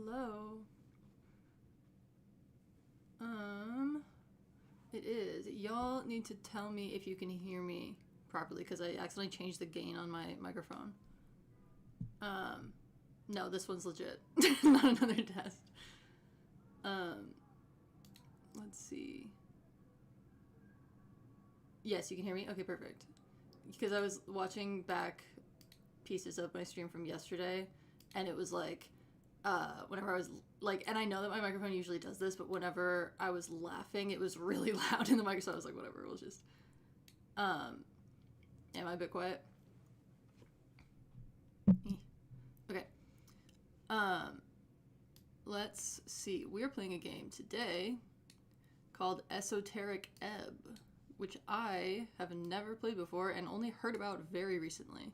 Hello. It is. Y'all need to tell me if you can hear me properly because I accidentally changed the gain on my microphone. No, this one's legit. Not another test. Let's see. Yes, you can hear me? Okay, perfect. Because I was watching back pieces of my stream from yesterday, and it was like, whenever I was like, and I know that my microphone usually does this, but whenever I was laughing, it was really loud in the microphone. So I was like, whatever, we'll just, am I a bit quiet? Okay. Let's see. We're playing a game today called Esoteric Ebb, which I have never played before and only heard about very recently.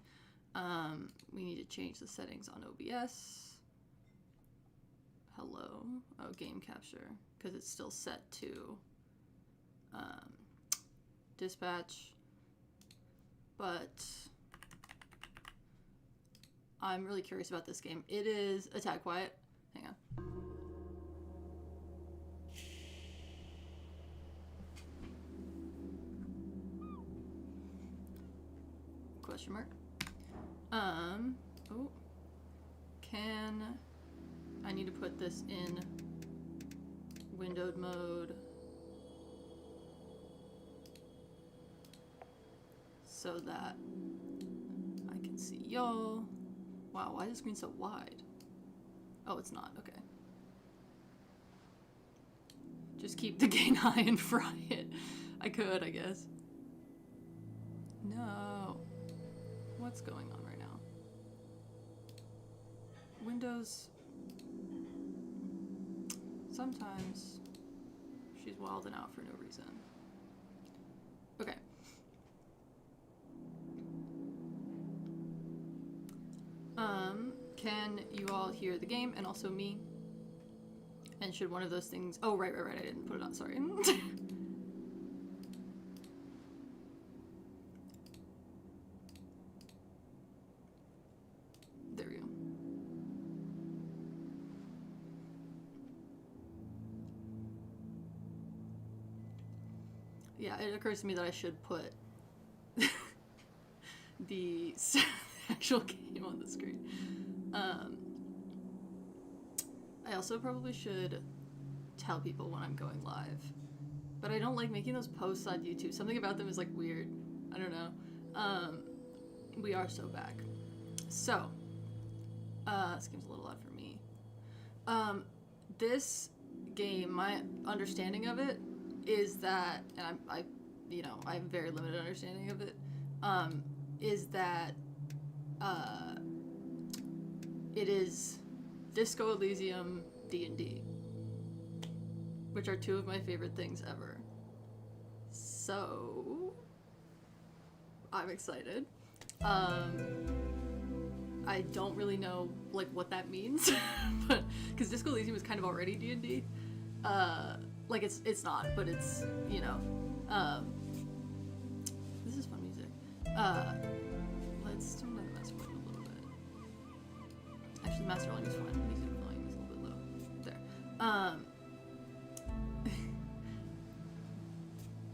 We need to change the settings on OBS. Hello. Oh, game capture, because it's still set to dispatch, but I'm really curious about this game. It is a tad quiet. Hang on. Question mark. Oh, can I need to put this in windowed mode so that I can see y'all. Wow, why is the screen so wide? Oh, it's not. Okay. Just keep the gain high and fry it. I could, I guess. No. What's going on right now? Windows. Sometimes she's wilding out for no reason. Okay. Can you all hear the game and also me? And should one of those things... Oh, right, I didn't put it on, sorry. There we go. Yeah, it occurs to me that I should put the actual game on the screen. I also probably should tell people when I'm going live. But I don't like making those posts on YouTube. Something about them is like weird. I don't know. We are so back. So, this game's a little odd for me. This game, my understanding of it is that, and I have very limited understanding of it, is that it is Disco Elysium D&D, which are two of my favorite things ever. So, I'm excited. I don't really know like what that means, but because Disco Elysium is kind of already D&D. Like it's not, but it's, you know, this is fun music. Let's turn down the master volume a little bit. Actually, the master volume is fine. The music volume is a little bit low. There.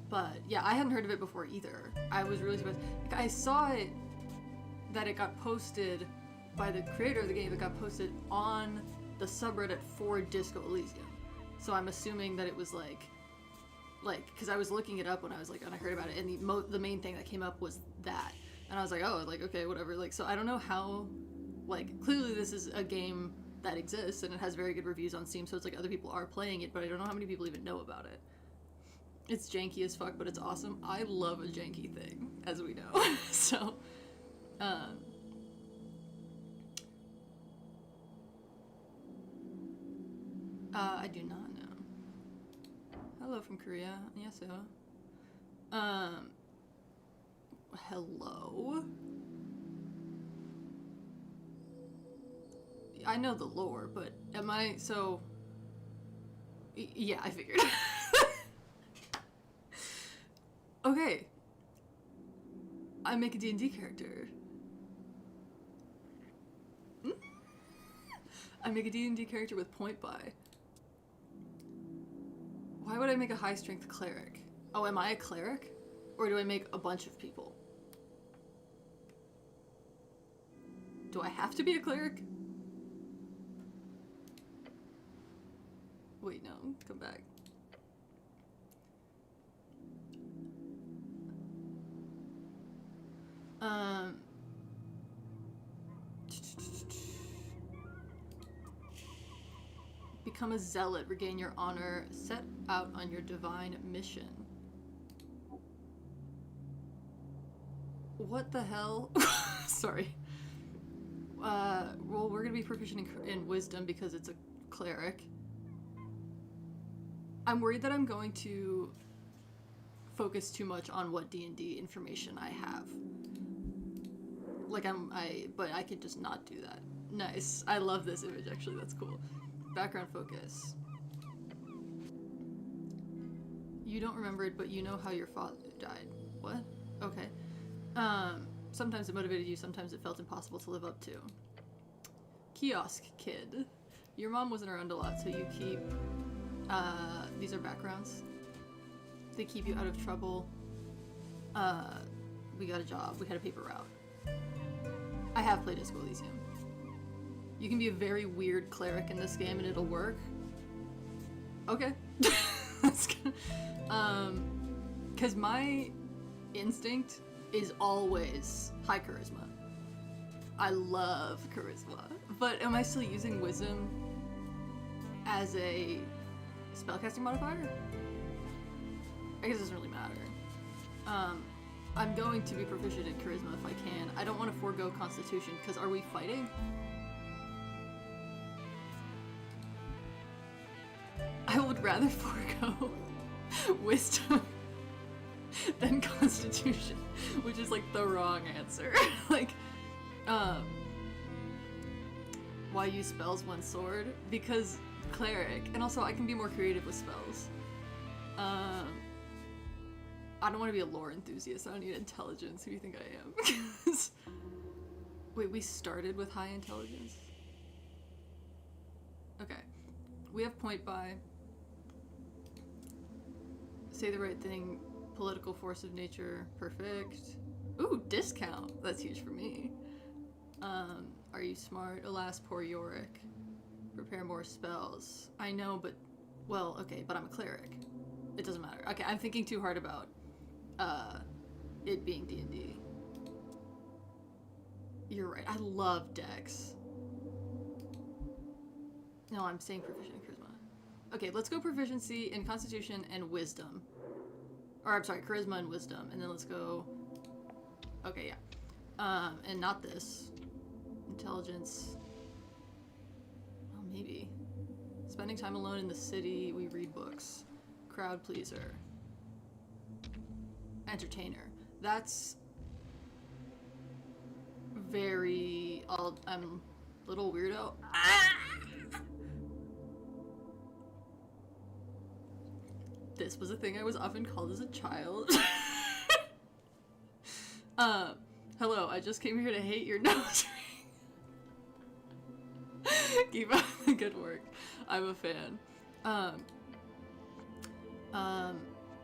But yeah, I hadn't heard of it before either. I was really surprised. Like, I saw it that it got posted by the creator of the game. It got posted on the subreddit for Disco Elysium. So I'm assuming that it was like, because I was looking it up when I was like, and I heard about it, and the main thing that came up was that, and I was like, oh, like okay, whatever. Like, so I don't know how, like, clearly this is a game that exists and it has very good reviews on Steam, so it's like other people are playing it, but I don't know how many people even know about it. It's janky as fuck, but it's awesome. I love a janky thing, as we know. So, I do not know. Hello from Korea. Annyeonghaseyo. Hello? I know the lore, but am I, so... Yeah, I figured. Okay. I make a D&D character. I make a D&D character with point buy. Why would I make a high strength cleric? Oh, am I a cleric? Or do I make a bunch of people? Do I have to be a cleric? Wait, no, come back. Become a zealot, regain your honor, set out on your divine mission. What the hell? Sorry. Well, we're gonna be proficient in wisdom because it's a cleric. I'm worried that I'm going to focus too much on what D&D information I have. Like but I could just not do that. Nice. I love this image, actually. That's cool. Background focus. You don't remember it, but you know how your father died. What? Okay. Sometimes it motivated you, sometimes it felt impossible to live up to. Kiosk kid. Your mom wasn't around a lot, so you keep... these are backgrounds. They keep you out of trouble. We got a job. We had a paper route. I have played Disco Elysium. You can be a very weird cleric in this game and it'll work. Okay. That's good. 'Cause my instinct is always high charisma. I love charisma. But am I still using wisdom as a spellcasting modifier? I guess it doesn't really matter. I'm going to be proficient in charisma if I can. I don't want to forego constitution, because are we fighting? I would rather forego wisdom than constitution, which is like the wrong answer. Like, why use spells one sword? Because cleric, and also I can be more creative with spells. I don't want to be a lore enthusiast. I don't need intelligence. Who do you think I am? Wait, we started with high intelligence? Okay. We have point buy. Say the right thing. Political force of nature. Perfect. Ooh, discount. That's huge for me. Are you smart? Alas, poor Yorick. Prepare more spells. I know, but... Well, okay, but I'm a cleric. It doesn't matter. Okay, I'm thinking too hard about it being D&D. You're right. I love Dex. No, I'm saying proficient in charisma. Okay, let's go proficiency in constitution and wisdom. Or, I'm sorry, charisma and wisdom. And then let's go... Okay, yeah. And not this. Intelligence. Well, maybe. Spending time alone in the city, we read books. Crowd pleaser. Entertainer. That's very... I'm a little weirdo. This was a thing I was often called as a child. Hello, I just came here to hate your nose ring. Keep up the good work. I'm a fan.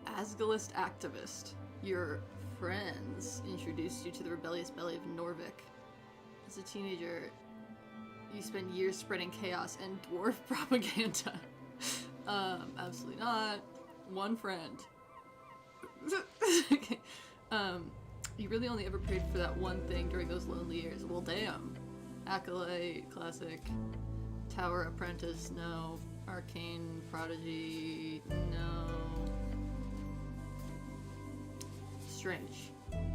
Asgalist activist. Your friends introduced you to the rebellious belly of Norvik. As a teenager, you spend years spreading chaos and dwarf propaganda. Absolutely not. One friend. Okay. You really only ever prayed for that one thing during those lonely years. Well, damn. Acolyte, classic. Tower apprentice, no. Arcane prodigy, no. Strange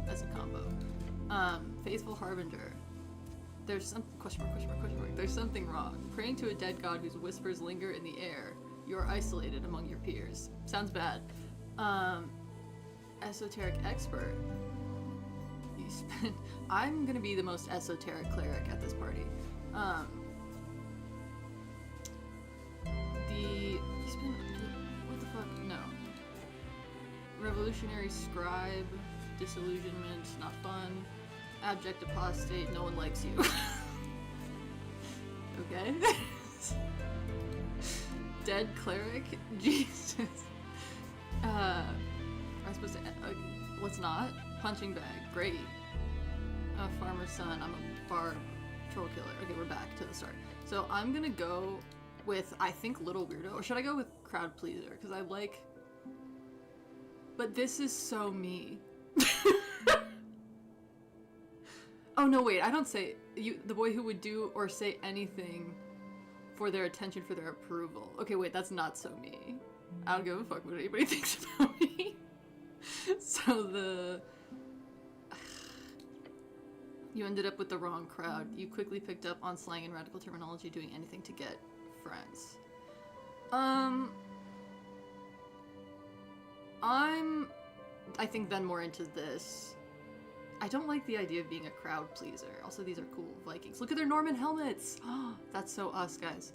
as a combo. Faithful harbinger. There's some question mark. There's something wrong. Praying to a dead god whose whispers linger in the air. You're isolated among your peers. Sounds bad. Esoteric expert. You spend... I'm gonna be the most esoteric cleric at this party. You spend... What the fuck? No. Revolutionary scribe. Disillusionment. Not fun. Abject apostate. No one likes you. Okay. Dead cleric? Jesus. I'm supposed to. Let's not. Punching bag. Great. Farmer's son. I'm a bard. Troll killer. Okay, we're back to the start. So I'm gonna go with, I think, Little Weirdo. Or should I go with Crowd Pleaser? Because I like. But this is so me. Oh no, wait. I don't say. The boy who would do or say anything for their attention, for their approval. Okay, wait, that's not so me. I don't give a fuck what anybody thinks about me. So you ended up with the wrong crowd. You quickly picked up on slang and radical terminology, doing anything to get friends. I think then more into this. I don't like the idea of being a crowd pleaser. Also, these are cool Vikings. Look at their Norman helmets! That's so us, guys.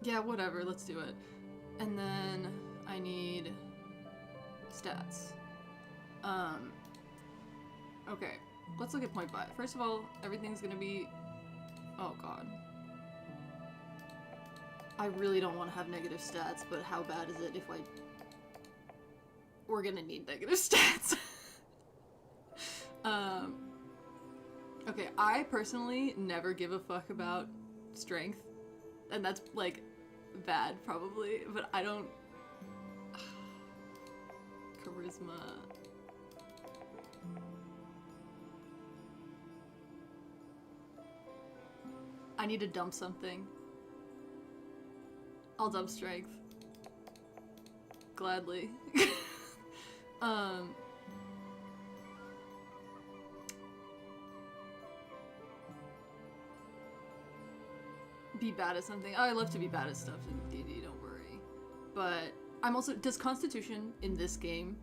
Yeah, whatever, let's do it. And then I need stats. Okay, let's look at point buy. First of all, everything's gonna be... Oh god. I really don't want to have negative stats, but how bad is it if we're gonna need negative stats. Okay, I personally never give a fuck about strength, and that's like bad probably, but I don't. Charisma. I need to dump something. I'll dump strength. Gladly. Be bad at something. Oh, I love to be bad at stuff in D&D, don't worry. But I'm also... Does Constitution in this game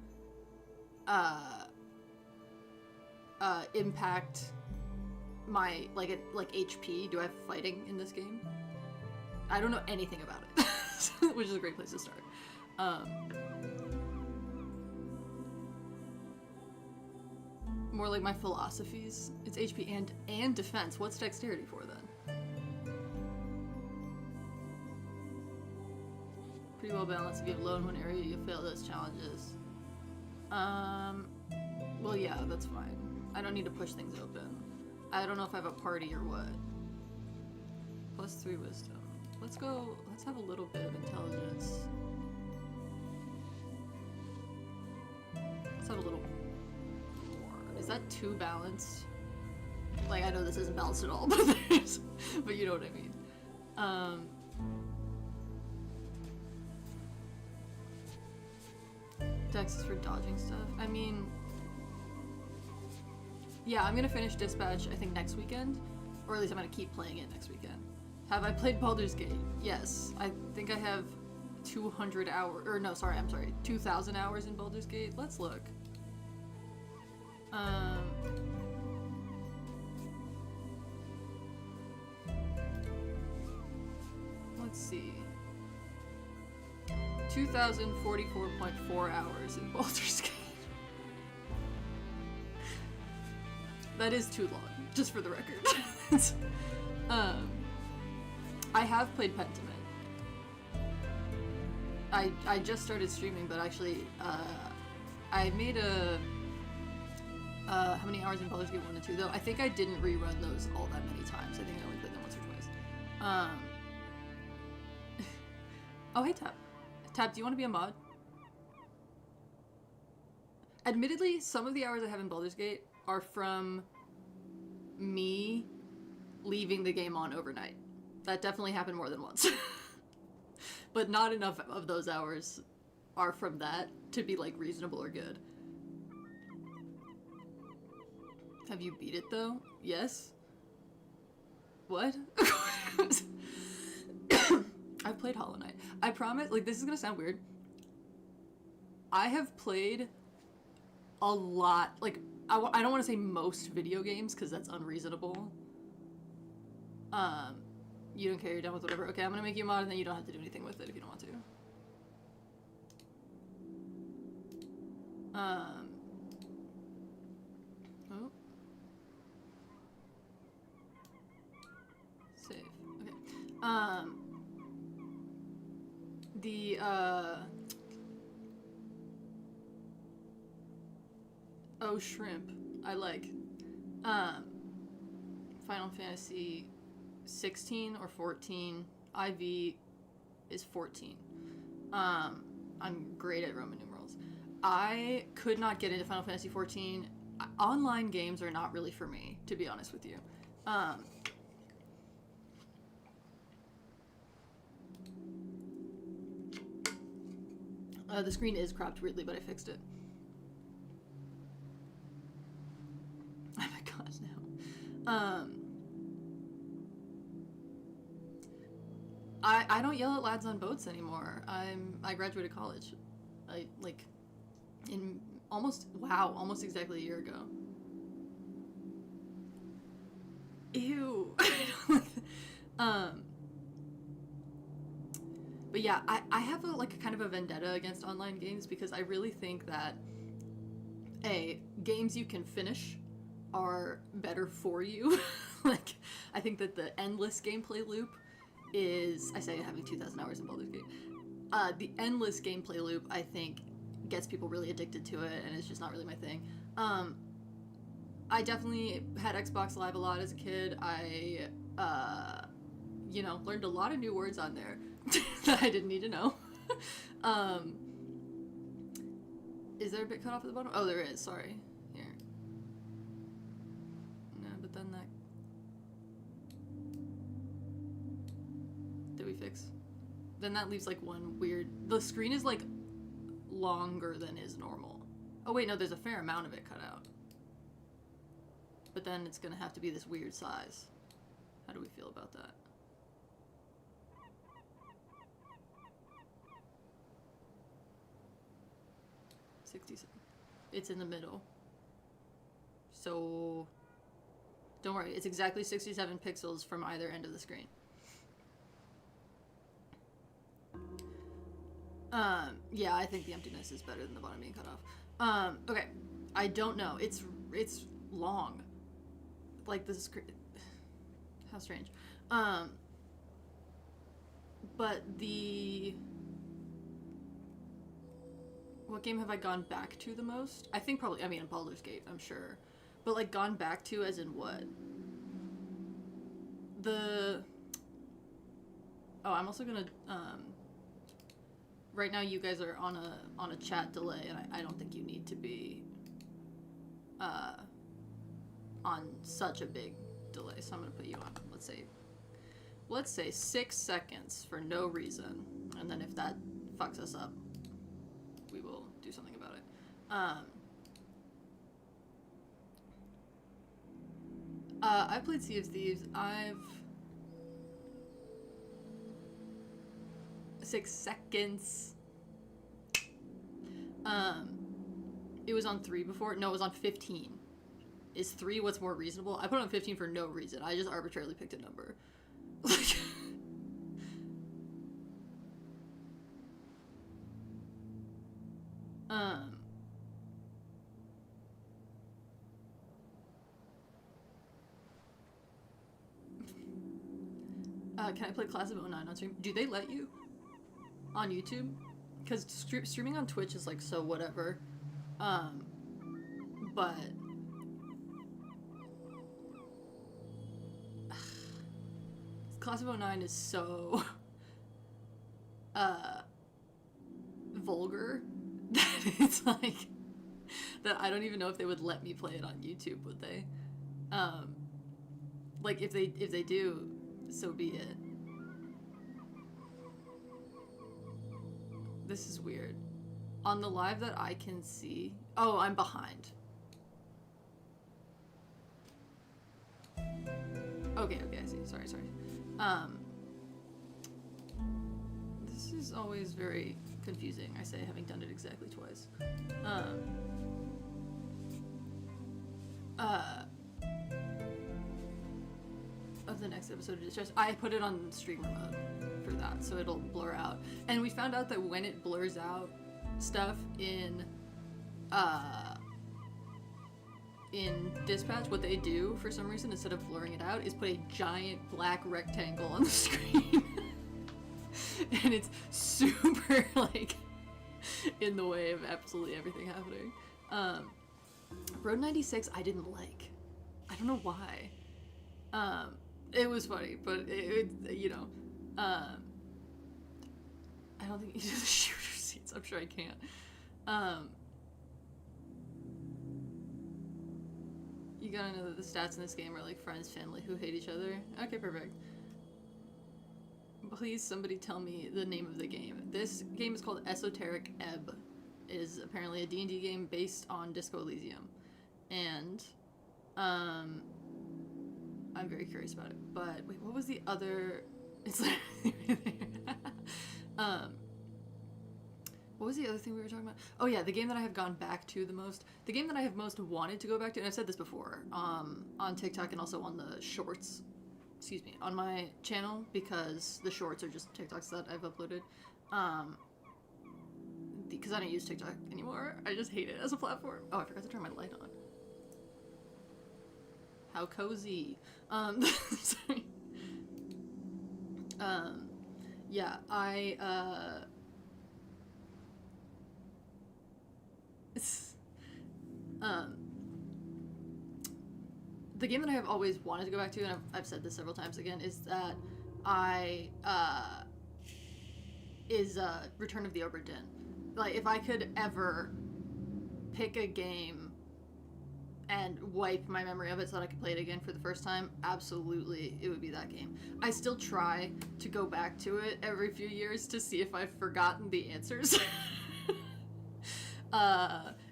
impact my, like HP? Do I have fighting in this game? I don't know anything about it, which is a great place to start. More like my philosophies. It's HP and defense. What's dexterity for then? Pretty well balanced. If you have low in one area, you fail those challenges. Well, yeah, that's fine. I don't need to push things open. I don't know if I have a party or what. +3 wisdom. Let's go. Let's have a little bit of intelligence. Let's have a little more. Is that too balanced? Like, I know this isn't balanced at all, but you know what I mean. Dex is for dodging stuff. I mean, yeah, I'm gonna finish Dispatch, I think, next weekend. Or at least I'm gonna keep playing it next weekend. Have I played Baldur's Gate? Yes. I think I have 200 hours, or no, sorry, I'm sorry, 2,000 hours in Baldur's Gate. Let's look. Let's see. 2,044.4 hours in Baldur's Gate. That is too long, just for the record. I have played Pentiment. I just started streaming, but actually, I made a... how many hours in Baldur's Gate 1 and 2, though? I think I didn't rerun those all that many times. I think I only played them once or twice. Oh, hey, Tap. Tap, do you want to be a mod? Admittedly, some of the hours I have in Baldur's Gate are from me leaving the game on overnight. That definitely happened more than once. But not enough of those hours are from that to be, like, reasonable or good. Have you beat it, though? Yes? What? I've played Hollow Knight. I promise, like, this is gonna sound weird. I have played a lot, like, I don't want to say most video games, because that's unreasonable. You don't care, you're done with whatever. Okay, I'm gonna make you a mod, and then you don't have to do anything with it if you don't want to. Oh. Um, the, oh, shrimp. I like. Final Fantasy 16 or 14. IV is 14. I'm great at Roman numerals. I could not get into Final Fantasy 14. Online games are not really for me, to be honest with you. The screen is cropped weirdly, but I fixed it. Oh my god, no. I don't yell at lads on boats anymore. I graduated college. In almost exactly a year ago. Ew. But yeah, I have a kind of a vendetta against online games because I really think that games you can finish are better for you. I think that the endless gameplay loop is, I say having 2,000 hours in Baldur's Gate, the endless gameplay loop, I think, gets people really addicted to it, and it's just not really my thing. I definitely had Xbox Live a lot as a kid. I, learned a lot of new words on there that I didn't need to know. Is there a bit cut off at the bottom? Oh, there is, sorry. Here. No, but then that... Did we fix? Then that leaves one weird... The screen is longer than is normal. Oh wait, no, there's a fair amount of it cut out. But then it's gonna have to be this weird size. How do we feel about that? It's in the middle. So don't worry, it's exactly 67 pixels from either end of the screen. Yeah, I think the emptiness is better than the bottom being cut off. Okay. I don't know. It's long. The screen... How strange. But the... What game have I gone back to the most? I think probably, in Baldur's Gate, I'm sure. But, gone back to as in what? Oh, I'm also gonna, right now you guys are on a chat delay, and I don't think you need to be, on such a big delay, so I'm gonna put you on, let's say 6 seconds for no reason, and then if that fucks us up, we will do something about it. I've played Sea of Thieves. 6 seconds. It was on 3 before. No, it was on 15. Is 3 what's more reasonable? I put it on 15 for no reason. I just arbitrarily picked a number. Can I play Class of 09 on stream? Do they let you? On YouTube? Because streaming on Twitch is so whatever. But... Class of 09 is so... vulgar that it's that I don't even know if they would let me play it on YouTube, would they? If they do, so be it. This is weird. On the live that I can see... Oh, I'm behind. Okay, I see. Sorry. This is always very confusing, I say, having done it exactly twice. Of the next episode of Distress, I put it on streamer mode for that, so it'll blur out. And we found out that when it blurs out stuff in in Dispatch, what they do for some reason, instead of blurring it out, is put a giant black rectangle on the screen. And it's super, like, in the way of absolutely everything happening. Road 96 I didn't like. I don't know why. It was funny, but it you know, I don't think you do the shooter seats. I'm sure I can't. You gotta know that the stats in this game are like friends, family who hate each other. Okay, perfect. Please, somebody tell me the name of the game. This game is called Esoteric Ebb. It is apparently a D&D game based on Disco Elysium. And, I'm very curious about it. But, wait, what was the other... It's like... What was the other thing we were talking about? Oh yeah, the game that I have gone back to the most. The game that I have most wanted to go back to, and I've said this before, on TikTok and also on the shorts, on my channel, because the shorts are just TikToks that I've uploaded. Because I don't use TikTok anymore. I just hate it as a platform. Oh, I forgot to turn my light on. How cozy. Sorry. Yeah, the game that I have always wanted to go back to, and I've said this several times again, is that Return of the Obra Dinn. Like, if I could ever pick a game and wipe my memory of it so that I could play it again for the first time, absolutely, it would be that game. I still try to go back to it every few years to see if I've forgotten the answers.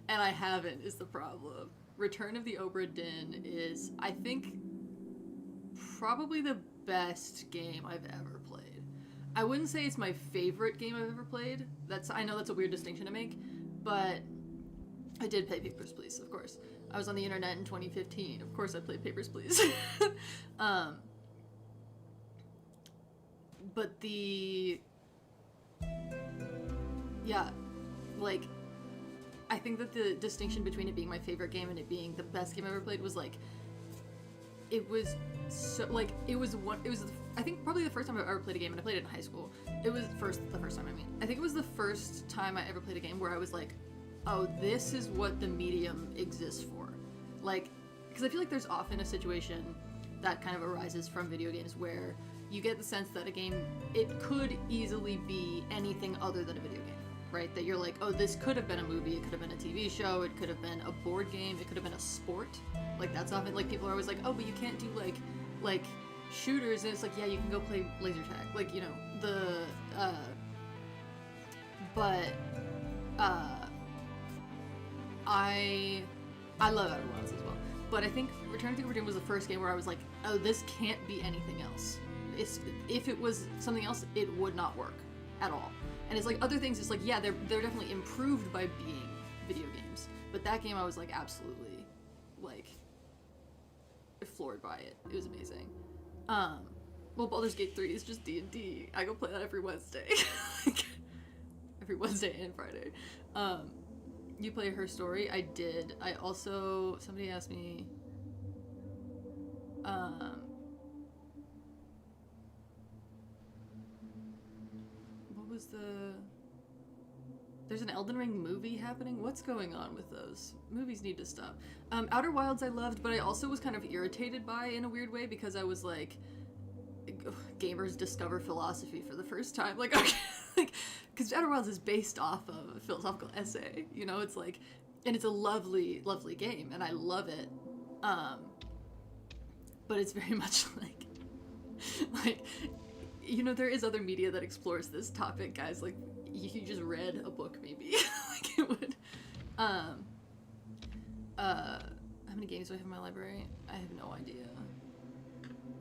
And I haven't, is the problem. Return of the Obra Dinn is, I think, probably the best game I've ever played. I wouldn't say it's my favorite game I've ever played. I know that's a weird distinction to make, but I did play Papers, Please, of course. I was on the internet in 2015. Of course I played Papers, Please. But yeah, like, I think that the distinction between it being my favorite game and it being the best game I ever played was, like, it was so, like, I think probably the first time I ever played a game, and I played it in high school. It was the first time, I mean. I think it was the first time I ever played a game where I was like, oh, this is what the medium exists for. Like, because I feel like there's often a situation that kind of arises from video games where you get the sense that a game, it could easily be anything other than a video game. Right? That you're like, oh, this could have been a movie, it could have been a TV show, it could have been a board game, it could have been a sport. Like, that's often, like, people are always like, oh, but you can't do, like, shooters, and it's like, yeah, you can go play laser tag. Like, you know, I love Outer Wilds as well. But I think Return to the Obra Dinn was the first game where I was like, oh, this can't be anything else. If it was something else, it would not work at all. And it's like, other things, it's like, yeah, they're definitely improved by being video games. But that game, I was, like, absolutely, like, floored by it. It was amazing. Well, Baldur's Gate 3 is just D&D. I go play that every Wednesday. Like, every Wednesday and Friday. You play Her Story? I did. I also, somebody asked me, there's an Elden Ring movie happening? What's going on with those? Movies need to stop. Outer Wilds I loved, but I also was kind of irritated by in a weird way because I was like, gamers discover philosophy for the first time. Like, okay, like, because Outer Wilds is based off of a philosophical essay, you know? It's like, and it's a lovely, lovely game, and I love it. But it's very much like, you know, there is other media that explores this topic, guys. Like, you just read a book, maybe. Like, it would. How many games do I have in my library? I have no idea.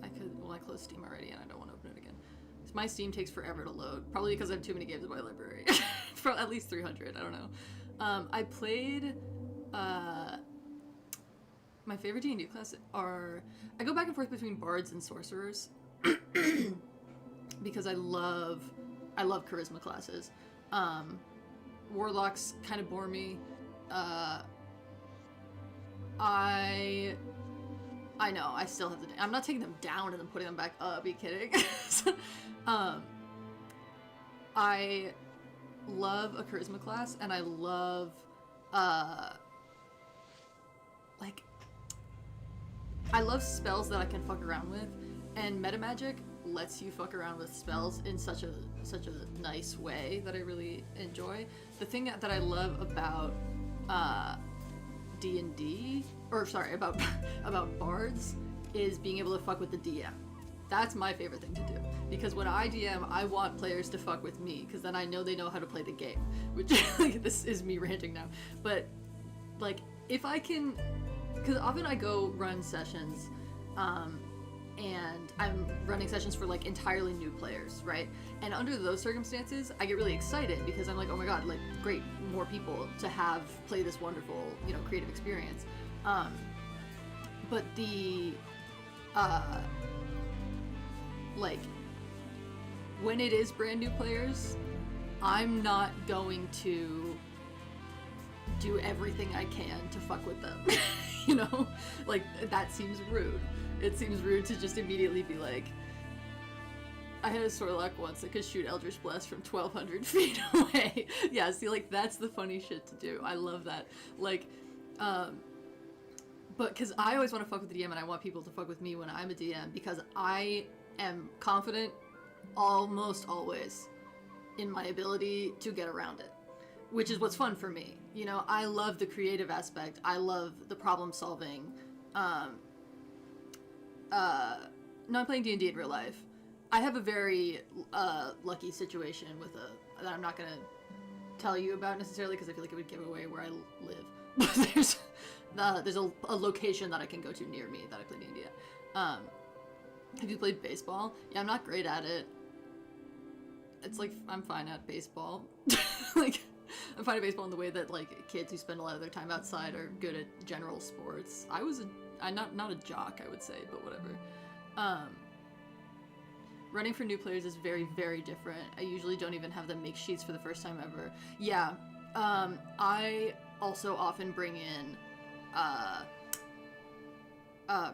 I closed Steam already, and I don't want to open it again. My Steam takes forever to load, probably because I have too many games in my library. For at least 300, I don't know. I played, my favorite D&D classes are, I go back and forth between bards and sorcerers. Because I love charisma classes. Warlocks kind of bore me. I know, I still have to. I'm not taking them down and then putting them back up. Are you kidding? I love a charisma class, and I love, like, I love spells that I can fuck around with, and metamagic lets you fuck around with spells in such a nice way that I really enjoy. The thing that I love about D&D, or sorry, about bards, is being able to fuck with the DM. That's my favorite thing to do, because when I DM, I want players to fuck with me, because then I know they know how to play the game, which, like, this is me ranting now, but, like, if I can, because often I go run sessions, and I'm running sessions for, like, entirely new players, right? And under those circumstances, I get really excited, because I'm like, oh my god, like, great, more people to have play this wonderful, you know, creative experience. But the, like, when it is brand new players, I'm not going to do everything I can to fuck with them, you know? Like, that seems rude. It seems rude to just immediately be like, I had a Sorlock once that could shoot Eldritch Blast from 1,200 feet away. Yeah, see, like, that's the funny shit to do. I love that. Like, but, because I always want to fuck with the DM, and I want people to fuck with me when I'm a DM, because I am confident almost always in my ability to get around it, which is what's fun for me. You know, I love the creative aspect. I love the problem solving. No, I'm playing D&D in real life. I have a very lucky situation with that I'm not gonna tell you about necessarily, because I feel like it would give away where I live. But there's a location that I can go to near me that I play D&D at. Have you played baseball? Yeah, I'm not great at it. It's like, I'm fine at baseball. Like, I'm fine at baseball in the way that, like, kids who spend a lot of their time outside are good at general sports. I'm not a jock, I would say, but whatever. Running for new players is very, very different. I usually don't even have them make sheets for the first time ever. Yeah, I also often bring in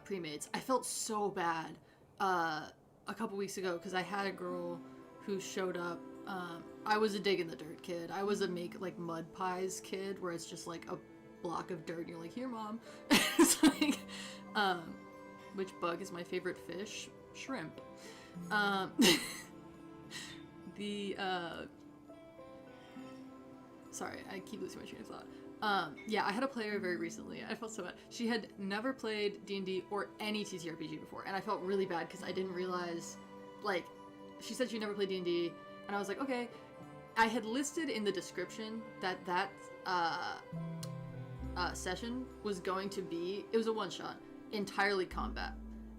pre-mates. I felt so bad a couple weeks ago because I had a girl who showed up. I was a dig in the dirt kid. I was a make like mud pies kid, where it's just like a block of dirt and you're like, here mom. It's like, which bug is my favorite fish? Shrimp. Sorry, I keep losing my train of thought. Yeah, I had a player very recently. I felt so bad. She had never played D&D or any TTRPG before, and I felt really bad because I didn't realize, like, she said she never played D&D, and I was like, okay. I had listed in the description that session was going to be, it was a one-shot, entirely combat,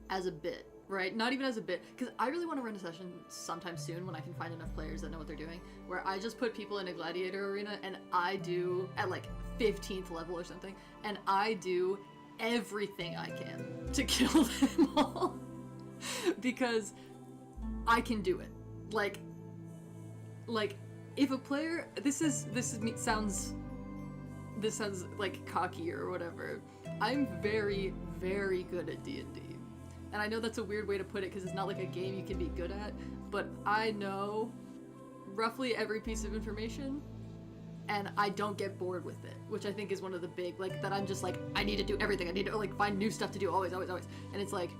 as a bit, right? Not even as a bit, because I really want to run a session sometime soon when I can find enough players that know what they're doing, where I just put people in a gladiator arena and I do, at like 15th level or something, and I do everything I can to kill them all. Because I can do it. Like, if a player, this sounds like cocky or whatever. I'm very, very good at D&D. And I know that's a weird way to put it because it's not like a game you can be good at, but I know roughly every piece of information and I don't get bored with it, which I think is one of the big, like, that I'm just like, I need to do everything. I need to, like, find new stuff to do always. And it's like,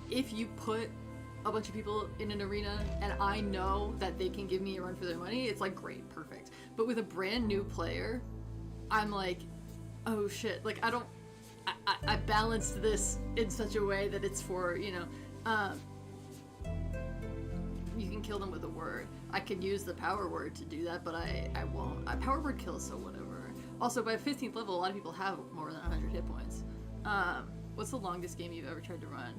if you put a bunch of people in an arena and I know that they can give me a run for their money, it's like, great, perfect. But with a brand new player, I'm like, oh shit, like, I balanced this in such a way that it's for, you know, you can kill them with a word. I could use the power word to do that, but I won't. Power word kills, so whatever. Also, by 15th level, a lot of people have more than 100 hit points. What's the longest game you've ever tried to run?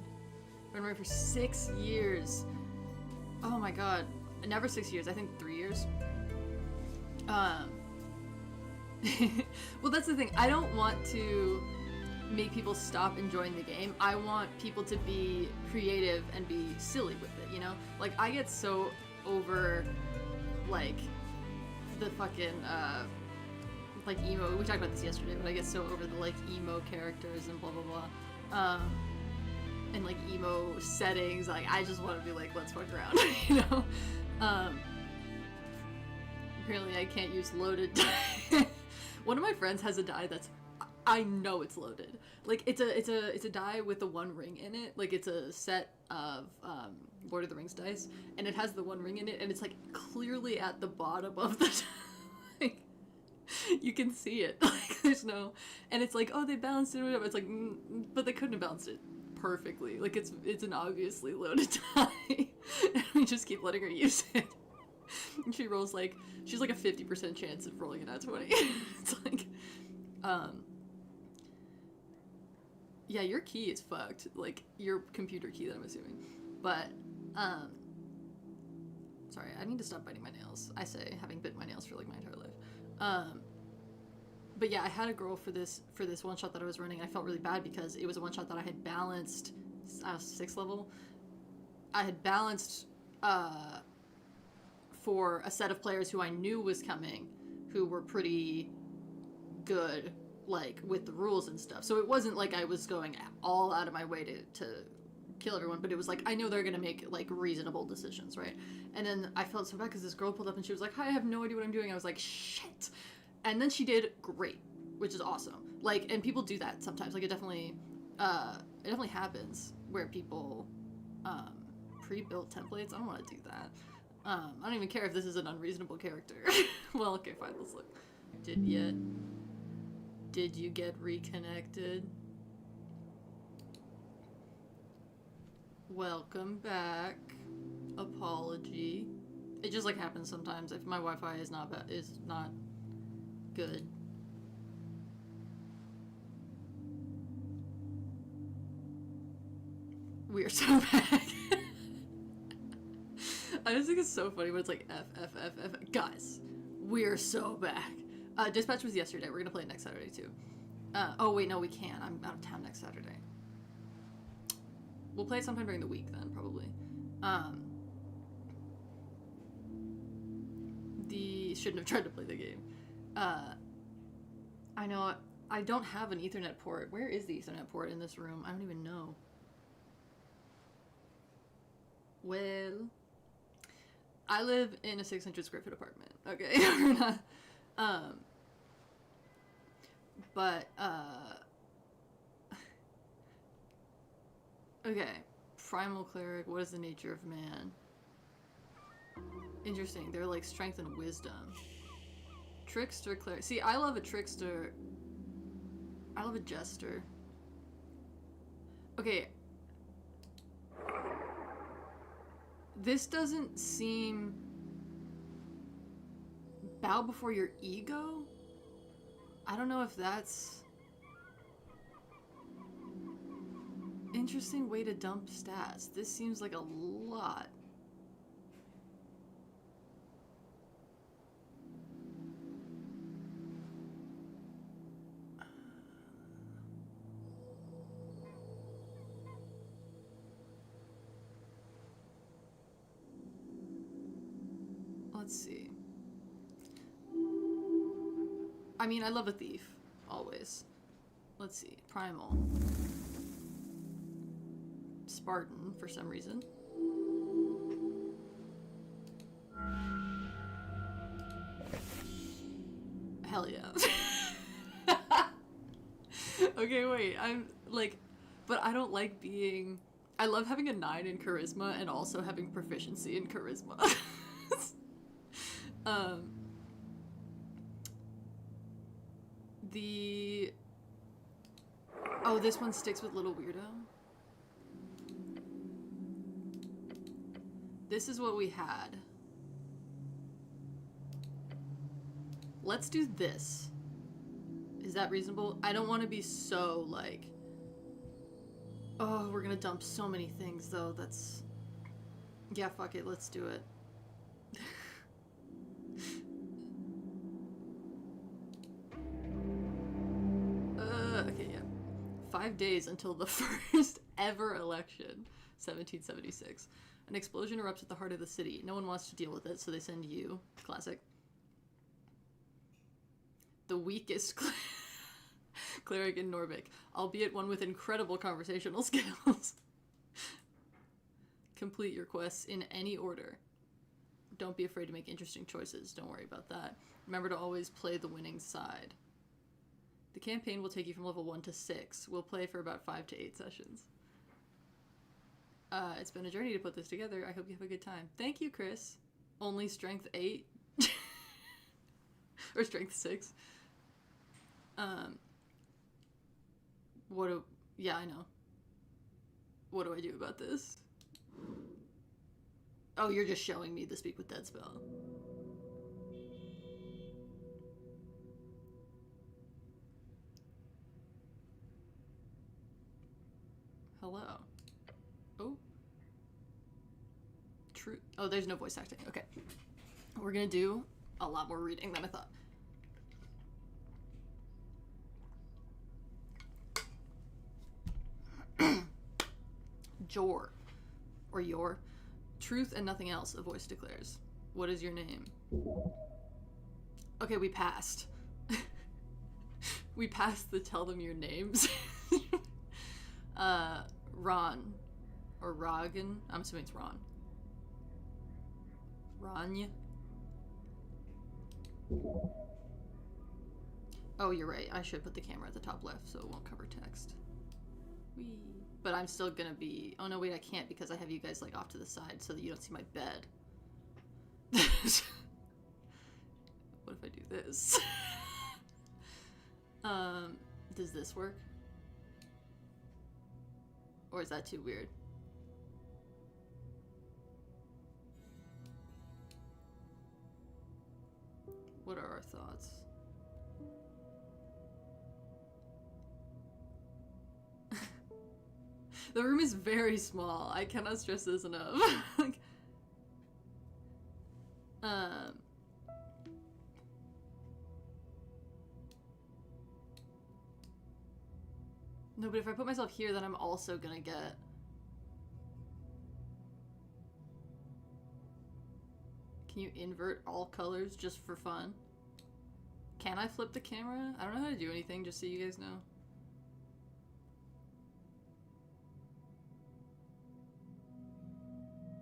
I've been running for 6 years. Oh my god. Never 6 years, I think 3 years. Well, that's the thing. I don't want to make people stop enjoying the game. I want people to be creative and be silly with it, you know? Like, I get so over, like, the fucking, like emo. We talked about this yesterday, but I get so over the like emo characters and blah blah blah, and like emo settings. Like I just want to be like, let's fuck around, you know. Apparently, I can't use loaded die. One of my friends has a die that's, I know it's loaded. Like it's a die with the one ring in it. Like it's a set of Lord of the Rings dice, and it has the one ring in it, and it's like clearly at the bottom of the die. You can see it. Like there's no, and it's like, oh, they balanced it or whatever. It's like, but they couldn't have balanced it perfectly. Like it's an obviously loaded die, and we just keep letting her use it. And she rolls like, she's like a 50% chance of rolling an at 20. It's like, yeah, your key is fucked. Like your computer key that I'm assuming. But sorry, I need to stop biting my nails. I say, having bitten my nails for like my entire life. But yeah, I had a girl for this one shot that I was running. I felt really bad because it was a one shot that I had balanced. I was 6th level. I had balanced for a set of players who I knew was coming, who were pretty good, like with the rules and stuff. So it wasn't like I was going all out of my way to kill everyone, but it was like, I know they're gonna make like reasonable decisions, right? And then I felt so bad because this girl pulled up and she was like, hi, I have no idea what I'm doing. I was like, shit. And then she did great, which is awesome. Like, and people do that sometimes. Like it definitely happens where people pre-built templates. I don't want to do that. I don't even care if this is an unreasonable character. Well, okay, fine, let's look. Did you get reconnected? Welcome back. Apology. It just like happens sometimes if my Wi-Fi is not good. We are so back. I just think it's so funny when it's like F. Guys, we're so back. Dispatch was yesterday. We're gonna play it next Saturday too. Oh wait, no, we can't. I'm out of town next Saturday. We'll play it sometime during the week then, probably. Shouldn't have tried to play the game. I know I don't have an Ethernet port. Where is the Ethernet port in this room? I don't even know. Well, I live in a 600 square foot apartment. Okay, we're not. Okay. Primal cleric. What is the nature of man? Interesting. They're like strength and wisdom. Trickster cleric. See, I love a trickster. I love a jester. Okay. This doesn't seem... Bow before your ego? I don't know if that's... Interesting way to dump stats. This seems like a lot. Let's see. I mean, I love a thief. Always. Let's see. Primal. Spartan, for some reason. Hell yeah. Okay, wait. I'm like... But I don't like being... I love having a 9 in charisma and also having proficiency in charisma. Oh, this one sticks with Little Weirdo. This is what we had. Let's do this. Is that reasonable? I don't want to be so, like... Oh, we're gonna dump so many things, though. That's... Yeah, fuck it. Let's do it. Okay, yeah. 5 days until the first ever election. 1776. An explosion erupts at the heart of the city. No one wants to deal with it, so they send you. Classic. The weakest cleric in Norbik, albeit one with incredible conversational skills. Complete your quests in any order. Don't be afraid to make interesting choices. Don't worry about that. Remember to always play the winning side. The campaign will take you from level 1 to 6. We'll play for about 5 to 8 sessions. It's been a journey to put this together. I hope you have a good time. Thank you, Chris. Only strength 8? Or strength 6? Yeah, I know. What do I do about this? Oh, you're just showing me the Speak with Dead spell. Hello. Oh. True. Oh, there's no voice acting. Okay. We're gonna do a lot more reading than I thought. Jor. Or your. Truth and nothing else, a voice declares. What is your name? Okay, we passed. We passed the tell them your names. Ron. Or Rogan. I'm assuming it's Ron. Ranya. Oh, you're right. I should put the camera at the top left so it won't cover text. Whee. But I'm still gonna be... Oh, no, wait, I can't because I have you guys, like, off to the side so that you don't see my bed. What if I do this? Does this work? Or is that too weird? What are our thoughts? The room is very small. I cannot stress this enough. No, but if I put myself here, then I'm also gonna get... Can you invert all colors just for fun? Can I flip the camera? I don't know how to do anything, just so you guys know.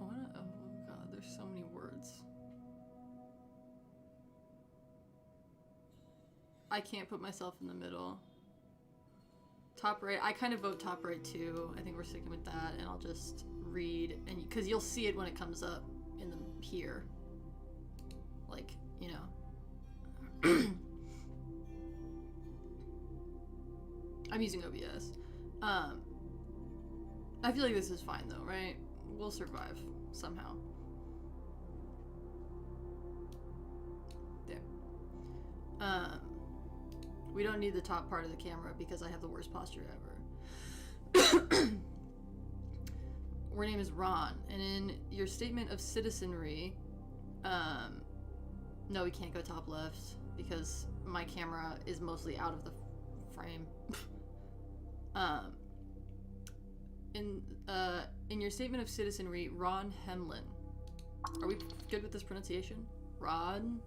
Oh god, there's so many words. I can't put myself in the middle. Top right, I kind of vote top right too. I think we're sticking with that, and I'll just read, and because you'll see it when it comes up in the here. Like, you know. I'm using OBS. I feel like this is fine though, right? We'll survive somehow. There. We don't need the top part of the camera because I have the worst posture ever. Your name is Ron, and in your statement of citizenry, no, we can't go top left because my camera is mostly out of the frame. In your statement of citizenry, Ron Hemlin. Are we good with this pronunciation? Ron?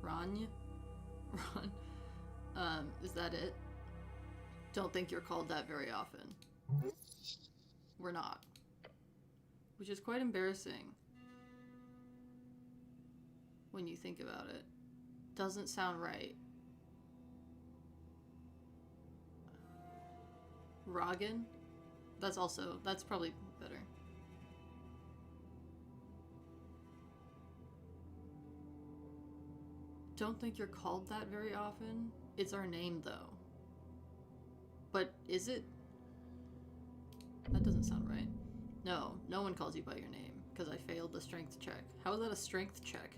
Ron? Is that it? Don't think you're called that very often. We're not. Which is quite embarrassing. When you think about it. Doesn't sound right. Rogan? That's probably better. Don't think you're called that very often. It's our name, though. But is it? That doesn't sound right. No, no one calls you by your name, because I failed the strength check. How is that a strength check?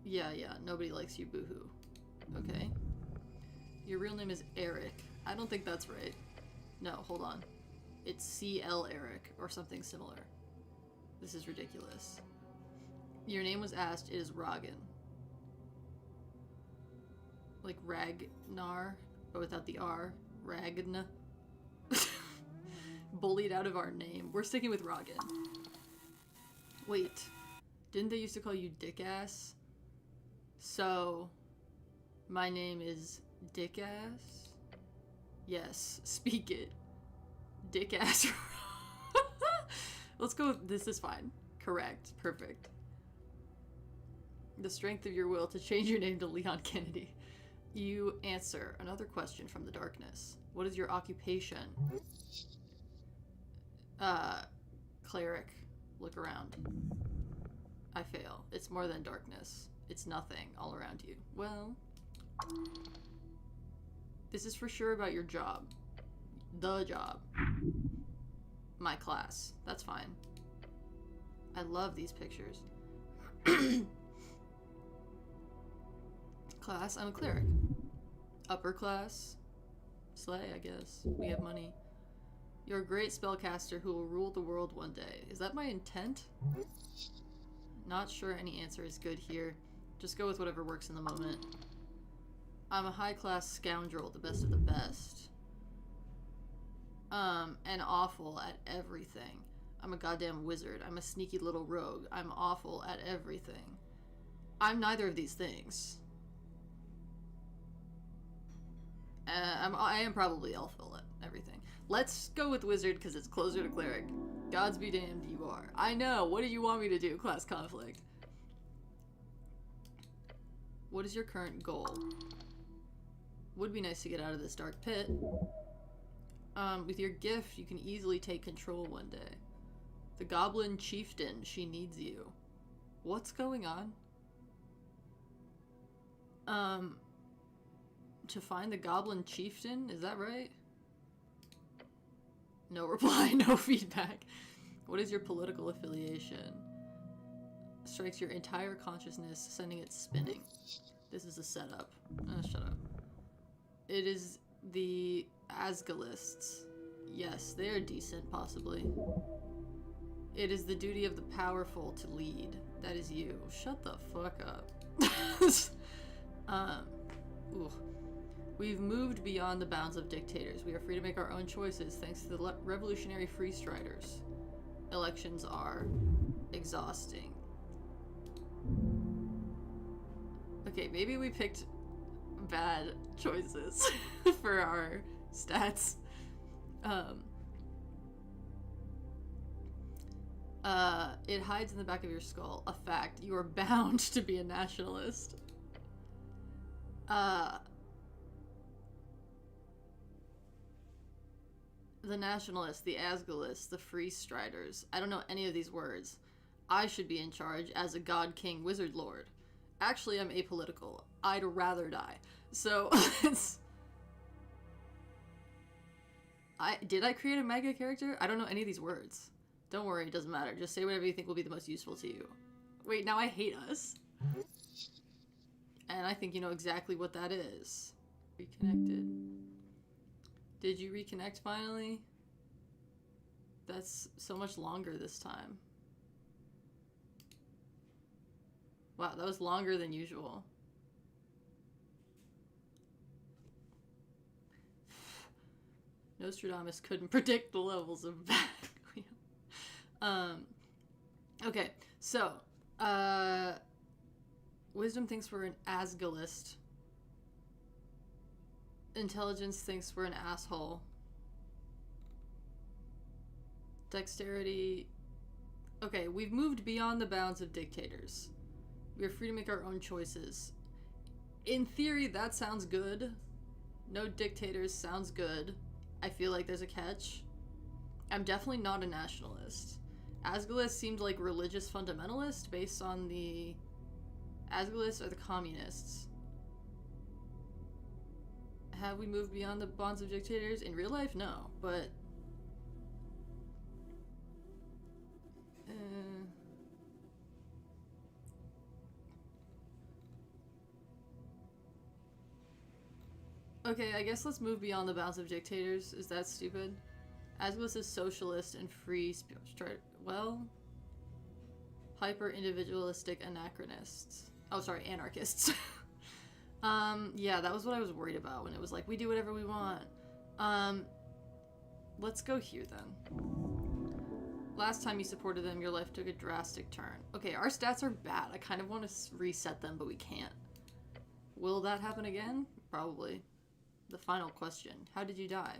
Yeah, nobody likes you, boohoo. Okay. Your real name is Eric. I don't think that's right. No, hold on. It's CL Eric, or something similar. This is ridiculous. Your name was asked, it is Rogan. Like Ragnar, but without the R. Ragna. Bullied out of our name. We're sticking with Rogan. Wait. Didn't they used to call you Dick Ass? So... My name is Dickass. Yes, speak it. Dickass. Let's go with this is fine. Correct. Perfect. The strength of your will to change your name to Leon Kennedy. You answer another question from the darkness. What is your occupation? Cleric. Look around. I fail. It's more than darkness. It's nothing all around you. Well, this is for sure about your job. The job. My class. That's fine. I love these pictures. Class, I'm a cleric. Upper class. Slay, I guess. We have money. You're a great spellcaster who will rule the world one day. Is that my intent? Not sure any answer is good here. Just go with whatever works in the moment. I'm a high-class scoundrel, the best of the best. And awful at everything. I'm a goddamn wizard. I'm a sneaky little rogue. I'm awful at everything. I'm neither of these things. I am probably awful at everything. Let's go with wizard because it's closer to cleric. Gods be damned, you are. I know. What do you want me to do? Class conflict. What is your current goal? Would be nice to get out of this dark pit. With your gift, you can easily take control one day. The goblin chieftain, she needs you. What's going on? To find the goblin chieftain, is that right? No reply, no feedback. What is your political affiliation? Strikes your entire consciousness, sending it spinning. This is a setup. Shut up. It is the Asgalists. Yes, they are decent, possibly. It is the duty of the powerful to lead. That is you. Shut the fuck up. Ooh. We've moved beyond the bounds of dictators. We are free to make our own choices thanks to the revolutionary free striders. Elections are exhausting. Okay, maybe we picked bad choices for our stats. It hides in the back of your skull. A fact. You are bound to be a nationalist. The nationalists, the Asgalists, the free striders. I don't know any of these words. I should be in charge as a god king wizard lord. Actually, I'm apolitical. I'd rather die. So, did I create a mega character? I don't know any of these words. Don't worry, it doesn't matter. Just say whatever you think will be the most useful to you. Wait, now I hate us. And I think you know exactly what that is. Reconnected. Did you reconnect finally? That's so much longer this time. Wow, that was longer than usual. Nostradamus couldn't predict the levels of bad. Okay, so, Wisdom thinks we're an Asgalist. Intelligence thinks we're an asshole. Dexterity... Okay, we've moved beyond the bounds of dictators. We are free to make our own choices. In theory, that sounds good. No dictators sounds good. I feel like there's a catch. I'm definitely not a nationalist. Asgalist seemed like religious fundamentalist based on the... Asgalists are the communists. Have we moved beyond the bonds of dictators? In real life, no, but... Okay, I guess let's move beyond the bounds of dictators. Is that stupid? Asgalist is socialist and free... Well... Hyper-individualistic anachronists. Oh, sorry, anarchists. Yeah, that was what I was worried about when it was like, we do whatever we want. Let's go here then. Last time you supported them, your life took a drastic turn. Okay, our stats are bad. I kind of want to reset them, but we can't. Will that happen again? Probably. The final question. How did you die?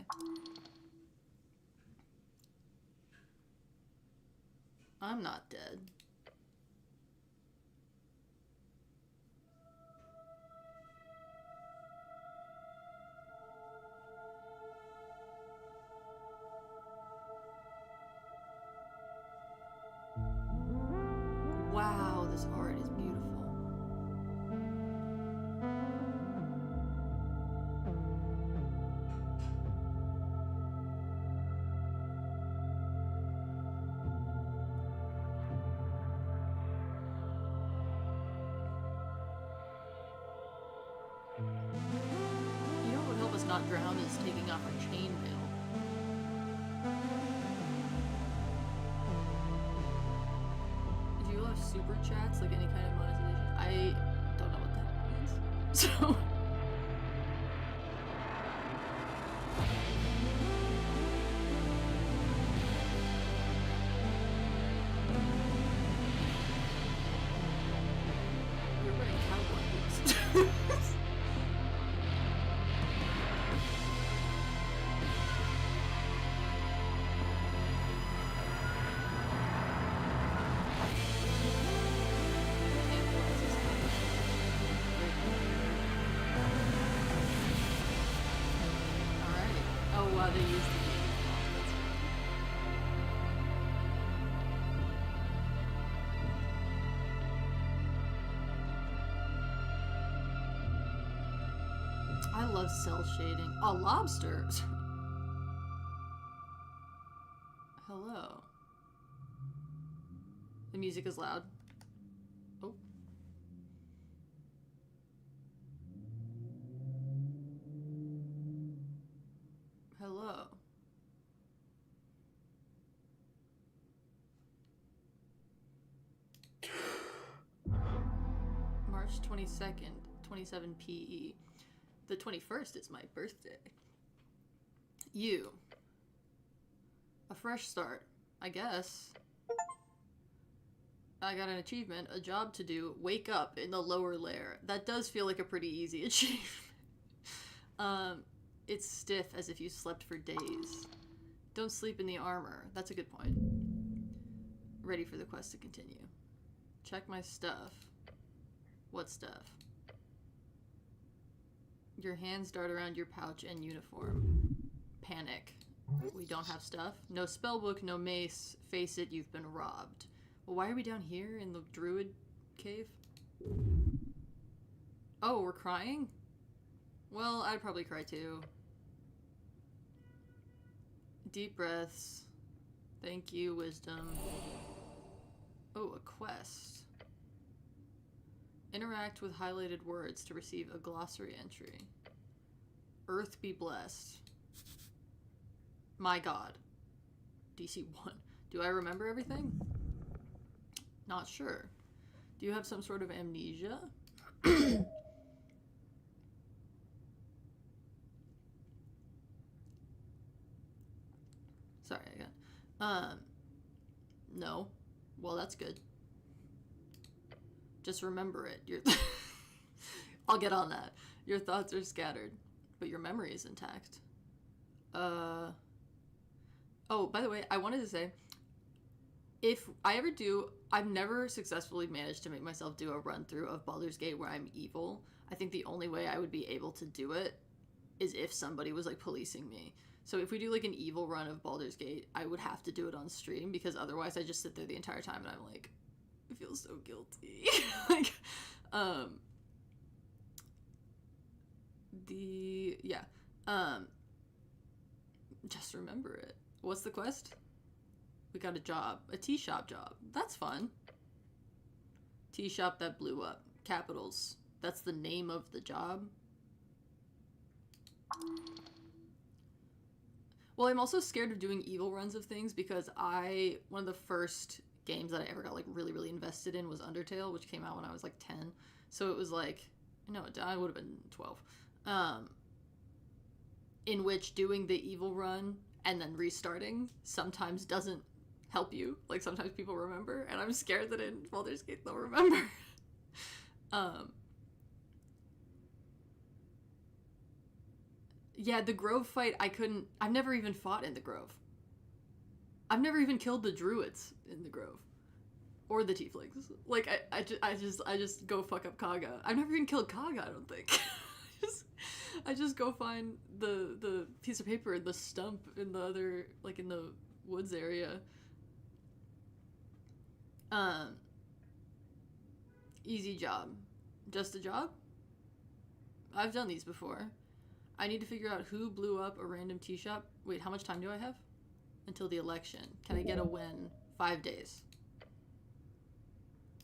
I'm not dead. Wow, this art is beautiful. You know what would help us not drown is taking off our chainmail. Do you have super chats, like any kind of monetization? I don't know what that means. So... You're wearing cowboy boots. They use the game. I love cell shading. Oh, lobsters! Hello. The music is loud. Oh. Hello. March 22nd, 27 PE. The 21st is my birthday. You. A fresh start, I guess. I got an achievement, a job to do, wake up in the lower layer. That does feel like a pretty easy achievement. It's stiff as if you slept for days. Don't sleep in the armor. That's a good point. Ready for the quest to continue. Check my stuff. What stuff? Your hands dart around your pouch and uniform. Panic. We don't have stuff. No spellbook, no mace. Face it, you've been robbed. Well, why are we down here in the druid cave? Oh, we're crying? Well, I'd probably cry too. Deep breaths. Thank you, wisdom. Oh, a quest. Interact with highlighted words to receive a glossary entry. Earth be blessed. My God. DC 1. Do I remember everything? Not sure. Do you have some sort of amnesia? Sorry, I got... No. Well, that's good. Just remember it. I'll get on that. Your thoughts are scattered, but your memory is intact. Oh, by the way, I wanted to say, if I ever do... I've never successfully managed to make myself do a run-through of Baldur's Gate where I'm evil. I think the only way I would be able to do it is if somebody was, like, policing me. So if we do, like, an evil run of Baldur's Gate, I would have to do it on stream, because otherwise I just sit there the entire time and I'm like, I feel so guilty. Like, just remember it. What's the quest? We got a job. A tea shop job. That's fun. Tea shop that blew up. Capitals. That's the name of the job. Well, I'm also scared of doing evil runs of things because one of the first games that I ever got like really, really invested in was Undertale, which came out when I was like 10. So it was like, no, I would have been 12. In which doing the evil run and then restarting sometimes doesn't help you. Like sometimes people remember, and I'm scared that in Baldur's Gate they'll remember. Yeah, the Grove fight, I've never even fought in the Grove. I've never even killed the druids in the Grove. Or the tieflings. Like, I just go fuck up Kaga. I've never even killed Kaga, I don't think. I just go find the piece of paper, the stump in the other, like, in the woods area. Easy job. Just a job? I've done these before. I need to figure out who blew up a random tea shop. Wait, how much time do I have? Until the election. Can I get a win? 5 days.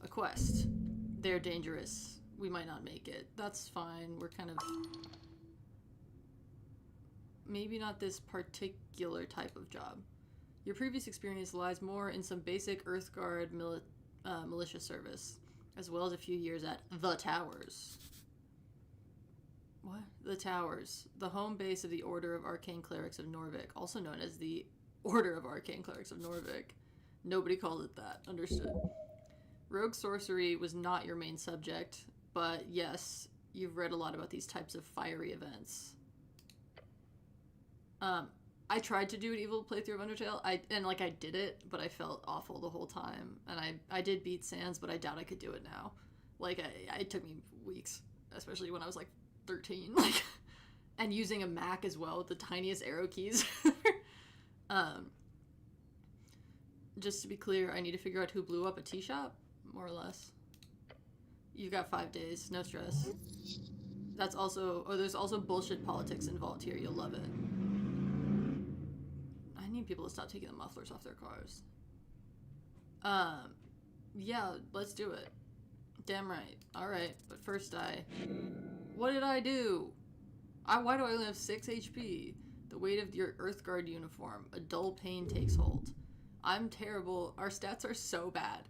A quest. They're dangerous. We might not make it. That's fine. We're kind of... Maybe not this particular type of job. Your previous experience lies more in some basic Earthguard militia service, as well as a few years at The Towers. What? The Towers. The home base of the Order of Arcane Clerics of Norvik, also known as the Order of Arcane Clerics of Norvik. Nobody called it that. Understood. Rogue sorcery was not your main subject, but yes, you've read a lot about these types of fiery events. I tried to do an evil playthrough of Undertale, I did it, but I felt awful the whole time, and I did beat Sans, but I doubt I could do it now. Like, it took me weeks, especially when I was, like, 13, like, and using a Mac as well with the tiniest arrow keys. Just to be clear, I need to figure out who blew up a tea shop, more or less. You've got 5 days, no stress. That's also, there's also bullshit politics involved here, you'll love it. I need people to stop taking the mufflers off their cars. Yeah, let's do it. Damn right. Alright, but first what did I do? Why do I only have 6 HP? The weight of your Earthguard uniform. A dull pain takes hold. I'm terrible. Our stats are so bad.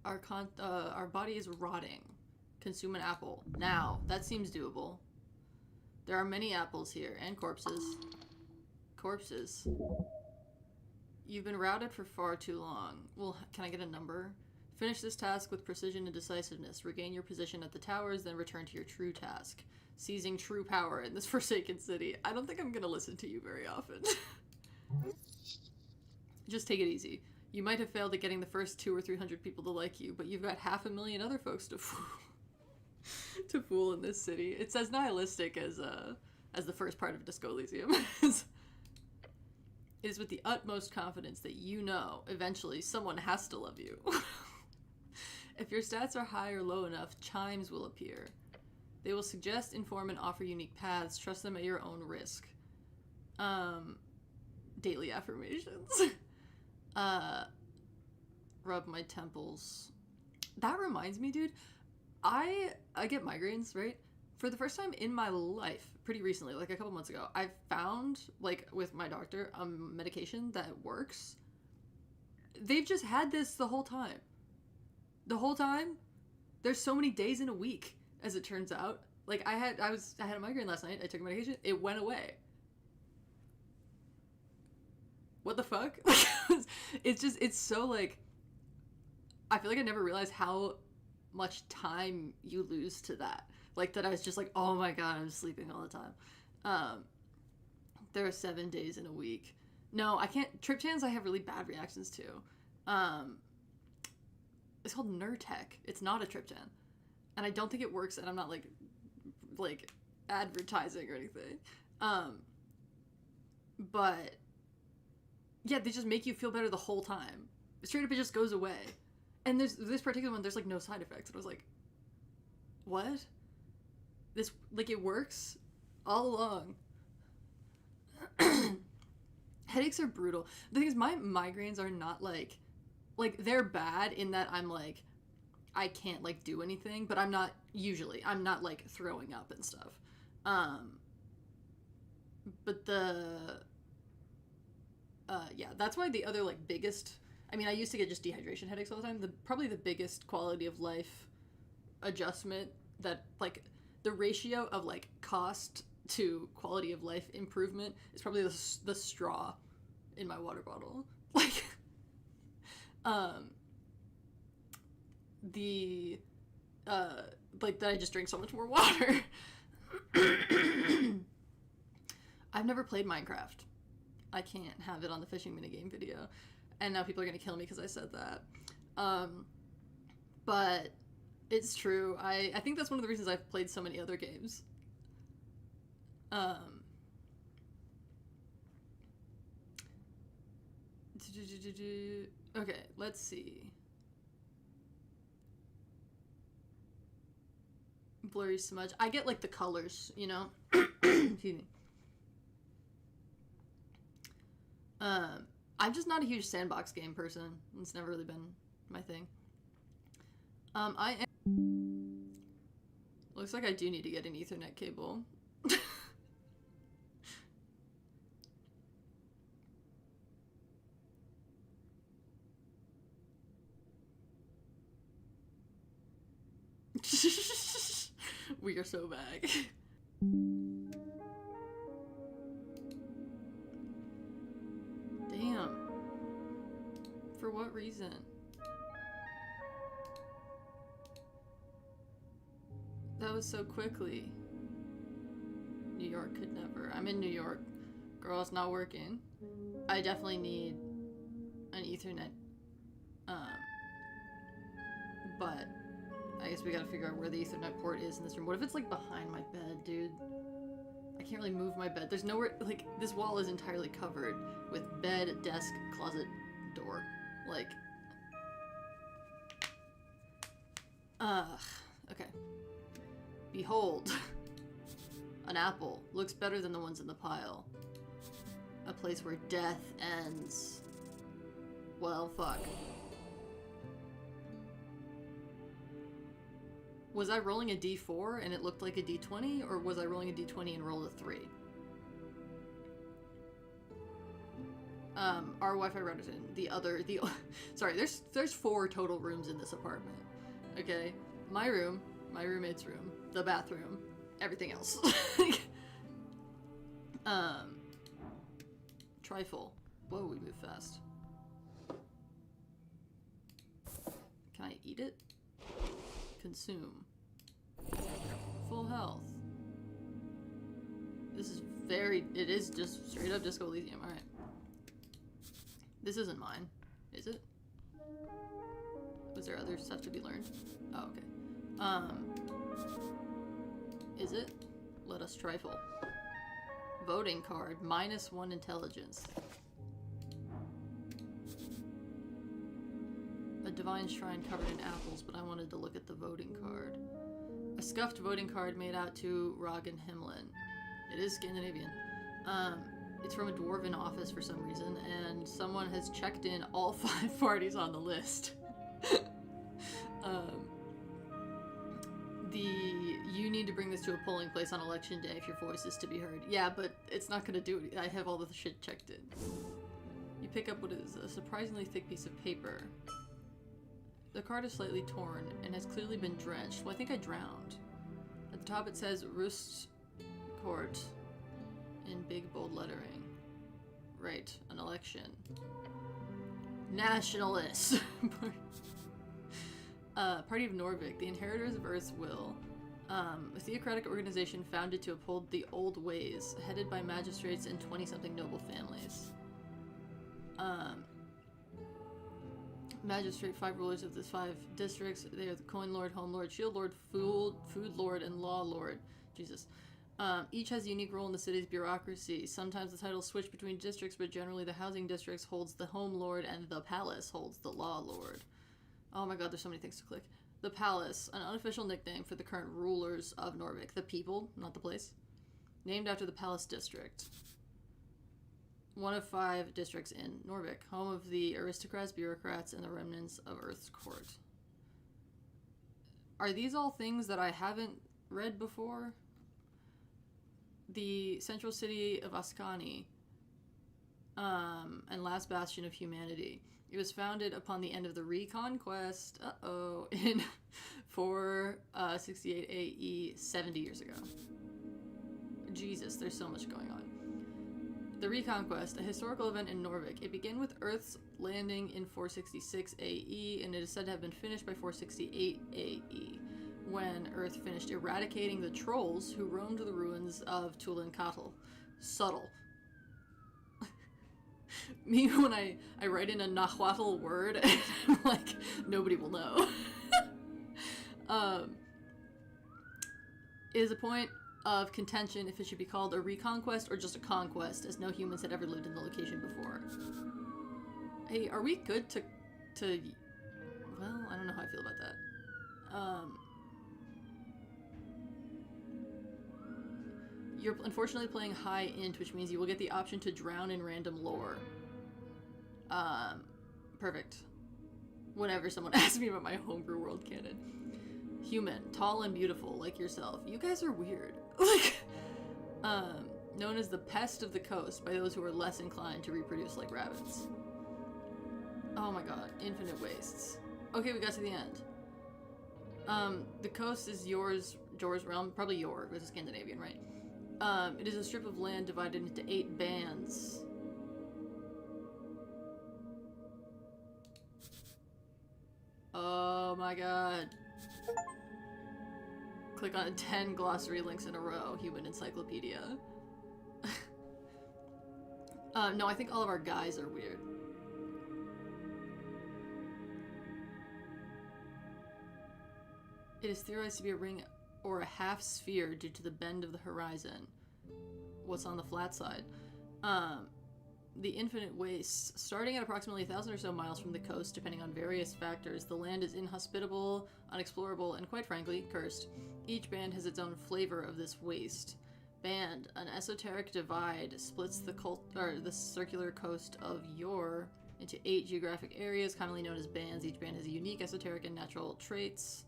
Our body is rotting. Consume an apple. Now. That seems doable. There are many apples here, and corpses. Corpses. You've been routed for far too long. Well, can I get a number? Finish this task with precision and decisiveness. Regain your position at the towers, then return to your true task. Seizing true power in this forsaken city. I don't think I'm gonna listen to you very often. Just take it easy. You might have failed at getting the first 200 or 300 people to like you, but you've got 500,000 other folks to fool. To fool in this city. It's as nihilistic as the first part of Disco Elysium. It is with the utmost confidence that you know eventually someone has to love you. If your stats are high or low enough, chimes will appear. They will suggest, inform, and offer unique paths. Trust them at your own risk. Daily affirmations. Rub my temples. That reminds me, dude. I get migraines, right? For the first time in my life, pretty recently, like a couple months ago, I found, like, with my doctor, a medication that works. They've just had this the whole time. The whole time? There's so many days in a week, as it turns out. Like, I had a migraine last night, I took a medication, it went away. What the fuck? It's so, like, I feel like I never realized how much time you lose to that. Like, that I was just like, oh my god, I'm sleeping all the time. There are 7 days in a week. No, I can't. Triptans I have really bad reactions to. It's called Nurtec. It's not a triptan. And I don't think it works, and I'm not, like advertising or anything. But, yeah, they just make you feel better the whole time. Straight up, it just goes away. And there's this particular one, there's, like, no side effects. And I was like, what? This, like, it works all along. Headaches are brutal. The thing is, my migraines are not, like, they're bad in that I'm, like, I can't, like, do anything, but I'm not, like, throwing up and stuff. But yeah, that's why the other, like, biggest, I mean, I used to get just dehydration headaches all the time. Probably the biggest quality of life adjustment that, like, the ratio of, like, cost to quality of life improvement is probably the straw in my water bottle. Like, like that I just drink so much more water. I've never played Minecraft. I can't have it on the fishing minigame video. And now people are gonna kill me because I said that. But it's true. I think that's one of the reasons I've played so many other games. Okay, let's see. Blurry smudge. I get like the colors, you know? Excuse me. I'm just not a huge sandbox game person. It's never really been my thing. I am... Looks like I do need to get an Ethernet cable. We are so back. Damn. For what reason? That was so quickly. New York could never. I'm in New York. Girl, it's not working. I definitely need an Ethernet. But I guess we gotta figure out where the Ethernet port is in this room. What if it's like behind my bed, dude? I can't really move my bed. There's nowhere, like, this wall is entirely covered with bed, desk, closet, door. Like, okay. Behold, an apple. Looks better than the ones in the pile. A place where death ends. Well, fuck. Was I rolling a d4 and it looked like a d20, or was I rolling a d20 and rolled a 3? Our Wi-Fi router's in. Sorry, there's 4 total rooms in this apartment. Okay? My room, my roommate's room, the bathroom, everything else. Trifle. Whoa, we move fast. Can I eat it? Consume. Full health. This is it is just straight up Disco Elysium, alright. This isn't mine, is it? Was there other stuff to be learned? Oh, okay. Is it? Let us trifle. Voting card, -1 intelligence. A divine shrine covered in apples, but I wanted to look at the voting card. A scuffed voting card made out to Ragan Himlin. It is Scandinavian. It's from a dwarven office for some reason, and someone has checked in all 5 parties on the list. You need to bring this to a polling place on election day if your voice is to be heard. Yeah, but it's not gonna do it. I have all the shit checked in. You pick up what is a surprisingly thick piece of paper. The card is slightly torn and has clearly been drenched. Well, I think I drowned. At the top it says Rust Court in big bold lettering. Right, an election. Nationalists! Party of Norvik, the inheritors of Earth's will. A theocratic organization founded to uphold the old ways, headed by magistrates and 20-something noble families. Magistrate, 5 rulers of the 5 districts. They are the Coin Lord, Home Lord, Shield Lord, Food Lord, and Law Lord. Jesus. Each has a unique role in the city's bureaucracy. Sometimes the titles switch between districts, but generally the housing districts holds the Home Lord and the Palace holds the Law Lord. Oh my god, there's so many things to click. The Palace, an unofficial nickname for the current rulers of Norvik. The people, not the place. Named after the Palace District. One of 5 districts in Norvik, home of the aristocrats, bureaucrats, and the remnants of Earth's court. Are these all things that I haven't read before? The central city of Ascani, and last bastion of humanity. It was founded upon the end of the Reconquest, in 468 AE, 70 years ago. Jesus, there's so much going on. The Reconquest, a historical event in Norvik. It began with Earth's landing in 466 AE, and it is said to have been finished by 468 AE. when Earth finished eradicating the trolls who roamed the ruins of Tulankatl. Subtle. Me when I write in a Nahuatl word, and I'm like, nobody will know. It is a point of contention if it should be called a reconquest or just a conquest, as no humans had ever lived in the location before. Hey, are we good to well, I don't know how I feel about that. You're unfortunately playing high int, which means you will get the option to drown in random lore. Perfect. Whenever someone asks me about my homebrew world canon. Human, tall and beautiful, like yourself. You guys are weird. Like, known as the pest of the coast by those who are less inclined to reproduce like rabbits. Oh my god, infinite wastes. Okay, we got to the end. The coast is Jor's realm, probably Yor, because it's Scandinavian, right? It is a strip of land divided into 8 bands. Oh my god. Click on 10 glossary links in a row, Human Encyclopedia. No, I think all of our guys are weird. It is theorized to be a ring or a half sphere due to the bend of the horizon. What's on the flat side? The infinite wastes. Starting at approximately 1,000 or so miles from the coast, depending on various factors, the land is inhospitable, unexplorable, and quite frankly, cursed. Each band has its own flavor of this waste. Band, an esoteric divide, splits the circular coast of Yor into 8 geographic areas, commonly known as bands. Each band has a unique esoteric and natural traits.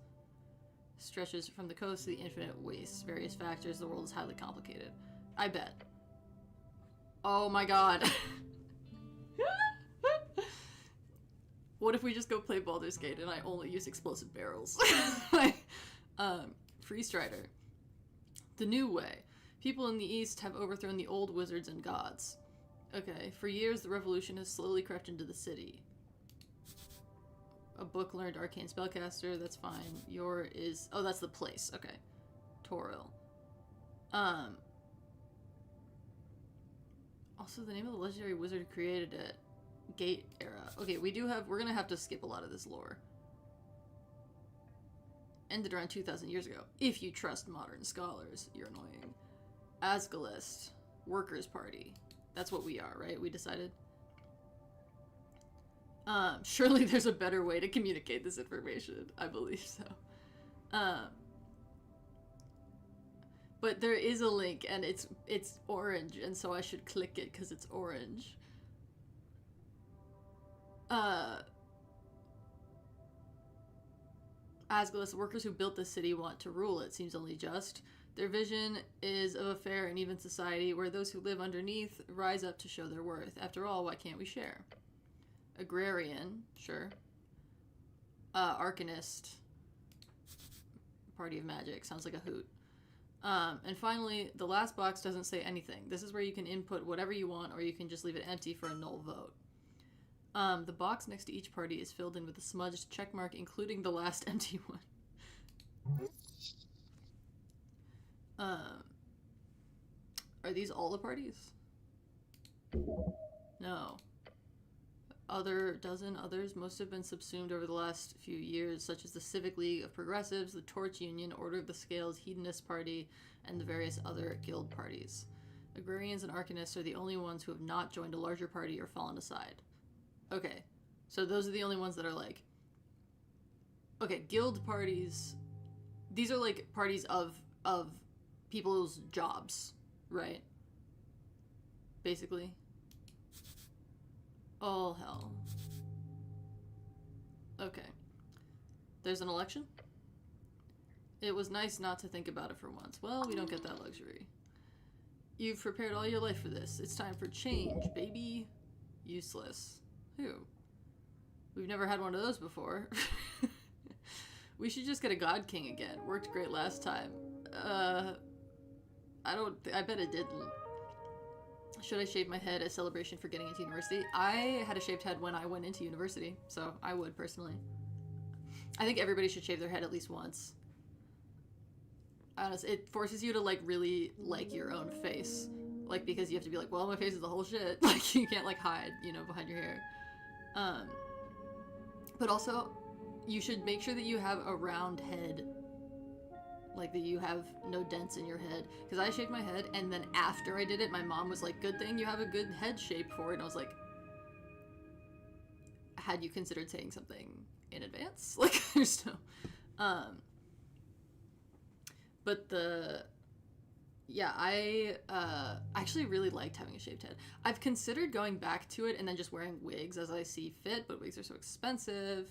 Stretches from the coast to the infinite wastes. Various factors. The world is highly complicated. I bet. Oh my god. What if we just go play Baldur's Gate and I only use explosive barrels? Freestrider. The new way. People in the East have overthrown the old wizards and gods. Okay, for years the revolution has slowly crept into the city. A book learned arcane spellcaster, that's fine. Yor is... oh, that's the place. Okay. Toril. Also, the name of the legendary wizard who created it. Gate era. Okay, we're gonna have to skip a lot of this lore. Ended around 2,000 years ago. If you trust modern scholars. You're annoying. Asgalist. Workers' Party. That's what we are, right? We decided? Surely there's a better way to communicate this information. I believe so. But there is a link, and it's orange, and so I should click it because it's orange. Asgalist, workers who built the city want to rule it. Seems only just. Their vision is of a fair and even society where those who live underneath rise up to show their worth. After all, why can't we share? Agrarian, sure. Arcanist. Party of Magic, sounds like a hoot. And finally, the last box doesn't say anything. This is where you can input whatever you want, or you can just leave it empty for a null vote. The box next to each party is filled in with a smudged checkmark, including the last empty one. Are these all the parties? No. Dozen others, most have been subsumed over the last few years, such as the Civic League of Progressives, the Torch Union, Order of the Scales, Hedonist Party, and the various other guild parties. Agrarians and Arcanists are the only ones who have not joined a larger party or fallen aside. Okay, so those are the only ones that are like... okay, guild parties... these are like parties of people's jobs, right? Basically. Oh, hell. Okay. There's an election? It was nice not to think about it for once. Well, we don't get that luxury. You've prepared all your life for this. It's time for change, baby. Useless. Who? We've never had one of those before. We should just get a God King again. Worked great last time. I bet it didn't. Should I shave my head as celebration for getting into university? I had a shaved head when I went into university, so I would personally. I think everybody should shave their head at least once. honestly, it forces you to like really like your own face, like because you have to be like, well, my face is the whole shit. Like you can't like hide, you know, behind your hair. But also, you should make sure that you have a round head, like that you have no dents in your head. Because I shaved my head, and then after I did it, my mom was like, "Good thing you have a good head shape for it." And I was like, "Had you considered saying something in advance?" Like, there's no. But yeah, I actually really liked having a shaved head. I've considered going back to it and then just wearing wigs as I see fit, but wigs are so expensive.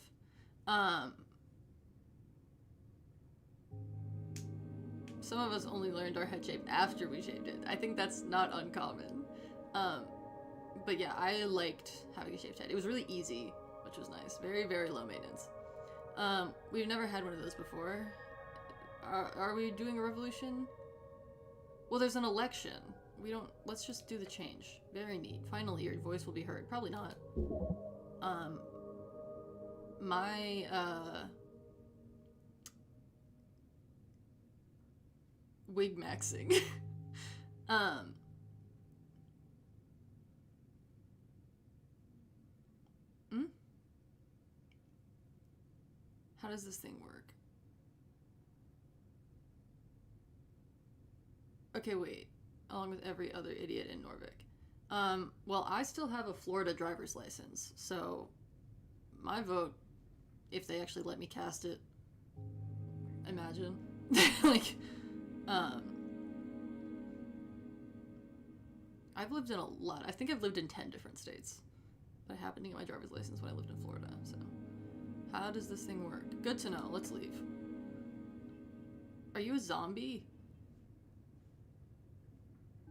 Some of us only learned our head shape after we shaved it. I think that's not uncommon. But yeah, I liked having a shaved head. It was really easy, which was nice. Very, very low maintenance. We've never had one of those before. Are we doing a revolution? Well, there's an election. We don't... Let's just do the change. Very neat. Finally, your voice will be heard. Probably not. My, wig maxing. How does this thing work? Okay, wait. Along with every other idiot in Norvik. Well, I still have a Florida driver's license, so my vote, if they actually let me cast it, imagine. Like, I've lived in a lot. I think I've lived in 10 different states. But I happened to get my driver's license when I lived in Florida, so. How does this thing work? Good to know. Let's leave. Are you a zombie?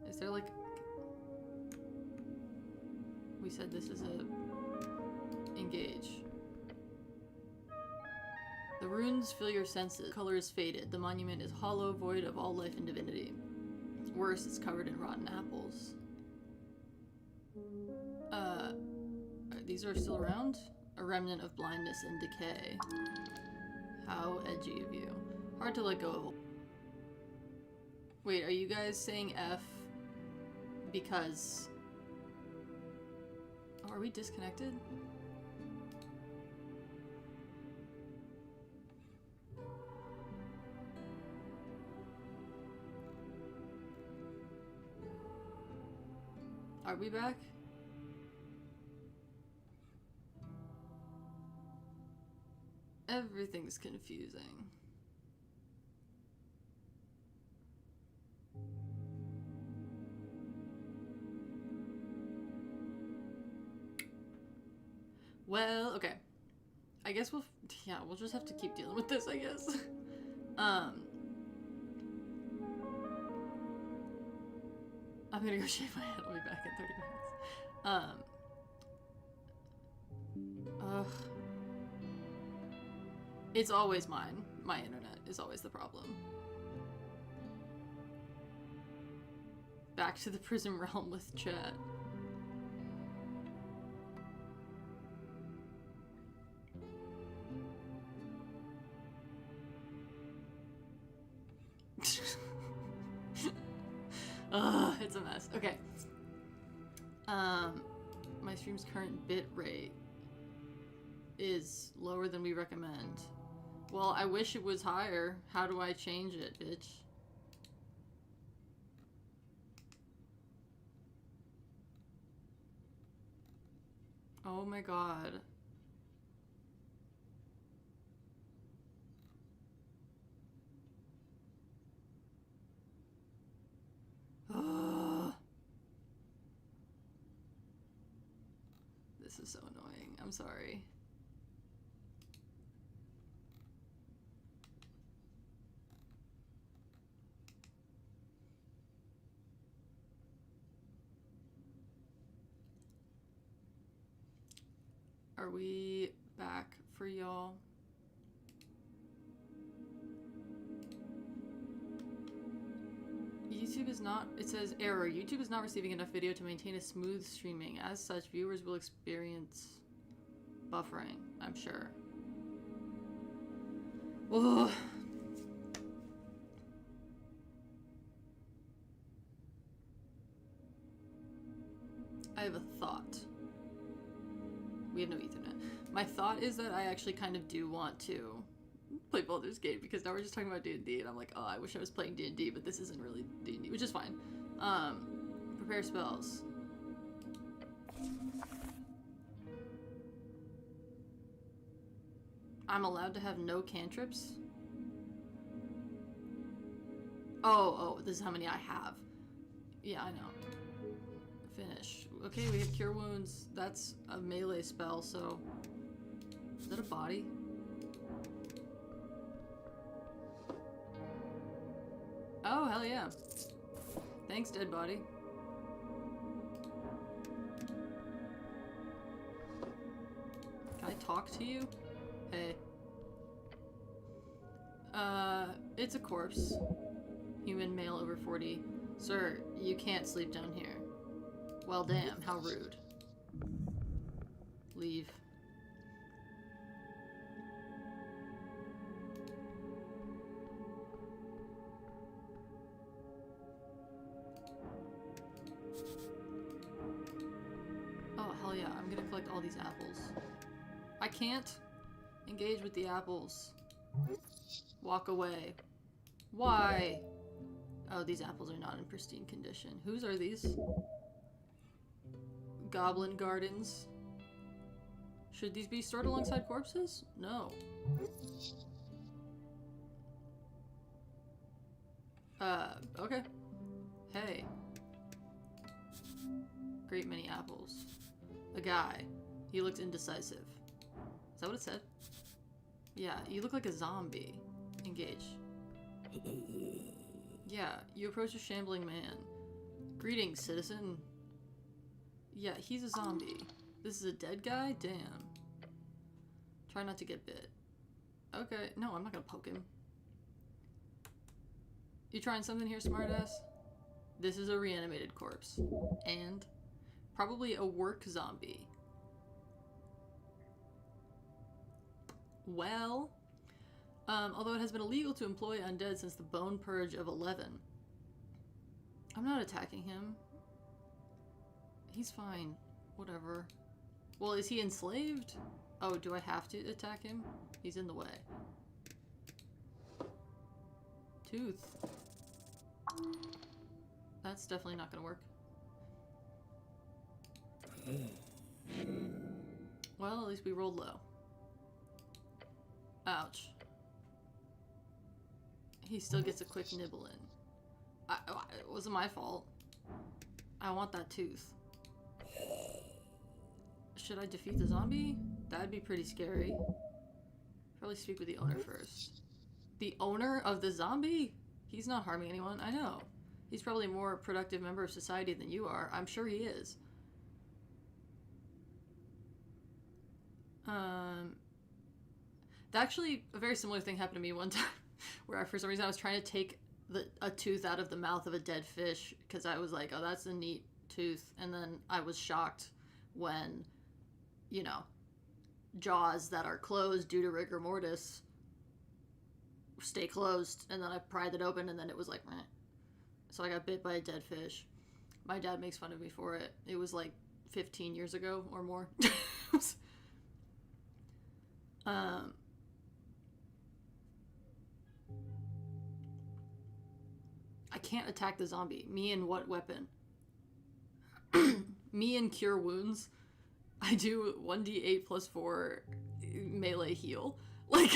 Is there like... We said this is a... Engage. The runes fill your senses. Color is faded. The monument is hollow, void of all life and divinity. It's worse, it's covered in rotten apples. These are still around? A remnant of blindness and decay. How edgy of you. Hard to let go of. Wait, are you guys saying F because... Oh, are we disconnected? Are we back? Everything's confusing. Well, okay. I guess we'll just have to keep dealing with this, I guess. I'm gonna go shave my head. I'll be back in 30 minutes. Ugh. It's always mine. My internet is always the problem. Back to the prison realm with chat. Ugh, it's a mess. Okay. My stream's current bit rate is lower than we recommend. Well, I wish it was higher. How do I change it, bitch? Oh my god. Ugh. This is so annoying. I'm sorry. Are we back for y'all? YouTube is not, it says error. YouTube is not receiving enough video to maintain a smooth streaming. As such, viewers will experience buffering, I'm sure. Ugh. I have a thought. We have no Ethernet. My thought is that I actually kind of do want to play Baldur's Gate because now we're just talking about D&D and I'm like, oh, I wish I was playing D&D, but this isn't really D&D, which is fine. Prepare spells. I'm allowed to have no cantrips? Oh, this is how many I have. Yeah, I know. Finish. Okay, we have Cure Wounds. That's a melee spell, so... Is that a body? Oh, hell yeah. Thanks, dead body. Can I talk to you? Hey. It's a corpse. Human male over 40. Sir, you can't sleep down here. Well, damn, how rude. Leave. Oh, hell yeah, I'm gonna collect all these apples. I can't engage with the apples. Walk away. Why? Oh, these apples are not in pristine condition. Whose are these? Goblin gardens. Should these be stored alongside corpses? No. Okay. Hey. Great many apples. A guy. He looked indecisive. Is that what it said? Yeah, you look like a zombie. Engage. Yeah, you approach a shambling man. Greetings, citizen. Yeah, he's a zombie. This is a dead guy? Damn. Try not to get bit. Okay, no, I'm not gonna poke him. You trying something here, smartass? This is a reanimated corpse. And probably a work zombie. Well, although it has been illegal to employ undead since the Bone Purge of 11. I'm not attacking him. He's fine. Whatever. Well, is he enslaved? Oh, do I have to attack him? He's in the way. Tooth. That's definitely not gonna work. Well, at least we rolled low. Ouch. He still gets a quick nibble in. It wasn't my fault. I want that tooth. Should I defeat the zombie? That'd be pretty scary. Probably speak with the owner first. The owner of the zombie? He's not harming anyone, I know. He's probably a more productive member of society than you are. I'm sure he is. Actually, a very similar thing happened to me one time where for some reason I was trying to take a tooth out of the mouth of a dead fish because I was like, oh, that's a neat tooth. And then I was shocked when, you know, jaws that are closed due to rigor mortis stay closed. And then I pried it open and then it was like, meh. So I got bit by a dead fish. My dad makes fun of me for it. It was like 15 years ago or more. I can't attack the zombie. Me and what weapon? Me and Cure Wounds. I do 1d8 plus 4 melee heal. Like,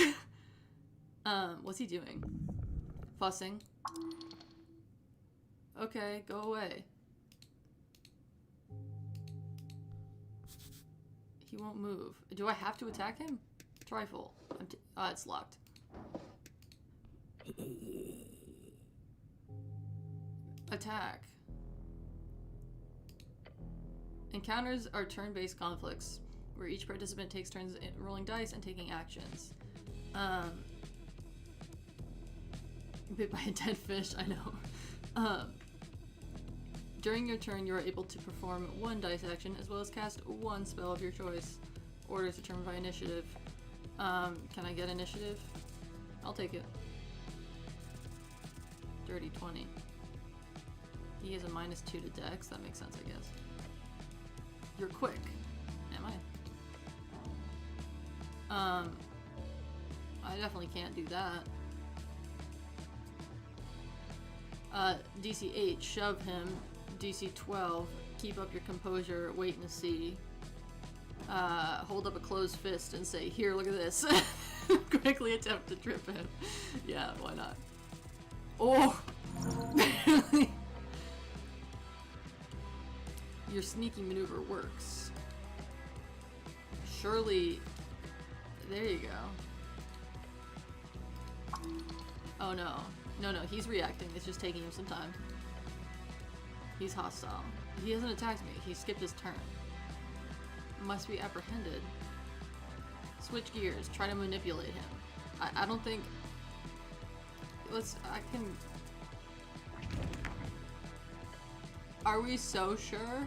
what's he doing? Fussing. Okay, go away. He won't move. Do I have to attack him? Trifle. It's locked. Attack. Encounters are turn-based conflicts, where each participant takes turns rolling dice and taking actions. Bit by a dead fish, I know. During your turn, you are able to perform one dice action, as well as cast one spell of your choice. Orders determined by initiative. Can I get initiative? I'll take it. Dirty 20. He has a -2 to dex. That makes sense, I guess. You're quick. Am I? I definitely can't do that. DC 8, shove him. DC 12, keep up your composure, wait and see. Hold up a closed fist and say, here, look at this. Quickly attempt to trip him. Yeah, why not? Oh! Your sneaky maneuver works. Surely... There you go. Oh no. No, he's reacting. It's just taking him some time. He's hostile. He hasn't attacked me. He skipped his turn. Must be apprehended. Switch gears. Try to manipulate him. I don't think... I can... Are we so sure?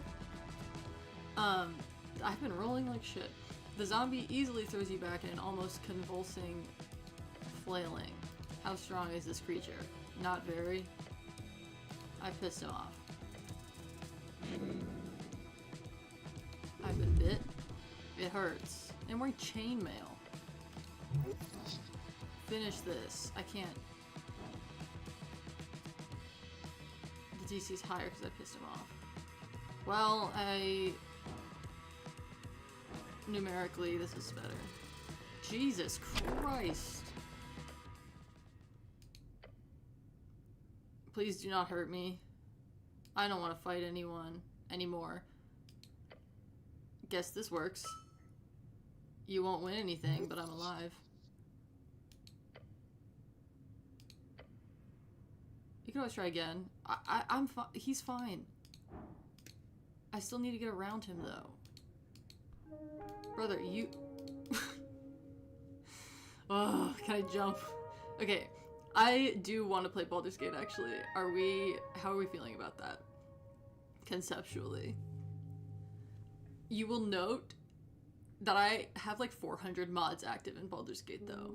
I've been rolling like shit. The zombie easily throws you back in an almost convulsing flailing. How strong is this creature? Not very. I pissed him off. I've been bit. It hurts. And we're chainmail. Finish this. I can't. The DC's higher because I pissed him off. Well, numerically, this is better. Jesus Christ. Please do not hurt me. I don't want to fight anyone anymore. Guess this works. You won't win anything, but I'm alive. You can always try again. I'm fine. He's fine. I still need to get around him, though. Brother, you... Oh, can I jump? Okay, I do want to play Baldur's Gate, actually. How are we feeling about that? Conceptually. You will note that I have like 400 mods active in Baldur's Gate, though.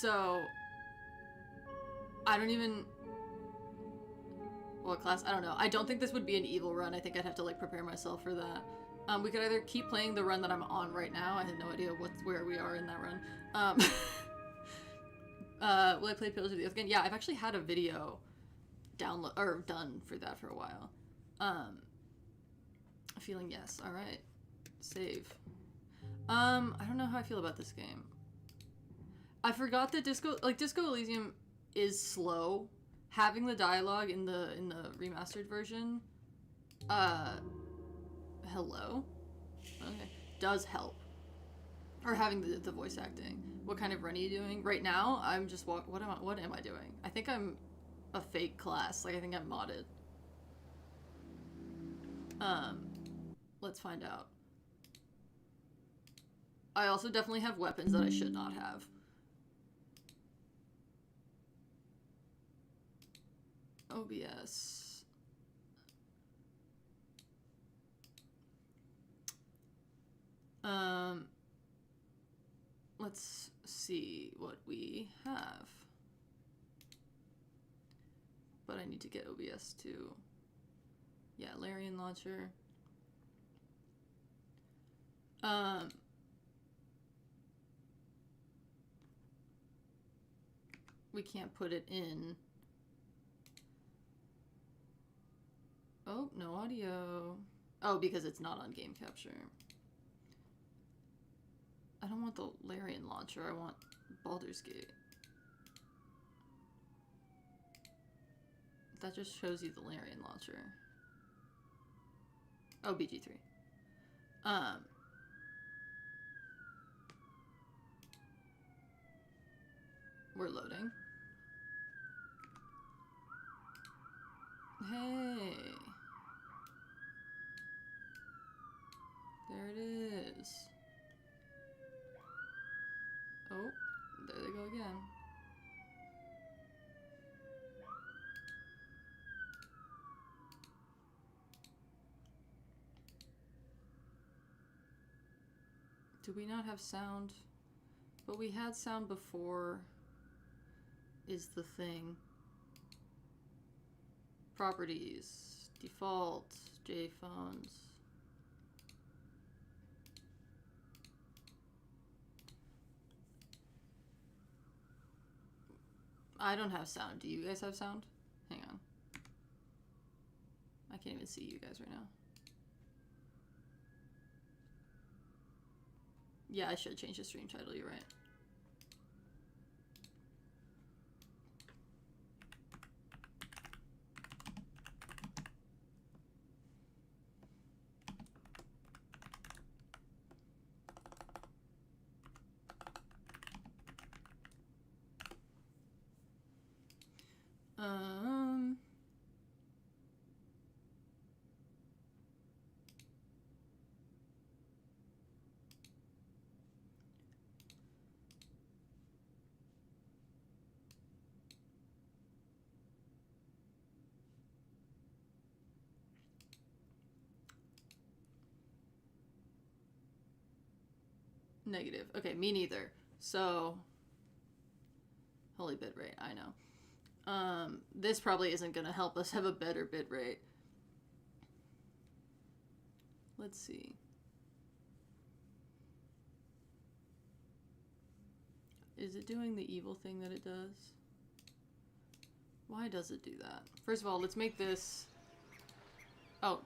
So... I don't even... What class? I don't know. I don't think this would be an evil run. I think I'd have to like prepare myself for that. We could either keep playing the run that I'm on right now. I have no idea where we are in that run. Will I play Pillars of the Earth again? Yeah, I've actually had a video done for that for a while. Feeling yes. All right. Save. I don't know how I feel about this game. I forgot that Disco Elysium is slow. Having the dialogue in the remastered version, hello? Okay. Does help. Or having the voice acting. What kind of run are you doing? Right now, I'm just what am I doing? I think I'm a fake class. Like, I think I'm modded. Let's find out. I also definitely have weapons that I should not have. OBS. Let's see what we have. But I need to get OBS too. Yeah, Larian launcher. We can't put it in. Oh, no audio. Oh, because it's not on game capture. I don't want the Larian launcher, I want Baldur's Gate. That just shows you the Larian launcher. Oh, BG3. We're loading. Hey. There it is. Oh, there they go again. Do we not have sound? But we had sound before, is the thing. Properties. Default. JPhones. I don't have sound. Do you guys have sound? Hang on. I can't even see you guys right now. Yeah, I should change the stream title, you're right. Negative. Okay, me neither. So, holy bitrate, I know. This probably isn't gonna help us have a better bitrate. Let's see. Is it doing the evil thing that it does? Why does it do that? First of all, let's make this... Oh.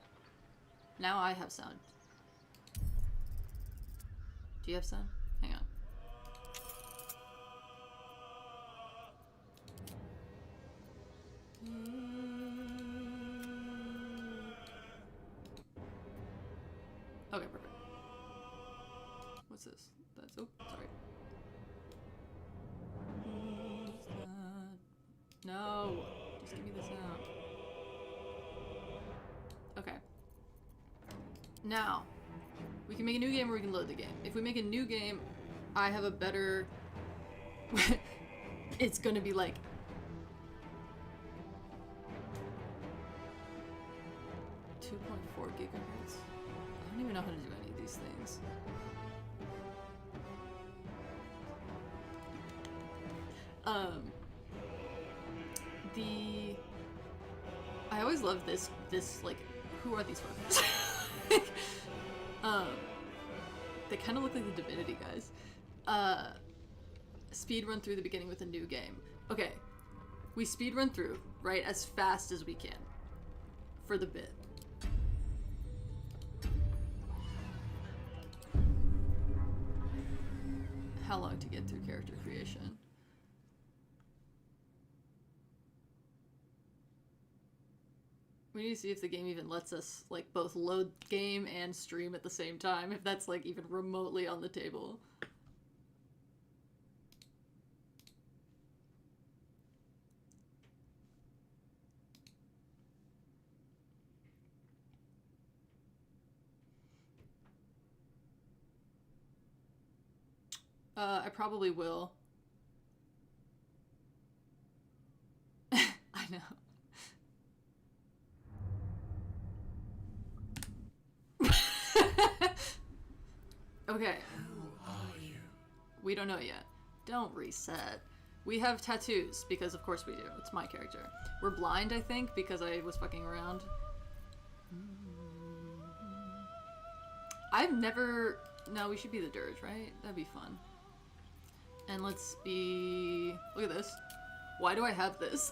Now I have sound. Do you have sound? Hang on. Okay, perfect. What's this? That's... Oh, sorry. No! Just give me the sound. Okay. Now, we can make a new game or we can load the game. If we make a new game, I have a better... It's gonna be like... 2.4 gigahertz. I don't even know how to do any of these things. I always love this, like, who are these fuckers? They kind of look like the Divinity guys. Speed run through the beginning with a new game. Okay, we speed run through, right, as fast as we can. For the bit. How long to get through character creation? We need to see if the game even lets us, like, both load game and stream at the same time, if that's, like, even remotely on the table. I probably will. I know. Okay. Who are you? We don't know yet. Don't reset. We have tattoos, because of course we do. It's my character. We're blind, I think, because I was fucking around. I've never... No, we should be the dirge, right? That'd be fun. And let's be... Look at this. Why do I have this?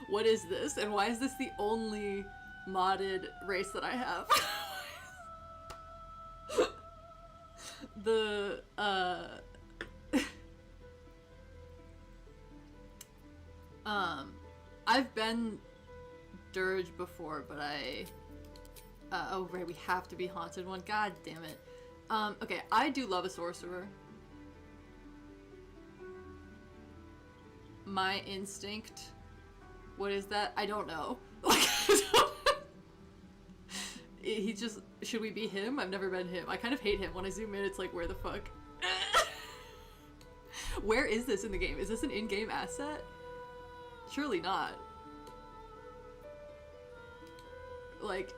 What is this? And why is this the only modded race that I have? The, I've been dirge before, but oh right, we have to be haunted one. God damn it. Okay, I do love a sorcerer. My instinct. What is that? I don't know. Like, he just... Should we be him? I've never been him. I kind of hate him. When I zoom in, it's like, where the fuck? Where is this in the game? Is this an in-game asset? Surely not. Like...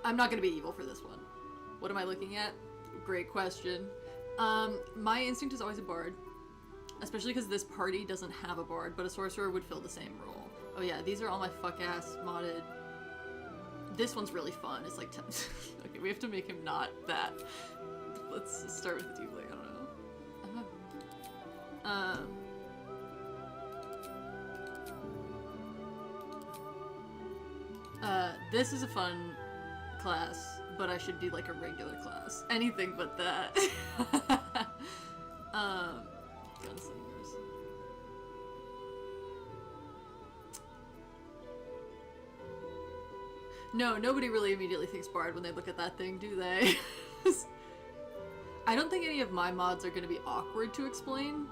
I'm not gonna be evil for this one. What am I looking at? Great question. My instinct is always a bard. Especially because this party doesn't have a bard, but a sorcerer would fill the same role. Oh yeah, these are all my fuck-ass modded. This one's really fun. It's like 10. Okay, we have to make him not that. Let's start with the Tiefling. I don't know. This is a fun class, but I should be like a regular class. Anything but that. Gunslingers. No, nobody really immediately thinks Bard when they look at that thing, do they? I don't think any of my mods are going to be awkward to explain.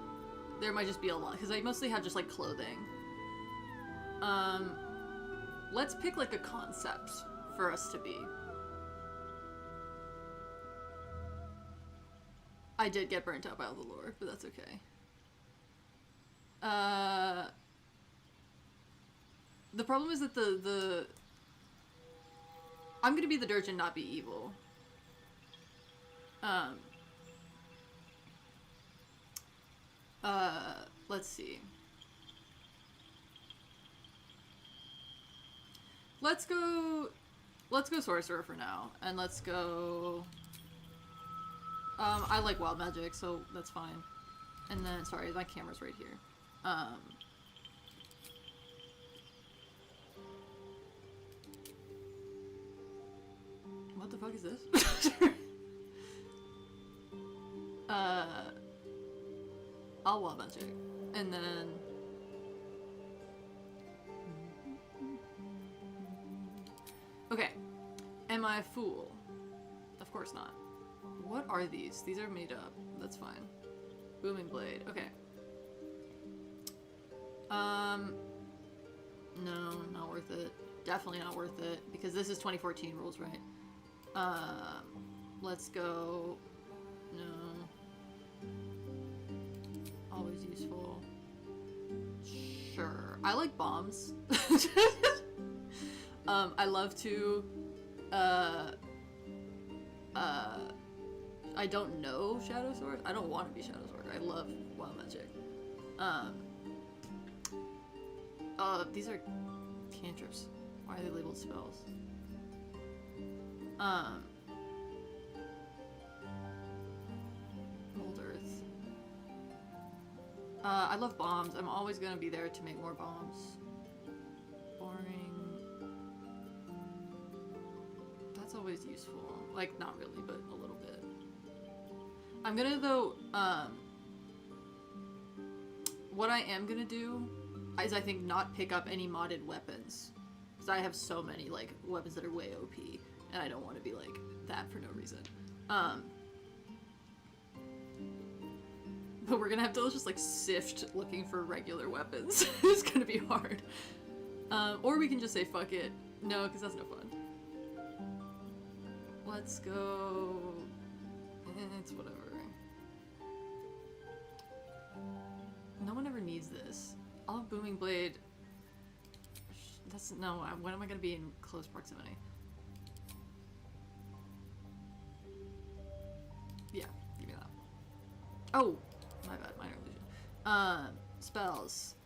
There might just be a lot, because I mostly have just like clothing. Let's pick like a concept for us to be. I did get burnt out by all the lore, but that's okay. The problem is that I'm gonna be the Dirge and not be evil. Let's see. Let's go sorcerer for now, and let's go, I like wild magic, so that's fine. And then, sorry, my camera's right here. What the fuck is this? I'll wild magic, and then okay. Am I a fool? Of course not. What are these? These are made up. That's fine. Booming blade. Okay. No, not worth it. Definitely not worth it, because this is 2014 rules, right? Let's go. No. Always useful. Sure. I like bombs. I love to, I don't know Shadow Sword. I don't want to be Shadow Sword. I love wild magic. These are cantrips. Why are they labeled spells? Mold Earth. I love bombs. I'm always gonna be there to make more bombs. Boring. That's always useful. Like, not really, but a little bit. I'm gonna, though, what I am gonna do is, I think, not pick up any modded weapons. Because I have so many, like, weapons that are way OP, and I don't want to be, like, that for no reason. But we're gonna have to just, like, sift looking for regular weapons. It's gonna be hard. Or we can just say, fuck it. No, because that's no fun. Let's go... It's whatever. No one ever needs this. I'll have Booming Blade. That's... No, when am I gonna be in close proximity? Yeah, give me that. Oh! My bad, minor illusion. Spells.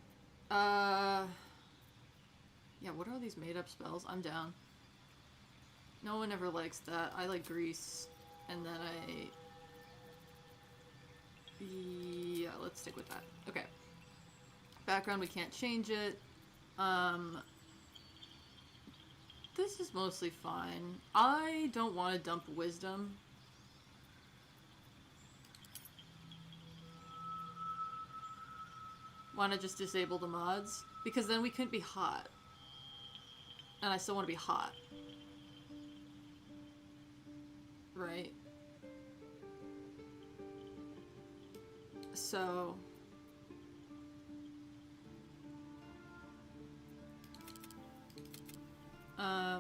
Yeah, what are all these made up spells? I'm down. No one ever likes that. I like grease, and then yeah, let's stick with that. Okay. Background, we can't change it. This is mostly fine. I don't want to dump wisdom. Want to just disable the mods? Because then we couldn't be hot. And I still want to be hot. Right? So...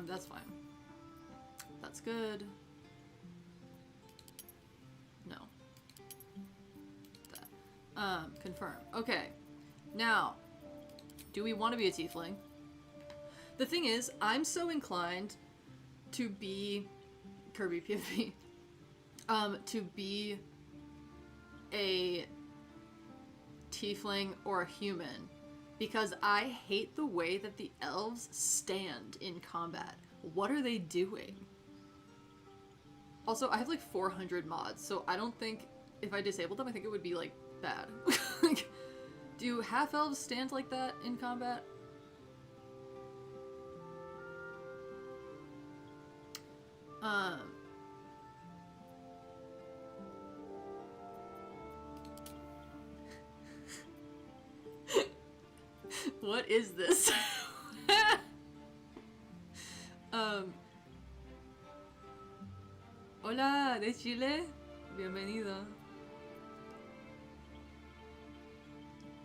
that's fine. That's good. No. That. Confirm. Okay. Now, do we want to be a tiefling? The thing is, I'm so inclined to be Kirby PvP, to be a tiefling, or a human, because I hate the way that the elves stand in combat. What are they doing? Also, I have like 400 mods, so I don't think if I disabled them, I think it would be like bad. Like, do half elves stand like that in combat? What is this? Hola, de Chile. Bienvenido.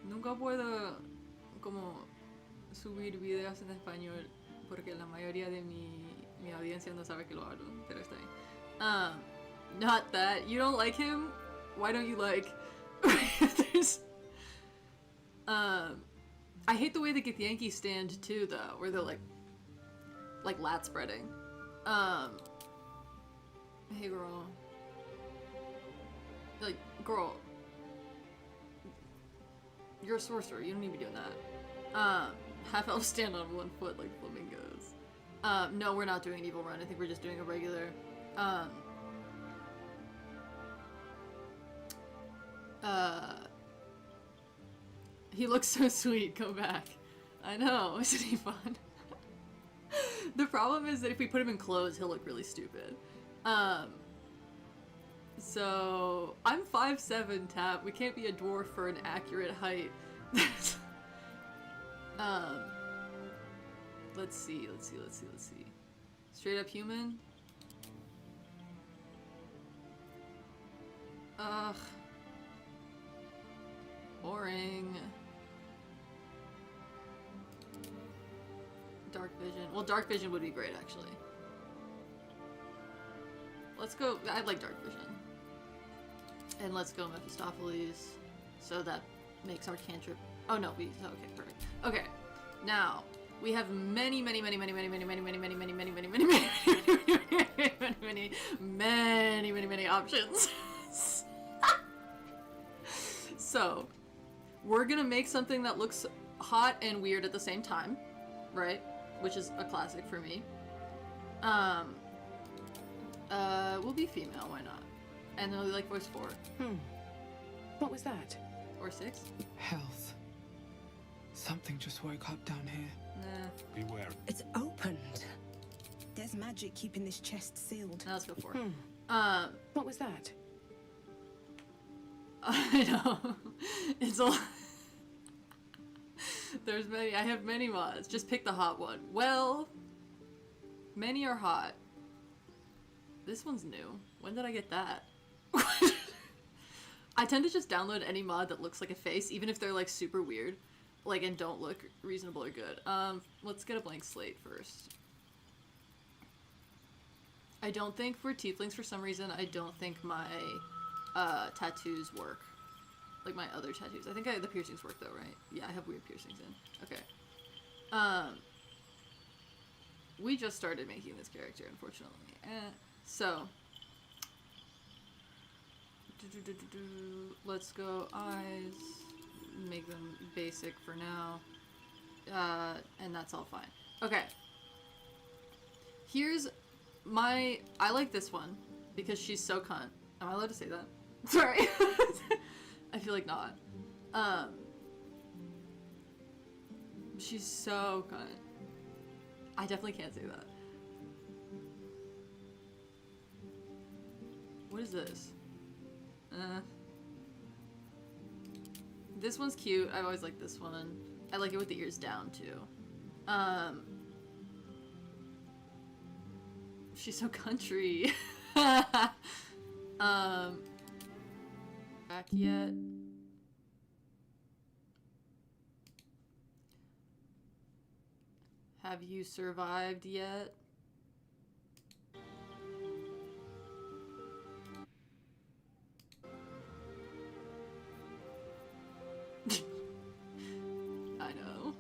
Nunca puedo como subir videos en español porque la mayoría de mi audiencia no sabe que lo hablo, pero está bien. Not that. You don't like him? Why don't you like... There's... I hate the way the Githyanki stand too, though, where they're like lat spreading. Hey girl. Like, girl. You're a sorcerer, you don't need to be doing that. Half elves stand on one foot like flamingos. No, we're not doing an evil run, I think we're just doing a regular. He looks so sweet, come back. I know, isn't he fun? The problem is that if we put him in clothes, he'll look really stupid. So, I'm 5'7", Tap. We can't be a dwarf for an accurate height. Let's see. Straight up human? Ugh. Boring. Dark vision. Well, dark vision would be great, actually. Let's go. I like dark vision. And let's go Mephistopheles. So that makes our cantrip. Oh no, okay, perfect. Okay, now we have many options. So we're gonna make something that looks hot and weird at the same time, right? Which is a classic for me. We'll be female, why not? And then we like voice 4. What was that? Or 6? Health. Something just woke up down here. Nah. Beware. It's opened. There's magic keeping this chest sealed. Now let's go 4. What was that? I know. It's a There's many. I have many mods. Just pick the hot one. Well, many are hot. This one's new. When did I get that? I tend to just download any mod that looks like a face, even if they're like super weird, like, and don't look reasonable or good. Let's get a blank slate first. I don't think for tieflings, for some reason, I don't think my tattoos work. Like my other tattoos. I think the piercings work though, right? Yeah, I have weird piercings in. Okay. We just started making this character, unfortunately. So. Let's go eyes. Make them basic for now. And that's all fine. Okay. Here's my... I like this one because she's so cunt. Am I allowed to say that? Sorry. I feel like not. She's so cunt. I definitely can't say that. What is this? This one's cute. I've always liked this one. I like it with the ears down too. She's so country. Back yet? Have you survived yet? I know.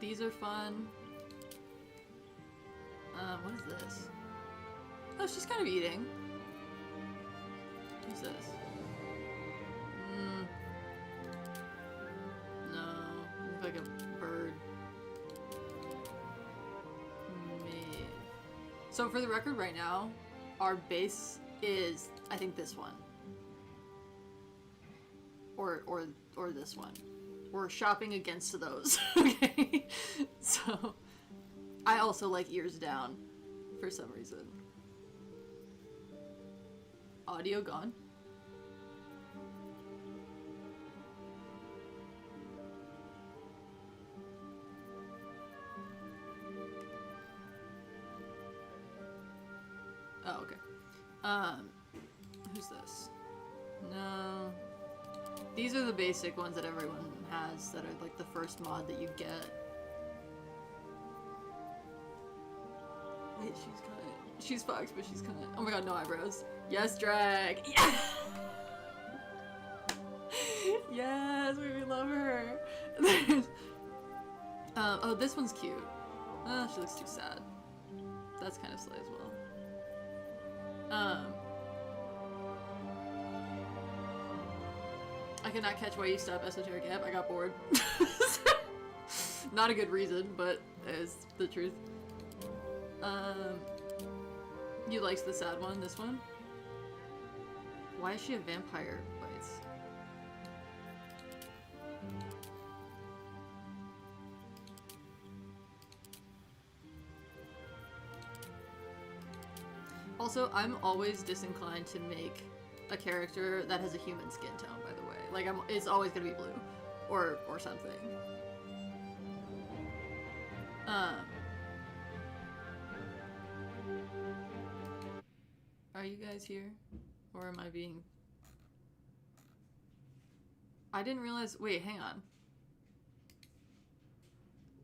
These are fun. What is this? Oh, she's kind of eating. Who's this? No. Looks like a bird. Maybe. So for the record right now, our base is, I think, this one. Or this one. We're shopping against those. Okay? So, I also like ears down for some reason. Audio gone. Oh, okay. Who's this? No. These are the basic ones that everyone has that are like the first mod that you get. Wait, she's fox, but she's kinda, oh my god, no eyebrows. Yes, drag! Yeah! Yes, we love her! Oh, this one's cute. Oh, she looks too sad. That's kind of slay as well. I cannot catch why you stopped esoteric app. I got bored. Not a good reason, but it's the truth. You liked the sad one, this one? Why is she a vampire bites? Also, I'm always disinclined to make a character that has a human skin tone, by the way. Like, it's always gonna be blue. Or something. Are you guys here? Or am I being... I didn't realize... Wait, hang on.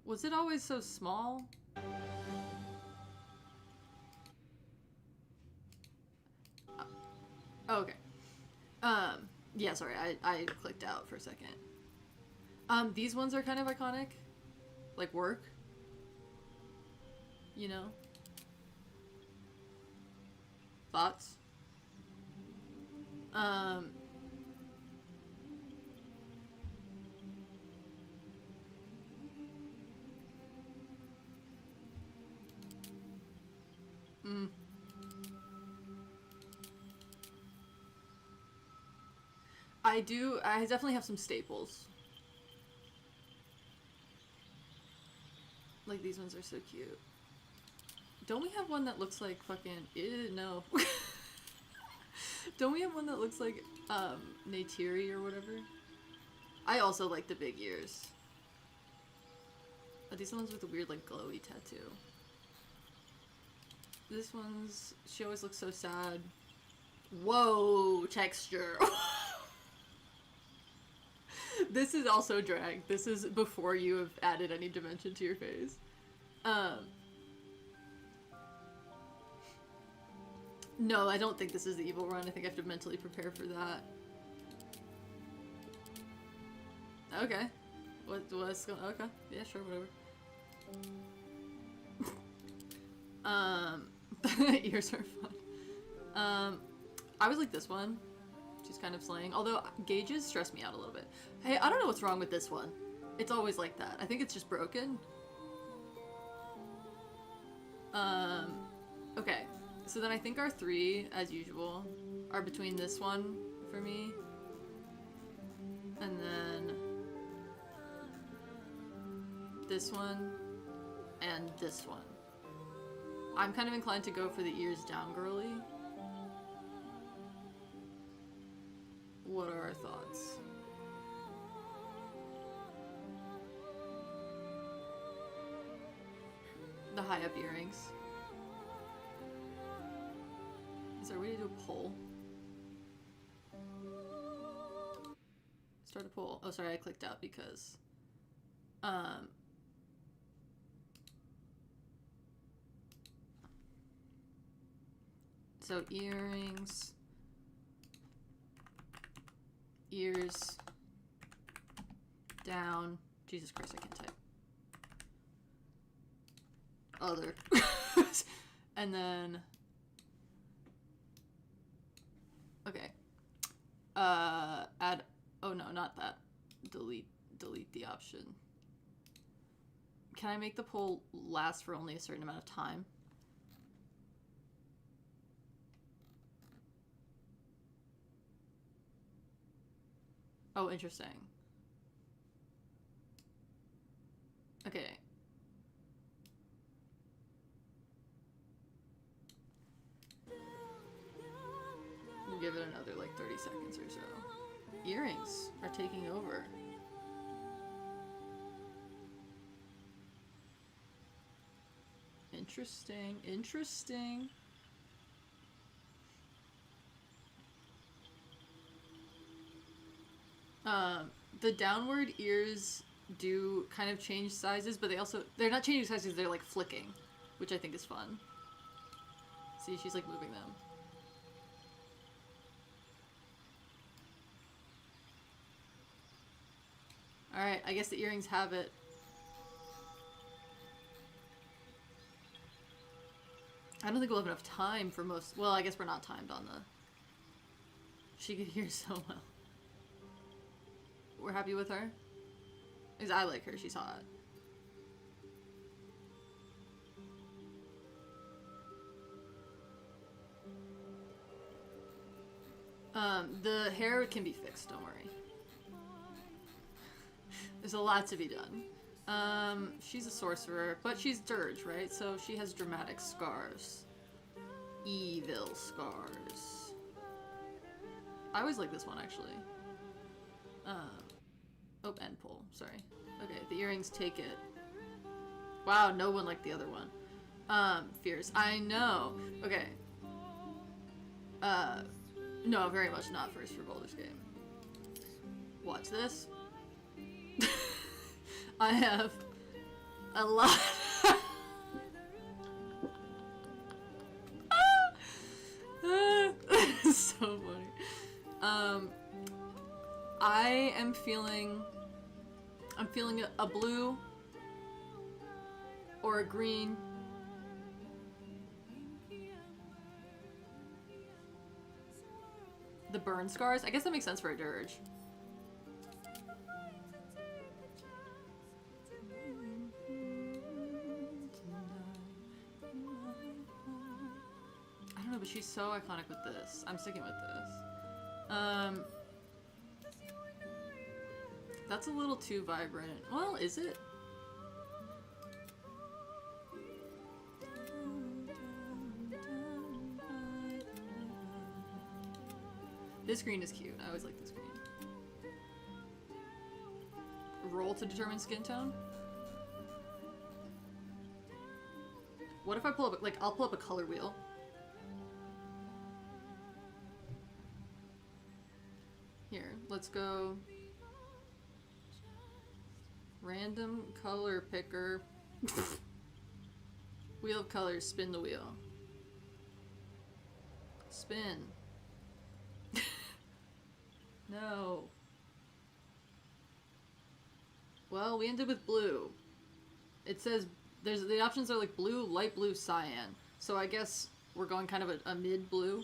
Was it always so small? Oh, okay. Yeah, sorry, I clicked out for a second. These ones are kind of iconic. Like, work. You know? Thoughts? I definitely have some staples. Like, these ones are so cute. Don't we have one that looks like fucking... Ew, no. Don't we have one that looks like, Neytiri or whatever? I also like the big ears. Are these the ones with the weird, like, glowy tattoo? This one's... She always looks so sad. Whoa! Texture! This is also drag. This is before you have added any dimension to your face. No, I don't think this is the evil run. I think I have to mentally prepare for that. Okay. What's going... Okay. Yeah, sure, whatever. Ears are fun. I was like this one. She's kind of slaying. Although, gauges stress me out a little bit. Hey, I don't know what's wrong with this one. It's always like that. I think it's just broken. Okay. So then I think our three, as usual, are between this one for me. And then... this one. And this one. I'm kind of inclined to go for the ears down girly. What are our thoughts? The high up earrings. Is there a way to do a poll? Start a poll. Oh, sorry, I clicked out because... So, earrings... ears... down... Jesus Christ, I can't type. Other. And then... okay. Add, oh no, not that. Delete the option. Can I make the poll last for only a certain amount of time? Oh, interesting. Okay. We'll give it another like 30 seconds or so. Earrings are taking over. Interesting, interesting. The downward ears do kind of change sizes, but they're not changing sizes, they're like flicking, which I think is fun. See, she's like moving them. Alright, I guess the earrings have it. I don't think we'll have enough time for most. Well, I guess we're not timed on the. She could hear so well. We're happy with her? Because I like her, she's hot. The hair can be fixed, don't worry. There's a lot to be done. She's a sorcerer, but she's dirge, right? So she has dramatic scars. Evil scars. I always like this one, actually. Oh, end pull. Sorry. Okay, the earrings take it. Wow, no one liked the other one. Fierce. I know. Okay. No, very much not first for Baldur's game. Watch this. I have a lot. It's so funny. I am feeling. I'm feeling a blue or a green. The burn scars. I guess that makes sense for a dirge. I don't know, but she's so iconic with this. I'm sticking with this. That's a little too vibrant. Well, is it? This green is cute. I always like this green. Roll to determine skin tone? What if I pull up, like, I'll pull up a color wheel. Here, let's go. Random color picker. Wheel of colors, spin the wheel. Spin. No. Well, we ended with blue. It says the options are like blue, light blue, cyan. So I guess we're going kind of a mid blue.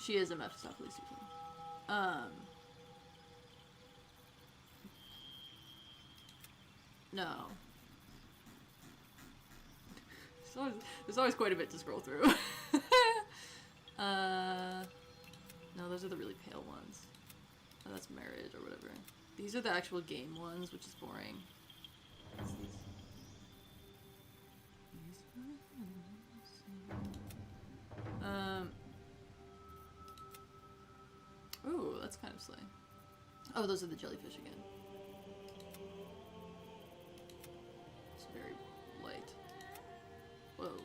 She is a Mephistopheles Susan. No. There's always quite a bit to scroll through. No, those are the really pale ones. Oh, that's marriage or whatever. These are the actual game ones, which is boring. Ooh, that's kind of slay. Oh, those are the jellyfish again. It's very light. Whoa.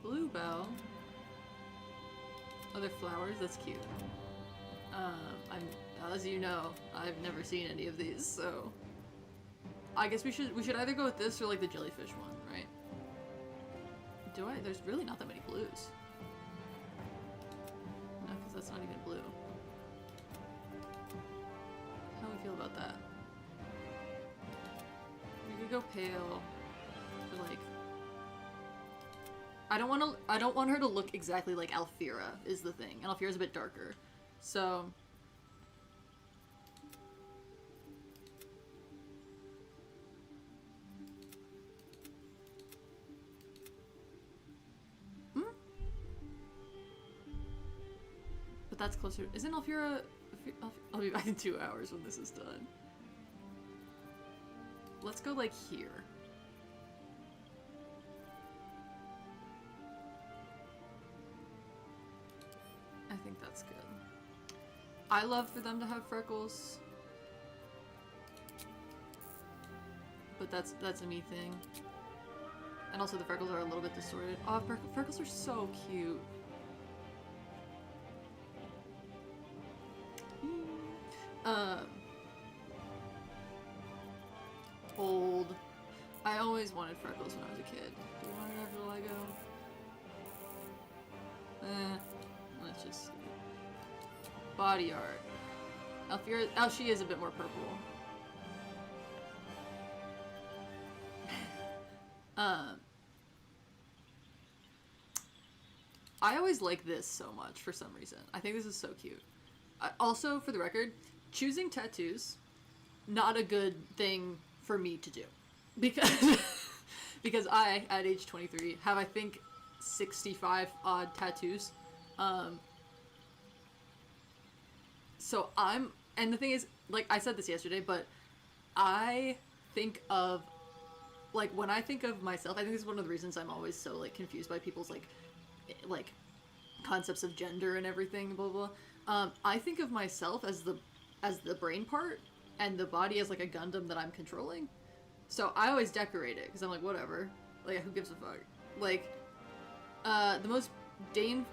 Bluebell. Other flowers, that's cute. As you know, I've never seen any of these, so I guess we should either go with this or like the jellyfish one, right? There's really not that many blues. No, because that's not even blue. How do we feel about that? We could go pale. I don't want her to look exactly like Alfira is the thing, and Alfira's a bit darker, so. But that's closer. Isn't Alfira? I'll be back in 2 hours when this is done. Let's go like here. I think that's good. I love for them to have freckles, but that's a me thing. And also the freckles are a little bit distorted. Oh, freckles are so cute. Old. I always wanted freckles when I was a kid. Do you want it after Lego? Let's just see. Body art. Alfira, oh, she is a bit more purple. I always like this so much for some reason. I think this is so cute. Also, for the record, choosing tattoos, not a good thing for me to do. Because I, at age 23, have, I think, 65 odd tattoos. So and the thing is, like, I said this yesterday, but I think of, like, when I think of myself, I think this is one of the reasons I'm always so, like, confused by people's, like concepts of gender and everything, blah, blah. I think of myself as the brain part, and the body as, like, a Gundam that I'm controlling. So I always decorate it, because I'm like, whatever. Like, who gives a fuck? Like, the most the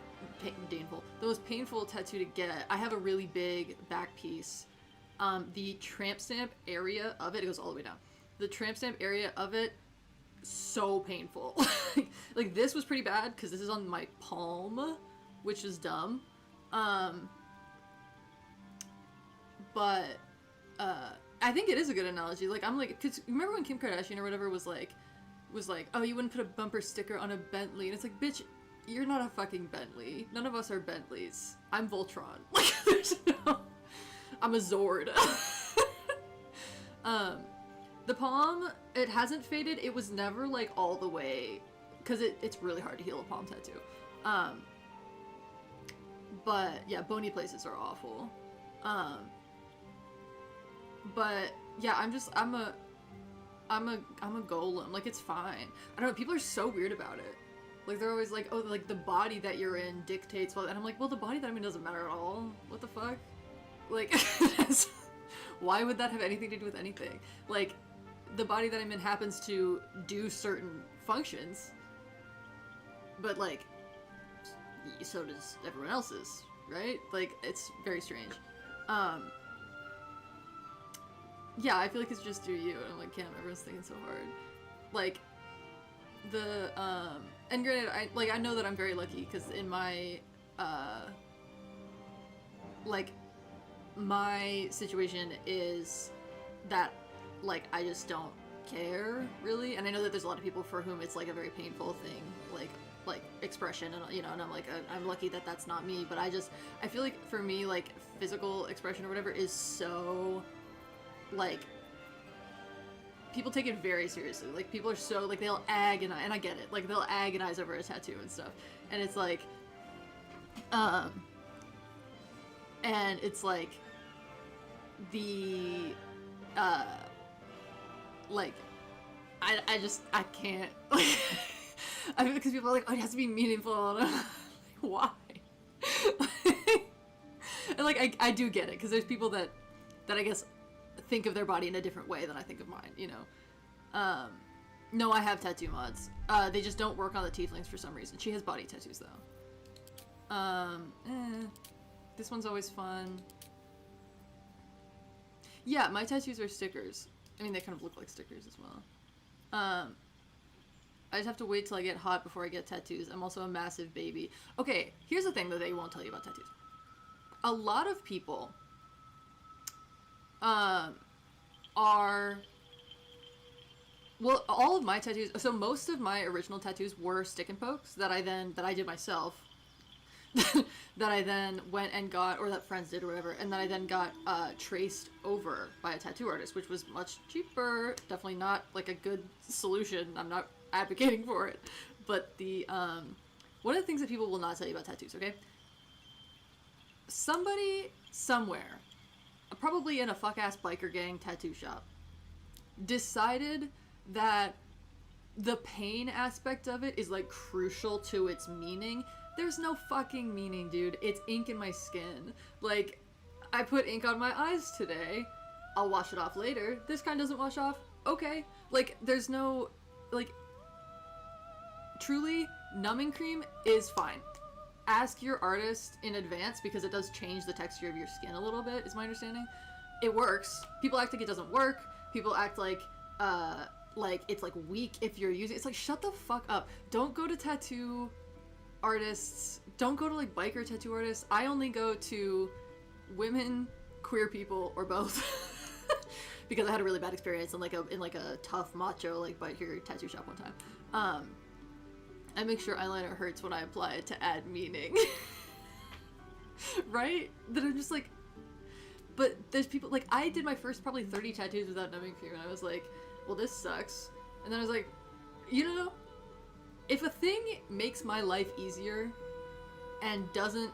most painful tattoo to get, I have a really big back piece. The tramp stamp area of it goes all the way down. The tramp stamp area of it, so painful. Like, this was pretty bad, because this is on my palm, which is dumb. But, I think it is a good analogy. Like, I'm like, cause remember when Kim Kardashian or whatever was like, oh, you wouldn't put a bumper sticker on a Bentley, and it's like, bitch, you're not a fucking Bentley. None of us are Bentleys. I'm Voltron. Like, there's no, I'm a Zord. The palm, it hasn't faded. It was never, like, all the way, because it's really hard to heal a palm tattoo. But, yeah, bony places are awful. But, yeah, I'm a golem. Like, it's fine. I don't know, people are so weird about it. Like, they're always like, oh, like, the body that you're in dictates what, and I'm like, well, the body that I'm in doesn't matter at all. What the fuck? Like, why would that have anything to do with anything? Like, the body that I'm in happens to do certain functions, but, like, so does everyone else's, right? Like, it's very strange. Yeah, I feel like it's just through you, and I'm like, damn, everyone's thinking so hard. Like, and granted, I know that I'm very lucky, because in my, like, my situation is that, like, I just don't care, really, and I know that there's a lot of people for whom it's, like, a very painful thing, like, expression, and, you know, and I'm like, I'm lucky that that's not me, but I feel like, for me, like, physical expression or whatever is so, like, people take it very seriously. Like, people are so, like, they'll agonize, and I get it, like, they'll agonize over a tattoo and stuff, and it's like, and it's like, the, like, I can't, like, I mean, because people are like, oh, it has to be meaningful, and I'm like, why? And, like, I do get it, because there's people that I guess think of their body in a different way than I think of mine, you know. No, I have tattoo mods. They just don't work on the tieflings for some reason. She has body tattoos, though. This one's always fun. Yeah, my tattoos are stickers. I mean, they kind of look like stickers as well. I just have to wait till I get hot before I get tattoos. I'm also a massive baby. Okay, here's the thing that they won't tell you about tattoos. A lot of people are well, all of my tattoos, so most of my original tattoos were stick and pokes that I did myself. That I then went and got, or that friends did or whatever, and then I then got traced over by a tattoo artist, which was much cheaper. Definitely not like a good solution. I'm not advocating for it. But the one of the things that people will not tell you about tattoos, okay? Somebody somewhere, probably in a fuck-ass biker gang tattoo shop, decided that the pain aspect of it is like crucial to its meaning. There's no fucking meaning, dude. It's ink in my skin. Like, I put ink on my eyes today. I'll wash it off later. This kind doesn't wash off. Okay. Like, there's no, like, truly, numbing cream is fine. Ask your artist in advance because it does change the texture of your skin a little bit, is my understanding. It works. People act like it doesn't work. People act like it's like weak if you're using it. It's like, shut the fuck up. Don't go to tattoo artists. Don't go to like biker tattoo artists. I only go to women, queer people, or both. Because I had a really bad experience in like a tough macho like biker tattoo shop one time. I make sure eyeliner hurts when I apply it to add meaning. Right? That I'm just like, but there's people, like, I did my first probably 30 tattoos without numbing cream, and I was like, well, this sucks. And then I was like, you know, if a thing makes my life easier and doesn't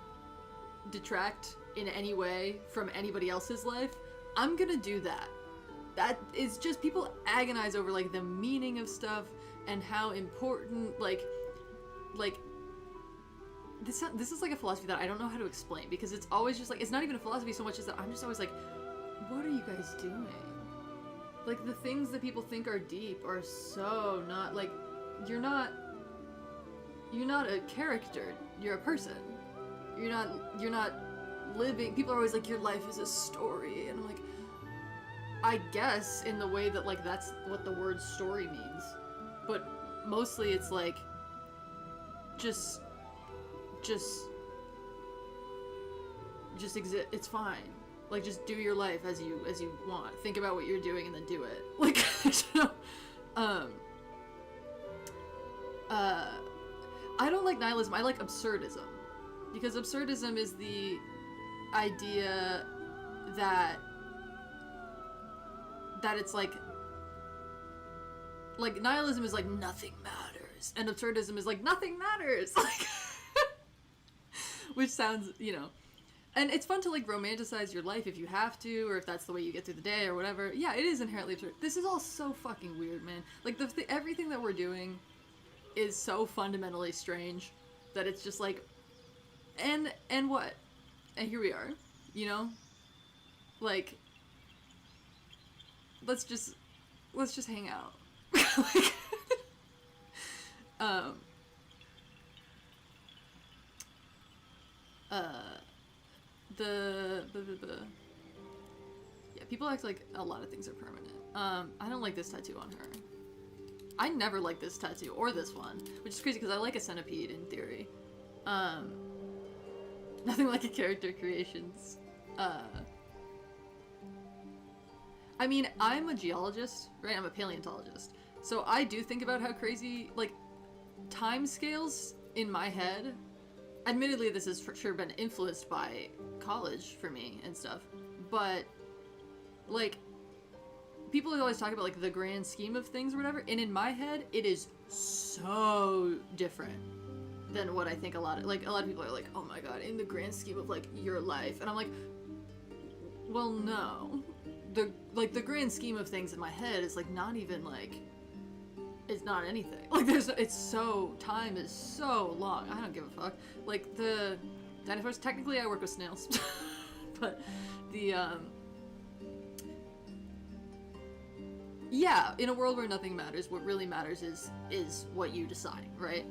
detract in any way from anybody else's life, I'm gonna do that. That is just, people agonize over, like, the meaning of stuff and how important, like, this is like a philosophy that I don't know how to explain, because it's always just like, it's not even a philosophy so much as that I'm just always like, what are you guys doing? Like, the things that people think are deep are so not, like, you're not a character, you're a person. You're not living, people are always like, your life is a story, and I'm like, I guess in the way that, like, that's what the word story means, but mostly it's like, just exist. It's fine. Like, just do your life as you want. Think about what you're doing and then do it. Like, you know, I don't like nihilism. I like absurdism, because absurdism is the idea that it's like nihilism is like nothing matters, and absurdism is like nothing matters. Like, which sounds, you know, and it's fun to like romanticize your life if you have to, or if that's the way you get through the day or whatever. Yeah, it is inherently absurd. This is all so fucking weird, man. Like, everything that we're doing is so fundamentally strange that it's just like, and what? And here we are, you know? Like, let's just hang out. Like, yeah, people act like a lot of things are permanent. I don't like this tattoo on her. I never liked this tattoo, or this one, which is crazy because I like a centipede in theory. Nothing like a character creations. I mean, I'm a geologist, right? I'm a paleontologist. So I do think about how crazy, like, time scales in my head. Admittedly, this has for sure been influenced by college for me and stuff. But, like, people always talk about, like, the grand scheme of things or whatever. And in my head, it is so different than what I think a lot of people are like, oh my god, in the grand scheme of, like, your life. And I'm like, well, no. The grand scheme of things in my head is, like, not even, like, it's not anything. Like, time is so long. I don't give a fuck. Like, the dinosaurs, technically I work with snails. But yeah, in a world where nothing matters, what really matters is what you decide, right?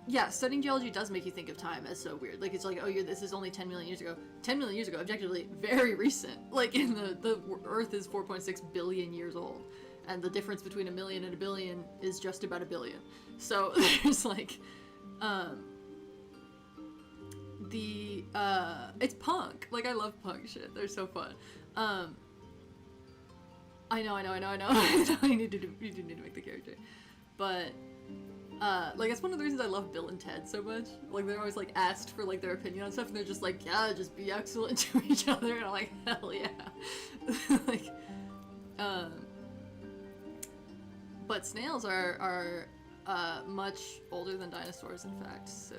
Yeah, studying geology does make you think of time as so weird. Like, it's like, oh, this is only 10 million years ago. 10 million years ago, objectively, very recent. Like, in the Earth is 4.6 billion years old. And the difference between a million and a billion is just about a billion. So, there's, like, it's punk. Like, I love punk shit. They're so fun. I know. I need to make the character. But, like, it's one of the reasons I love Bill and Ted so much. Like, they're always, like, asked for, like, their opinion on stuff, and they're just like, yeah, just be excellent to each other, and I'm like, hell yeah. Like, but snails are much older than dinosaurs, in fact, so...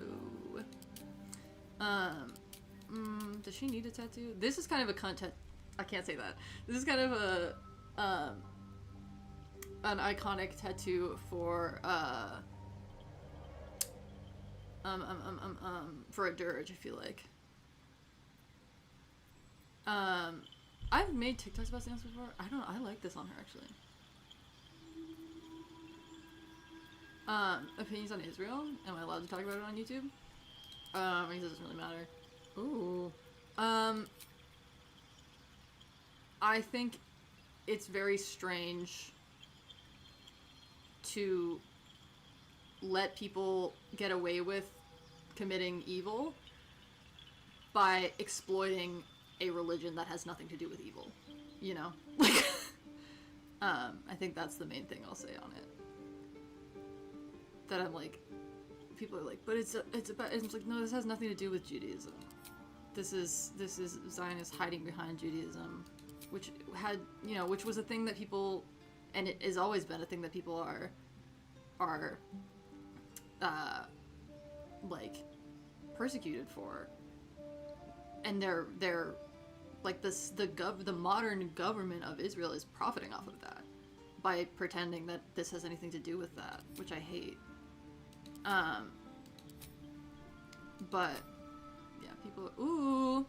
does she need a tattoo? This is kind of a content. I can't say that. This is kind of a an iconic tattoo for for a dirge. I feel like. I've made TikToks about snails before. I like this on her actually. Opinions on Israel. Am I allowed to talk about it on YouTube? I guess it doesn't really matter. Ooh. I think it's very strange to let people get away with committing evil by exploiting a religion that has nothing to do with evil. You know? Like, I think that's the main thing I'll say on it. That I'm like, people are like, but it's about, it's like, no, this has nothing to do with Judaism. This is Zionists hiding behind Judaism, which had, you know, which was a thing that people, and it has always been a thing that people are like persecuted for, and they're like the modern government of Israel is profiting off of that by pretending that this has anything to do with that, which I hate. But yeah, people, ooh,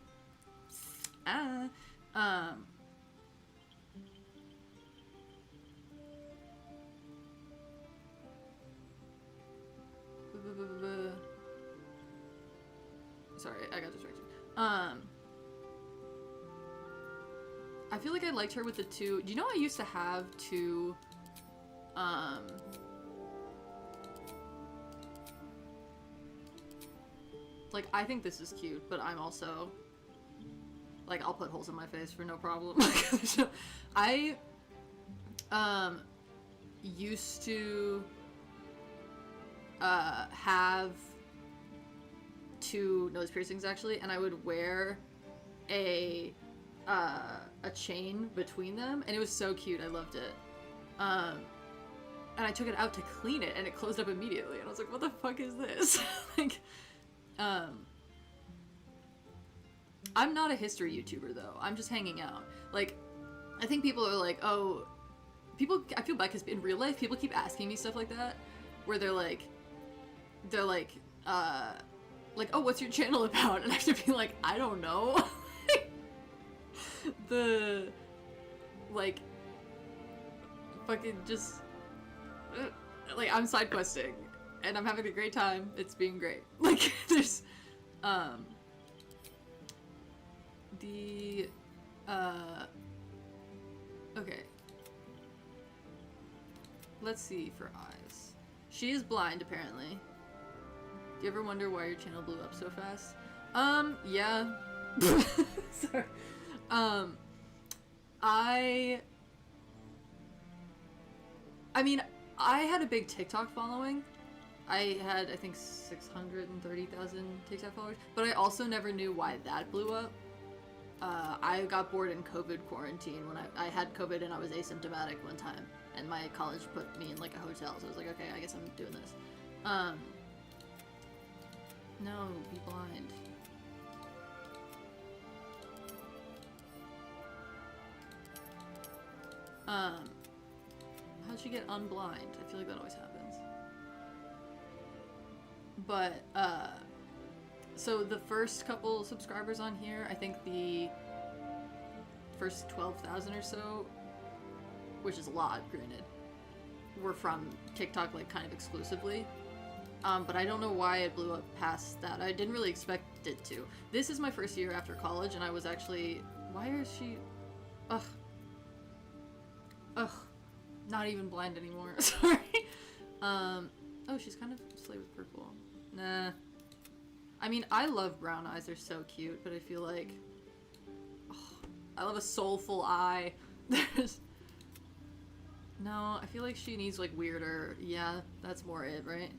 sorry, I got distracted. I feel like I liked her with the two. Do you know I used to have two, like, I think this is cute, but I'm also, like, I'll put holes in my face for no problem. So, I, used to, have two nose piercings, actually, and I would wear a chain between them, and it was so cute. I loved it. And I took it out to clean it, and it closed up immediately, and I was like, what the fuck is this? Like, I'm not a history YouTuber, though. I'm just hanging out. Like, I think people are like, oh, I feel bad because in real life, people keep asking me stuff like that, where they're like, oh, what's your channel about? And I have to be like, I don't know. Fucking just, like, I'm side questing, and I'm having a great time. It's being great. Like, there's, okay. Let's see for eyes. She is blind, apparently. Do you ever wonder why your channel blew up so fast? Yeah. Sorry. I mean, I had a big TikTok following. I had, I think, 630,000 TikTok followers, but I also never knew why that blew up. I got bored in COVID quarantine when I had COVID and I was asymptomatic one time, and my college put me in, like, a hotel, so I was like, okay, I guess I'm doing this. No, be blind. How'd she get unblind? I feel like that always happens. But, so the first couple subscribers on here, I think the first 12,000 or so, which is a lot, granted, were from TikTok, like, kind of exclusively. But I don't know why it blew up past that. I didn't really expect it to. This is my first year after college, and I was actually... Why is she... Ugh. Not even blind anymore. Sorry. Oh, she's kind of slay with purple. Nah. I mean, I love brown eyes. They're so cute, but I feel like... Oh, I love a soulful eye. There's... No, I feel like she needs like weirder. Yeah, that's more it, right?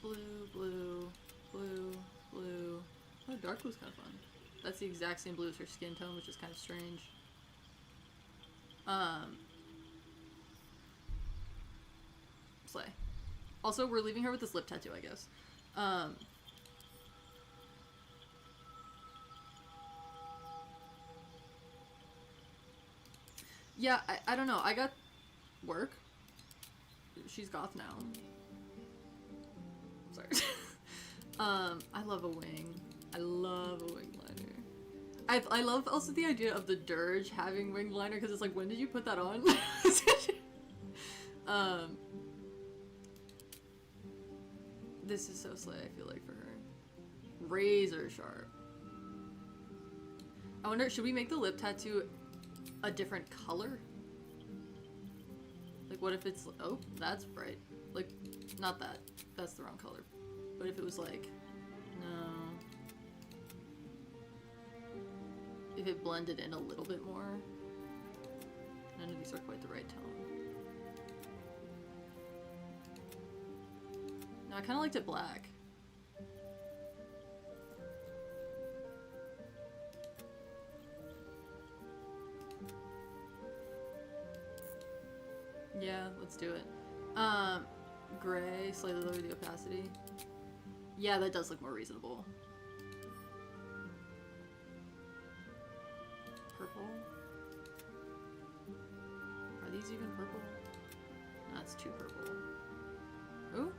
Blue, blue, blue, blue. Oh, dark blue's kind of fun. That's the exact same blue as her skin tone, which is kind of strange. Slay. Also, we're leaving her with this lip tattoo, I guess. Yeah, I don't know. I got work. She's goth now. Sorry. I love a wing. I love a wing liner. I love also the idea of the dirge having wing liner because it's like, when did you put that on? This is so slay, I feel like, for her. Razor sharp. I wonder, should we make the lip tattoo a different color? Like, what if it's, oh, that's bright. Like, not that. That's the wrong color. But if it was like, no. If it blended in a little bit more. None of these are quite the right tone. No, I kind of liked it black. Yeah, let's do it. Gray, slightly lower the opacity. Yeah, that does look more reasonable. Purple. Are these even purple? That's too purple. Ooh.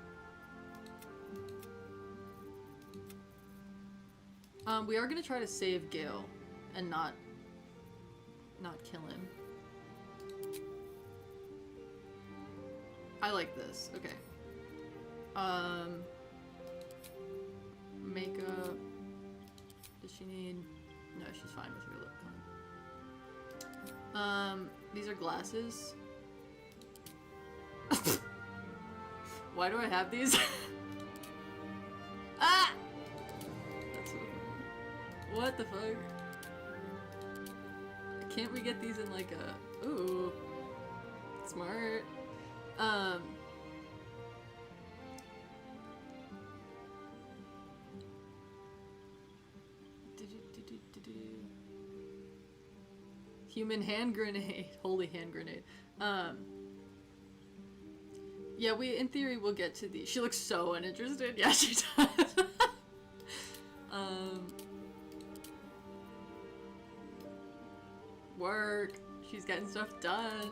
We are gonna try to save Gale and not kill him. I like this. Okay. Makeup. Does she need? No, she's fine with her lip color. These are glasses. Why do I have these? Ah! That's so funny. What the fuck? Can't we get these in like a... Ooh. Smart. Human hand grenade. Holy hand grenade. Yeah, in theory, we'll get to the... She looks so uninterested. Yeah, she does. Work. She's getting stuff done.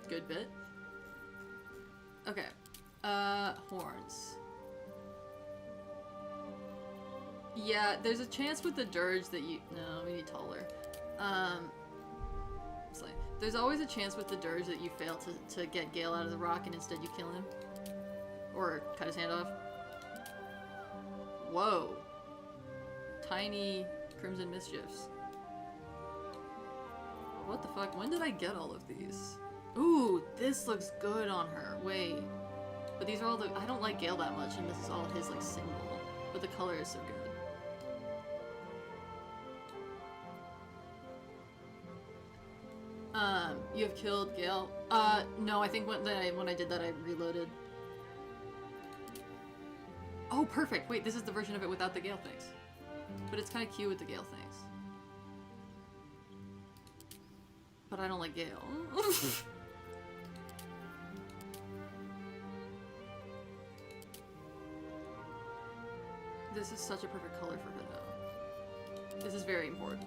Good bit. Okay. Horns. Yeah, there's a chance with the dirge that you... No, we need taller. It's like, there's always a chance with the dirge that you fail to get Gale out of the rock and instead you kill him. Or cut his hand off. Whoa. Tiny Crimson Mischiefs. What the fuck? When did I get all of these? Ooh, this looks good on her. Wait. But these are all the... I don't like Gale that much, and this is all his, like, symbol. But the color is so good. You have killed Gale? No, I think when I did that, I reloaded. Oh, perfect! Wait, this is the version of it without the Gale things. But it's kind of cute with the Gale things. But I don't like Gale. This is such a perfect color for her, though. This is very important.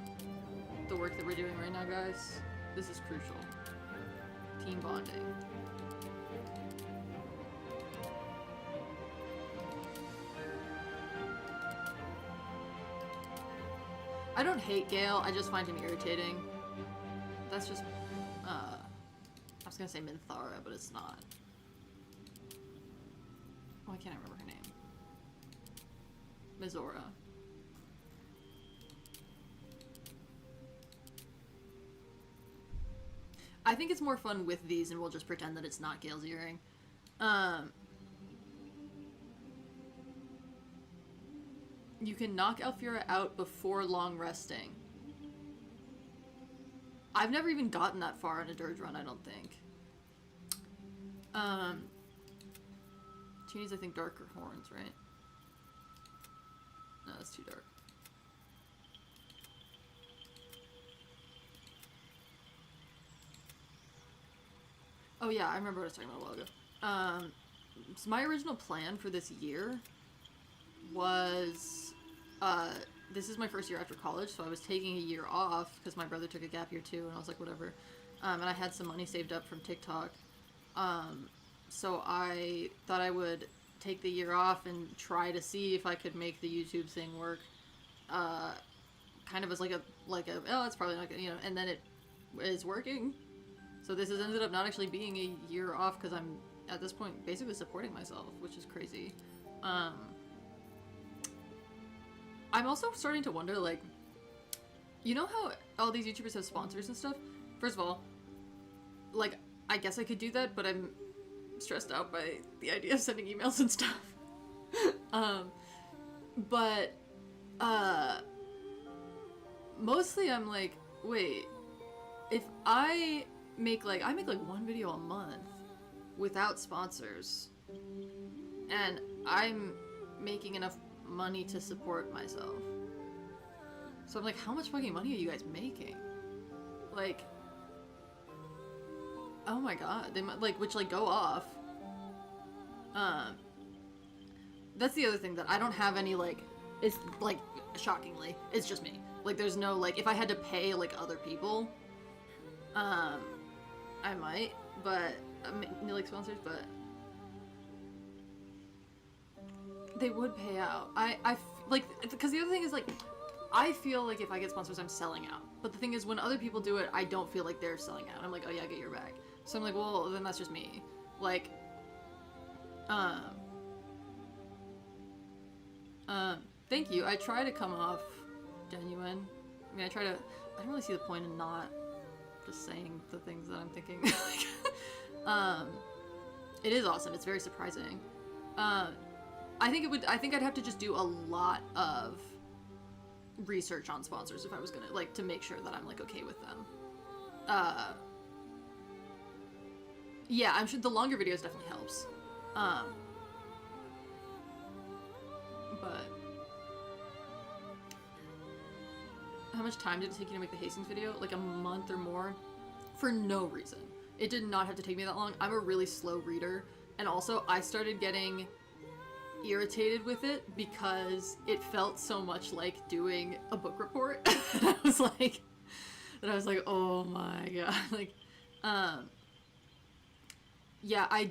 The work that we're doing right now, guys. This is crucial. Team bonding. I don't hate Gale, I just find him irritating. That's just, I was gonna say Minthara, but it's not. Why can't I remember her name? Mizora. I think it's more fun with these, and we'll just pretend that it's not Gale's earring. You can knock Alfira out before long resting. I've never even gotten that far in a dirge run, I don't think. She needs, I think, darker horns, right? No, that's too dark. Oh yeah, I remember what I was talking about a while ago. So my original plan for this year was, this is my first year after college, so I was taking a year off because my brother took a gap year too, and I was like, whatever. And I had some money saved up from TikTok. So I thought I would take the year off and try to see if I could make the YouTube thing work. Kind of as like a, oh, it's probably not gonna, you know, and then it is working. So this has ended up not actually being a year off because I'm, at this point, basically supporting myself, which is crazy. I'm also starting to wonder, like, you know how all these YouTubers have sponsors and stuff? First of all, like, I guess I could do that, but I'm stressed out by the idea of sending emails and stuff. Mostly I'm like, wait, if I make like one video a month without sponsors, and I'm making enough money to support myself. So I'm like, how much fucking money are you guys making? Like, oh my god, they might, like, which, like, go off. That's the other thing, that I don't have any, like, it's, like, shockingly, it's just me. Like, there's no, like, if I had to pay, like, other people, I might, but, like, sponsors, but they would pay out. Like, because the other thing is, like, I feel like if I get sponsors, I'm selling out. But the thing is, when other people do it, I don't feel like they're selling out. I'm like, oh yeah, get your bag. So I'm like, well, then that's just me. Like, thank you. I try to come off genuine. I mean, I don't really see the point in not just saying the things that I'm thinking. It is awesome. It's very surprising. I think I'd have to just do a lot of research on sponsors if I was gonna, like, to make sure that I'm, like, okay with them. Yeah, I'm sure the longer videos definitely helps. But how much time did it take you to make the Hastings video? Like a month or more? For no reason. It did not have to take me that long. I'm a really slow reader, and also I started getting irritated with it because it felt so much like doing a book report. And I was like, oh my god. Like, yeah, I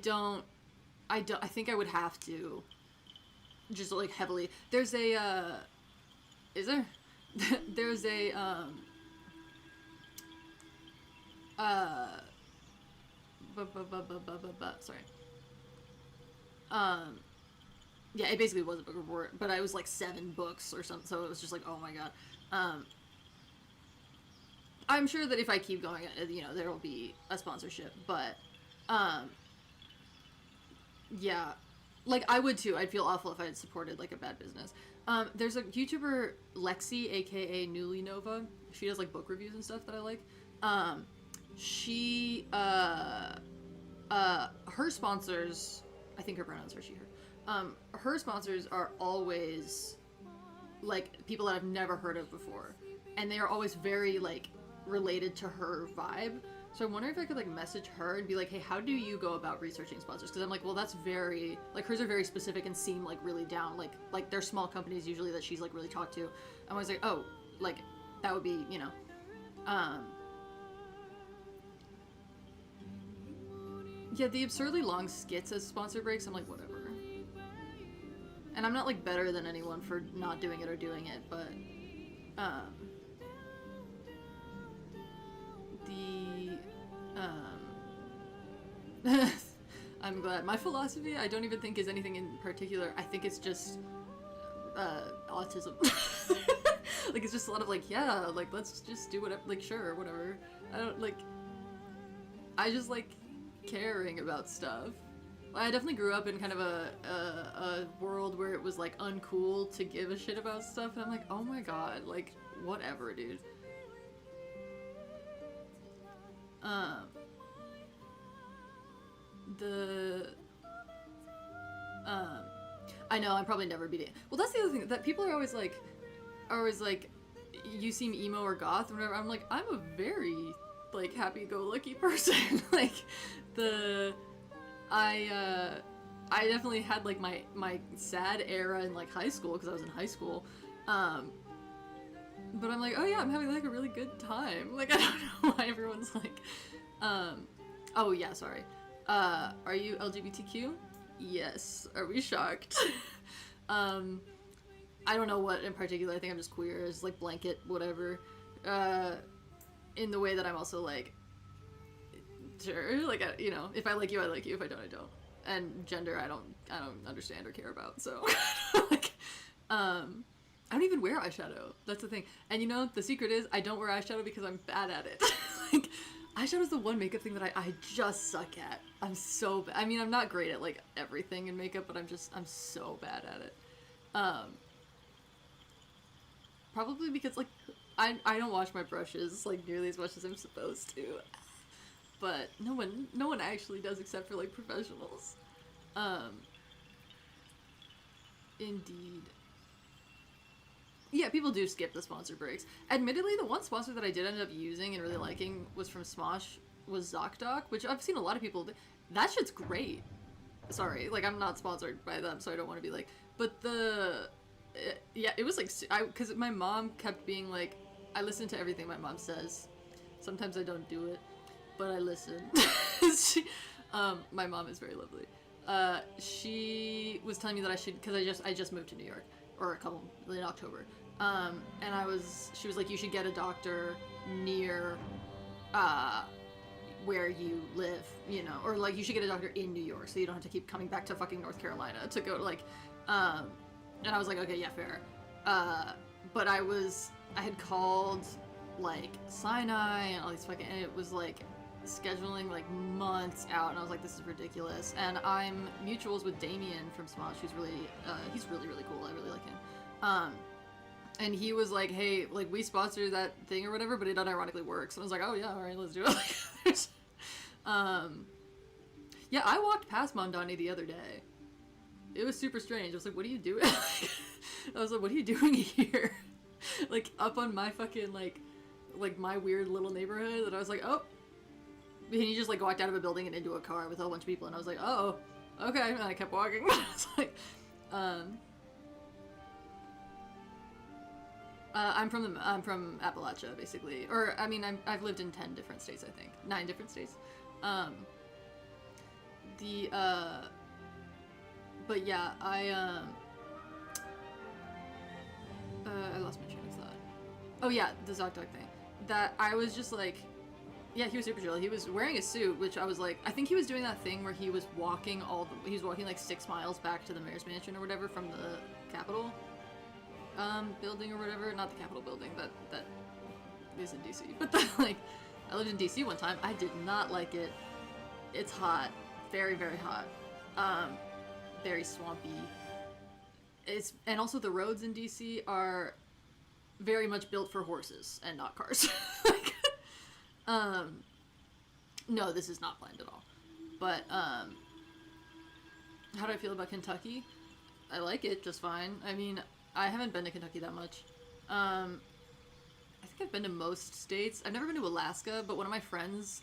think I would have to just, like, heavily. There's a, is there? There's a, sorry. Yeah, it basically was a book report, but I was like 7 books or something, so it was just like, oh my god. I'm sure that if I keep going, you know, there will be a sponsorship, but, yeah, like, I would too. I'd feel awful if I had supported, like, a bad business. There's a YouTuber, Lexi, aka Newly Nova. She does, like, book reviews and stuff that I like. She, her sponsors, I think her pronouns are she, her. Her sponsors are always, like, people that I've never heard of before. And they are always very, like, related to her vibe. So I wonder if I could, like, message her and be like, hey, how do you go about researching sponsors? Because I'm like, well, that's very, like, hers are very specific and seem, like, really down. Like they're small companies usually that she's, like, really talked to. I was like, oh, like, that would be, you know, yeah, the absurdly long skits as sponsor breaks, I'm like, whatever. And I'm not, like, better than anyone for not doing it or doing it, but, I'm glad. My philosophy, I don't even think is anything in particular. I think it's just, autism. Like, it's just a lot of, like, yeah, like, let's just do whatever, like, sure, whatever. I don't, like, I just like caring about stuff. I definitely grew up in kind of a world where it was like uncool to give a shit about stuff, and I'm like, oh my god, like whatever, dude. I know I'm probably never beating it. Well, that's the other thing that people are always like, you seem emo or goth or whatever. I'm like, I'm a very like happy-go-lucky person. Like I definitely had like my sad era in like high school because I was in high school. But I'm like, oh yeah, I'm having like a really good time. Like I don't know why everyone's like, oh yeah, sorry. Are you LGBTQ? Yes. Are we shocked? I don't know what in particular. I think I'm just queer as like blanket whatever. In the way that I'm also like, sure, like you know, if I like you, I like you. If I don't, I don't. And gender, I don't understand or care about. So, like, I don't even wear eyeshadow. That's the thing. And you know, the secret is I don't wear eyeshadow because I'm bad at it. Like, eyeshadow is the one makeup thing that I just suck at. I'm so bad. I mean, I'm not great at like everything in makeup, but I'm so bad at it. Probably because like I don't wash my brushes like nearly as much as I'm supposed to. But no one actually does except for like professionals. Indeed. Yeah, people do skip the sponsor breaks. Admittedly, the one sponsor that I did end up using and really liking was from Smosh, was ZocDoc, which I've seen a lot of people. That shit's great. Sorry, like I'm not sponsored by them, so I don't want to be like. But yeah, it was like because my mom kept being like, I listen to everything my mom says. Sometimes I don't do it, but I listen. My mom is very lovely. She was telling me that I should, because I just moved to New York, or in October. And she was like, you should get a doctor near, where you live, you know, or like you should get a doctor in New York so you don't have to keep coming back to fucking North Carolina to go to like, and I was like, okay, yeah, fair. But I had called like Sinai and all these fucking, and it was like scheduling like months out, and I was like, this is ridiculous. And I'm mutuals with Damien from Smosh, who's really, he's really, really cool. I really like him. And he was like, hey, like we sponsor that thing or whatever, but it unironically works. And I was like, oh yeah, all right, let's do it. Yeah, I walked past Mondani the other day. It was super strange. I was like, what are you doing? I was like, what are you doing here? Like up on my fucking like my weird little neighborhood. And I was like, oh. And he just like walked out of a building and into a car with a whole bunch of people, and I was like, oh, okay. And I kept walking. I was like, I'm from Appalachia, basically. Or I mean, I've lived in 10 different states, I think. 9 different states. But yeah, I lost my train of thought. Oh yeah, the ZocDoc thing. That I was just like, yeah, he was super chill. He was wearing a suit, which I was like, I think he was doing that thing where he was walking he was walking like 6 miles back to the mayor's mansion or whatever from the Capitol building or whatever. Not the Capitol building, that is in DC. But like, I lived in DC one time. I did not like it. It's hot. Very, very hot. Very swampy. And also the roads in DC are very much built for horses and not cars. Like, no, this is not planned at all. But, how do I feel about Kentucky? I like it just fine. I mean, I haven't been to Kentucky that much. I think I've been to most states. I've never been to Alaska, but one of my friends,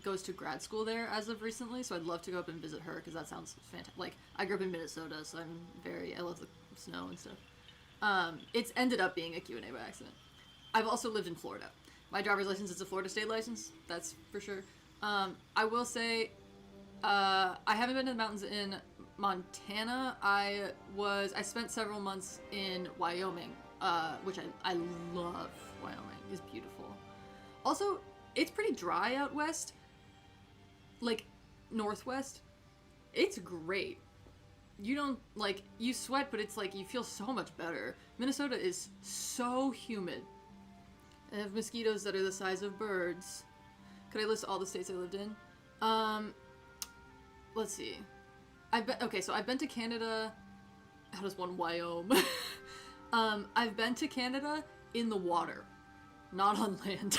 goes to grad school there as of recently, so I'd love to go up and visit her, because that sounds fantastic. Like, I grew up in Minnesota, so I love the snow and stuff. It's ended up being a Q&A by accident. I've also lived in Florida. My driver's license is a Florida state license, that's for sure. I will say, I haven't been to the mountains in Montana. I spent several months in Wyoming, which I love. Wyoming is beautiful. Also, it's pretty dry out west. Like, northwest. It's great. You don't, like, you sweat, but it's like, you feel so much better. Minnesota is so humid. I have mosquitoes that are the size of birds. Could I list all the states I lived in? let's see. So I've been to Canada. How does one Wyoming? I've been to Canada in the water, not on land.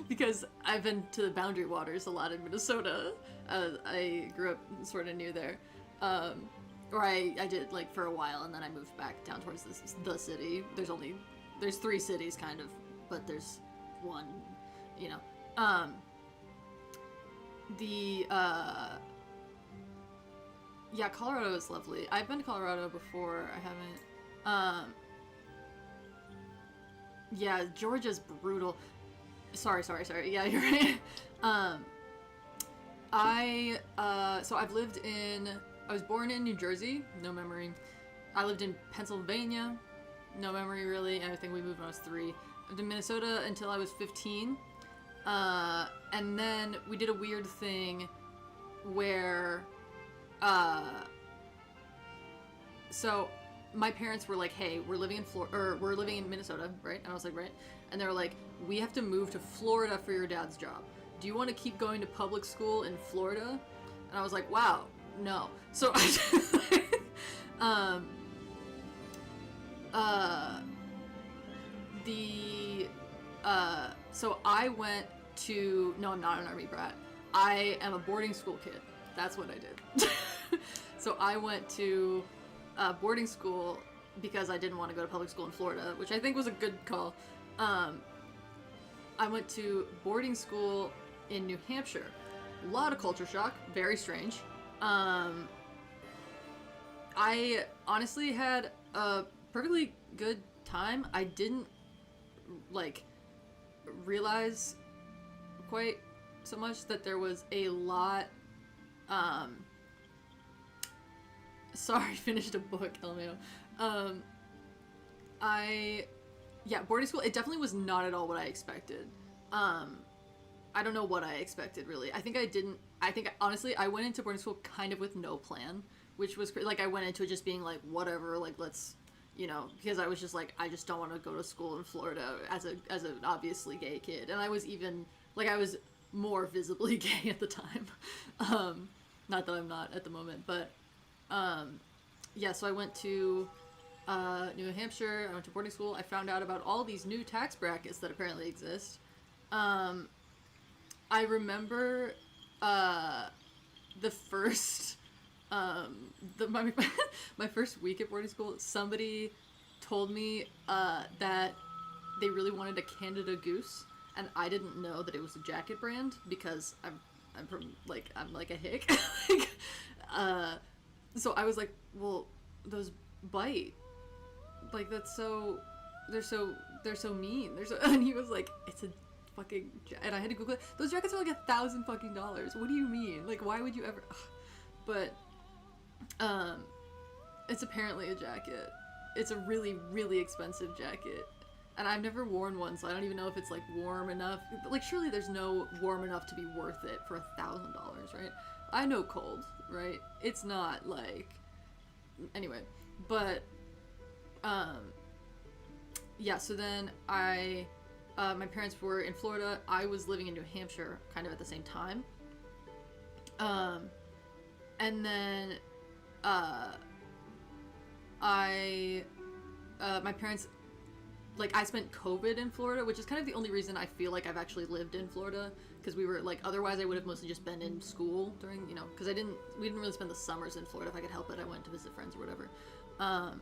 Because I've been to the Boundary Waters a lot in Minnesota. I grew up sort of near there. Or I did, like, for a while, and then I moved back down towards the city. There's 3 cities, kind of, but there's one, you know. Yeah, Colorado is lovely. I've been to Colorado before. I haven't. Yeah, Georgia's brutal. Sorry. Yeah, you're right. So I was born in New Jersey, no memory. I lived in Pennsylvania, no memory really. I think we moved when I was 3. I lived in Minnesota until I was 15. And then we did a weird thing where, so my parents were like, hey, we're living in Minnesota, right? And I was like, right. And they were like, we have to move to Florida for your dad's job. Do you want to keep going to public school in Florida? And I was like, wow, no. So so I went to, no, I'm not an army brat. I am a boarding school kid. That's what I did. So I went to boarding school because I didn't want to go to public school in Florida, which I think was a good call. I went to boarding school in New Hampshire. A lot of culture shock, very strange. I honestly had a perfectly good time. I didn't, like, realize quite so much that there was a lot, sorry, finished a book, LMAO. Yeah, boarding school, it definitely was not at all what I expected. I don't know what I expected, really. I think honestly, I went into boarding school kind of with no plan, which was, like, I went into it just being like, whatever, like, let's, you know, because I was just like, I just don't want to go to school in Florida as an obviously gay kid. And I was even, like, I was more visibly gay at the time. Not that I'm not at the moment, but, yeah, so I went to New Hampshire. I went to boarding school. I found out about all these new tax brackets that apparently exist. I remember the first my first week at boarding school, somebody told me that they really wanted a Canada Goose, and I didn't know that it was a jacket brand because I'm like a hick. So I was like, well, those bite. Like, that's so, they're so mean. And he was like, it's a fucking, and I had to Google it. Those jackets are like $1,000 fucking dollars. What do you mean? Like, why would you ever? Ugh. But, it's apparently a jacket. It's a really, really expensive jacket. And I've never worn one, so I don't even know if it's, like, warm enough. Like, surely there's no warm enough to be worth it for $1,000, right? I know cold, right? It's not, like, anyway. But, yeah, so then my parents were in Florida. I was living in New Hampshire kind of at the same time. And then, my parents, like, I spent COVID in Florida, which is kind of the only reason I feel like I've actually lived in Florida, because we were, like, otherwise I would have mostly just been in school during, you know, because we didn't really spend the summers in Florida. If I could help it, I went to visit friends or whatever. And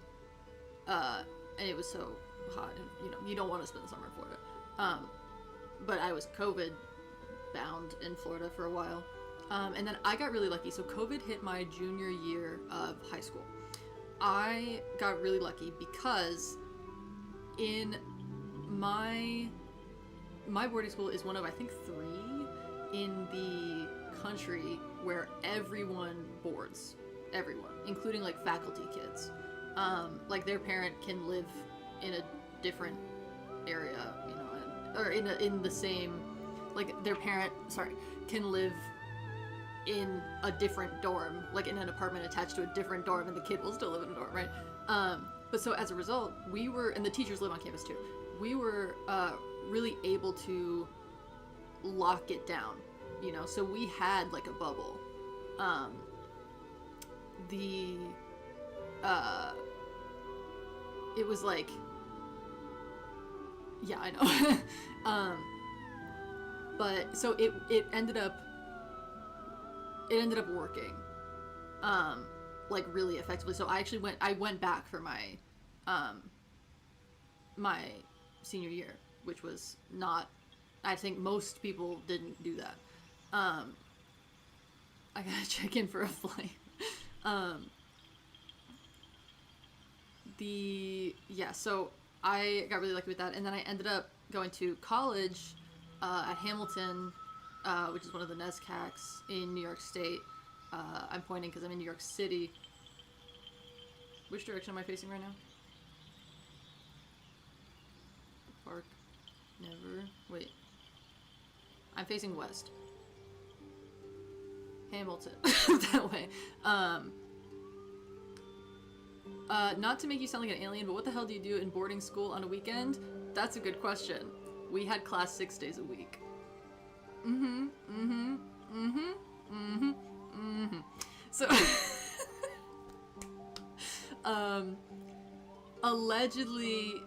it was so hot, and, you know, you don't want to spend the summer in Florida. But I was COVID bound in Florida for a while. And then I got really lucky. So COVID hit my junior year of high school. I got really lucky because in my boarding school is one of, I think, 3 in the country where everyone boards. Everyone, including, like, faculty kids. Like, their parent can live in a different area, you know, or in the same, like, their parent, can live in a different dorm, like in an apartment attached to a different dorm, and the kid will still live in a dorm, right? But so as a result, and the teachers live on campus too, we were really able to lock it down, you know, so we had, like, a bubble the it was like, yeah, I know. But so it ended up working like really effectively. So I went back for my my senior year, which was not, I think most people didn't do that. I gotta check in for a flight. So I got really lucky with that, and then I ended up going to college at Hamilton, which is one of the NESCACs in New York State. I'm pointing because I'm in New York City. Which direction am I facing right now? Park. Never. Wait. I'm facing west. Hamilton. That way. Not to make you sound like an alien, but what the hell do you do in boarding school on a weekend? That's a good question. We had class 6 days a week. So, allegedly,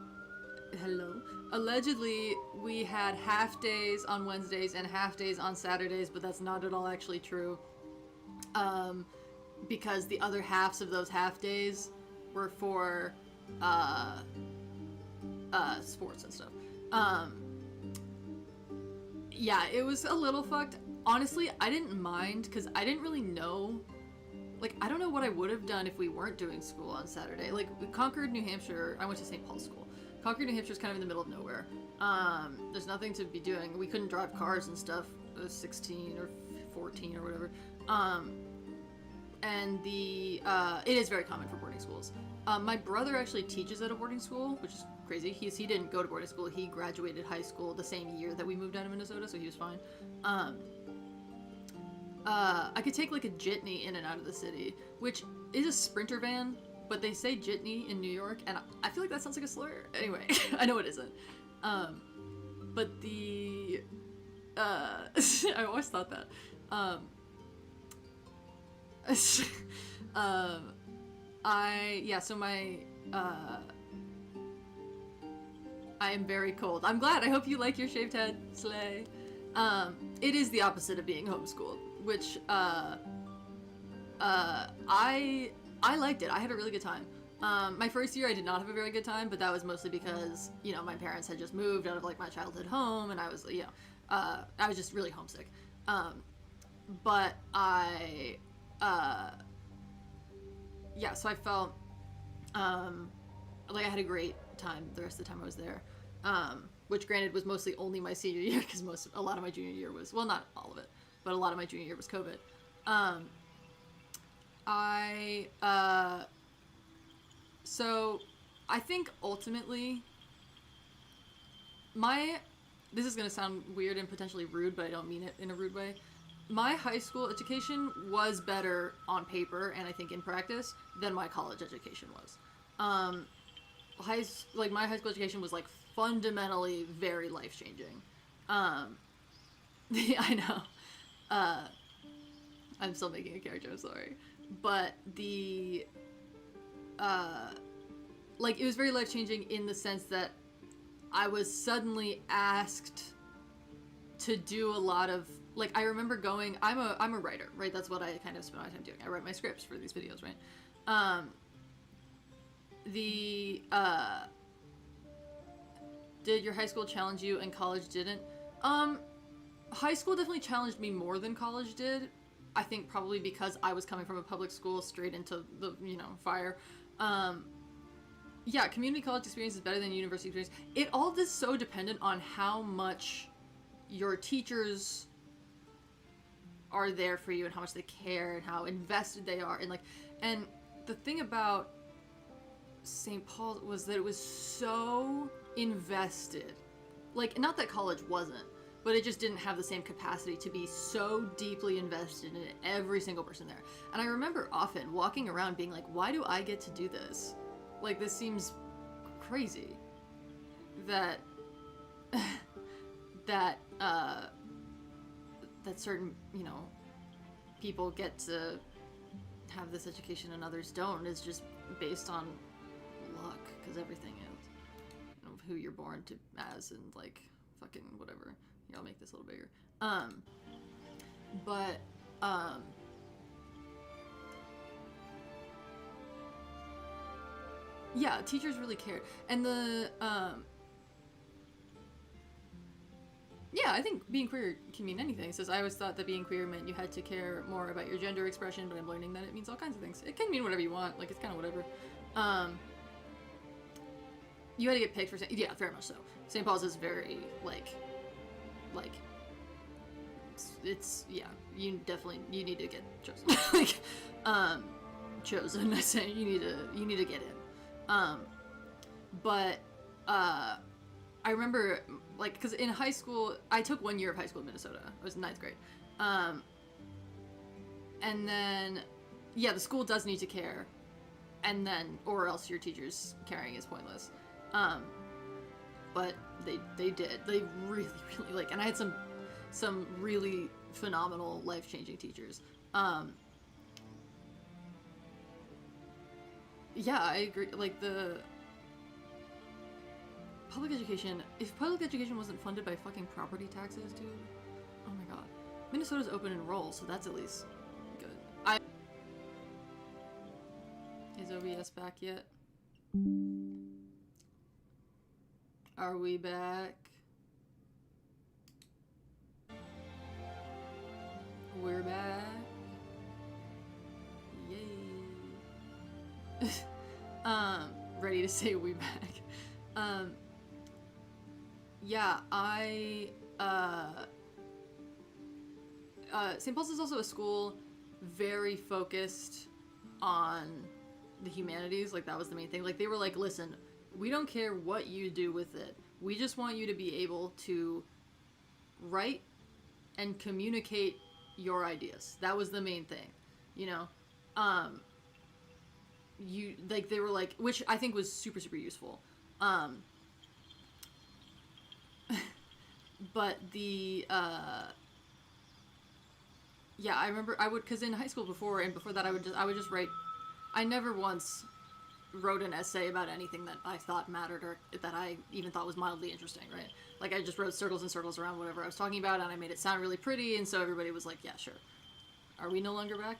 we had half days on Wednesdays and half days on Saturdays, but that's not at all actually true. Because the other halves of those half days were for, sports and stuff. Yeah, it was a little fucked. Honestly, I didn't mind, because I didn't really know, like, I don't know what I would have done if we weren't doing school on Saturday. Like, Concord, New Hampshire, I went to St. Paul's School. Concord, New Hampshire is kind of in the middle of nowhere. There's nothing to be doing. We couldn't drive cars and stuff. I was 16 or 14 or whatever. And it is very common for boarding schools. My brother actually teaches at a boarding school, which is crazy. He didn't go to boarding school. He graduated high school the same year that we moved out of Minnesota, so he was fine. I could take like a jitney in and out of the city, which is a Sprinter van, but they say jitney in New York, and I feel like that sounds like a slur. Anyway, I know it isn't. But I always thought that. I am very cold. I'm glad. I hope you like your shaved head, slay. It is the opposite of being homeschooled, which, I liked it. I had a really good time. My first year I did not have a very good time, but that was mostly because, my parents had just moved out of, like, my childhood home, and I was, I was just really homesick. But so I felt, like I had a great time the rest of the time I was there. Which granted was mostly only my senior year, because a lot of my junior year was, well, not all of it, but a lot of my junior year was COVID. So I think ultimately this is going to sound weird and potentially rude, but I don't mean it in a rude way. My high school education was better on paper, and I think in practice, than my college education was. My high school education was, like, fundamentally very life-changing. I know. I'm still making a character, I'm sorry. But it was very life-changing in the sense that I was suddenly asked to do a lot of, like, I remember going, I'm a writer, right? That's what I kind of spend my time doing. I write my scripts for these videos, right? Did your high school challenge you and college didn't? High school definitely challenged me more than college did. I think probably because I was coming from a public school straight into the, fire. Community college experience is better than university experience. It all is so dependent on how much your teachers are there for you and how much they care and how invested they are. And the thing about St. Paul was that it was so invested. Like, not that college wasn't, but it just didn't have the same capacity to be so deeply invested in every single person there. And I remember often walking around being like, why do I get to do this? Like, this seems crazy. That certain, people get to have this education and others don't is just based on luck, because everything is, you know, who you're born to as, and like fucking whatever. Here, I'll make this a little bigger. But yeah, teachers really cared, and the yeah, I think being queer can mean anything. It says, I always thought that being queer meant you had to care more about your gender expression, but I'm learning that it means all kinds of things. It can mean whatever you want, like, it's kind of whatever. You had to get picked for, yeah, very much so. St. Paul's is very, like, it's yeah, you need to get chosen. Like, chosen, I say, you need to get in. But, I remember, like, because in high school, I took 1 year of high school in Minnesota. I was in 9th grade. And then, yeah, the school does need to care. And then, or else your teachers caring is pointless. But they did. They really, really, like, and I had some really phenomenal, life-changing teachers. Yeah, I agree. Like, the public education, if public education wasn't funded by fucking property taxes, dude, oh my god. Minnesota's open enroll, so that's at least good. Is OBS back yet? Are we back? We're back. Yay. Ready to say we back. Yeah, St. Paul's is also a school very focused on the humanities. Like, that was the main thing. Like, they were like, listen, we don't care what you do with it. We just want you to be able to write and communicate your ideas. That was the main thing, you know? They were like, which I think was super, super useful. But the, yeah, I remember because in high school before that I would just write, I never once wrote an essay about anything that I thought mattered or that I even thought was mildly interesting, right? Like, I just wrote circles and circles around whatever I was talking about, and I made it sound really pretty, and so everybody was like, yeah, sure. Are we no longer back?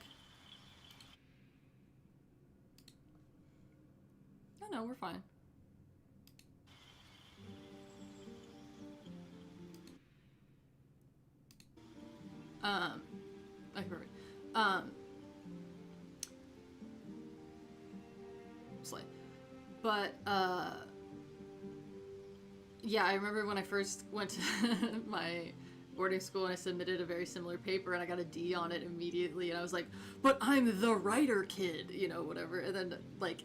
No, we're fine. Okay, perfect. Slay. But, yeah, I remember when I first went to my boarding school and I submitted a very similar paper and I got a D on it immediately, and I was like, but I'm the writer kid, you know, whatever. And then, like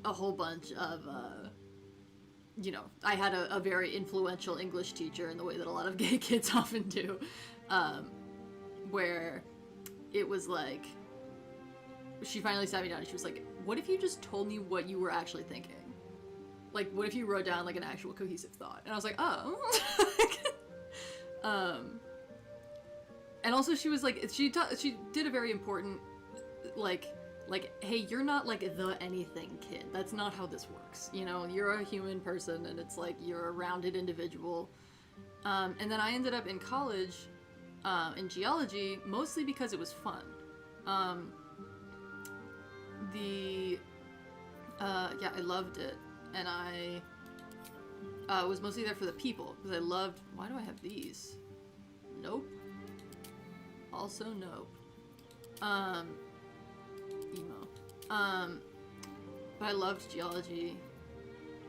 a whole bunch of, you know, I had a very influential English teacher in the way that a lot of gay kids often do, where it was like, she finally sat me down and she was like, what if you just told me what you were actually thinking? Like, what if you wrote down, like, an actual cohesive thought? And I was like, oh. And also she was like, she did a very important, like, hey, you're not, like, the anything kid. That's not how this works. You know, you're a human person, and it's like, you're a rounded individual. And then I ended up in college, in geology, mostly because it was fun. Yeah, I loved it. And I was mostly there for the people, because I loved, why do I have these? Nope. Also nope. Emo. But I loved geology.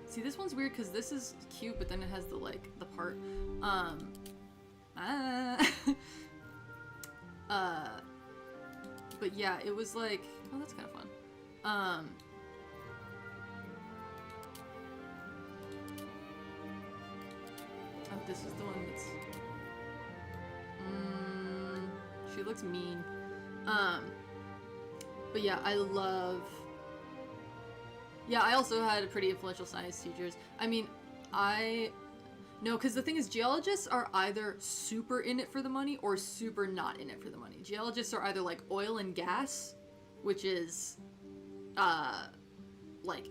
See, this one's weird because this is cute, but then it has the, like, the part. But yeah, it was like, oh, that's kind of fun. Oh, this is the one that's, she looks mean. But yeah, I also had pretty influential science teachers. I mean, No, because the thing is, geologists are either super in it for the money or super not in it for the money. Geologists are either like oil and gas, which is, like,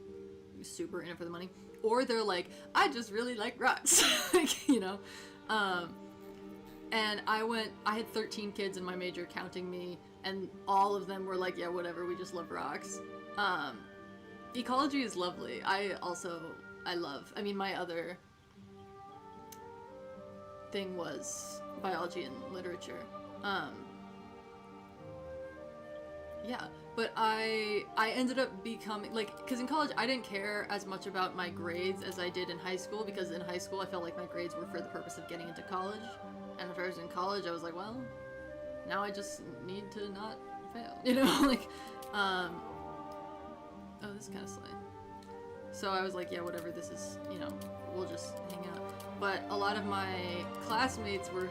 super in it for the money, or they're like, I just really like rocks, like, you know. And I had 13 kids in my major, counting me, and all of them were like, yeah, whatever, we just love rocks. Ecology is lovely. I mean, my other thing was biology and literature. Yeah, but I ended up becoming, like, because in college I didn't care as much about my grades as I did in high school, because in high school I felt like my grades were for the purpose of getting into college, and if I was in college I was like, well, now I just need to not fail, you know, like, oh, this is kind of silly. So I was like, yeah, whatever, this is, you know, we'll just hang out. But a lot of my classmates were,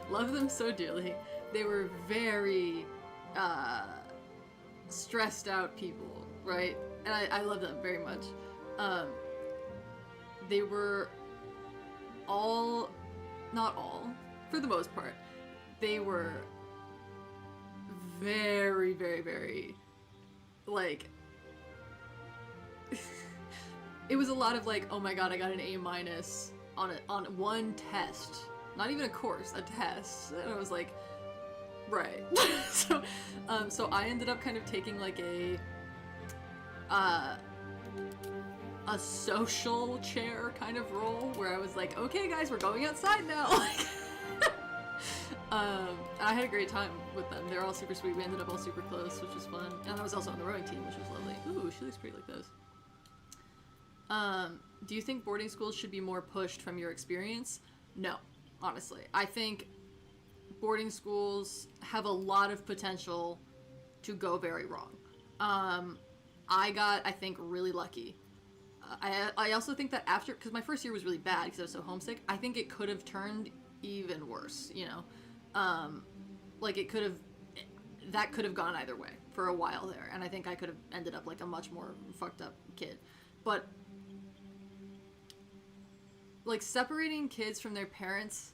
love them so dearly, they were very, stressed out people, right? And I love them very much. They were all, not all, for the most part, they were very, very, very, like, it was a lot of like, oh my god, I got an A- on one test. Not even a course, a test. And I was like, right. So I ended up kind of taking like a social chair kind of role, where I was like, okay guys, we're going outside now. I had a great time with them. They're all super sweet. We ended up all super close, which was fun. And I was also on the rowing team, which was lovely. Ooh, she looks pretty like those. Do you think boarding schools should be more pushed from your experience? No, honestly. I think boarding schools have a lot of potential to go very wrong. I got, I think, really lucky. I also think that after, because my first year was really bad because I was so homesick, I think it could have turned even worse, you know? Like it could have, that could have gone either way for a while there, and I think I could have ended up like a much more fucked up kid. But like separating kids from their parents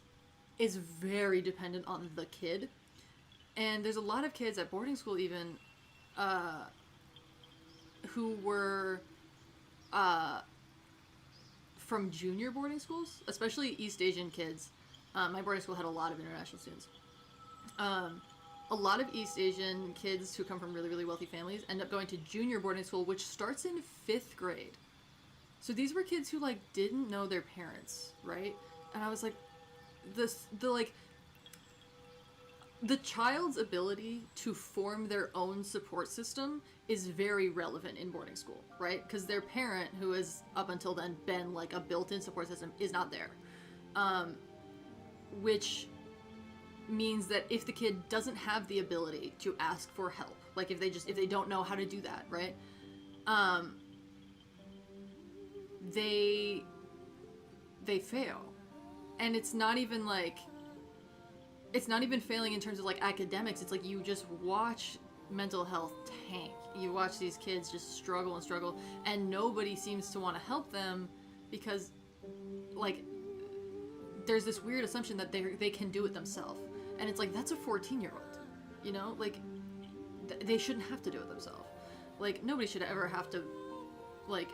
is very dependent on the kid, and there's a lot of kids at boarding school even who were from junior boarding schools, especially East Asian kids. My boarding school had a lot of international students. A lot of East Asian kids who come from really, really wealthy families end up going to junior boarding school, which starts in 5th grade. So these were kids who like didn't know their parents, right? And I was like, the child's ability to form their own support system is very relevant in boarding school, right? Because their parent, who has up until then been like a built-in support system, is not there. Which means that if the kid doesn't have the ability to ask for help, like if they don't know how to do that, right? They fail. And it's not even failing in terms of like academics. It's like you just watch mental health tank. You watch these kids just struggle and struggle, and nobody seems to want to help them because like there's this weird assumption that they can do it themselves. And it's like, that's a 14-year-old, you know? Like, they shouldn't have to do it themselves. Like, nobody should ever have to, like,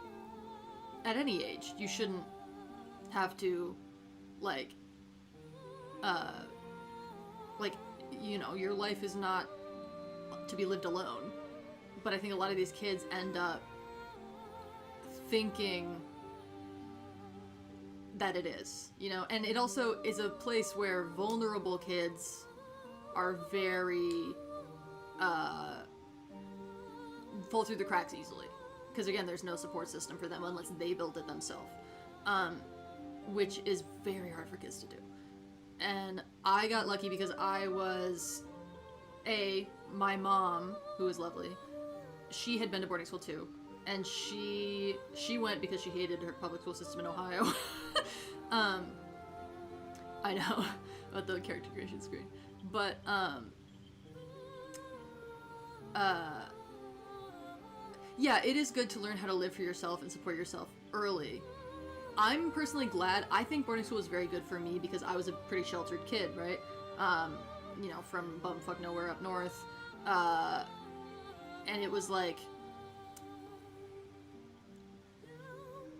at any age, you shouldn't have to, like, you know, your life is not to be lived alone. But I think a lot of these kids end up thinking that it is, you know? And it also is a place where vulnerable kids are very, fall through the cracks easily. Because again, there's no support system for them unless they build it themselves. Which is very hard for kids to do. And I got lucky because I was, my mom, who is lovely, she had been to boarding school too. And she went because she hated her public school system in Ohio. I know, about the character creation screen. But, yeah, it is good to learn how to live for yourself and support yourself early. I'm personally glad. I think boarding school was very good for me because I was a pretty sheltered kid, right? You know, from bumfuck nowhere up north. And it was like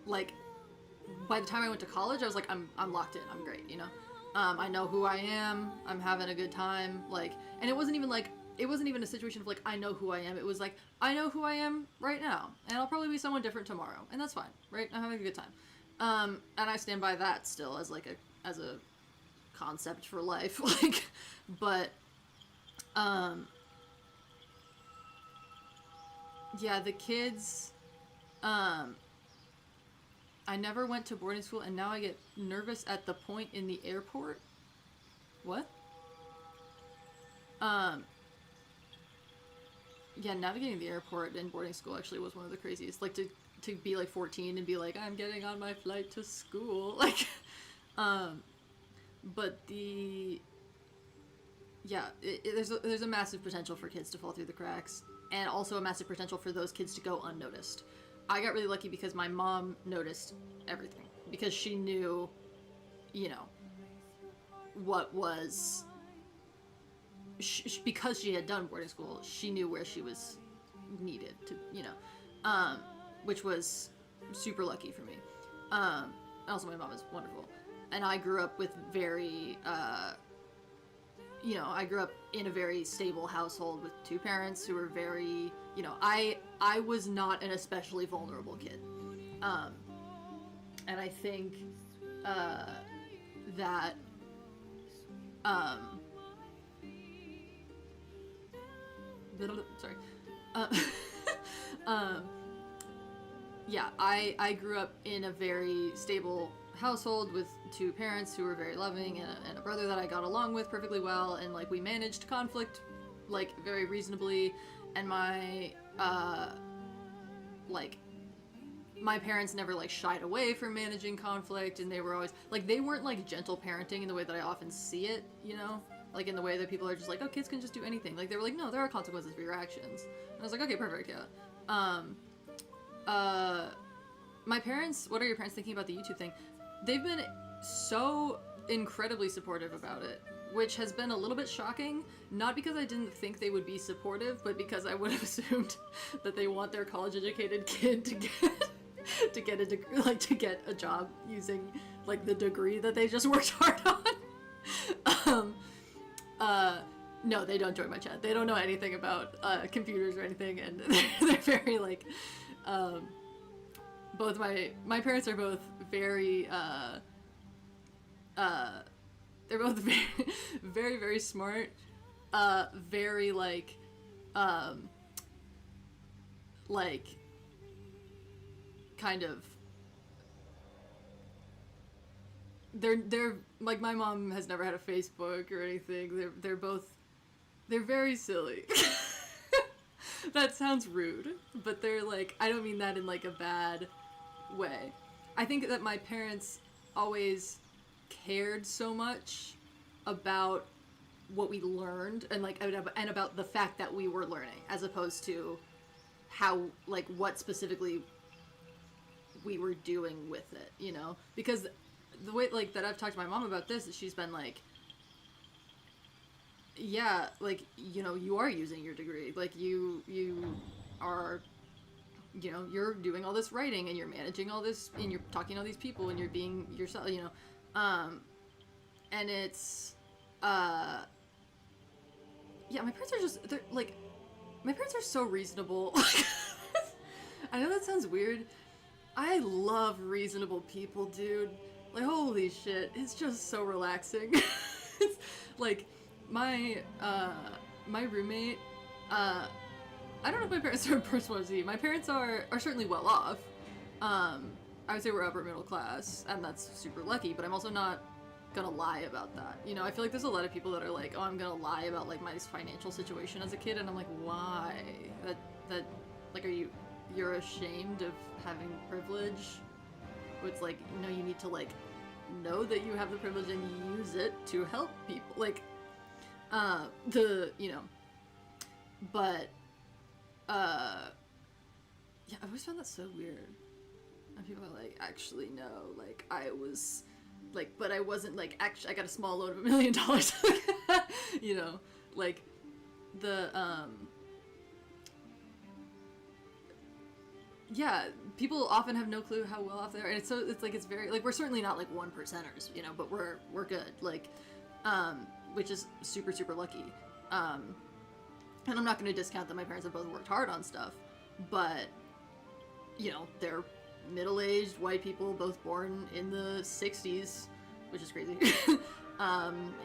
by the time I went to college, I was like, I'm locked in. I'm great, you know? I know who I am. I'm having a good time. Like, and it wasn't even a situation of like, I know who I am. It was like, I know who I am right now. And I'll probably be someone different tomorrow. And that's fine, right? I'm having a good time. And I stand by that still as like as a concept for life. Like, but, yeah, the kids, I never went to boarding school, and now I get nervous at the point in the airport. What? Yeah, navigating the airport in boarding school actually was one of the craziest. Like, to be, like, 14 and be like, I'm getting on my flight to school. Like, but yeah, there's a massive potential for kids to fall through the cracks, and also a massive potential for those kids to go unnoticed. I got really lucky because my mom noticed everything. Because she knew, you know, what was... because she had done boarding school, she knew where she was needed to, you know. Which was super lucky for me. Also, my mom is wonderful. And I grew up with very... you know, I grew up in a very stable household with two parents who were very, you know, I was not an especially vulnerable kid. And I think, that, sorry. Yeah, I grew up in a very stable household with two parents who were very loving and a brother that I got along with perfectly well, and like we managed conflict like very reasonably, and my like my parents never like shied away from managing conflict, and they were always like, they weren't like gentle parenting in the way that I often see it, you know, like in the way that people are just like, oh, kids can just do anything. Like they were like, no, there are consequences for your actions. And I was like, okay, perfect, yeah. My parents, what are your parents thinking about the YouTube thing? They've been so incredibly supportive about it, which has been a little bit shocking, not because I didn't think they would be supportive, but because I would have assumed that they want their college-educated kid to get a job using like the degree that they just worked hard on. No, they don't join my chat. They don't know anything about computers or anything, and they're very like, both my parents are both very they're both very very, very smart, very like kind of, they're like, my mom has never had a Facebook or anything. They're very silly. That sounds rude, but they're like, I don't mean that in like a bad way. I think that my parents always cared so much about what we learned and like and about the fact that we were learning, as opposed to how, like, what specifically we were doing with it, you know? Because the way like that I've talked to my mom about this is she's been like, yeah, like, you know, you are using your degree, like you are, you know, you're doing all this writing and you're managing all this and you're talking to all these people and you're being yourself, you know. And it's yeah, my parents are just, they're like, my parents are so reasonable. I know that sounds weird. I love reasonable people, dude. Like, holy shit, it's just so relaxing. It's like my roommate, I don't know if my parents are bourgeoisie. My parents are certainly well off. I would say we're upper middle class, and that's super lucky, but I'm also not gonna lie about that. You know, I feel like there's a lot of people that are like, oh, I'm gonna lie about like my financial situation as a kid, and I'm like, why? That like, you're ashamed of having privilege? It's like, no, you need to like know that you have the privilege and use it to help people. Like, you know, but yeah, I've always found that so weird. And people are like, actually, no, like, I was, like, but I wasn't, like, actually, I got a small loan of $1 million. You know, like, yeah, people often have no clue how well off they are, and it's like, it's very, like, we're certainly not, like, 1%ers, you know, but we're good, like, which is super, super lucky. And I'm not going to discount that my parents have both worked hard on stuff, but, you know, they're middle-aged white people, both born in the 60s, which is crazy.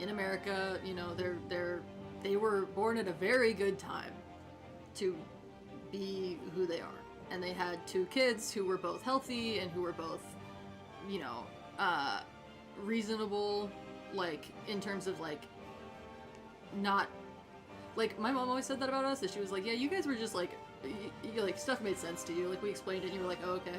In America, you know, they were born at a very good time to be who they are. And they had 2 kids who were both healthy and who were both, you know, reasonable, like, in terms of, like, not, like, my mom always said that about us, that she was like, yeah, you guys were just, like, like, stuff made sense to you, like, we explained it and you were like, oh, okay.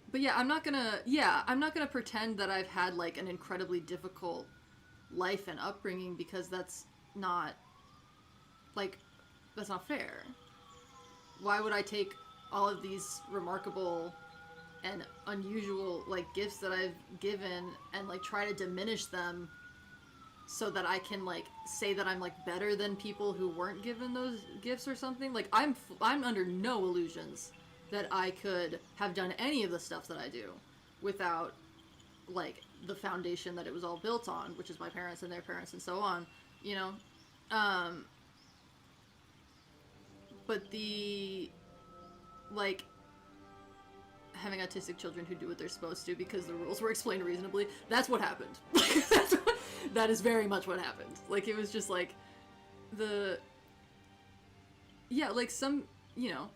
But yeah, I'm not gonna pretend that I've had, like, an incredibly difficult life and upbringing, because that's not, like, that's not fair. Why would I take all of these remarkable and unusual, like, gifts that I've given and, like, try to diminish them so that I can, like, say that I'm, like, better than people who weren't given those gifts or something? Like, I'm under no illusions that I could have done any of the stuff that I do without, like, the foundation that it was all built on, which is my parents and their parents and so on, you know? But the, like, having autistic children who do what they're supposed to because the rules were explained reasonably, that's what happened. That is very much what happened. Like, it was just, like, yeah, like, some, you know,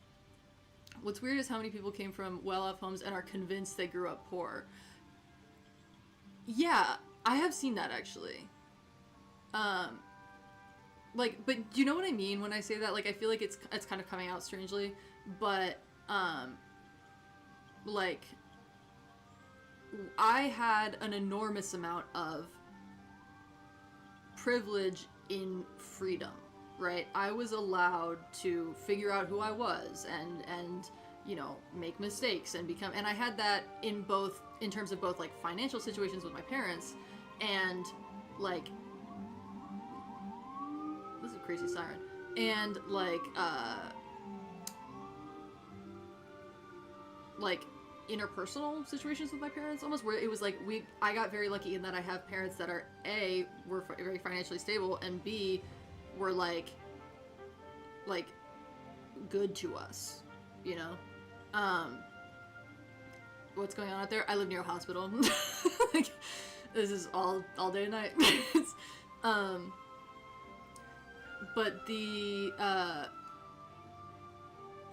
what's weird is how many people came from well-off homes and are convinced they grew up poor. Yeah, I have seen that, actually. Like, but do you know what I mean when I say that? Like, I feel like it's kind of coming out strangely, but, like, I had an enormous amount of privilege in freedom, right? I was allowed to figure out who I was and you know, make mistakes and become, and I had that in terms of both, like, financial situations with my parents and, like, this is a crazy siren, and, like interpersonal situations with my parents, almost, where it was like I got very lucky in that I have parents that are A, were very financially stable, and B, were like good to us, you know. What's going on out there? I live near a hospital. Like, this is all day and night. But the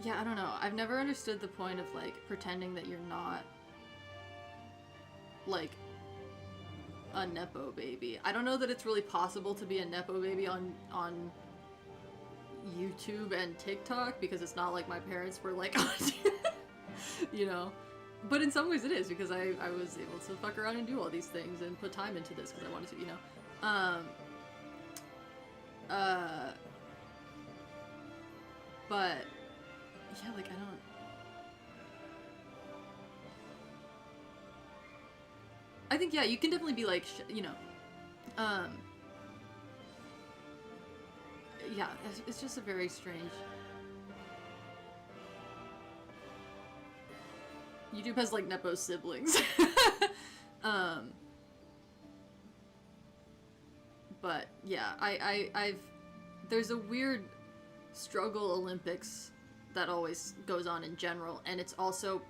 yeah, I don't know. I've never understood the point of, like, pretending that you're not, like, a Nepo baby. I don't know that it's really possible to be a Nepo baby on YouTube and TikTok, because it's not like my parents were, like, you know? But in some ways it is, because I was able to fuck around and do all these things and put time into this because I wanted to, you know? But yeah, like, I think, yeah, you can definitely be, like, you know, yeah, it's just a very strange. YouTube has, like, Nepo siblings. But yeah, I've there's a weird struggle Olympics that always goes on in general, and it's also,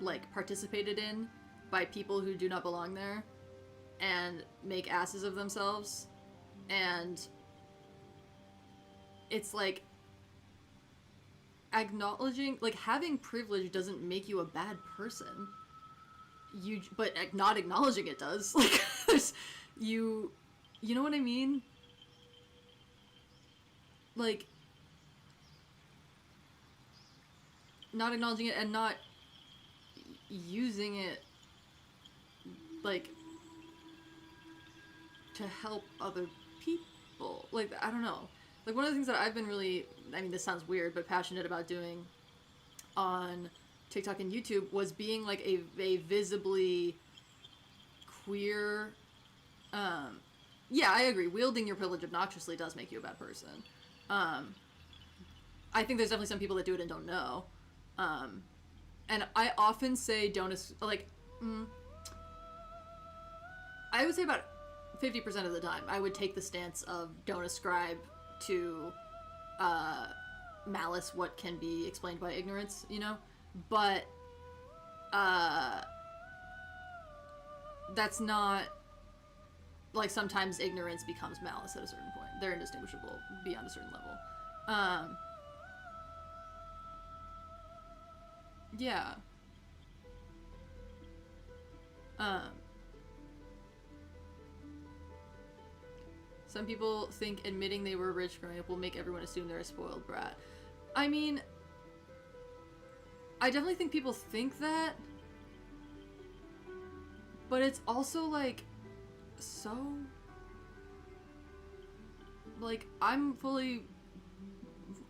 like, participated in by people who do not belong there and make asses of themselves, and it's like acknowledging, like, having privilege doesn't make you a bad person, but not acknowledging it does. Like, you know what I mean? Like, not acknowledging it and not using it, like, to help other people. Like, I don't know. Like, one of the things that I've been really, I mean, this sounds weird, but passionate about doing on TikTok and YouTube was being, like, a visibly queer, yeah, I agree. Wielding your privilege obnoxiously does make you a bad person. I think there's definitely some people that do it and don't know. And I often say I would say about 50% of the time, I would take the stance of don't ascribe to malice what can be explained by ignorance, you know? But that's not, like, sometimes ignorance becomes malice at a certain point. They're indistinguishable beyond a certain level. Yeah. Some people think admitting they were rich growing up will make everyone assume they're a spoiled brat. I mean, I definitely think people think that, but it's also, like, so, like, I'm fully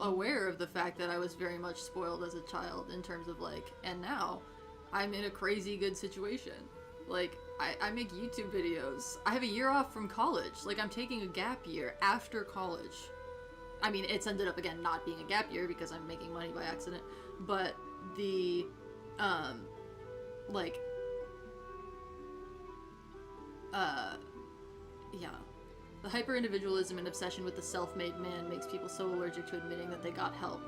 aware of the fact that I was very much spoiled as a child in terms of, like, and now I'm in a crazy good situation. Like, I make YouTube videos. I have a year off from college. Like, I'm taking a gap year after college. I mean, it's ended up, again, not being a gap year because I'm making money by accident. But the, like, yeah. The hyper-individualism and obsession with the self-made man makes people so allergic to admitting that they got help.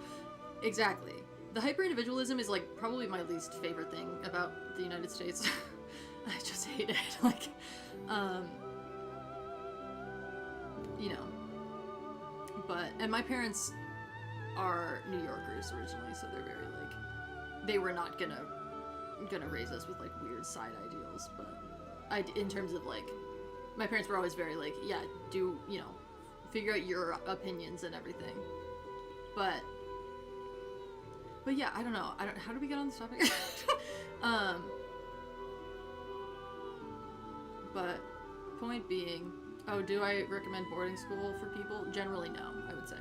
Exactly. The hyper-individualism is, like, probably my least favorite thing about the United States. I just hate it. Like, you know. But, and my parents are New Yorkers originally, so they're very, like, they were not gonna raise us with, like, weird side ideals, but in terms of, like, my parents were always very, like, yeah, do, you know, figure out your opinions and everything. But yeah, I don't know. How do we get on this topic? But point being, oh, do I recommend boarding school for people? Generally, no, I would say.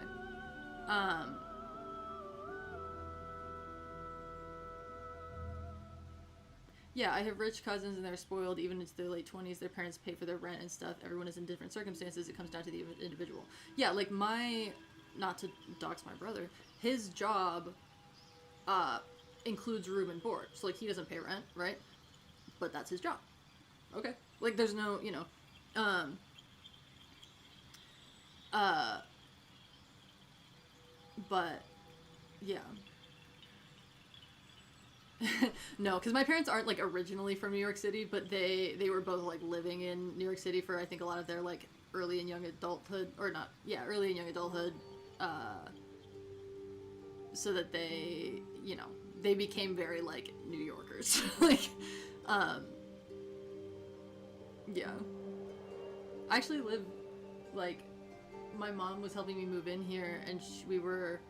Yeah, I have rich cousins and they're spoiled even into their late 20s. Their parents pay for their rent and stuff. Everyone is in different circumstances. It comes down to the individual. Yeah, like not to dox my brother, his job includes room and board. So, like, he doesn't pay rent, right? But that's his job. Okay. Like, there's no, you know, but, yeah. No, because my parents aren't, like, originally from New York City, but they were both, like, living in New York City for, I think, a lot of their, like, early and young adulthood, or not, yeah, early and young adulthood, so that they, you know, they became very, like, New Yorkers. Like, yeah. I actually live, like, my mom was helping me move in here, and we were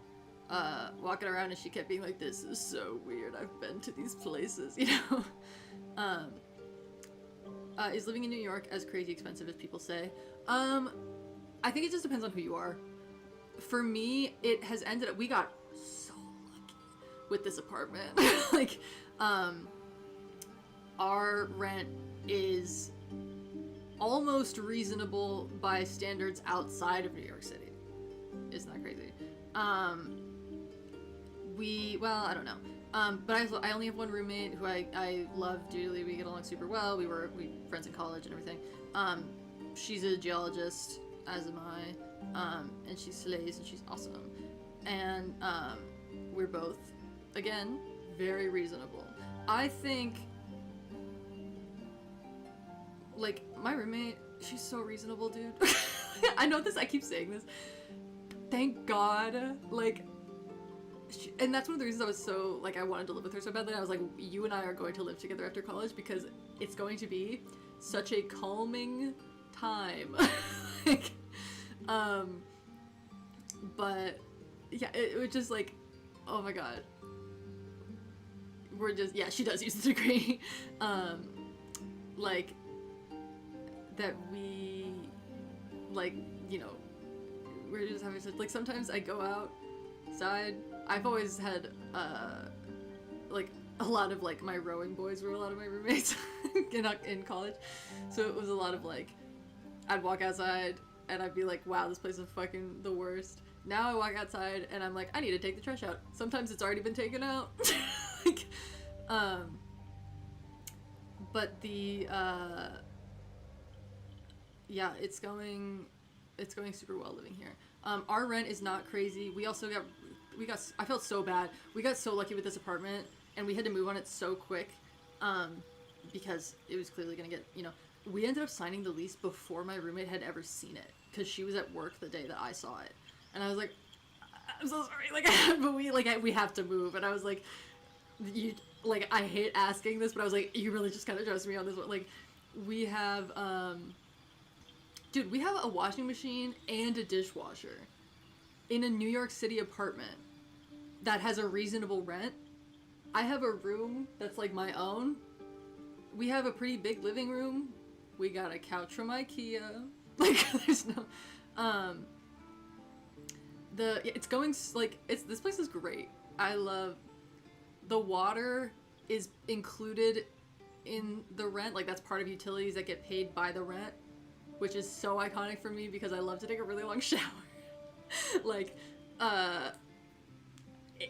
walking around, and she kept being like, this is so weird, I've been to these places, you know? Is living in New York as crazy expensive as people say? I think it just depends on who you are. For me, it has ended up, we got so lucky with this apartment. Like, our rent is almost reasonable by standards outside of New York City. Isn't that crazy? Well, I don't know. But I only have one roommate who I love dearly. We get along super well. We friends in college and everything. She's a geologist, as am I. And she slays and she's awesome. And we're both, again, very reasonable. I think, like, my roommate, she's so reasonable, dude. I know this, I keep saying this. Thank God, like, and that's one of the reasons I was so, like, I wanted to live with her so badly. I was like, you and I are going to live together after college because it's going to be such a calming time. Like, but, yeah, it was just like, oh my god. We're just, yeah, she does use the degree. Like, that we, like, you know, we're just having such, like, sometimes I go outside. I've always had, like, a lot of, like, my rowing boys were a lot of my roommates in college. So it was a lot of, like, I'd walk outside and I'd be like, wow, this place is fucking the worst. Now I walk outside and I'm like, I need to take the trash out. Sometimes it's already been taken out. Like, but the, yeah, it's going super well living here. Our rent is not crazy. We also got, I felt so bad. We got so lucky with this apartment and we had to move on it so quick, because it was clearly gonna get, you know, we ended up signing the lease before my roommate had ever seen it, because she was at work the day that I saw it. And I was like, I'm so sorry, like, but we have to move. And I was like, like, I hate asking this, but I was like, you really just kind of trust me on this one. Like, we have, dude, we have a washing machine and a dishwasher in a New York City apartment that has a reasonable rent. I have a room that's like my own. We have a pretty big living room. We got a couch from IKEA. Like, there's no, it's going, like, this place is great. I love, the water is included in the rent. Like, that's part of utilities that get paid by the rent, which is so iconic for me because I love to take a really long shower. Like,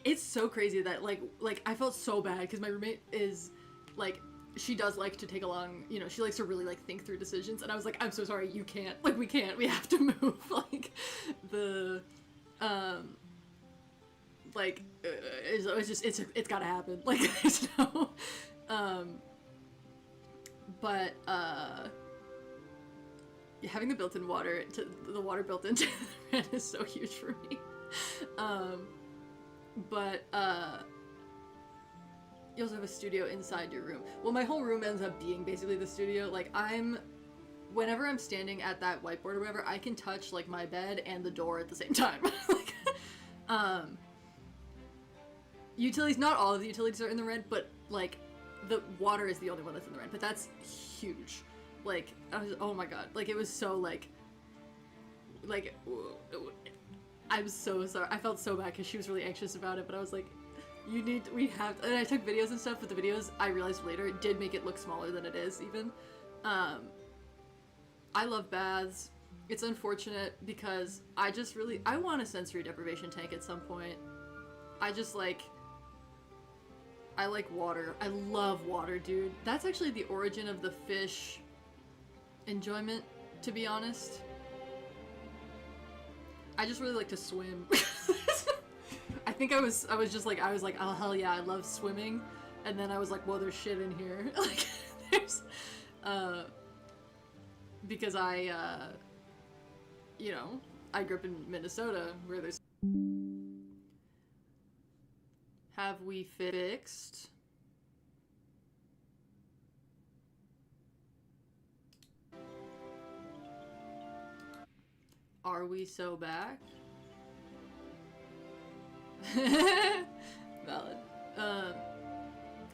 it's so crazy that, like, I felt so bad because my roommate is, like, she does like to take a long, you know, she likes to really, like, think through decisions, and I was like, I'm so sorry, you can't, like, we can't, we have to move. Like, the, like, it's just, it's gotta happen. Like, there's no, but, having the built-in water, the water built into the rent is so huge for me. But, you also have a studio inside your room. Well, my whole room ends up being basically the studio. Like, whenever I'm standing at that whiteboard or whatever, I can touch, like, my bed and the door at the same time. Like, utilities, not all of the utilities are in the rent, but, like, the water is the only one that's in the rent, but that's huge. Like, oh my god, like, it was so, like, I'm so sorry. I felt so bad because she was really anxious about it, but I was like, we have, and I took videos and stuff, but the videos, I realized later, it did make it look smaller than it is, even. I love baths. It's unfortunate because I want a sensory deprivation tank at some point. I like water. I love water, dude. That's actually the origin of the fish enjoyment, to be honest. I just really like to swim. I think I was like, oh hell yeah, I love swimming, and then I was like, well, there's shit in here. Like, there's, because I, you know, I grew up in Minnesota where there's. Have we fixed? Are we so back? Valid.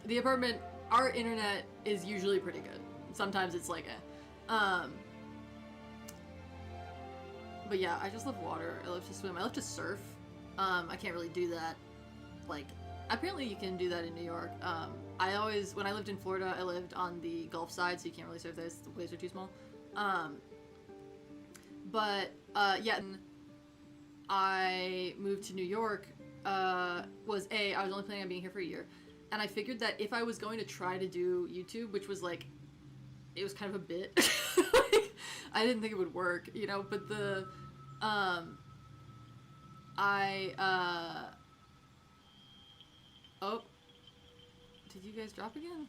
The apartment, our internet is usually pretty good. Sometimes it's like but yeah, I just love water. I love to swim. I love to surf. I can't really do that. Like, apparently you can do that in New York. When I lived in Florida, I lived on the Gulf side, so you can't really surf there. The waves are too small. Yeah, I moved to New York, I was only planning on being here for a year, and I figured that if I was going to try to do YouTube, which was like, it was kind of a bit, like, I didn't think it would work, you know, but oh, did you guys drop again?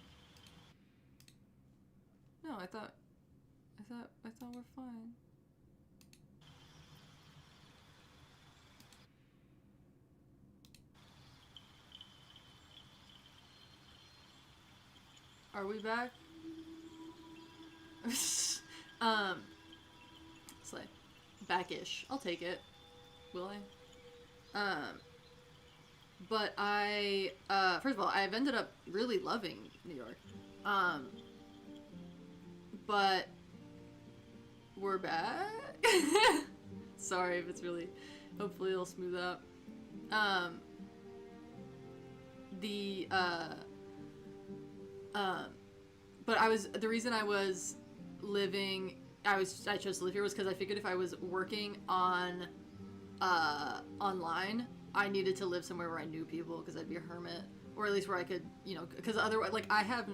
No, I thought we're fine. Are we back? Slay. Back-ish. I'll take it. Will I? But first of all, I've ended up really loving New York. But we're back. sorry if it's really... Hopefully it'll smooth out. But the reason I was living... I chose to live here was because I figured if I was working on online, I needed to live somewhere where I knew people because I'd be a hermit, or at least where I could, you know, because otherwise, like, I have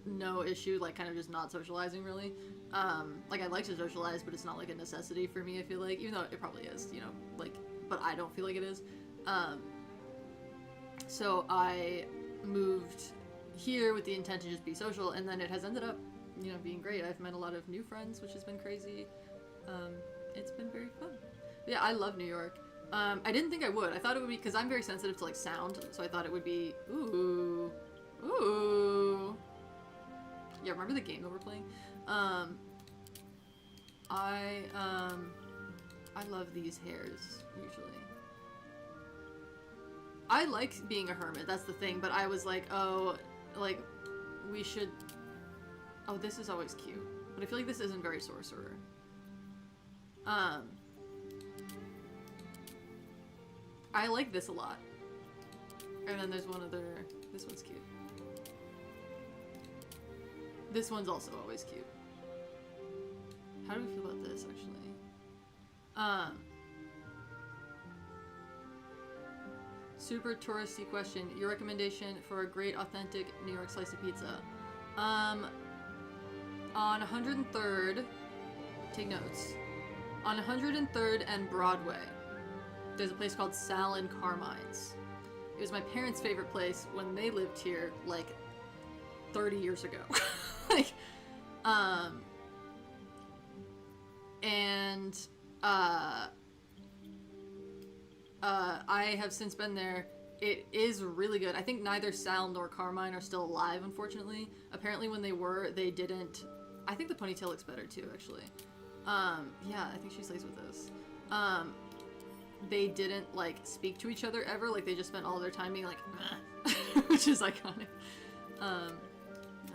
no issue, like, kind of just not socializing, really. Like, I like to socialize, but it's not, like, a necessity for me, I feel like, even though it probably is, you know, like, but I don't feel like it is. So I moved here with the intent to just be social, and then it has ended up, you know, being great. I've met a lot of new friends, which has been crazy. It's been very fun. But yeah, I love New York. I didn't think I would. I thought it would be, because I'm very sensitive to, like, sound, so I thought it would be, ooh, ooh. Yeah, remember the game that we're playing? I love these hairs, usually. I like being a hermit, that's the thing, but I was like, oh, like, we should... Oh, this is always cute. But I feel like this isn't very sorcerer. I like this a lot. And then there's one other... This one's cute. This one's also always cute. How do we feel about this, actually? Super touristy question. Your recommendation for a great, authentic New York slice of pizza. On 103rd... Take notes. On 103rd and Broadway, there's a place called Sal and Carmine's. It was my parents' favorite place when they lived here, like, 30 years ago. Like, and, I have since been there. It is really good. I think neither Sal nor Carmine are still alive, unfortunately. Apparently when they were, they didn't... I think the ponytail looks better, too, actually. Yeah, I think she slays with this. They didn't, like, speak to each other ever. Like, they just spent all their time being like, which is iconic. No,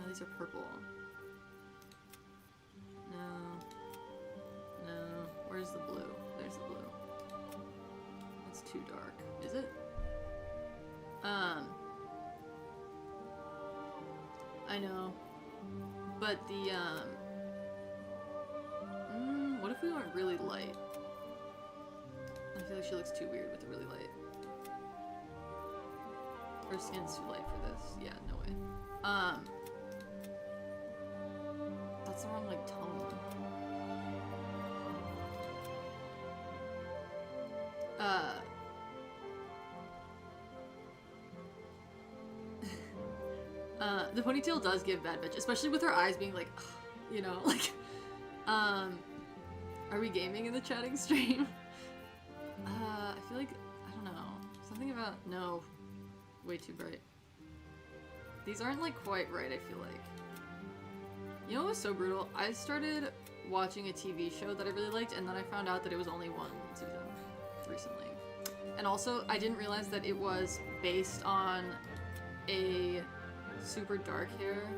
these are purple. No. Where's the blue? There's the blue. It's too dark. Is it? I know. But the, what if we went really light? I feel like she looks too weird with the really light. Her skin's too light for this. Yeah, no way. That's the wrong, like, tone. The ponytail does give bad bitch, especially with her eyes being like, you know, like, are we gaming in the chatting stream? I feel like, I don't know, something about, no, way too bright. These aren't, like, quite right, I feel like. You know what was so brutal? I started watching a TV show that I really liked, and then I found out that it was only one season recently. And also, I didn't realize that it was based on a super dark hair.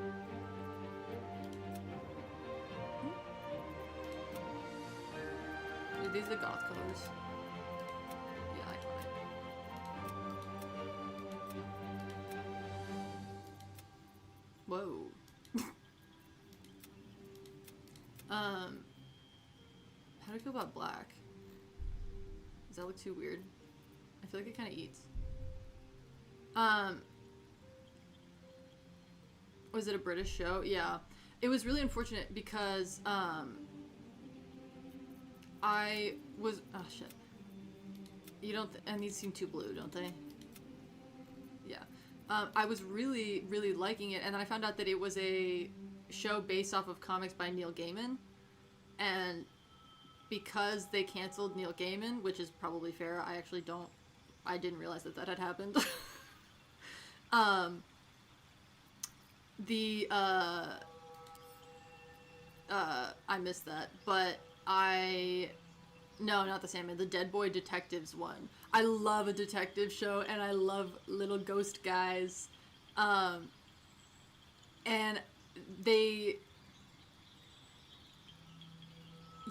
Are these the goth colors? Yeah, iconic. Whoa. How do I feel about black? Does that look too weird? I feel like it kind of eats. Was it a British show? Yeah. It was really unfortunate because, I was... Oh, shit. You don't... and these seem too blue, don't they? Yeah. I was really, really liking it, and then I found out that it was a show based off of comics by Neil Gaiman, and because they canceled Neil Gaiman, which is probably fair, I didn't realize that that had happened. I missed that, but no, not the Sandman, the Dead Boy Detectives one. I love a detective show, and I love little ghost guys, and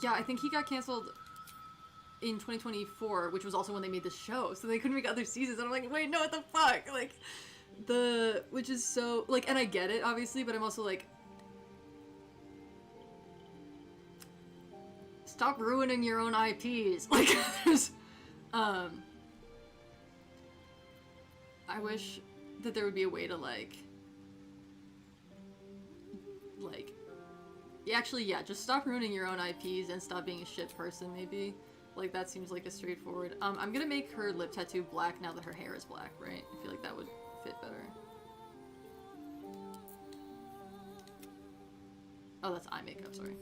yeah, I think he got canceled. in 2024, which was also when they made the show, so they couldn't make other seasons. And I'm like, wait, no, what the fuck? Like, which is so, like, and I get it, obviously, but I'm also like, stop ruining your own IPs. Like, there's, I wish that there would be a way to, yeah, just stop ruining your own IPs and stop being a shit person, maybe. Like, that seems like a straightforward. I'm gonna make her lip tattoo black now that her hair is black, right? I feel like that would fit better. Oh, that's eye makeup, sorry.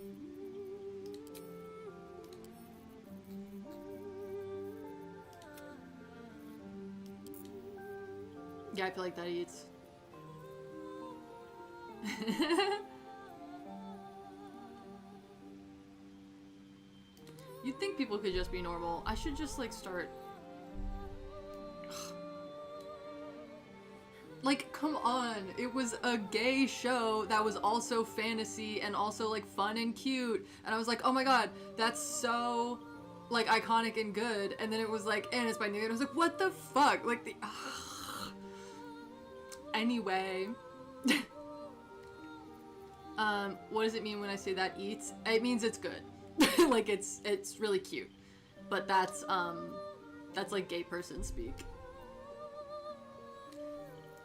Yeah, I feel like that eats. You'd think people could just be normal. I should just, like, start... Like, come on. It was a gay show that was also fantasy and also, like, fun and cute. And I was like, oh my god, that's so, like, iconic and good. And then it was like, and it's by New York. And I was like, what the fuck? Like, the... Anyway. What does it mean when I say that eats? It means it's good. Like, it's really cute. But that's like gay person speak.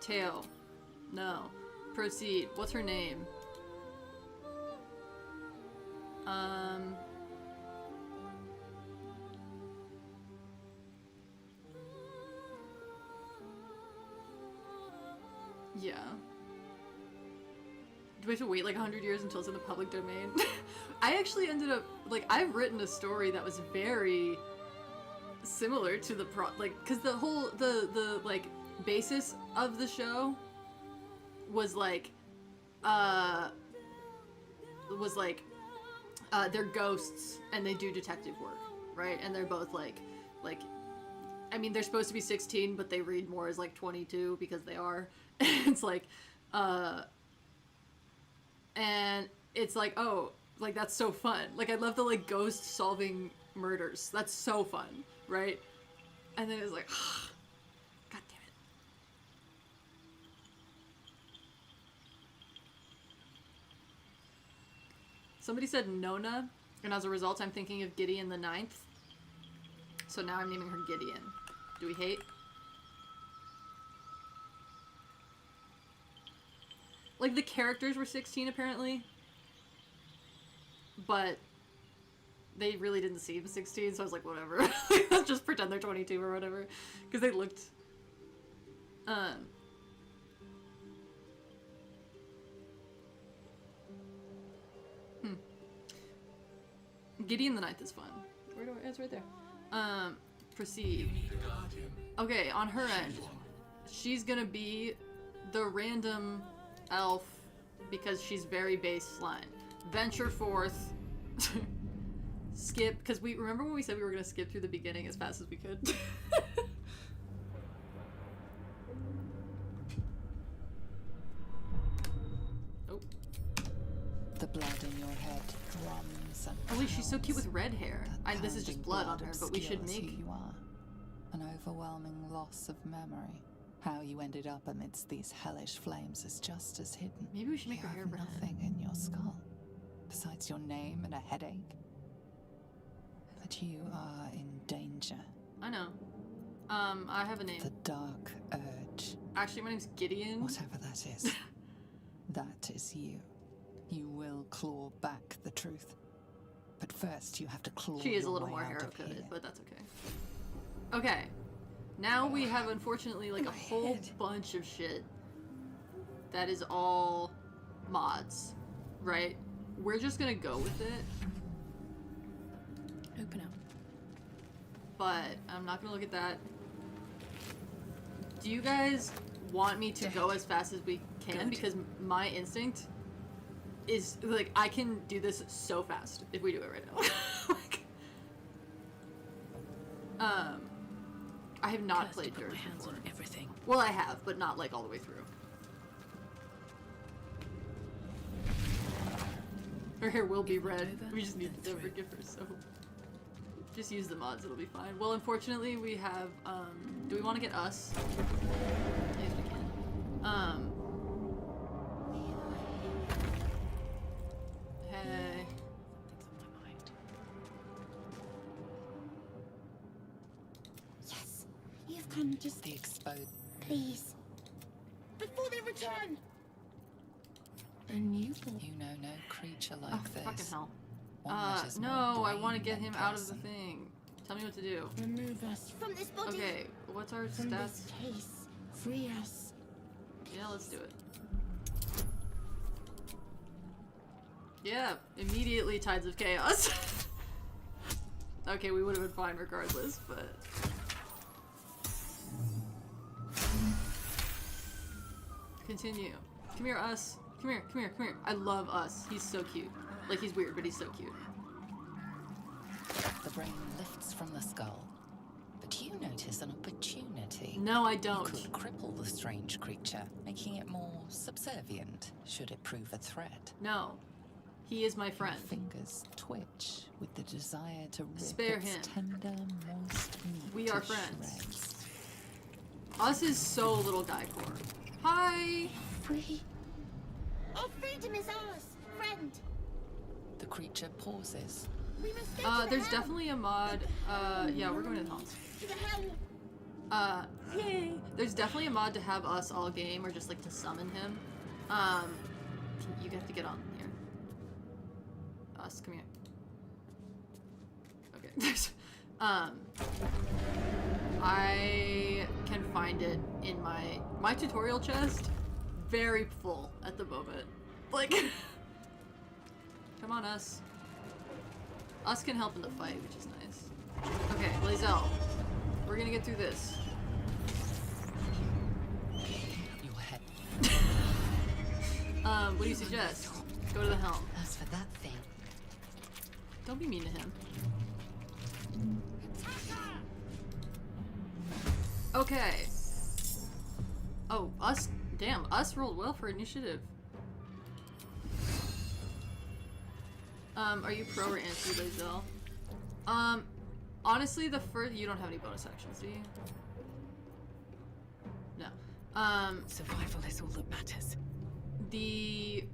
Tail. No. Proceed. What's her name? Yeah. Do we have to wait like 100 years until it's in the public domain? I actually ended up, like, I've written a story that was very similar to the because the whole, the like, basis of the show was like, they're ghosts and they do detective work, right? And they're both like, I mean, they're supposed to be 16, but they read more as like 22 because they are. It's like, and it's like, oh, like, that's so fun. Like, I love the, like, ghost solving murders. That's so fun, right? And then it was like, god damn it. Somebody said Nona, and as a result, I'm thinking of Gideon the Ninth. So now I'm naming her Gideon. Do we hate? Like, the characters were 16, apparently. But they really didn't seem 16, so I was like, whatever. Let's just pretend they're 22 or whatever. Because they looked... Gideon the Ninth is fun. Where do I... It's right there. Proceed. Okay, on her end, she's gonna be the random elf because she's very baseline. Venture forth. Skip, because we remember when we said we were gonna skip through the beginning as fast as we could. Oh. The blood in your head drums and oh wait, she's so cute with red hair. This is just blood on her, but we should obscures make... who you are. An overwhelming loss of memory. How you ended up amidst these hellish flames is just as hidden. Maybe we should make you her hair have red. nothing in your skull, besides your name and a headache. But you are in danger. I know. I have a name. The dark urge. Actually, my name's Gideon. Whatever that is. That is you. You will claw back the truth. But first you have to claw She is a your little way more out of hero-coded, here. but that's okay. Okay. Now we have, unfortunately, like, a whole bunch of shit that is all mods, right? We're just gonna go with it. Open up. But I'm not gonna look at that. Do you guys want me to go as fast as we can? Good. Because my instinct is, like, I can do this so fast if we do it right now. Like, I have not Cursed to played put Dirge my hands before. on everything. Well, I have, but not, like, all the way through. Her hair will be If not red. over, We just need then to through. forgive her, so... Just use the mods, it'll be fine. Well, unfortunately, we have, do we want to get us? Yes, we can. Hey. Something's on my mind. Yes, you've come just The exposed. please. Before they return! A newborn. You know no creature like Oh, this. fucking hell. One that is No, more I want to brain get him than out of the person. thing. Tell me what to do. Remove us from this body. Okay, what's our From stats? this case. Free us. Yeah, let's do it. Yeah, immediately Tides of Chaos. Okay, we would have been fine regardless, but... Continue. Come here, us. Come here, come here, come here. I love us. He's so cute. Like, he's weird, but he's so cute. The brain lifts from the skull. But you notice an opportunity. No, I You don't. could cripple the strange creature, making it more subservient, should it prove a threat. No. He is my friend. Your fingers twitch with the desire to rip Spare its him. tender, moist meat We to are friends. shreds. Us is so little guy core. Hi! Free. Our freedom is ours, friend. The creature pauses. We must go to the There's helm. definitely a mod, yeah, we're going to the helms. To the helm. Yay! There's definitely a mod to have us all game, or just like to summon him. You have to get on here. Us, come here. Okay, there's, I can find it in my tutorial chest. Very full at the moment. Like, come on, us. Us can help in the fight, which is nice. Okay, Lae'zel. We're gonna get through this. Your head. What do you suggest? Go to the helm. As for that thing, Don't be mean to him. Okay. Oh, us. Damn, us rolled well for initiative. Are you pro or anti Lae'zel? Honestly, the first you don't have any bonus actions, do you? No. Survival is all that matters. The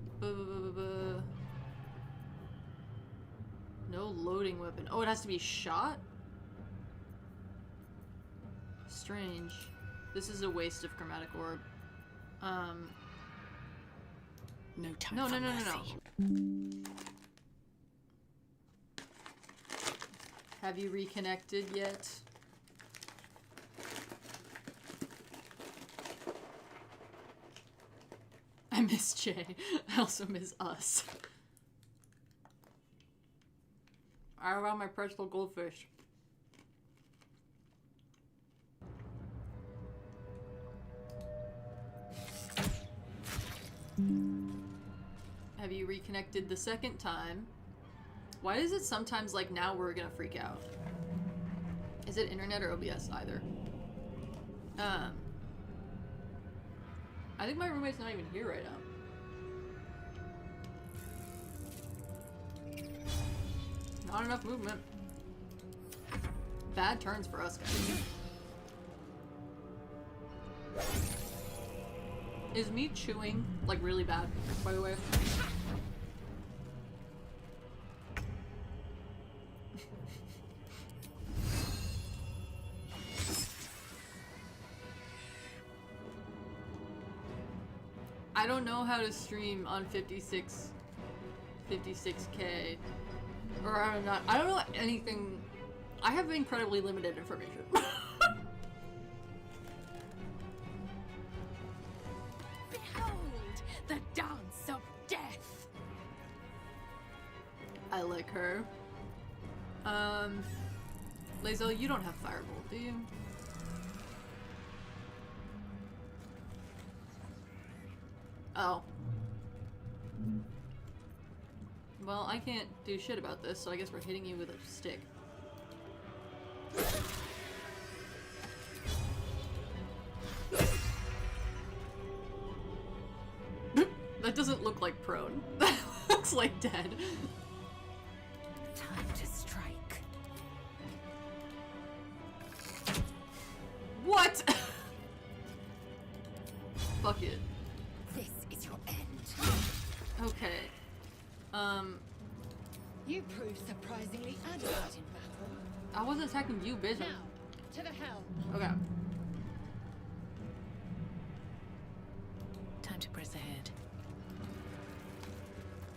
no loading weapon. Oh, it has to be shot? Strange. This is a waste of chromatic orb. No time No, for no, no, no, mercy. no. Have you reconnected yet? I miss Jay. I also miss us. I found my pretzel goldfish. Have you reconnected the second time? Why is it sometimes like now we're gonna freak out? Is it internet or OBS? Either. I think my roommate's not even here right now. Not enough movement. Bad turns for us, guys. Is me chewing like really bad, by the way? I don't know how to stream on 56K, or I don't know anything. I have incredibly limited information. Behold the dance of death. I like her. Lae'zel, you don't have Firebolt, do you? Oh. Well, I can't do shit about this, so I guess we're hitting you with a stick. That doesn't look like prone. That looks like dead. Time to strike. attacking you, bitch. Now, to the helm. Okay. Time to press ahead.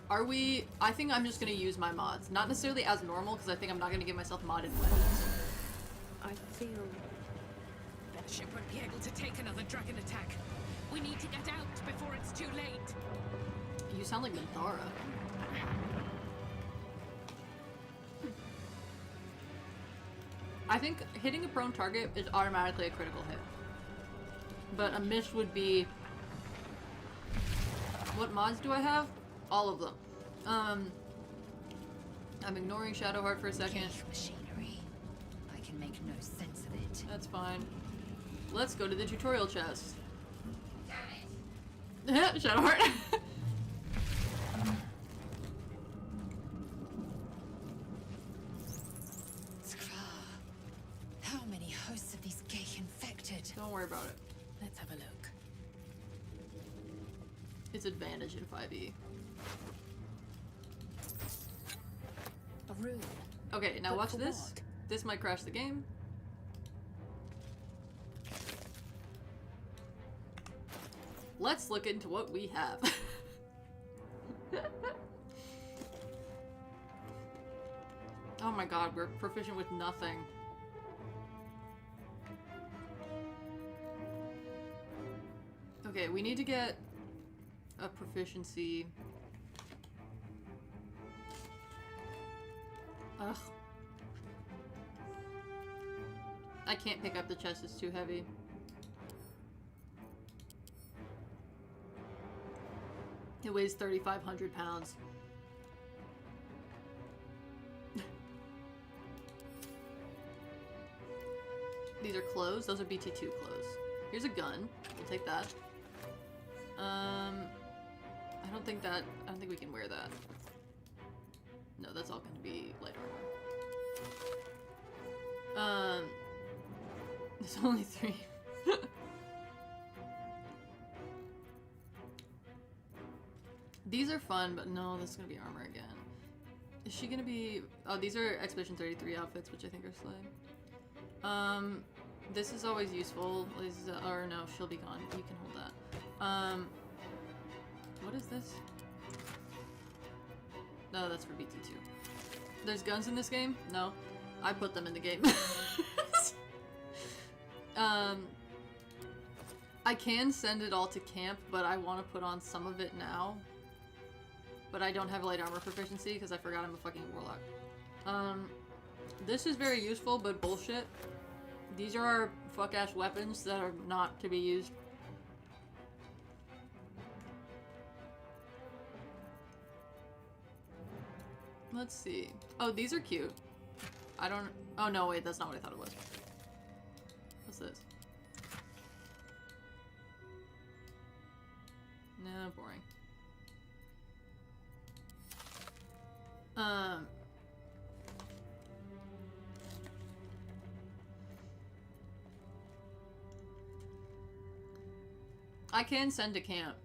Are we... I think I'm just gonna use my mods. Not necessarily as normal, because I think I'm not gonna give myself modded weapons. I feel The ship won't be able to take another dragon attack. We need to get out before it's too late. You sound like Minthara. I think hitting a prone target is automatically a critical hit. But a miss would be... What mods do I have? All of them. I'm ignoring Shadowheart for a second. Cage machinery. I can make no sense of it. That's fine. Let's go to the tutorial chest. Shadowheart. How many hosts of these gay infected? Don't worry about it. Let's have a look. It's advantage in 5e. A rune. Okay, now But watch for this. what? This might crash the game. Let's look into what we have. Oh my god, we're proficient with nothing. Okay, we need to get a proficiency. Ugh. I can't pick up the chest, it's too heavy. It weighs 3,500 pounds. These are clothes. Those are BT2 clothes. Here's a gun. We'll take that. I don't think we can wear that. No, that's all gonna be light armor. There's only 3. These are fun, but no, this is gonna be armor again. Is she gonna be... Oh, these are Expedition 33 outfits, which I think are slay. This is always useful. Or no, she'll be gone. You can hold that. What is this? No, that's for BT2. There's guns in this game? No. I put them in the game. I can send it all to camp, but I want to put on some of it now. But I don't have light armor proficiency because I forgot I'm a fucking warlock. This is very useful, but bullshit. These are our fuck-ass weapons that are not to be used. Let's see. Oh, these are cute. I don't... Oh, no, wait, that's not what I thought it was. What's this? No, boring. I can send to camp.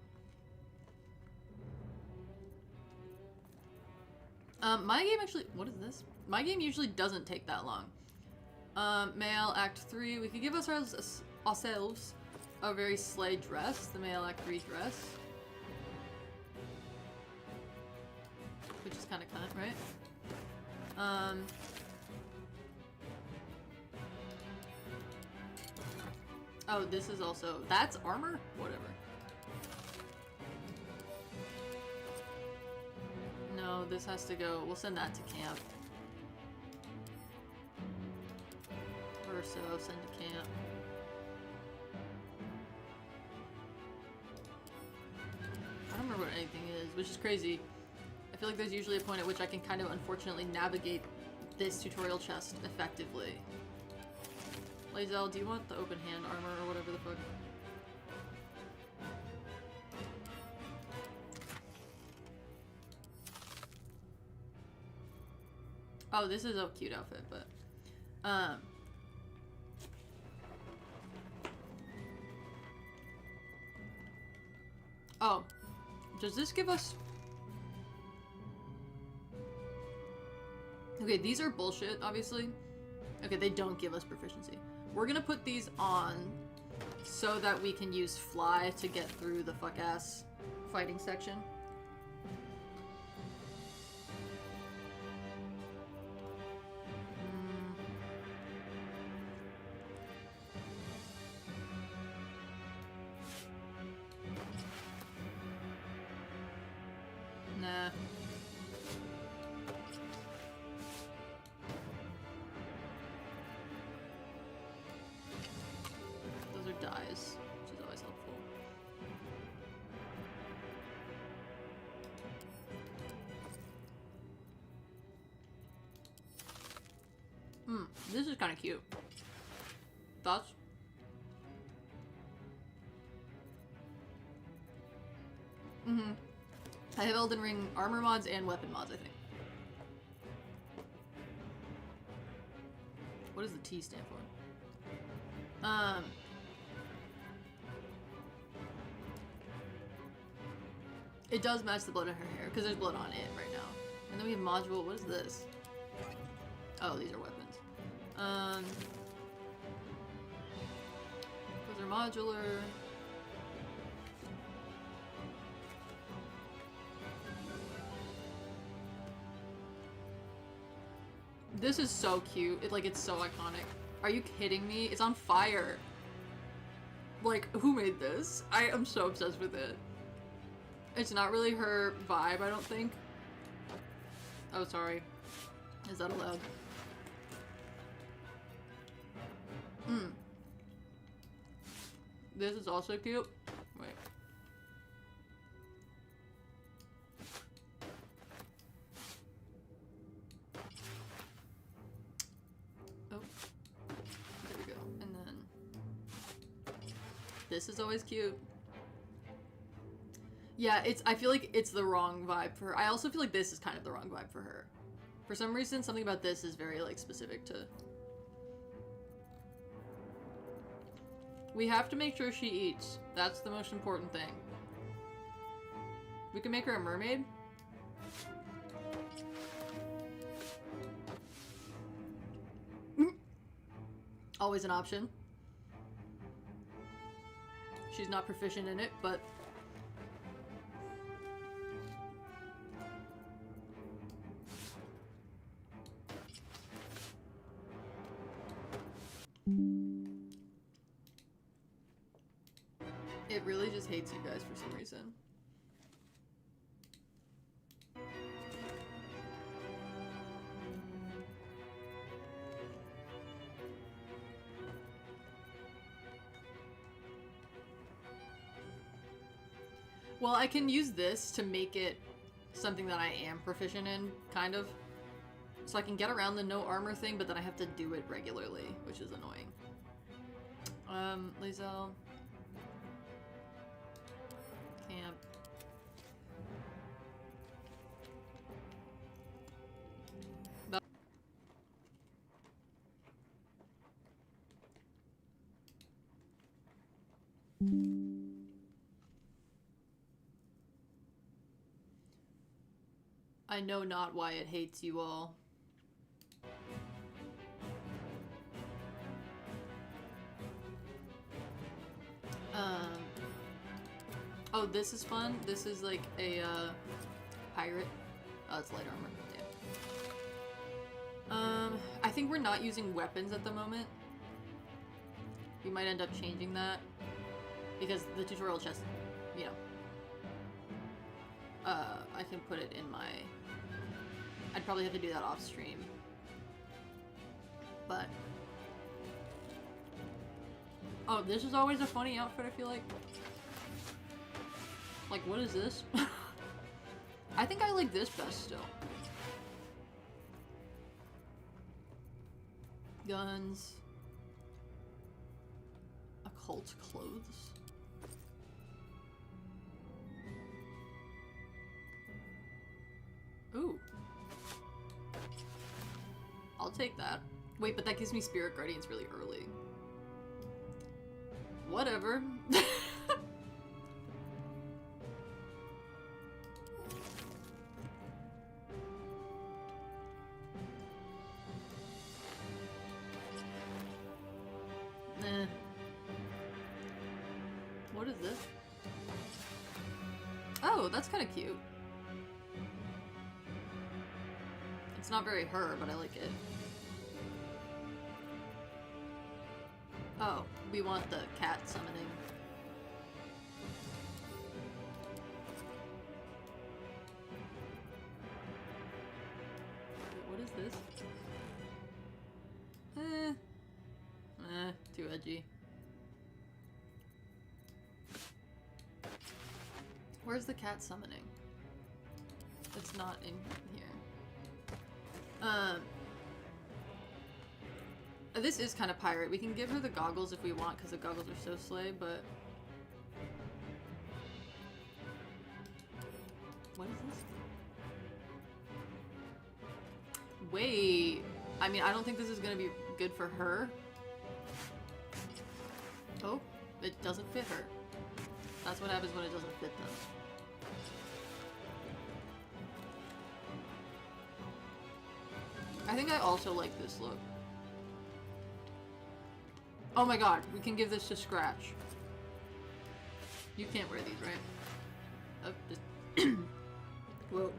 My game actually... What is this? My game usually doesn't take that long. Male Act 3. We could give ourselves a very slay dress. The Male Act 3 dress. Which is kind of cunt, right? Oh, this is also... That's armor? Whatever. No, this has to go... We'll send that to camp. Verso, send to camp. I don't remember what anything is, which is crazy. I feel like there's usually a point at which I can kind of unfortunately navigate this tutorial chest effectively. Lazel, do you want the open hand armor or whatever the fuck? Oh, this is a cute outfit, but oh, does this give us... Okay, these are bullshit, obviously. Okay, they don't give us proficiency. We're gonna put these on so that we can use fly to get through the fuck-ass fighting section. Nah. Those are dyes, which is always helpful. This is kind of cute. Thoughts? I have Elden Ring armor mods and weapon mods, I think. What does the T stand for? It does match the blood in her hair, because there's blood on it right now. And then we have module, what is this? Oh, these are weapons. Those are modular. This is so cute. It's so iconic. Are you kidding me? It's on fire. Like, who made this? I am so obsessed with it. It's not really her vibe, I don't think. Oh, sorry. Is that allowed? This is also cute. Wait. Oh. There we go. And then this is always cute. Yeah, I feel like it's the wrong vibe for her. I also feel like this is kind of the wrong vibe for her. For some reason, something about this is very, specific to... We have to make sure she eats. That's the most important thing. We can make her a mermaid. Always an option. She's not proficient in it, but... It really just hates you guys for some reason. Well, I can use this to make it something that I am proficient in, kind of. So I can get around the no armor thing, but then I have to do it regularly, which is annoying. Lizelle. Camp. I know not why it hates you all. Oh, this is fun. This is like a pirate. Oh, it's light armor. Yeah. I think we're not using weapons at the moment. We might end up changing that because the tutorial chest, you know. I can put it in my... I'd probably have to do that off stream. But... Oh, this is always a funny outfit, I feel like. Like, what is this? I think I like this best still. Guns. Occult clothes. Ooh. I'll take that. Wait, but that gives me Spirit Guardians really early. Whatever. Eh. What is this? Oh, that's kind of cute. It's not very her, but I like it. Oh, we want the cat summoning. Wait, what is this? Too edgy. Where's the cat summoning? It's not in here. This is kind of pirate. We can give her the goggles if we want, because the goggles are so slay, but... What is this? Wait! I mean, I don't think this is gonna be good for her. Oh, it doesn't fit her. That's what happens when it doesn't fit them. I think I also like this look. Oh my god, we can give this to Scratch. You can't wear these, right? Oh, just... Whoa.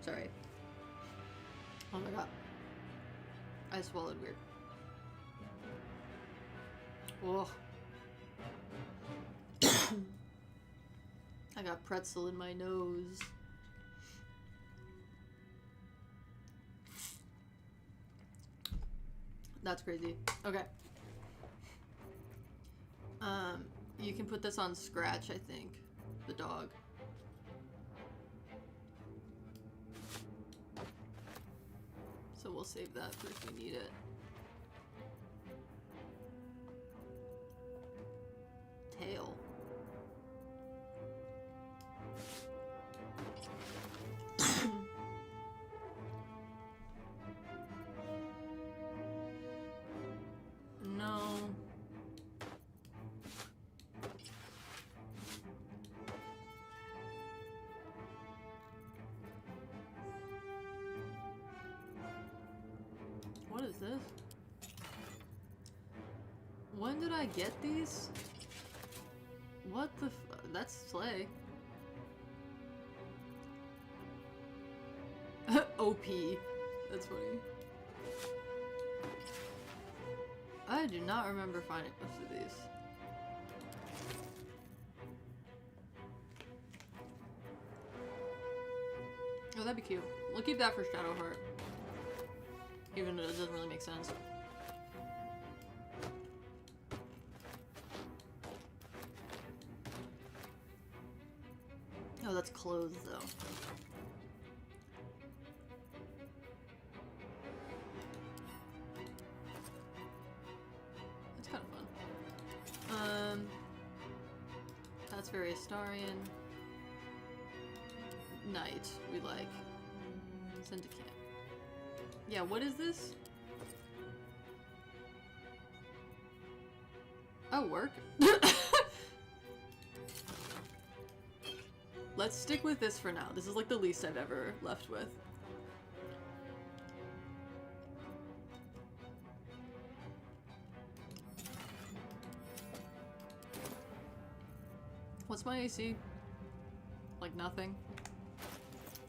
Sorry. Oh my god. I swallowed weird. Whoa. I got pretzel in my nose. That's crazy. Okay. You can put this on Scratch, I think. The dog. So we'll save that for if we need it. Tail. No. What is this? When did I get these? What the f- that's slay. OP. That's funny. I do not remember finding most of these. Oh, that'd be cute. We'll keep that for Shadowheart. Even though it doesn't really make sense. Oh, that's clothes, though. That's kind of fun. That's very Astarian. Knight, we like. Syndicate. Yeah, what is this? Oh, work? Let's stick with this for now. This is like the least I've ever left with. What's my AC? Like nothing.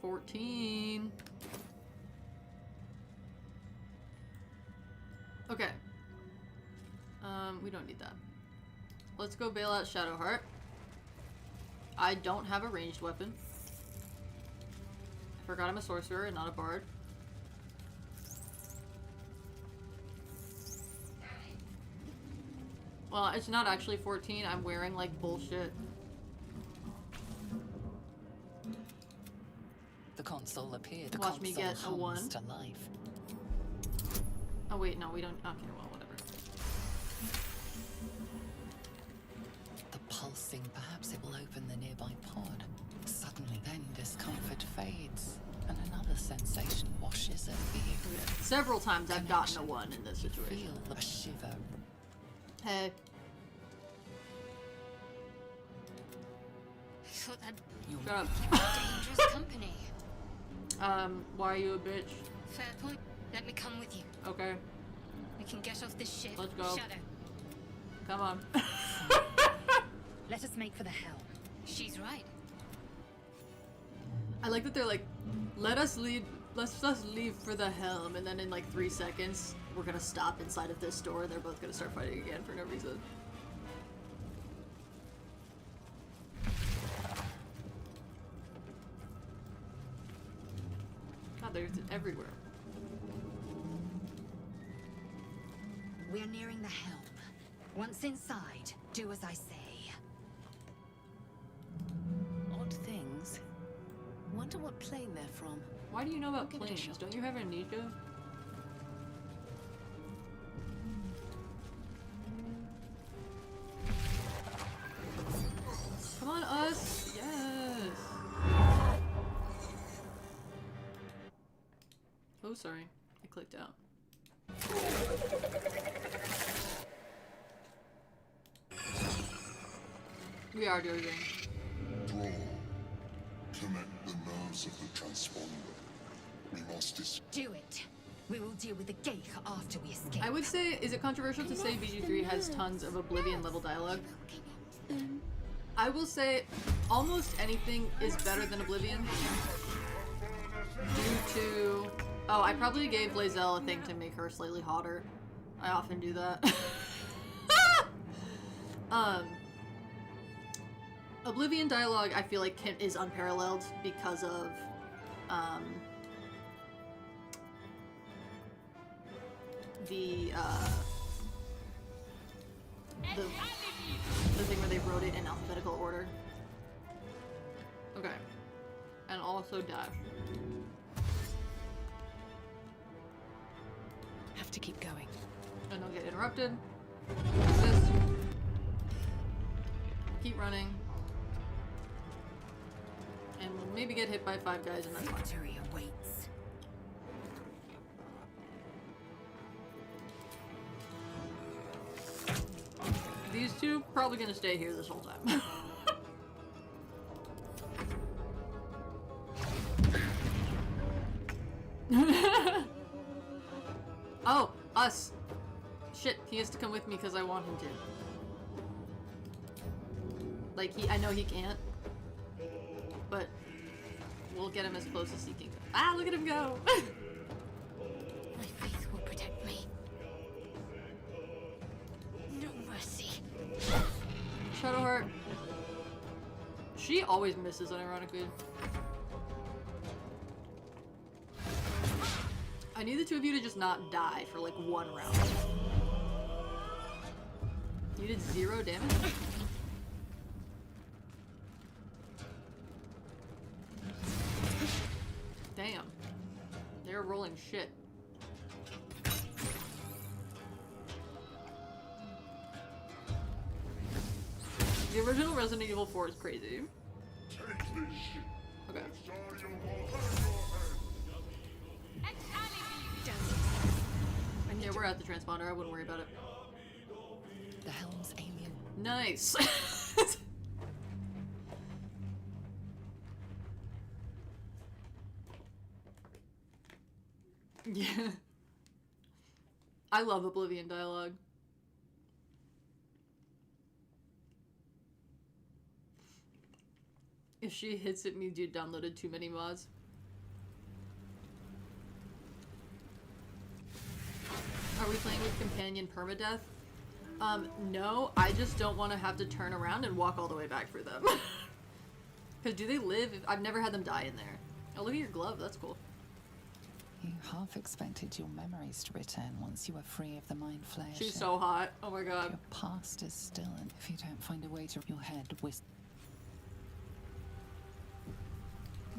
14. Okay. We don't need that. Let's go bail out Shadowheart. I don't have a ranged weapon. I forgot I'm a sorcerer and not a bard. Well, it's not actually 14. I'm wearing like bullshit. The console appeared. The Watch me get a 1. To life. Oh wait, no, we don't. Okay, well, whatever. The pulsing, perhaps it will open the nearby pod. Suddenly then discomfort fades, and another sensation washes over you. Okay. Several times I've gotten a 1 in this situation. Feel a shiver. Hey. Thought that Shut up. dangerous company. Why are you a bitch? Fair point. Let me come with you. Okay. We can get off this ship. Let's go. Shadow, Come on. let us make for the helm. She's right. I like that they're like, let us leave for the helm, and then in like 3 seconds, we're gonna stop inside of this door and they're both gonna start fighting again for no reason. God, there's everywhere. We're nearing the helm. Once inside, do as I say. Odd things. Wonder what plane they're from. Why do you know about Give it a planes? shot. Don't you have amnesia? Come on, us! Yes! Oh, sorry. I clicked out. We are doing. Draw. Connect the nerves of the transponder. We must Do it. We will deal with the Geik after we escape. I would say, is it controversial to say BG3 has tons of Oblivion level dialogue? I will say almost anything is better than Oblivion. Due to... Oh, I probably gave Lae'zel a thing to make her slightly hotter. I often do that. Oblivion dialogue, I feel like is unparalleled because of the thing where they wrote it in alphabetical order. Okay. And also dash. Have to keep going. And don't get interrupted. Resist. Keep running. And maybe get hit by 5 guys and that's fine. Victory awaits. These two probably gonna stay here this whole time. Oh, us. Shit, he has to come with me because I want him to. Like, I know he can't. But we'll get him as close as he can. Ah, look at him go! My faith will protect me. No mercy. Shadowheart. She always misses, unironically. I need the two of you to just not die for like 1 round. You did 0 damage? Damn. They're rolling shit. The original Resident Evil 4 is crazy. take this ship. Okay. Shariel will have your head. Yeah, we're at the transponder. I wouldn't worry about it. The helm's alien. Nice. Yeah. I love Oblivion dialogue. If she hits at me, dude, downloaded too many mods. Are we playing with companion permadeath? No, I just don't want to have to turn around and walk all the way back for them. Because do they live? I've never had them die in there. Oh, look at your glove. That's cool. You half expected your memories to return once you were free of the mind flayer. She's so hot. Oh my god. Your past is still, and if you don't find a way to your head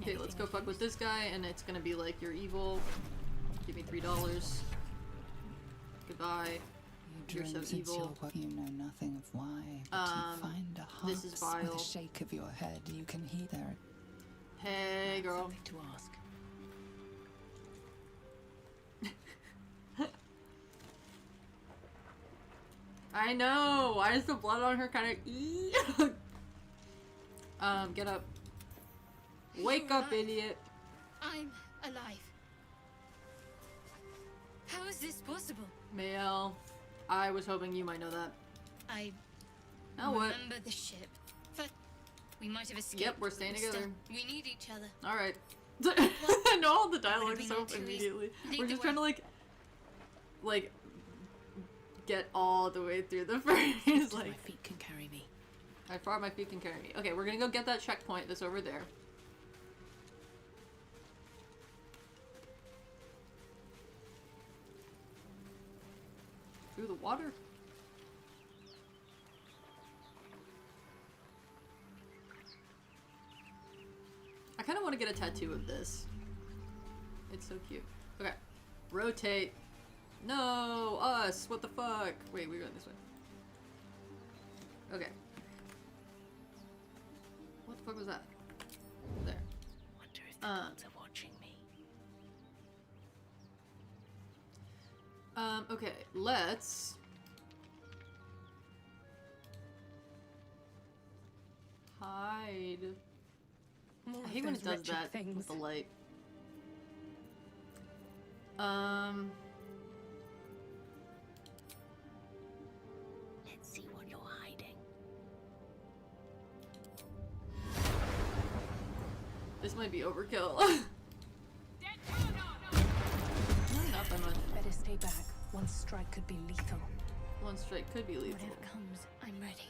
Okay, let's go fuck with this guy, and it's gonna be like, you're evil. Give me $3. Goodbye. You're so evil. You know nothing of why, but you find a heart this is vile. with a shake of your head. You can hear there. Hey, girl. Something to ask. I know. Why is the blood on her kind of? Get up. Wake up, idiot. I'm alive. How is this possible? Mael, I was hoping you might know that. I Now what? remember the ship. But we might have escaped. Yep, we're staying but together. still, we need each other. Alright. I know all the dialogue be so not too easy. immediately. Lead We're the just way. trying to like get all the way through the phrase. My Like, feet can carry me. how far my feet can carry me. Okay, we're gonna go get that checkpoint that's over there. Through the water? I kind of want to get a tattoo of this. It's so cute. Okay. Rotate. No! Us! What the fuck? Wait, we're going this way. Okay. What the fuck was that? There. Wonder if the gods are watching me. Okay, let's... hide. More I of hate when it those does wretched that things. with the light. Let's see what you're hiding. This might be overkill. No, Not that much. Better stay back. One strike could be lethal. One strike could be lethal, Whatever comes, I'm ready.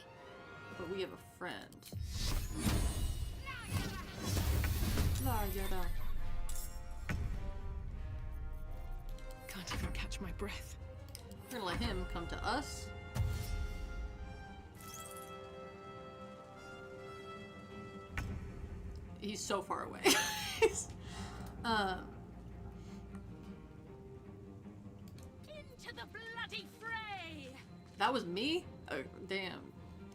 but we have a friend. La yada. Can't even catch my breath. We're gonna let him come to us. He's so far away. Into the bloody fray! That was me? Oh, damn.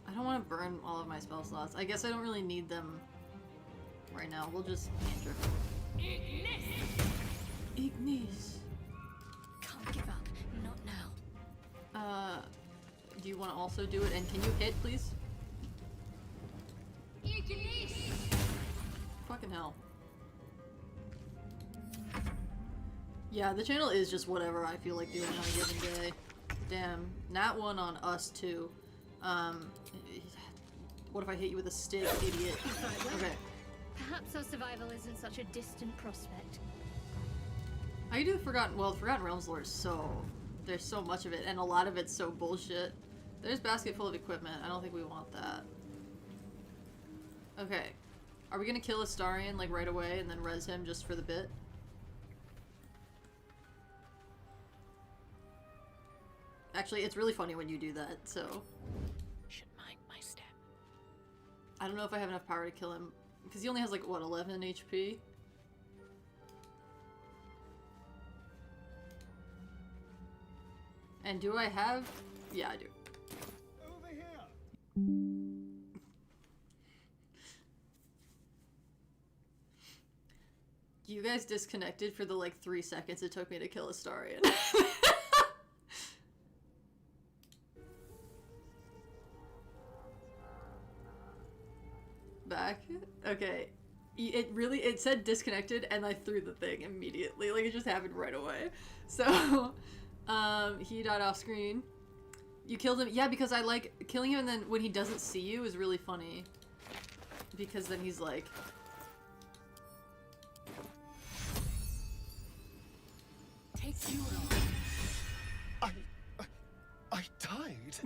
I don't want to burn all of my spell slots. I guess I don't really need them right now. We'll just... Ignis. Can't give up. Not now. Do you want to also do it? And can you hit, please? Fucking hell. Yeah, the channel is just whatever I feel like doing on a given day. Damn. Nat one on us, too. What if I hit you with a stick, idiot? Okay. Perhaps our survival isn't such a distant prospect. I do Forgotten Realms lore is so... There's so much of it, and a lot of it's so bullshit. There's basket full of equipment. I don't think we want that. Okay. Are we gonna kill Astarion, like, right away, and then res him just for the bit? Actually, it's really funny when you do that, so... Should mind my step. I don't know if I have enough power to kill him. Because he only has, like, what, 11 HP? And do I have... Yeah, I do. Over here. You guys disconnected for the, like, 3 seconds it took me to kill Astarion. Back? Okay. It said disconnected and I threw the thing immediately. Like, it just happened right away. So, he died off screen. You killed him? Yeah, because I like killing him and then when he doesn't see you is really funny. Because then he's like... Take you I died.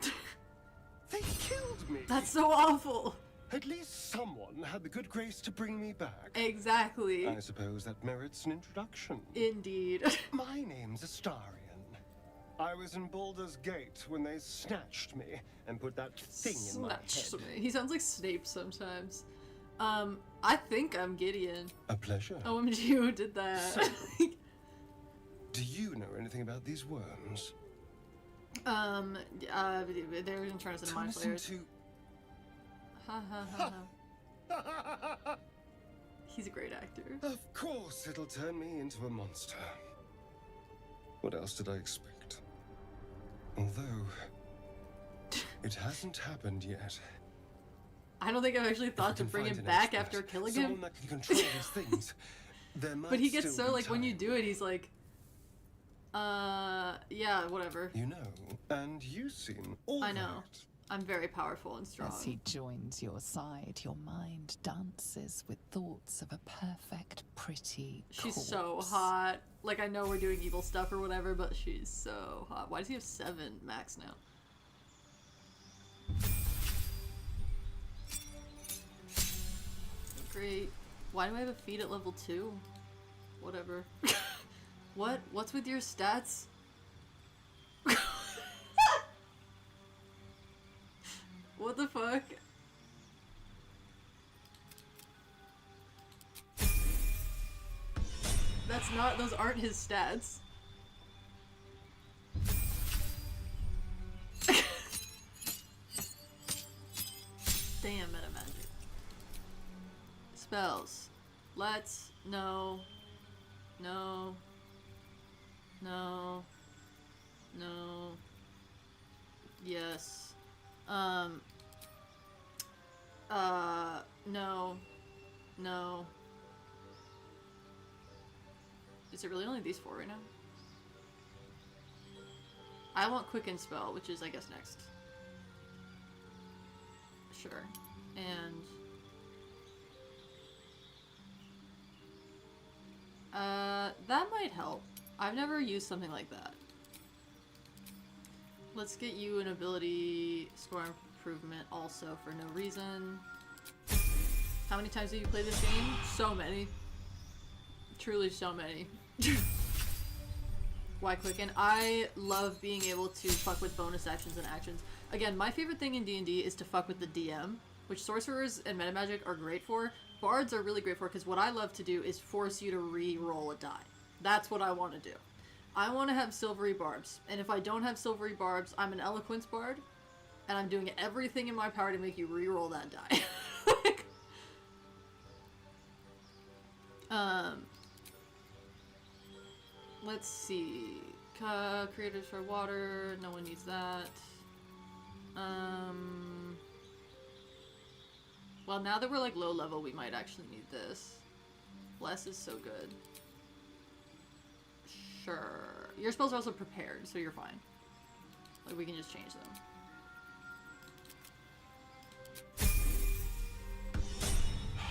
They killed me. That's so awful! At least someone had the good grace to bring me back. Exactly. I suppose that merits an introduction. Indeed. My name's Astarion. I was in Baldur's Gate when they snatched me and put that thing in my Snatched head. me. He sounds like Snape sometimes. I think I'm Gideon. A pleasure. OMG, who did that? So- Do you know anything about these worms? They're in terms of To mind listen flayers. to... Ha ha ha ha. He's a great actor. Of course it'll turn me into a monster. What else did I expect? Although... it hasn't happened yet. I don't think I've actually If thought we to can bring find him an back expert, after killing someone him. that can control these things, there might But he gets still so, be like, when you time. do it, he's like... Yeah, whatever. You know, and you seem all I know. right. I'm very powerful and strong. As he joins your side, your mind dances with thoughts of a perfect, pretty She's corpse. so hot. Like, I know we're doing evil stuff or whatever, but she's so hot. Why does he have 7 max now? Great. Why do I have a feat at level 2? Whatever. What's with your stats? What the fuck? Those aren't his stats. Damn, meta magic. Spells. Let's, no. No. No. No. Yes. No. No. Is it really only these 4 right now? I want Quicken Spell, which is, I guess, next. Sure. And... that might help. I've never used something like that. Let's get you an ability score improvement also for no reason. How many times have you played this game? So many. Truly so many. Why Quicken? I love being able to fuck with bonus actions and actions. Again, my favorite thing in D&D is to fuck with the DM, which sorcerers and metamagic are great for. Bards are really great for, because what I love to do is force you to re-roll a die. That's what I want to do. I want to have silvery barbs, and if I don't have silvery barbs, I'm an eloquence bard, and I'm doing everything in my power to make you re-roll that die. Let's see. Creators for water. No one needs that. Well, now that we're like low level, we might actually need this. Bless is so good. Sure. Your spells are also prepared, so you're fine. Like, we can just change them.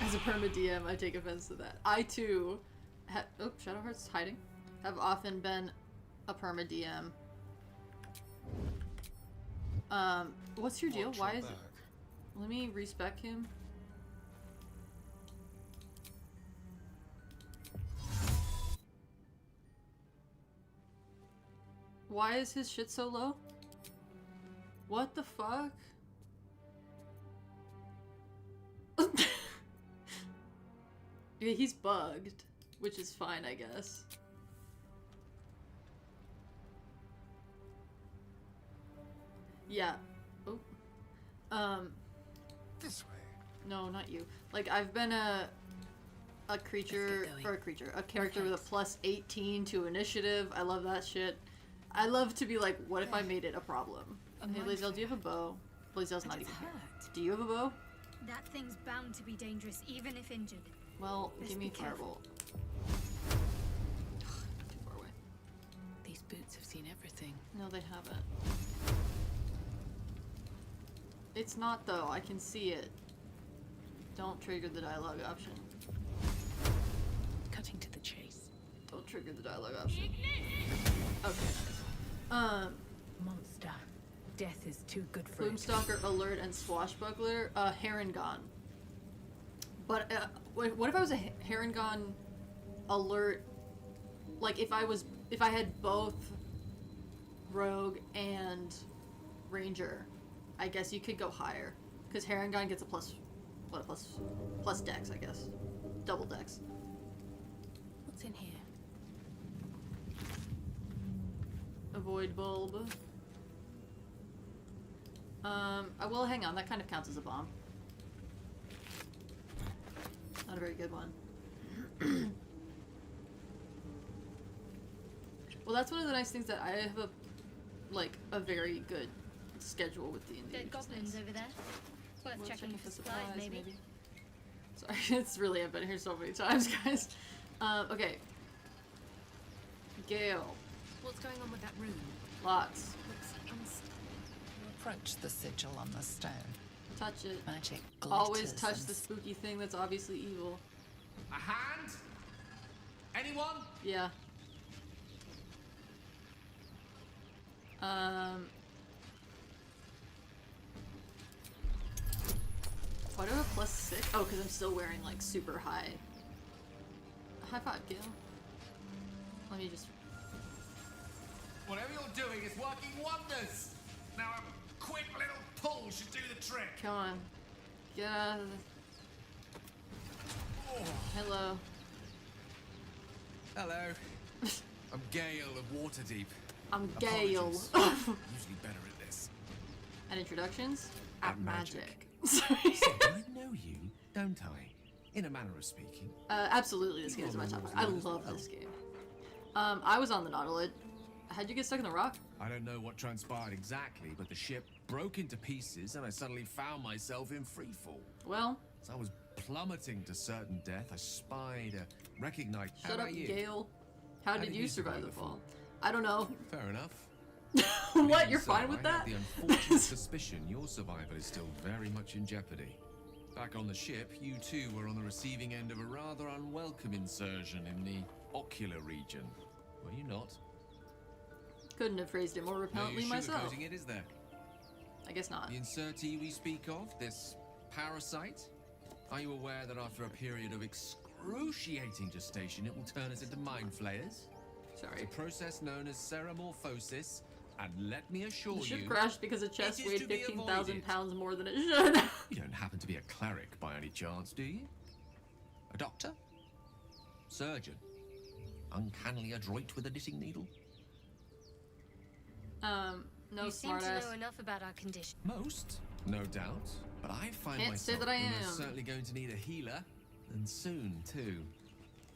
As a perma DM, I take offense to that. I too have. Oh, Shadowheart's hiding. Have often been a perma DM. What's your deal? Why is it? Let me respec him. Why is his shit so low? What the fuck? Yeah, he's bugged, which is fine, I guess. Yeah. Oh. This way. No, not you. Like, I've been a character with a plus 18 to initiative. I love that shit. I love to be like, what if I made it a problem? Hey, Blazel, do you have a bow? Blazel's not even here. Do you have a bow? That thing's bound to be dangerous, even if injured. Well, Best give me be a careful. firebolt. Too far away. These boots have seen everything. No, they haven't. It's not, though. I can see it. Don't trigger the dialogue option. Cutting to the chase. Don't trigger the dialogue option. Okay, nice. Monster. Death is too good for it. Gloomstalker, Alert, and Swashbuckler. Harengon. But, what if I was a Harengon Alert? Like, if I had both Rogue and Ranger, I guess you could go higher. Because Harengon gets a plus dex, I guess. Double dex. What's in here? Avoid bulb. Well, hang on, that kind of counts as a bomb. Not a very good one. Well, that's one of the nice things that I have a very good schedule with D&D. Dead goblins over there. It's worth checking for supplies, maybe. Sorry, I've been here so many times, guys. Okay. Gale. What's going on with that room? Lots. Looks Approach the sigil on the stone. Touch it. Magic Always glitters touch and the spooky thing that's obviously evil. A hand? Anyone? Yeah. Why do I have +6? Oh, because I'm still wearing like super high. High five, Gil. Let me just. Whatever you're doing is working wonders. Now a quick little pull should do the trick. Come on. Get out of the. Oh. Hello. Hello. I'm Gale of Waterdeep. I'm Gale. Usually better at this. And introductions? At magic. Sorry. So I know you, don't I? In a manner of speaking. Absolutely, this game is my top. I love this game. I was on the Nautilus. How'd you get stuck in the rock? I don't know what transpired exactly, but the ship broke into pieces and I suddenly found myself in freefall. Well, as I was plummeting to certain death, I spied a recognized. Shut up, Gale. How did you survive the fall? I don't know. Fair enough. What? You're fine with I that? have the unfortunate suspicion your survival is still very much in jeopardy. Back on the ship, you too were on the receiving end of a rather unwelcome insertion in the ocular region. Were you not? Couldn't have phrased it more repellently myself. No it, is there? I guess not. The insertee we speak of, this parasite? Are you aware that after a period of excruciating gestation, it will turn us into mind flayers? Sorry. It's a process known as seromorphosis, and let me assure you... The ship crashed because a chest weighed 15,000 pounds more than it should. You don't happen to be a cleric by any chance, do you? A doctor? Surgeon? Uncannily adroit with a knitting needle? No, you seem to smartass. know enough about our condition. Most, no doubt. But I find Can't myself say that I am. almost certainly going to need a healer, and soon too.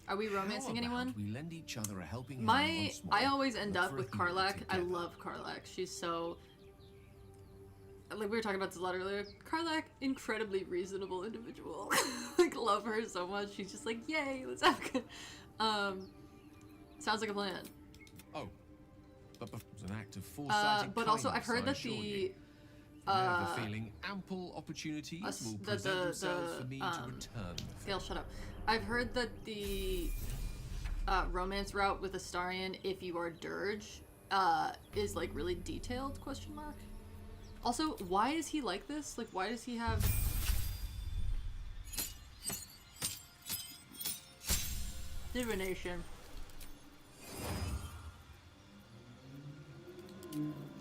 Are we romancing anyone? We lend each other a helping hand once more. I always end up with Karlach. I together. love Karlach. She's so. Like we were talking about this a lot earlier. Karlach, incredibly reasonable individual. Like love her so much. She's just like, yay, let's have good. Sounds like a plan. Oh, but it was an act of foresight and but also I've heard kindness, that I assure the you. I have the feeling ample opportunities will present themselves for me to return. Gale, shut up. I've heard that the romance route with Astarion, if you are Dirge, is like really detailed, question mark. Also, why is he like this? Like, why does he have... Divination.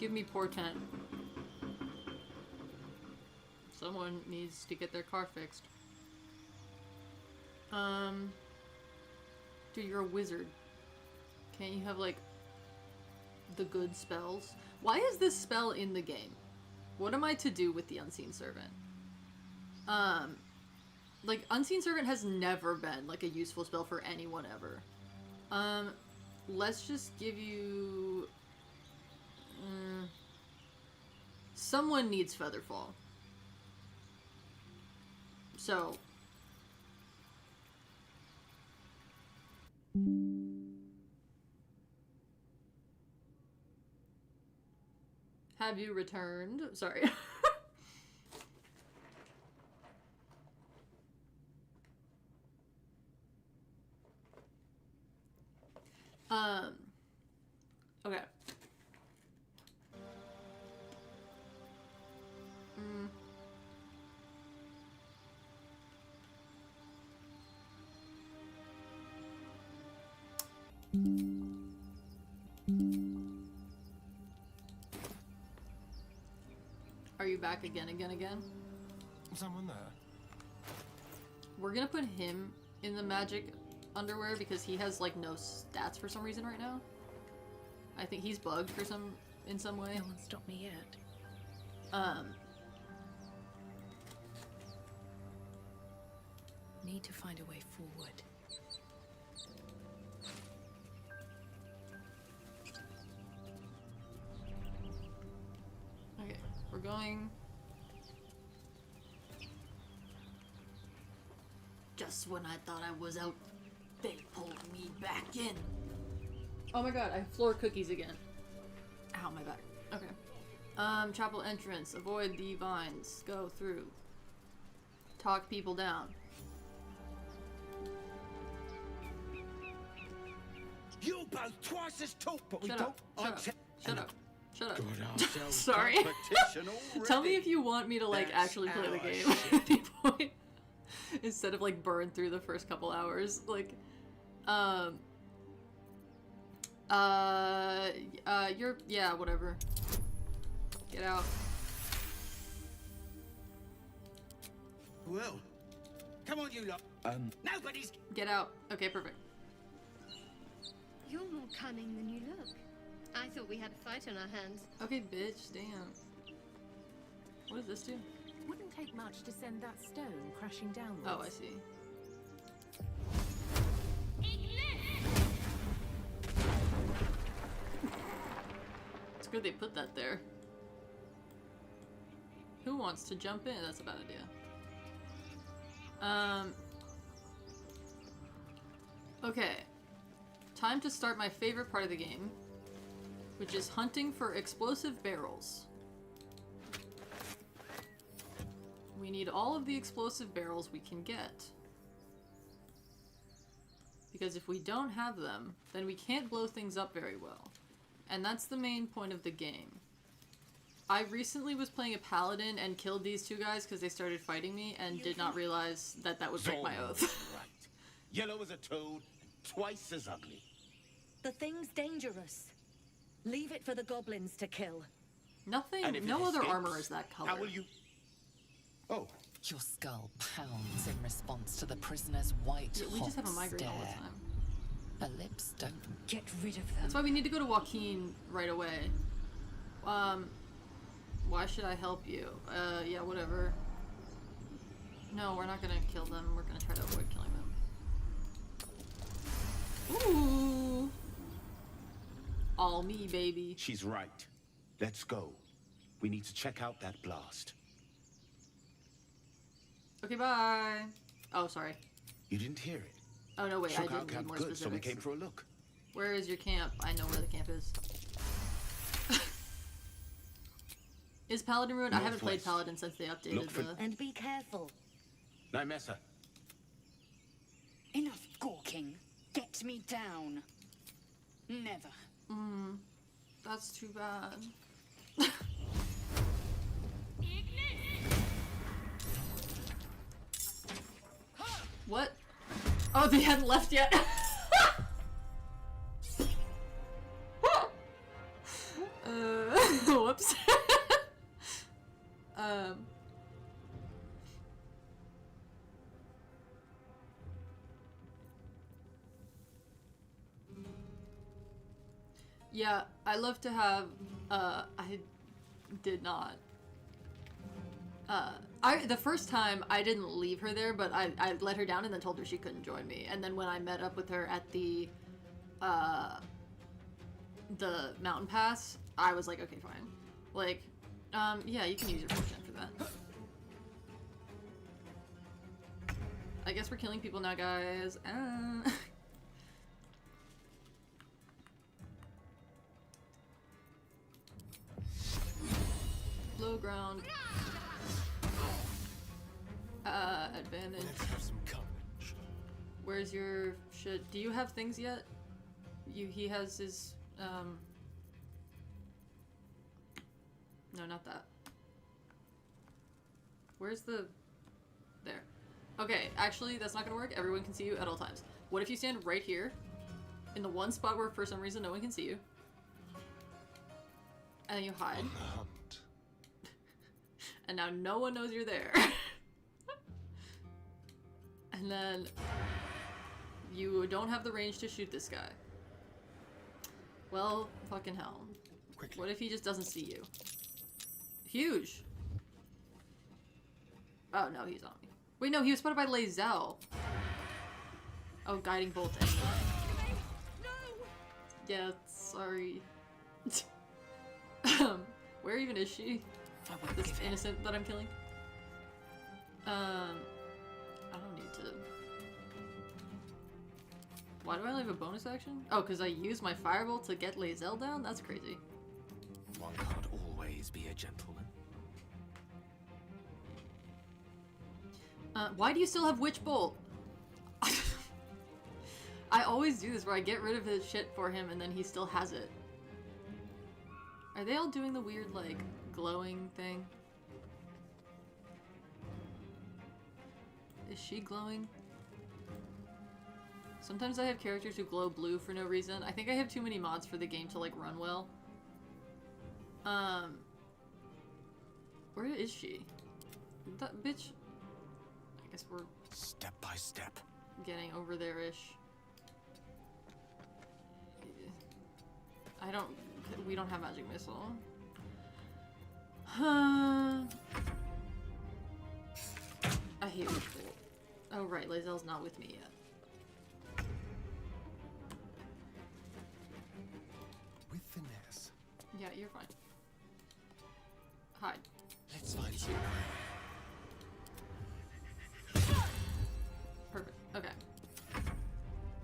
Give me portent. Someone needs to get their car fixed. Dude, you're a wizard. Can't you have, like, the good spells? Why is this spell in the game? What am I to do with the Unseen Servant? Like, Unseen Servant has never been, like, a useful spell for anyone ever. Let's just give you... someone needs Featherfall. So... Have you returned? Sorry. Okay. Are you back again? Someone there? We're gonna put him in the magic underwear because he has like no stats for some reason right now. I think he's bugged for in some way. No one stopped me yet. Need to find a way forward. Okay, we're going. Just when I thought I was out, they pulled me back in. Oh my god, I have floor cookies again. Ow, my back. Okay. Chapel entrance. Avoid the vines. Go through. Talk people down. You both twice as tall, but we Shut don't up. Shut up. Shut up. Shut up. got ourselves Sorry. competition Tell me already. if you want me to like That's actually play the our game shit. at any point. Instead of like burn through the first couple hours. Like, you're, yeah, whatever. Get out. Well, come on, you lot. Nobody's. Get out. Okay, perfect. You're more cunning than you look. I thought we had a fight on our hands. Okay, bitch, damn. What does this do? Wouldn't take much to send that stone crashing downwards. Oh, I see. It's good they put that there. Who wants to jump in? That's a bad idea. Okay. Time to start my favorite part of the game, which is hunting for explosive barrels. We need all of the explosive barrels we can get. Because if we don't have them, then we can't blow things up very well. And that's the main point of the game. I recently was playing a paladin and killed these two guys because they started fighting me and did not realize that that would break my oath. Right. Yellow as a toad, twice as ugly. The thing's dangerous. Leave it for the goblins to kill. Nothing, And if it no other escapes, armor is that color. How will you? Oh, Your skull pounds in response to the prisoner's white, Yeah, we just have a hot migraine stare. all the time. Her lips don't. Get rid of them. That's why we need to go to Joaquin right away. Why should I help you? Yeah, whatever. No, we're not gonna kill them. We're gonna try to avoid killing them. Ooh! All me, baby. she's right. Let's go. We need to check out that blast. Okay, bye. Oh, sorry. You didn't hear it. Oh, no, wait, I Shook didn't out need camp more good, so we specifics. came for a look. Where is your camp? I know where the camp is. Is Paladin ruined? I haven't played Northwest. Paladin since they updated Look for- the... And be careful. Nymessa, Enough gawking. Get me down. Never. That's too bad. What? Oh, they hadn't left yet. Whoops. Yeah, I love to have, I did not. The first time I didn't leave her there, but I let her down and then told her she couldn't join me. And then when I met up with her at the mountain pass, I was like, okay, fine. Like, yeah, you can use your fortune for that. I guess we're killing people now, guys. Low ground. Advantage. Let's have some courage. Where's your shit? Do you have things yet? He has his, no, not that. Where's the... There. Okay, actually, that's not gonna work. Everyone can see you at all times. What if you stand right here, in the one spot where for some reason no one can see you, and then you hide, On the hunt. and now no one knows you're there. And then you don't have the range to shoot this guy. Well, fucking hell. Quickly. What if he just doesn't see you? Huge. Oh, no, he's on me. Wait, no, he was spotted by Lae'zel. Oh, guiding bolt anyway. Yeah, sorry. Where even is she? This innocent that I'm killing? I don't need to... Why do I leave a bonus action? Oh, because I used my firebolt to get Lae'zel down? That's crazy. One can't always be a gentleman. Why do you still have Witch Bolt? I always do this where I get rid of his shit for him and then he still has it. Are they all doing the weird, like, glowing thing? Is she glowing? Sometimes I have characters who glow blue for no reason. I think I have too many mods for the game to, like, run well. Where is she? That bitch... I guess we're... Step by step. Getting over there-ish. We don't have magic missile. I hate Witch Bolt. Oh right, Lae'zel's not with me yet. With finesse. Yeah, you're fine. Hide. Let's find you. Perfect. Okay.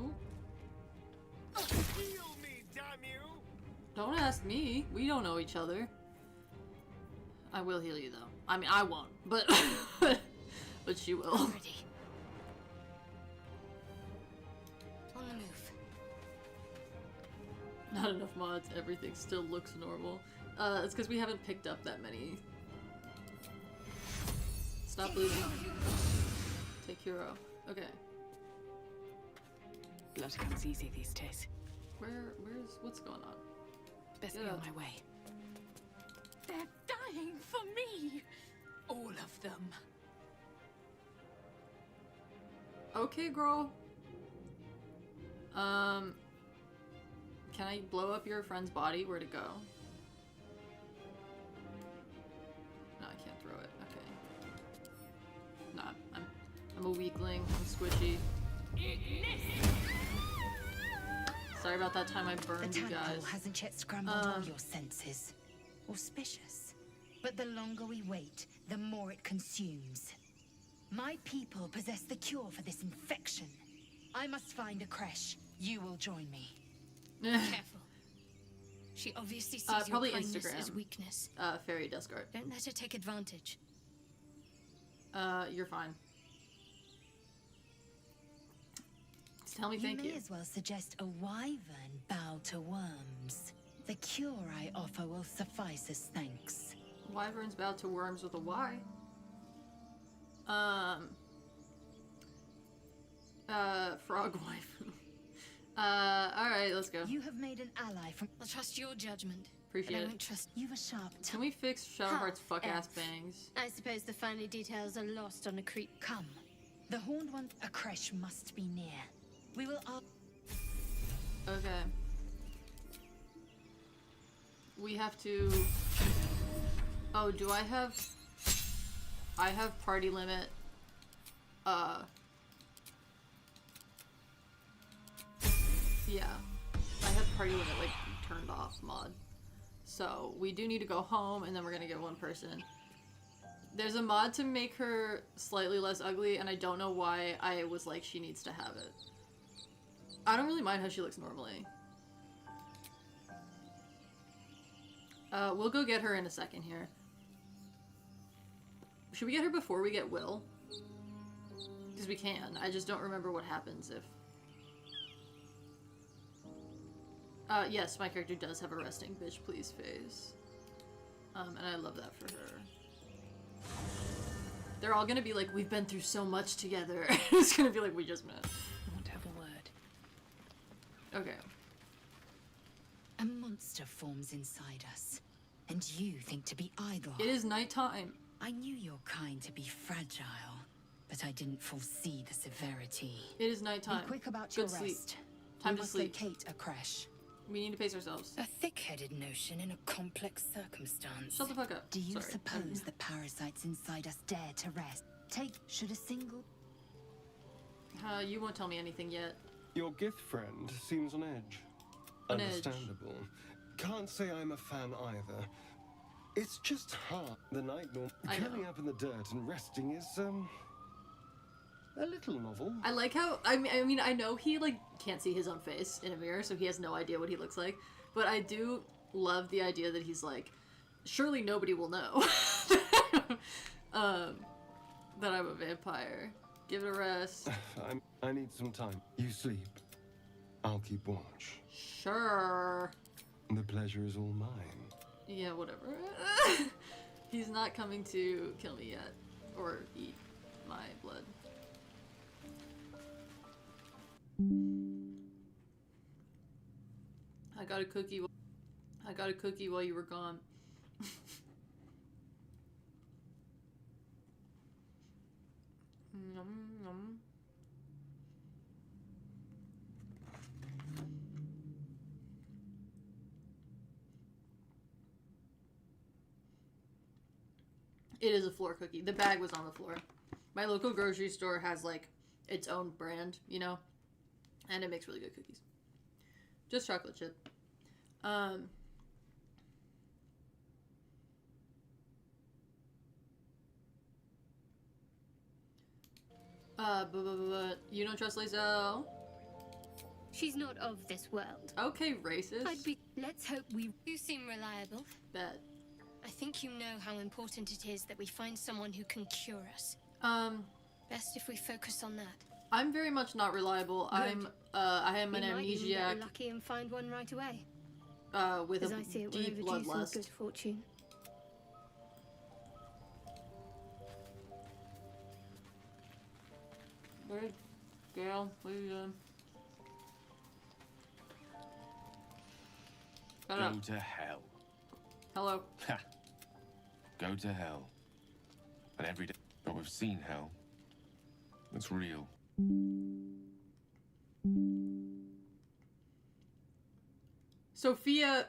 Ooh. Heal me, damn you! Don't ask me. We don't know each other. I will heal you though. I mean, I won't, but but she will. Ready. On the move. Not enough mods. Everything still looks normal. It's because we haven't picked up that many. Stop losing. Take hero. Okay. Blood comes easy these days. What's going on? Best be on my way. They're dying for me! All of them. Okay, girl. Can I blow up your friend's body? Where'd it go? No, I can't throw it. Okay. Nah, I'm a weakling. I'm squishy. Sorry about that time I burned The you guys. tadpole hasn't yet scrambled all your senses. Auspicious. But the longer we wait, the more it consumes. My people possess the cure for this infection. I must find a creche. You will join me. Careful. She obviously sees probably your kindness Instagram. as weakness. Fairy Deskart. Don't let her take advantage. You're fine. Just tell me thank You you. may as well suggest a wyvern bow to worms. The cure I offer will suffice as thanks. Wyverns bow to worms with a Y. Frog waifu. Alright, let's go. You have made an ally from... I'll trust your judgment. Appreciate but I it. won't trust... You've a sharp Can we fix Shadowheart's Half fuck-ass elf. bangs? I suppose the finer details are lost on a creep. Come. The horned one... A creche must be near. We will... Okay. We have to... Oh, do I have... I have party limit. Yeah. I have party limit, like, turned off mod. So, we do need to go home, and then we're gonna get one person. There's a mod to make her slightly less ugly, and I don't know why I was like, she needs to have it. I don't really mind how she looks normally. We'll go get her in a second here. Should we get her before we get Will? Because we can. I just don't remember what happens if... yes, my character does have a resting bitch please phase. And I love that for her. They're all gonna be like, we've been through so much together. It's gonna be like, we just met. I want to have a word. Okay. A monster forms inside us. And you think to be idle. It is nighttime. I knew your kind to be fragile, but I didn't foresee the severity. It is nighttime. Be quick about Good your sleep. rest. Time We to must sleep. locate a creche. We need to pace ourselves. A thick-headed notion in a complex circumstance. Shut the fuck up. Do you Sorry. suppose the parasites inside us dare to rest? Should a single... You won't tell me anything yet. Your gift friend seems on edge. On edge. Understandable. Can't say I'm a fan either. It's just hard. The night norm. I Curling know. up in the dirt and resting is, A little novel. I like how I mean I know he like can't see his own face in a mirror, so he has no idea what he looks like. But I do love the idea that he's like, surely nobody will know that I'm a vampire. Give it a rest. I need some time. You sleep. I'll keep watch. Sure. The pleasure is all mine. Yeah, whatever. He's not coming to kill me yet. Or eat my blood. I got a cookie while you were gone. Nom, nom. It is a floor cookie. The bag was on the floor. My local grocery store has like its own brand, you know, and it makes really good cookies. Just chocolate chip. You don't trust Lae'zel? She's not of this world. Okay, racist. Let's hope we... You seem reliable. Bet. I think you know how important it is that we find someone who can cure us. Best if we focus on that. I'm very much not reliable. Good. I am an We might even amnesiac. get lucky and find one right away. With As a I see it, deep we're overdue some bloodlust. good fortune. Where'd Gail? What are you doing? Shut up. Go to hell. Hello. Go to hell. And every day. But we've seen hell. It's real. Sophia.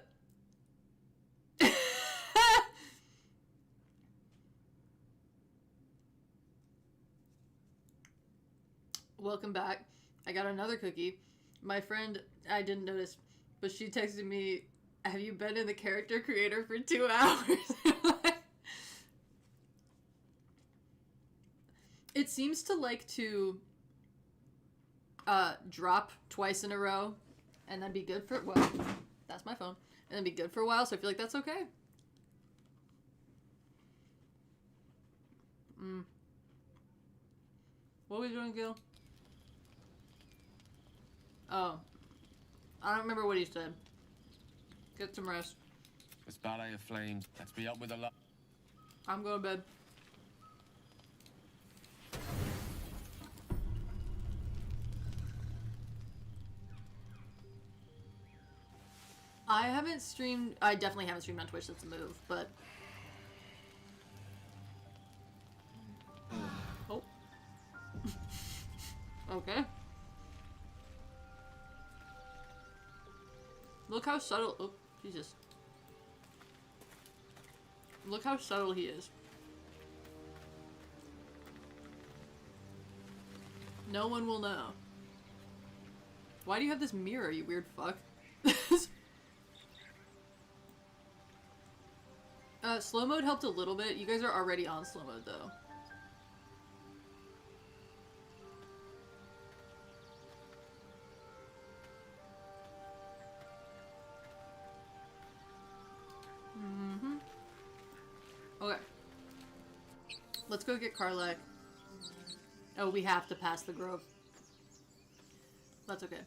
Welcome back. I got another cookie. My friend, I didn't notice, but she texted me, have you been in the character creator for 2 hours? It seems to like to drop twice in a row and then be good for, well, that's my phone, and then be good for a while, so I feel like that's okay. What were we doing, Gil? Oh. I don't remember what he said. Get some rest. This ballet of flames. Let's be up with the lot. I'm going to bed. I haven't streamed... I definitely haven't streamed on Twitch since the move, but... Oh. Okay. Look how subtle... Oh, Jesus. Look how subtle he is. No one will know. Why do you have this mirror, you weird fuck? Slow mode helped a little bit. You guys are already on slow mode, though. Okay. Let's go get Karlak. Oh, we have to pass the grove. That's okay.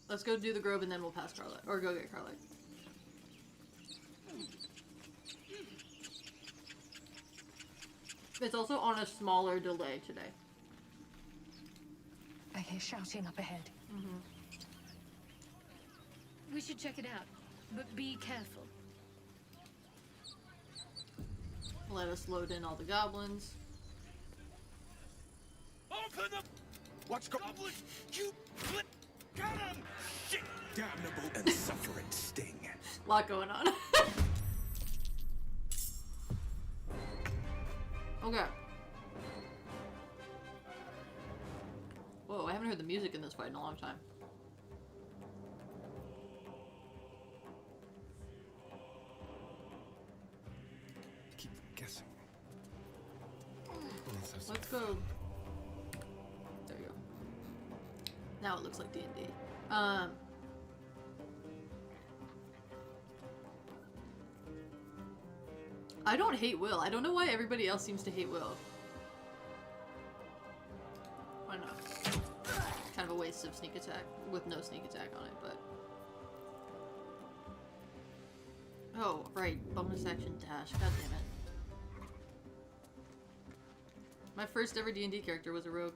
Let's go do the grove and then we'll pass Karlak. Or go get Karlak. It's also on a smaller delay today. I hear shouting up ahead. We should check it out, but be careful. Let us load in all the goblins. Open up! What's going on? You cannon! Shit! Damnable and suffering sting. Lot going on. Okay. Whoa, I haven't heard the music in this fight in a long time. Keep guessing. Let's go. Now it looks like D&D. I don't hate Will. I don't know why everybody else seems to hate Will. Why not? Kind of a waste of sneak attack with no sneak attack on it, but... Oh, right. Bonus action dash. God damn it. My first ever D&D character was a rogue.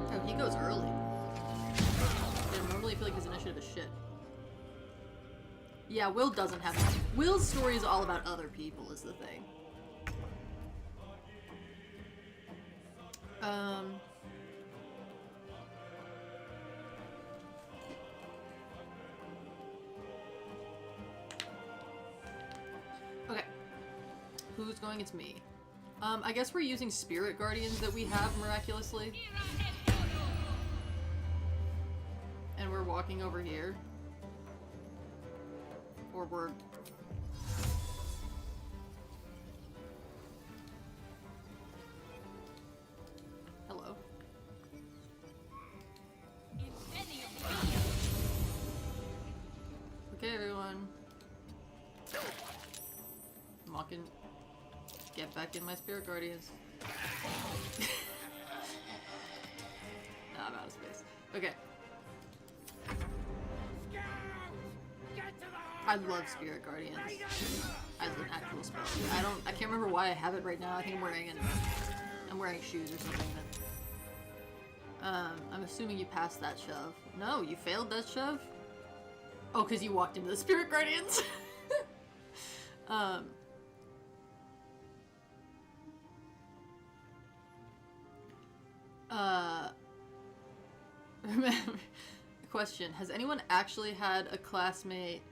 Oh, he goes early. I normally feel like his initiative is shit. Yeah, Will doesn't have much. Will's story is all about other people, is the thing. Okay. Who's going? It's me. I guess we're using spirit guardians that we have miraculously. And we're walking over here. Or we're... Hello. Okay, everyone. I'm walking. Get back in my spirit guardians. Nah, I'm out of space. Okay. I love spirit guardians as an actual spell. I can't remember why I have it right now. I think I'm wearing shoes or something. I'm assuming you passed that shove. No, you failed that shove? Oh, because you walked into the spirit guardians. Remember, question, has anyone actually had a classmate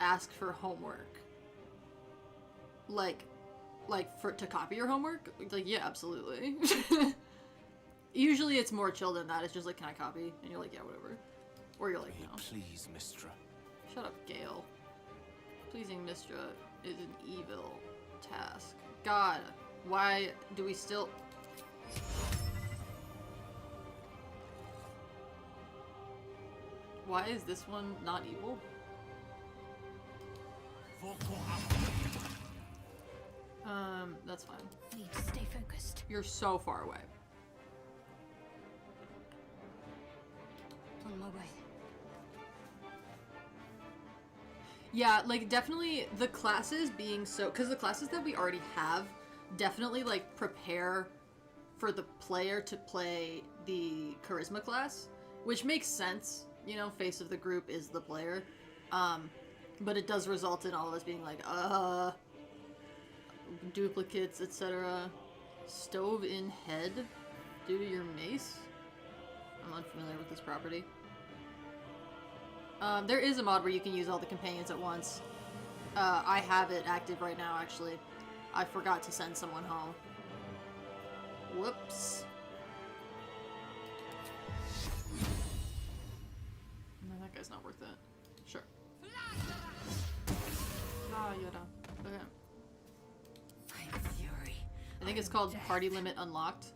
ask for homework? Like to copy your homework? Like, yeah, absolutely. Usually it's more chill than that. It's just like, can I copy? And you're like, yeah, whatever. Or you're like, no. Please, Mistra. Shut up, Gale. Pleasing Mistra is an evil task. God, why do we still... Why is this one not evil? That's fine. Need to stay focused. You're so far away. On my way. Yeah, like, definitely the classes being so... Because the classes that we already have definitely, like, prepare for the player to play the charisma class, which makes sense. You know, face of the group is the player. But it does result in all of us being like, duplicates, etc. Stove in head due to your mace? I'm unfamiliar with this property. There is a mod where you can use all the companions at once. I have it active right now, actually. I forgot to send someone home. Whoops. No, that guy's not worth it. Sure. Ah, Yoda. Okay. I'm fury. I think it's called Party Limit Unlocked.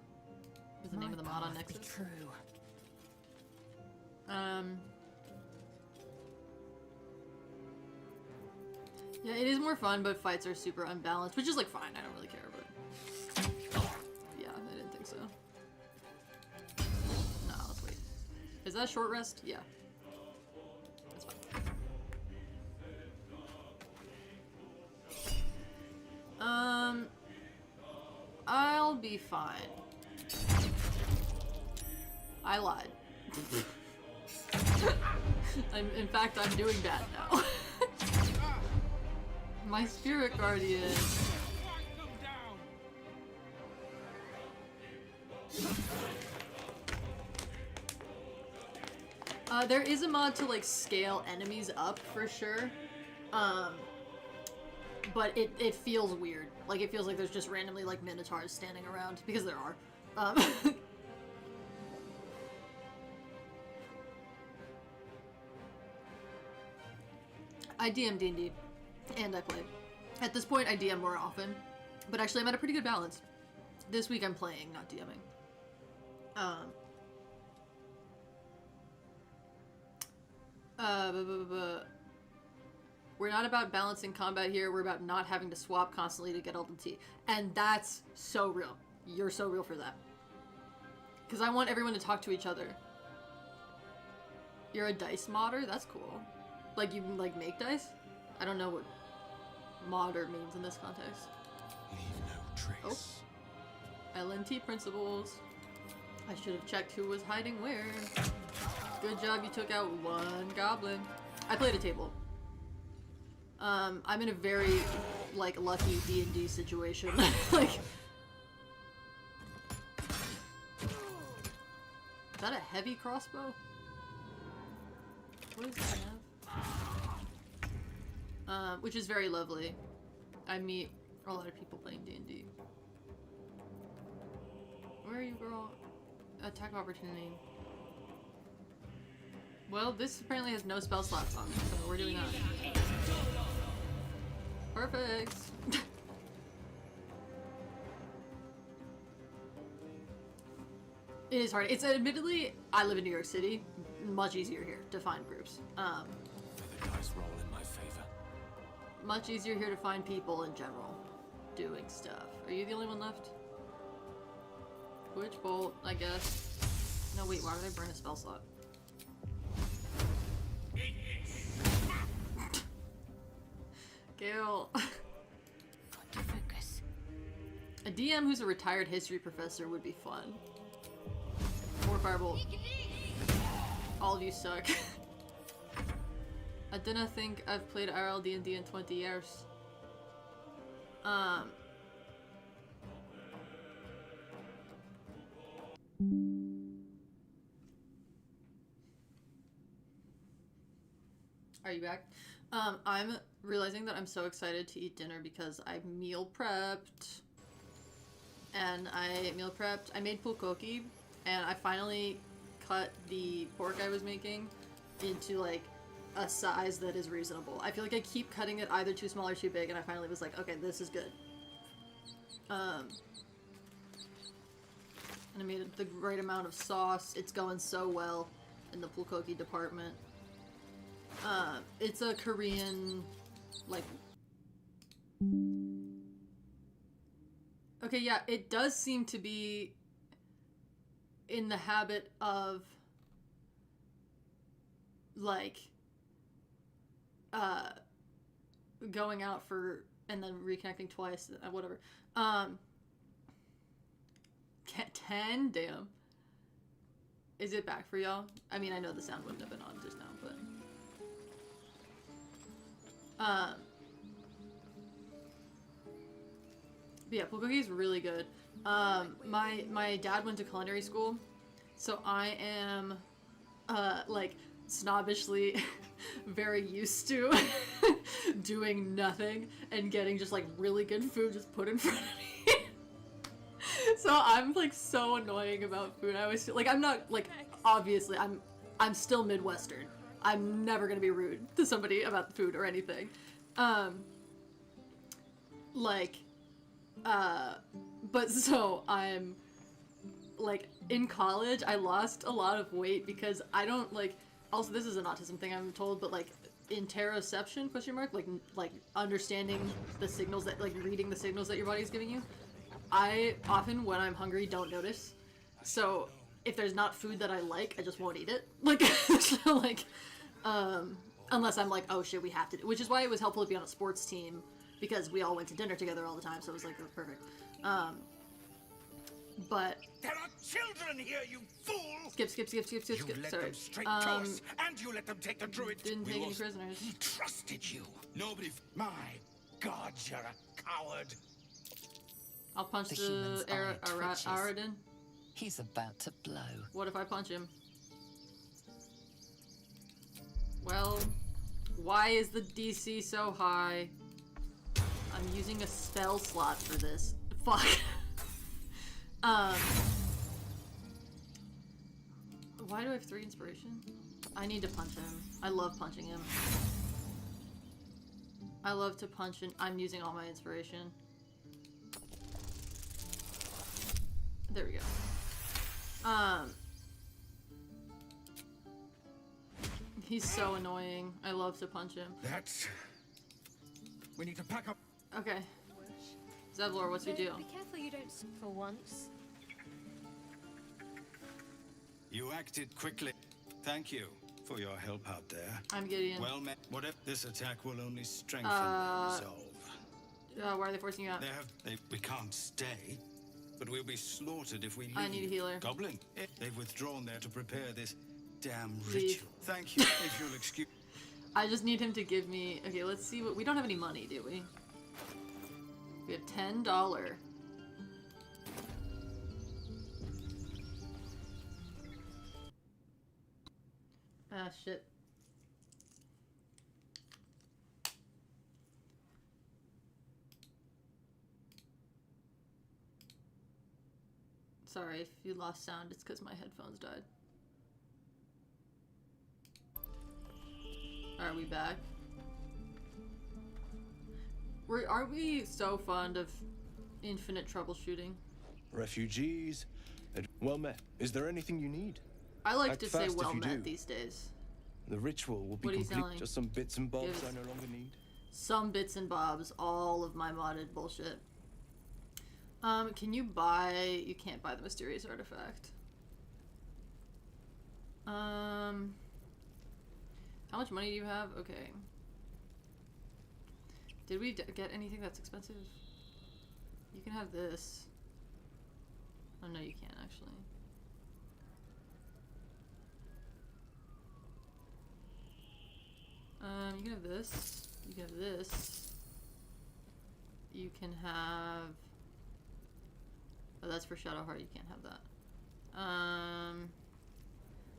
Is the name of the mod on Nexus. True. Yeah, it is more fun, but fights are super unbalanced, which is like fine. I don't really care, but yeah, I didn't think so. No, let's wait. Is that a short rest? Yeah. That's fine. I'll be fine. I lied. In fact, I'm doing bad now. My spirit guardian. There is a mod to like scale enemies up for sure. But it feels weird. Like it feels like there's just randomly like minotaurs standing around because there are. I DM D&D, and I play. At this point, I DM more often, but actually I'm at a pretty good balance. This week I'm playing, not DMing. We're not about balancing combat here, we're about not having to swap constantly to get ulti. And that's so real. You're so real for that. Because I want everyone to talk to each other. You're a dice modder? That's cool. Like, you like make dice? I don't know what modder means in this context. Leave no trace. Oh. LNT principles. I should have checked who was hiding where. Good job, you took out one goblin. I played a table. I'm in a very, like, lucky D&D situation. Like... Is that a heavy crossbow? What does that have? Which is very lovely. I meet a lot of people playing D&D. Where are you, girl? Attack opportunity. Well, this apparently has no spell slots on, so we're doing that. Perfect! It is hard. It's admittedly, I live in New York City, much easier here to find groups. May the dice roll in my favor. Much easier here to find people in general doing stuff. Are you the only one left? Witch bolt, I guess. No, wait, why did I burn a spell slot? Gale. Focus. A DM who's a retired history professor would be fun. More firebolt. All of you suck. I didn't think I've played IRL D&D in 20 years. Are you back? I'm realizing that I'm so excited to eat dinner because I meal prepped. And I made pulgogi, and I finally cut the pork I was making into like a size that is reasonable. I feel like I keep cutting it either too small or too big, and I finally was like, okay, this is good. And I made the right amount of sauce. It's going so well in the pulgogi department. It's a Korean, like... Okay, yeah, it does seem to be in the habit of, like, going out for, and then reconnecting twice, whatever. 10? Damn. Is it back for y'all? I mean, I know the sound wouldn't have been on just now, but... But yeah, pulgogi is really good. My dad went to culinary school, so I am, like, snobbishly very used to doing nothing and getting just, like, really good food just put in front of me. So I'm, like, so annoying about food. I always feel like I'm not, like, obviously, I'm still Midwestern. I'm never gonna be rude to somebody about the food or anything. But so I'm, like, in college, I lost a lot of weight because I don't, like, also this is an autism thing I'm told, but, like, interoception, like, understanding the signals that, like, reading the signals that your body's giving you. I often, when I'm hungry, don't notice. So, if there's not food that I like, I just won't eat it. Like, so, like, unless I'm like, oh shit, we have to, which is why it was helpful to be on a sports team, because we all went to dinner together all the time, so it was like, perfect. But... There are children here, you fool! Skip. You led Sorry. them straight to us, and you let them take the druid. Didn't take any prisoners. He trusted you. Nobody... My God, you're a coward. I'll punch the Aradin. He's about to blow. What if I punch him? Well, why is the DC so high? I'm using a spell slot for this. Fuck. Why do I have 3 inspiration? I need to punch him. I love punching him. I love to punch and I'm using all my inspiration. There we go. He's so annoying. I love to punch him. We need to pack up. Okay. Zevlor, what's your deal? Be careful you don't for once. You acted quickly. Thank you for your help out there. I'm Gideon. Well met. Whatever this attack will only strengthen their resolve. Why are they forcing you out? We can't stay, but we'll be slaughtered if we leave. I need a healer. Goblin. They've withdrawn there to prepare this damn Leave. ritual. Thank you. If you'll excuse. I just need him to give me. Okay, let's see what. We don't have any money, do we? We have $10. Ah, shit. Sorry if you lost sound, it's because my headphones died. Are we back? Aren't we so fond of infinite troubleshooting? Refugees. Well met. Is there anything you need? I like Act to say fast if well you met do. these days. The ritual will be What are you complete. selling? Just some bits and bobs Give I us- no longer need. Some bits and bobs, all of my modded bullshit. Can you buy... You can't buy the mysterious artifact. How much money do you have? Okay. Did we get anything that's expensive? You can have this. Oh no, you can't actually. You can have this. You can have this. You can have... Oh, that's for Shadowheart. You can't have that.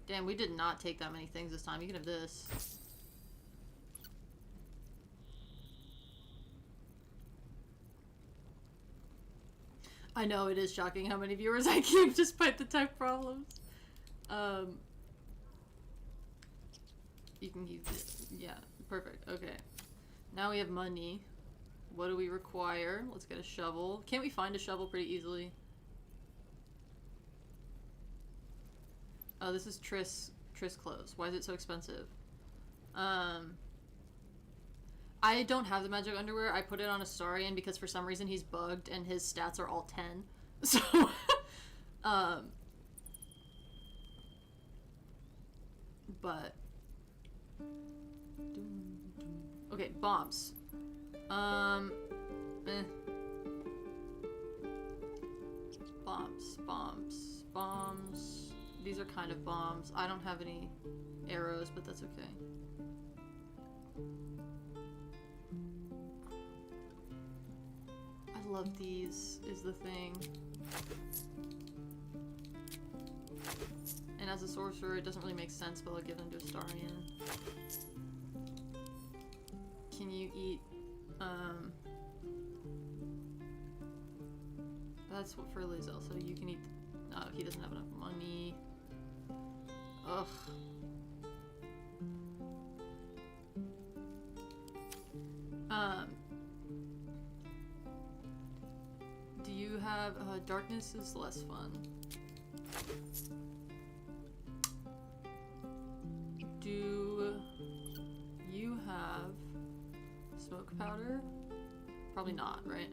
Damn, we did not take that many things this time. You can have this. I know, it is shocking how many viewers I keep despite the tech problems. You can use it. Yeah, perfect. Okay. Now we have money. What do we require? Let's get a shovel. Can't we find a shovel pretty easily? Oh, this is Triss clothes. Why is it so expensive? I don't have the magic underwear. I put it on Astarion because for some reason he's bugged and his stats are all 10. So, but... Okay, bombs. Bombs. These are kind of bombs. I don't have any arrows, but that's okay. I love these, is the thing. And as a sorcerer, it doesn't really make sense, but I'll give them to Astarion. Can you eat, that's what for Lizel, so you can eat, no, he doesn't have enough money. Ugh. Do you have, darkness is less fun. Do you have smoke powder? Probably not, right?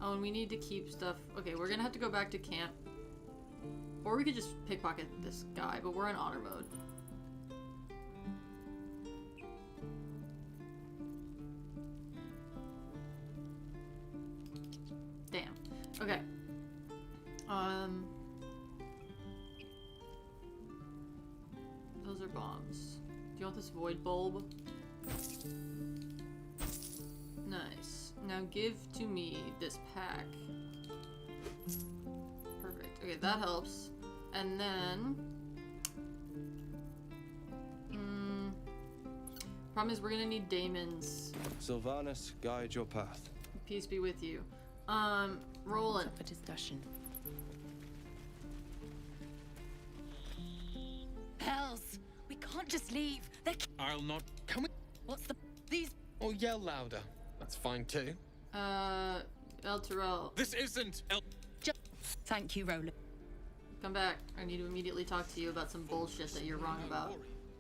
Oh, and we need to keep stuff. Okay, we're gonna have to go back to camp. Or we could just pickpocket this guy, but we're in honor mode. Damn. Okay. Those are bombs. Do you want this void bulb? Nice. Now give to me this pack. Perfect. Okay, that helps. And then... problem is we're gonna need Damon's. Sylvanas, guide your path. Peace be with you. Roland. A discussion. Hells! We can't just leave. I'll not come. What's the these? Or yell louder. That's fine too. El Terrell. This isn't El. Thank you, Roland. Come back. I need to immediately talk to you about some bullshit that you're wrong about.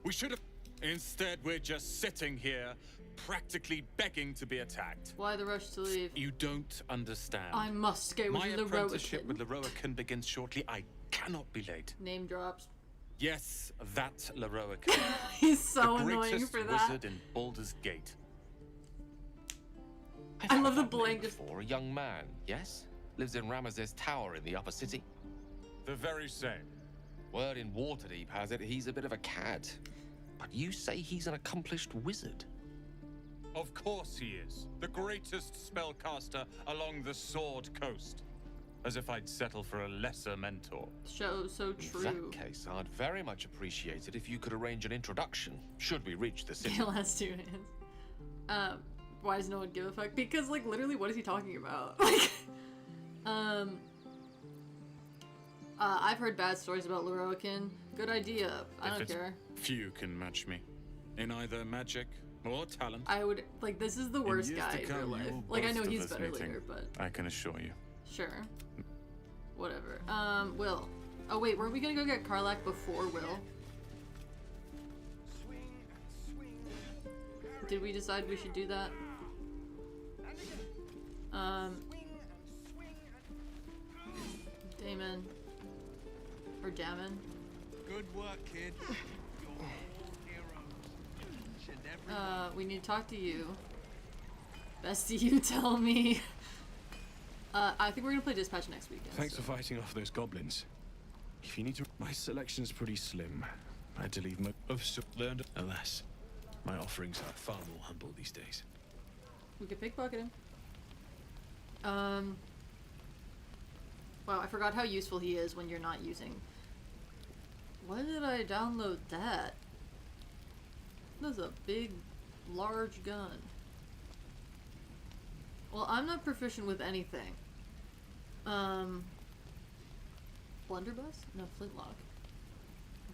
We should have. Instead, we're just sitting here, practically begging to be attacked. Why the rush to leave? You don't understand. I must go with My Leroican. apprenticeship with Leroican begins shortly. I cannot be late. Name drops. Yes, that Leroican. He's so the annoying greatest for that. wizard in Baldur's Gate. I love the blank. For a young man, yes? Lives in Ramaz's tower in the upper city. The very same. Word in Waterdeep has it he's a bit of a cad. But you say he's an accomplished wizard. Of course he is. The greatest spellcaster along the Sword Coast. As if I'd settle for a lesser mentor. So true. In that case, I'd very much appreciate it if you could arrange an introduction, should we reach the city. Gil has 2 hands. Why does no one give a fuck? Because, like, literally, what is he talking about? Like, I've heard bad stories about Leroican. Good idea. I don't care. Few can match me. In either magic or talent. I would, like, this is the worst guy in real life. Like, I know he's this better meeting, later, but... I can assure you. Sure. Whatever. Will. Oh, wait, weren't we gonna go get Karlach before Will? Did we decide we should do that? Damon. Or Damon. Good work, kid. We need to talk to you. Bestie, you tell me. I think we're gonna play Dispatch next weekend. Thanks for fighting off those goblins. If you need to... My selection's pretty slim. I had to leave most of learned. Alas, my offerings are far more humble these days. We could pickpocket him. Wow, I forgot how useful he is when you're not using... Why did I download that? That's a big, large gun. Well, I'm not proficient with anything. Blunderbuss? No, flintlock.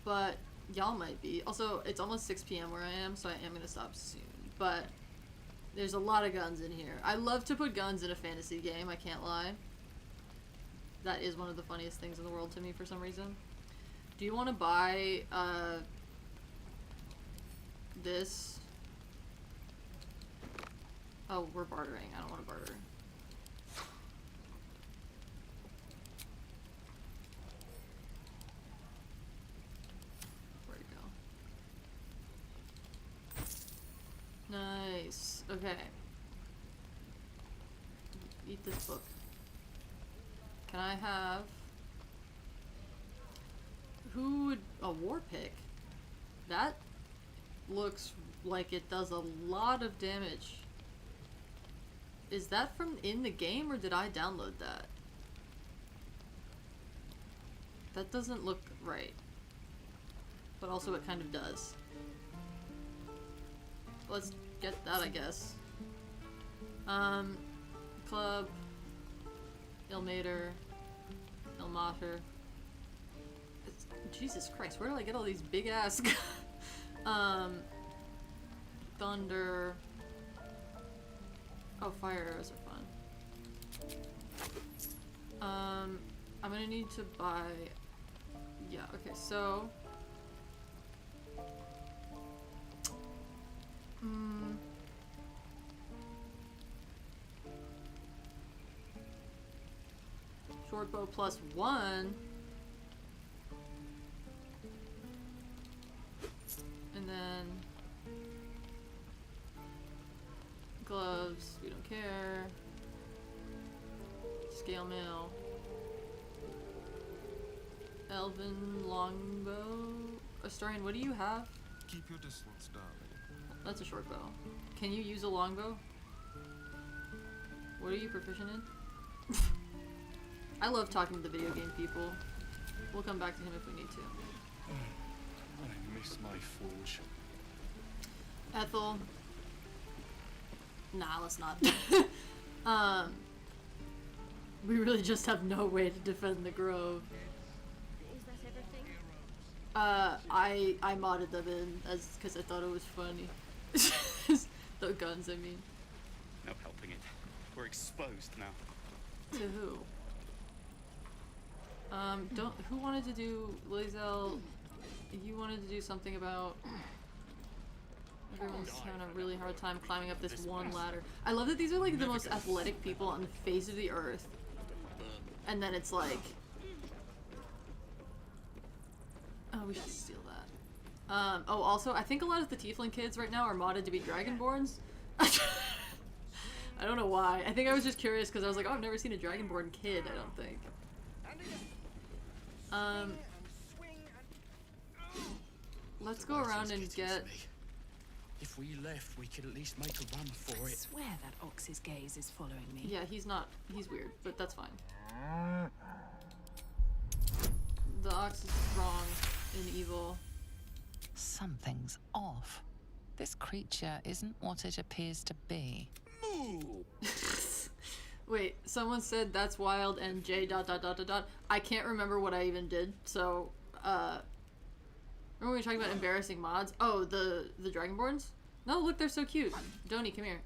But y'all might be. Also, it's almost 6 p.m. where I am, so I am gonna stop soon. But there's a lot of guns in here. I love to put guns in a fantasy game, I can't lie. That is one of the funniest things in the world to me for some reason. Do you want to buy, this? Oh, we're bartering. I don't want to barter. Where'd it go? Nice. Okay. Eat this book. Can I have... Who would... A war pick? That looks like it does a lot of damage. Is that from in the game, or did I download that? That doesn't look right. But also it kind of does. Let's get that, I guess. Club. Ilmater. Ilmater. Jesus Christ, where do I get all these big ass Thunder. Oh, fire arrows are fun. I'm gonna need to buy... Yeah, okay, so... Short bow +1. And then... Gloves, we don't care. Scale mail. Elven longbow. Astarian, what do you have? Keep your distance, darling. That's a short bow. Can you use a longbow? What are you proficient in? I love talking to the video game people. We'll come back to him if we need to. I miss my forge. Ethel. Nah, let's not. We really just have no way to defend the grove. Is that everything? I modded them in because I thought it was funny. The guns, I mean. No helping it. We're exposed now. To who? Who wanted to do, Lazel, you wanted to do something about everyone's having a really hard time climbing up this one ladder. I love that these are like the most athletic people on the face of the earth. And then it's like, oh, we should steal that. Oh, also, I think a lot of the Tiefling kids right now are modded to be Dragonborns. I don't know why. I think I was just curious because I was like, oh, I've never seen a Dragonborn kid, I don't think. Let's go around and get... If we left, we could at least make a run for I it. swear that Ox's gaze is following me. Yeah, he's weird, but that's fine. The Ox is wrong and evil. Something's off. This creature isn't what it appears to be. Wait, someone said that's wild and J ... I can't remember what I even did, so, remember we were talking about embarrassing mods? Oh, the Dragonborns? No, look, they're so cute. Doni, come here.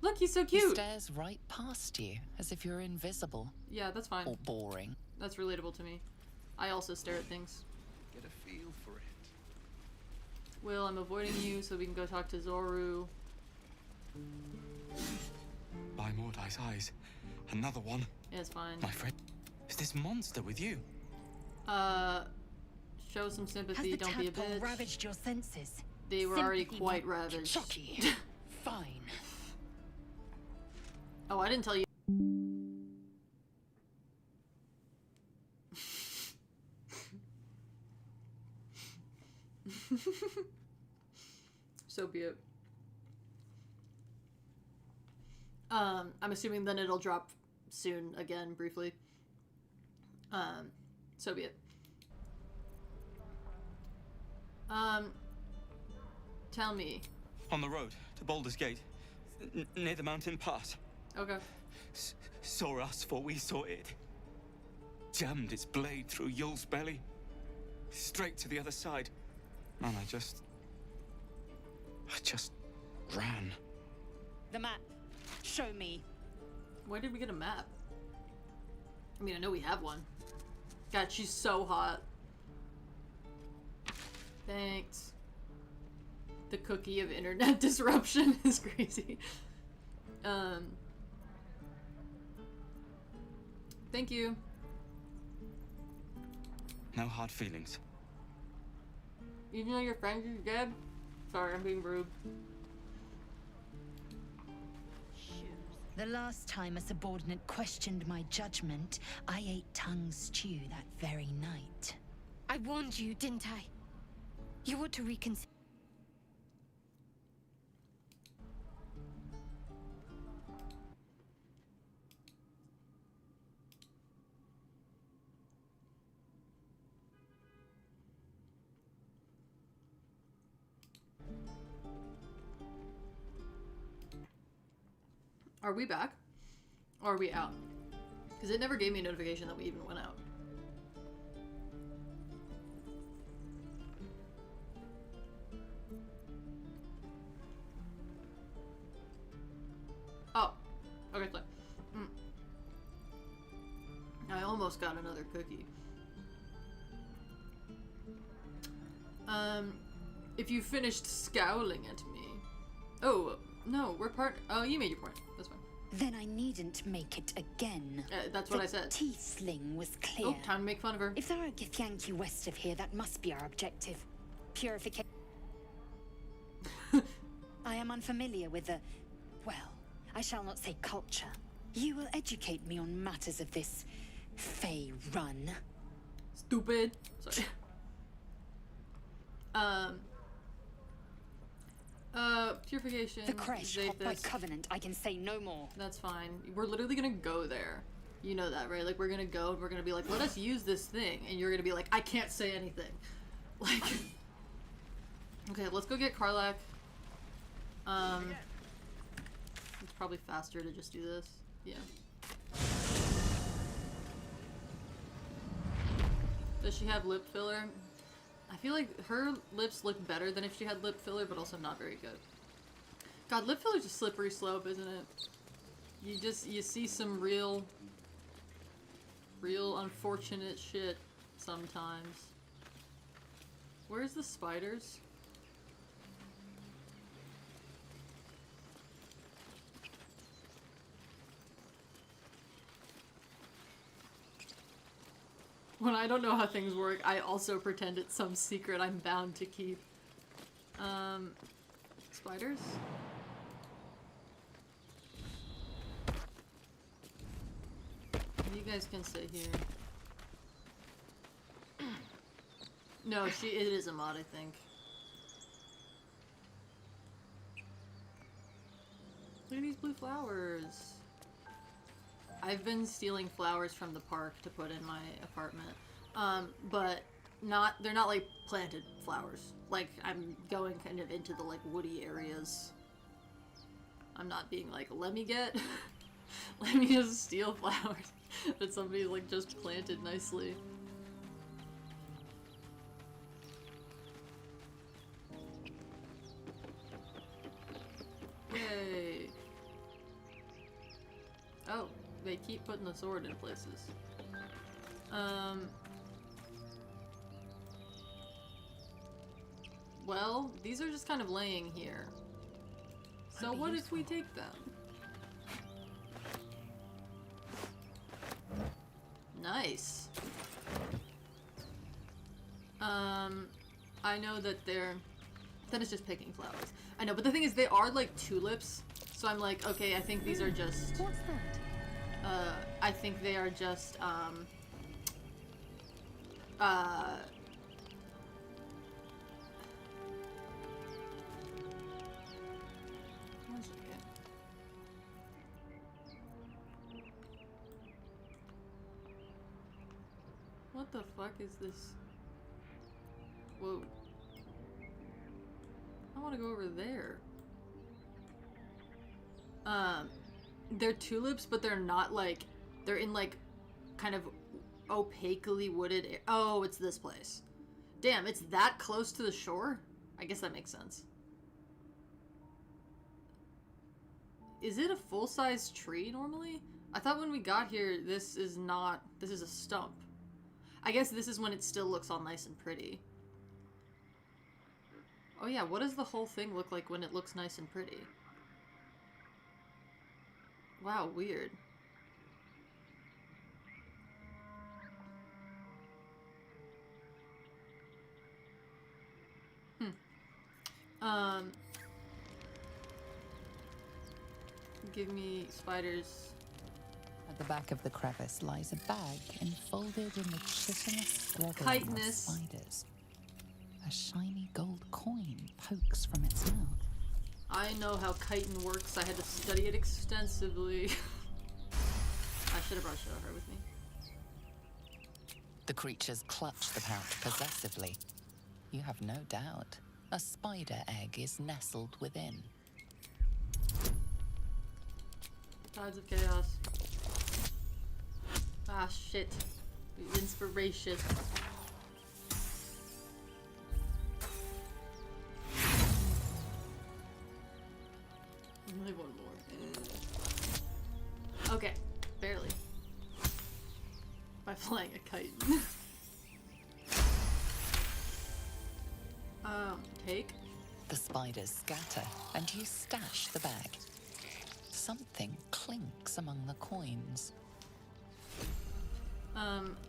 Look, he's so cute! He stares right past you, as if you're invisible. Yeah, that's fine. Or boring. That's relatable to me. I also stare at things. Get a feel for it. Will, I'm avoiding you so we can go talk to Zoru. By Mordai's eyes. Another one. Yeah, it's fine. My friend. Is this monster with you? Show some sympathy, Has the don't be a tadpole bitch. ravaged your senses? They were already Sympathy quite won't ravaged. shock you. Fine. Oh, I didn't tell you. So be it. I'm assuming then it'll drop soon again, briefly. So be it. Tell me. On the road to Baldur's Gate, near the mountain pass. Okay. Saw us, for we saw it. Jammed its blade through Yul's belly, straight to the other side. And I just ran. The map. Show me. Why did we get a map? I mean, I know we have one. God, she's so hot. Thanks. The cookie of internet disruption is crazy. Thank you. No hard feelings. Even though your friend is dead? Sorry, I'm being rude. The last time a subordinate questioned my judgment, I ate tongue stew that very night. I warned you, didn't I? You ought to reconsider. Are we back? Or are we out? Because it never gave me a notification that we even went out. Oh. Okay, so. I almost got another cookie. If you finished scowling at me. Oh, no, we're part. Oh, you made your point. That's fine. Then I needn't make it again. That's what I said. The Tiefling was clear. Oh, time to make fun of her. If there are Githyanki west of here, that must be our objective. Purification. I am unfamiliar with the... well, I shall not say culture. You will educate me on matters of this... Fey run. Stupid. Sorry. Purification. The Kresh, by covenant, I can say no more. That's fine. We're literally gonna go there. You know that, right? Like, we're gonna go and we're gonna be like, let us use this thing. And you're gonna be like, I can't say anything. Like... Okay, let's go get Karlach. It's probably faster to just do this. Yeah. she have lip filler? I feel like her lips look better than if she had lip filler, but also not very good. God, lip filler's a slippery slope, isn't it? You see some real unfortunate shit sometimes. Where's the spiders? When I don't know how things work, I also pretend it's some secret I'm bound to keep. Spiders? You guys can sit here. No, it is a mod, I think. Look at these blue flowers. I've been stealing flowers from the park to put in my apartment. But they're not like planted flowers. Like, I'm going kind of into the like woody areas. I'm not being like, let me just steal flowers that somebody like just planted nicely. Yay. Oh, they keep putting the sword in places. Well, these are just kind of laying here. So what if we take them? Nice. I know that then it's just picking flowers. I know, but the thing is they are like tulips, so I'm like, okay, I think these are just... What's that? I think they are just, one second. What the fuck is this? Whoa. I want to go over there. They're tulips, but they're not like, they're in like kind of opaquely wooded. Oh, it's this place. Damn, it's that close to the shore? I guess that makes sense. Is it a full-size tree normally? I thought when we got here, this is a stump. I guess this is when it still looks all nice and pretty. Oh yeah, what does the whole thing look like when it looks nice and pretty? Wow, weird. Give me spiders. At the back of the crevice lies a bag enfolded in the chitinous squabbling of spiders. A shiny gold coin pokes from its mouth. I know how chitin works. I had to study it extensively. I should have brought her with me. The creatures clutch the pouch possessively. You have no doubt. A spider egg is nestled within. Tides of chaos. Ah, shit. The inspiration. Only one more. Okay, barely. By flying a kite. Take. The spiders scatter, and you stash the bag. Something clinks among the coins.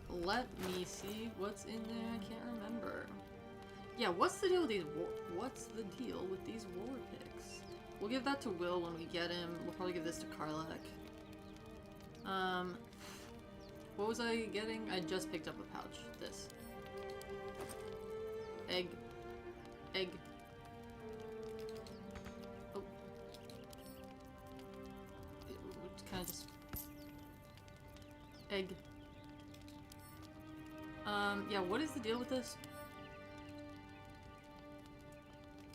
Let me see what's in there. I can't remember. Yeah, what's the deal with these war picks? We'll give that to Will when we get him. We'll probably give this to Karlak. What was I getting? I just picked up a pouch. This. Egg. Egg. Oh. Kind of just... Egg. Yeah, what is the deal with this?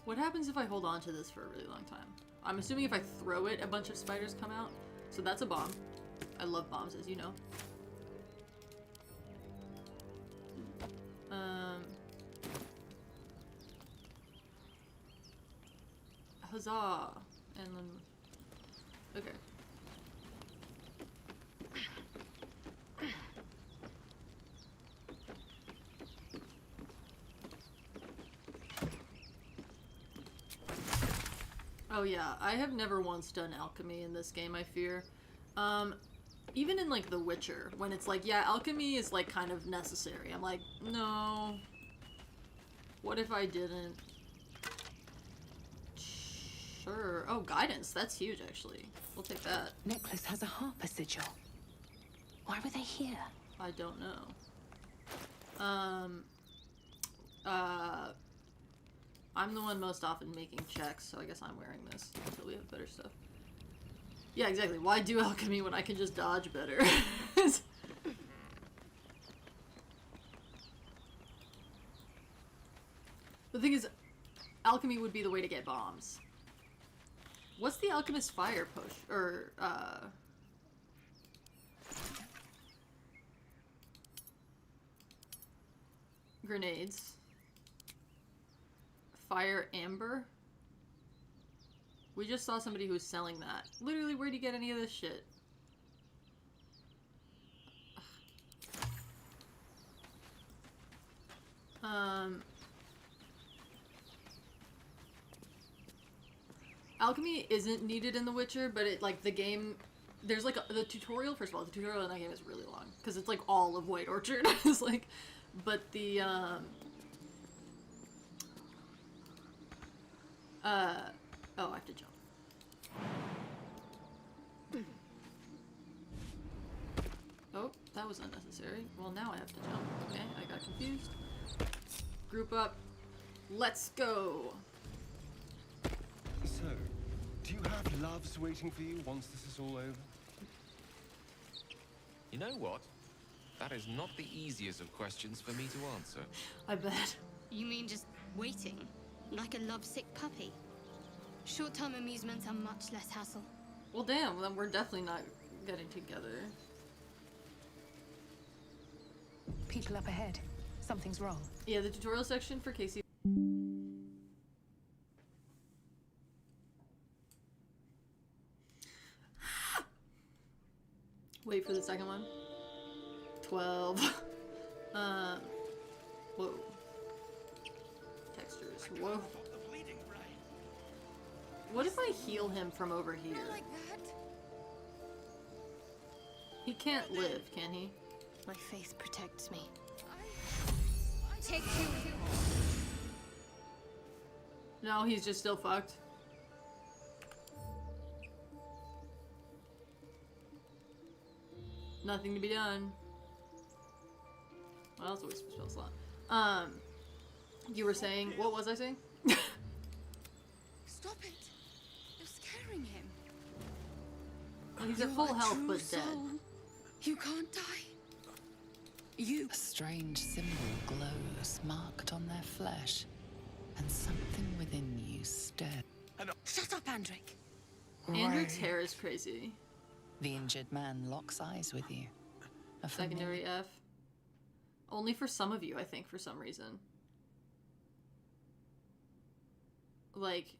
What happens if I hold on to this for a really long time? I'm assuming if I throw it, a bunch of spiders come out. So that's a bomb. I love bombs, as you know. Huzzah! And then, okay. Oh yeah, I have never once done alchemy in this game, I fear. Even in like The Witcher, when it's like, yeah, alchemy is like kind of necessary. I'm like, no. What if I didn't? Sure. Oh, guidance. That's huge, actually. We'll take that. Necklace has a harper sigil. Why were they here? I don't know. I'm the one most often making checks, so I guess I'm wearing this until we have better stuff. Yeah, exactly. Why do alchemy when I can just dodge better? The thing is, alchemy would be the way to get bombs. What's the alchemist fire potion? Or, grenades. Fire amber? We just saw somebody who was selling that. Literally, where do you get any of this shit? Alchemy isn't needed in The Witcher, but it, like, the game... There's, like, the tutorial, first of all, the tutorial in that game is really long. Because it's, like, all of White Orchard. It's, like... But the, oh, I have to jump. Oh, that was unnecessary. Well, now I have to jump. Okay, I got confused. Group up. Let's go! So, do you have loves waiting for you once this is all over? You know what? That is not the easiest of questions for me to answer. I bet. You mean just waiting? Like a lovesick puppy? Short-term amusements are much less hassle. Well, damn, then we're definitely not getting together. People up ahead. Something's wrong. Yeah, the tutorial section for Casey. Wait for the second one. 12. Whoa. Textures. Whoa. What if I heal him from over here? Not like that. He can't live, can he? My faith protects me. Take two. No, he's just still fucked. Nothing to be done. What else do we spell slot? You were saying, what was I saying? Stop it. You're scaring him. Well, he's at full health, but dead. You can't die. A strange symbol glows, marked on their flesh, and something within you stirs. Shut up, Andric. Andric's hair is crazy. The injured man locks eyes with you. A Secondary F. Only for some of you, I think, for some reason. Like,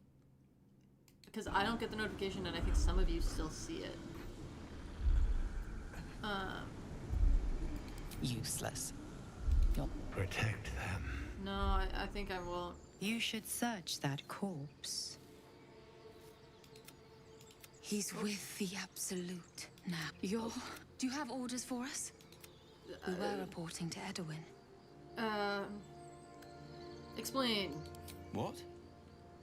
because I don't get the notification, and I think some of you still see it. Useless. Protect them. No, I think I won't. You should search that corpse. He's with the Absolute now. Do you have orders for us? We were reporting to Edwin. Explain. What?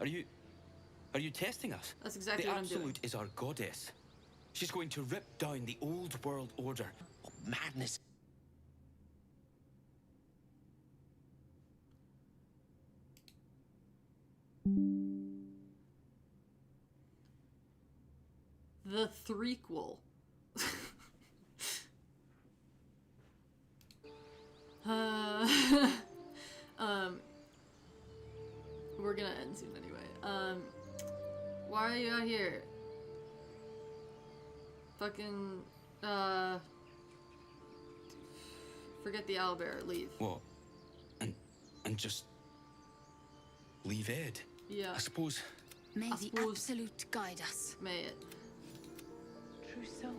Are you testing us? That's exactly the what I'm doing. Absolute is our goddess. She's going to rip down the old world order. Oh, madness. The threequel. We're gonna end soon anyway. Why are you out here? Fucking, forget the owlbear, leave. What? and just leave Aid. Yeah. I suppose. May the Absolute guide us. May it. True soul.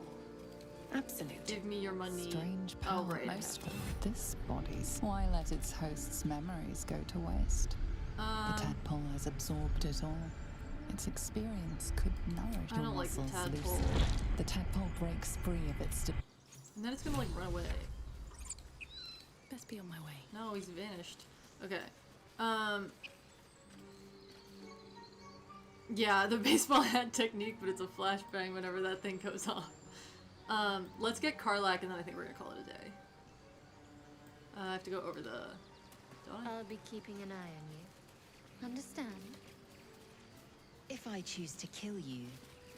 Absolute. Give me your money. Strange power most of this body's. Why let its host's memories go to waste? The tadpole has absorbed it all. Its experience could nourish your muscles loosely. The tadpole breaks free of its... And then it's gonna like run away. Best be on my way. No, he's vanished. Okay. Yeah, the baseball hat technique, but it's a flashbang whenever that thing goes off. Let's get Karlach, and then I think we're gonna call it a day. I have to go over the... I'll be keeping an eye on you. Understand? If I choose to kill you,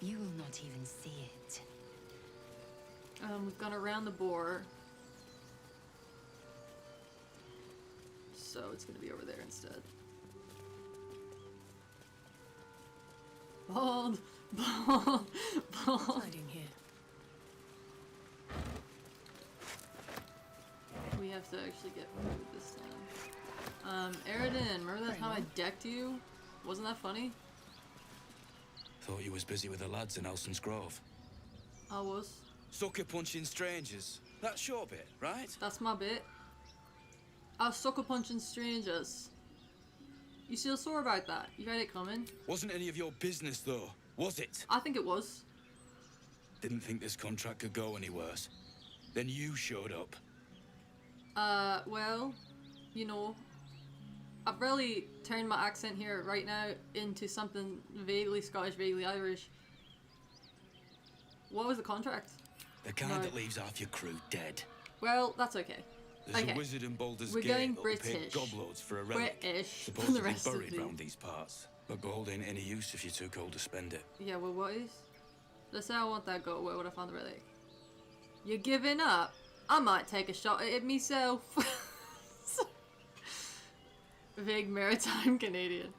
you will not even see it. We've gone around the boar. So it's gonna be over there instead. Bald! Bald! Bald! Hiding here. We have to actually get food this time. Aridin, remember that time I decked you? Wasn't that funny? Thought you was busy with the lads in Elson's Grove. I was. Sucker punching strangers. That's your bit, right? That's my bit. I was sucker punching strangers. You still sore about that? You had it coming? Wasn't any of your business, though, was it? I think it was. Didn't think this contract could go any worse. Then you showed up. Well, you know, I've really turned my accent here right now into something vaguely Scottish, vaguely Irish. What was the contract? The kind that leaves half your crew dead. Well, that's okay. There's okay. a wizard in Baldur's We're Gate going that'll pay British. gobloads for a relic. British. Supposedly The rest of buried the... round these parts. But gold ain't any use if you're too cold to spend it. Yeah, well, what is? Let's say I want that gold. Where would I find the relic? You're giving up? I might take a shot at it myself. Vague maritime Canadian.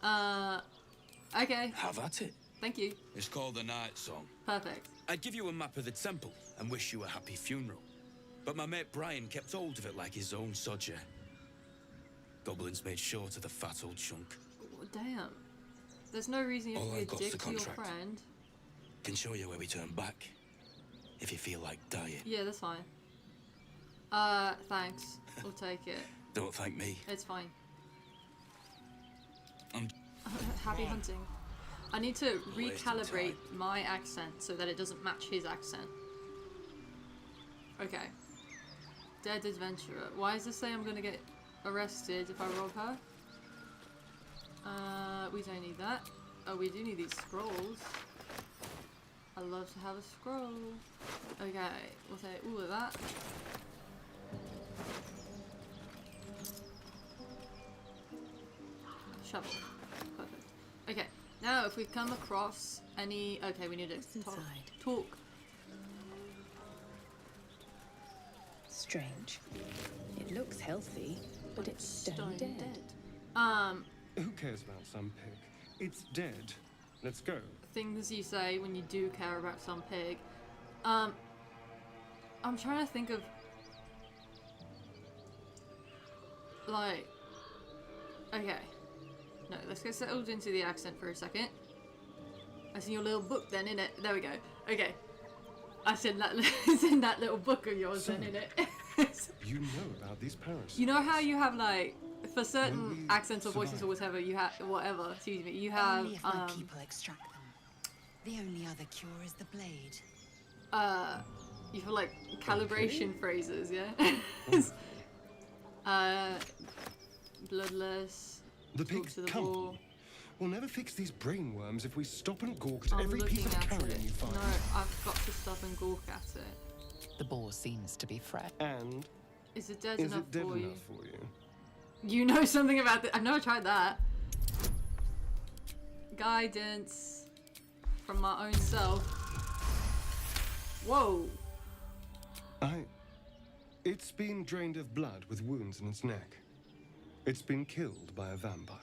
Okay. Have at it. Thank you. It's called the Night Song. Perfect. I'd give you a map of the temple and wish you a happy funeral. But my mate Brian kept hold of it like his own sodger. Goblins made short of the fat old chunk. Oh, damn. There's no reason you have All to I've be a got's dick the to your contract. friend. Can show you where we turn back. If you feel like dying. Yeah, that's fine. Thanks. We'll take it. Don't thank me. It's fine. I'm... Happy hunting. I need to recalibrate my accent so that it doesn't match his accent. Okay. Dead adventurer. Why does this say I'm gonna get arrested if I rob her? We don't need that. Oh, we do need these scrolls. I love to have a scroll. Okay, we'll take all of that. Shovel. Perfect. Okay, now if we come across any... Okay, we need to talk. Strange. It looks healthy, but it's stone dead. Who cares about some pig? It's dead. Let's go. Things you say when you do care about some pig. I'm trying to think of... Like... Okay. No, let's get settled into the accent for a second. I see your little book then, innit? There we go. Okay. I said that it's in that little book of yours then, innit? You know about these parasites. You know how you have like, for certain accents or voices or whatever, you have, whatever, excuse me, you have, Only if my people extract them. The only other cure is the blade. you have like calibration phrases, yeah? Bloodless, The talk pig to the come. wall. We'll never fix these brainworms if we stop and gawk at I'm every piece of looking at carrion it. you find. No, I've got to stop and gawk at it. The boar seems to be fresh. And is it dead is enough it dead for you? enough for you? You know something about it. I've never tried that. Guidance from my own self. Whoa. It's been drained of blood with wounds in its neck. It's been killed by a vampire.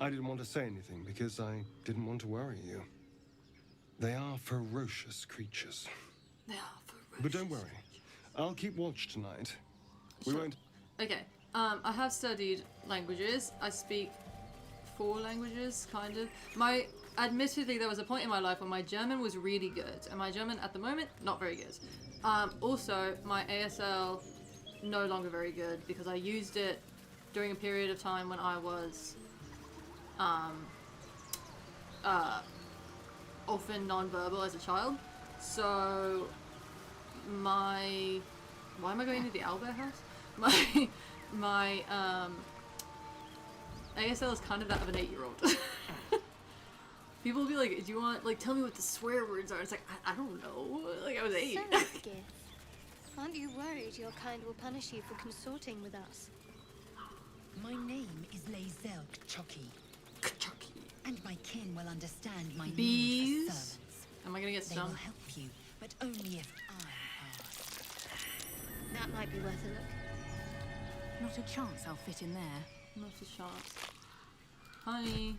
I didn't want to say anything because I didn't want to worry you. They are ferocious creatures. They are ferocious. But don't worry. I'll keep watch tonight. We won't... Okay, I have studied languages. I speak 4 languages, kind of. Admittedly, there was a point in my life when my German was really good, and my German at the moment, not very good. Also, my ASL, no longer very good, because I used it during a period of time when I was often non-verbal as a child. So why am I going to the Albert house? My ASL is kind of that of an 8-year-old. People will be like, do you want, like, tell me what the swear words are? It's like, I don't know. Like, I was 8. So, Skiff, aren't you worried your kind will punish you for consorting with us? My name is Lae'zel K'Choki. And my kin will understand my need for servants. Am I gonna get They stung? will help you, but only if I ask. That might be worth a look. Not a chance I'll fit in there. Not a chance. Honey.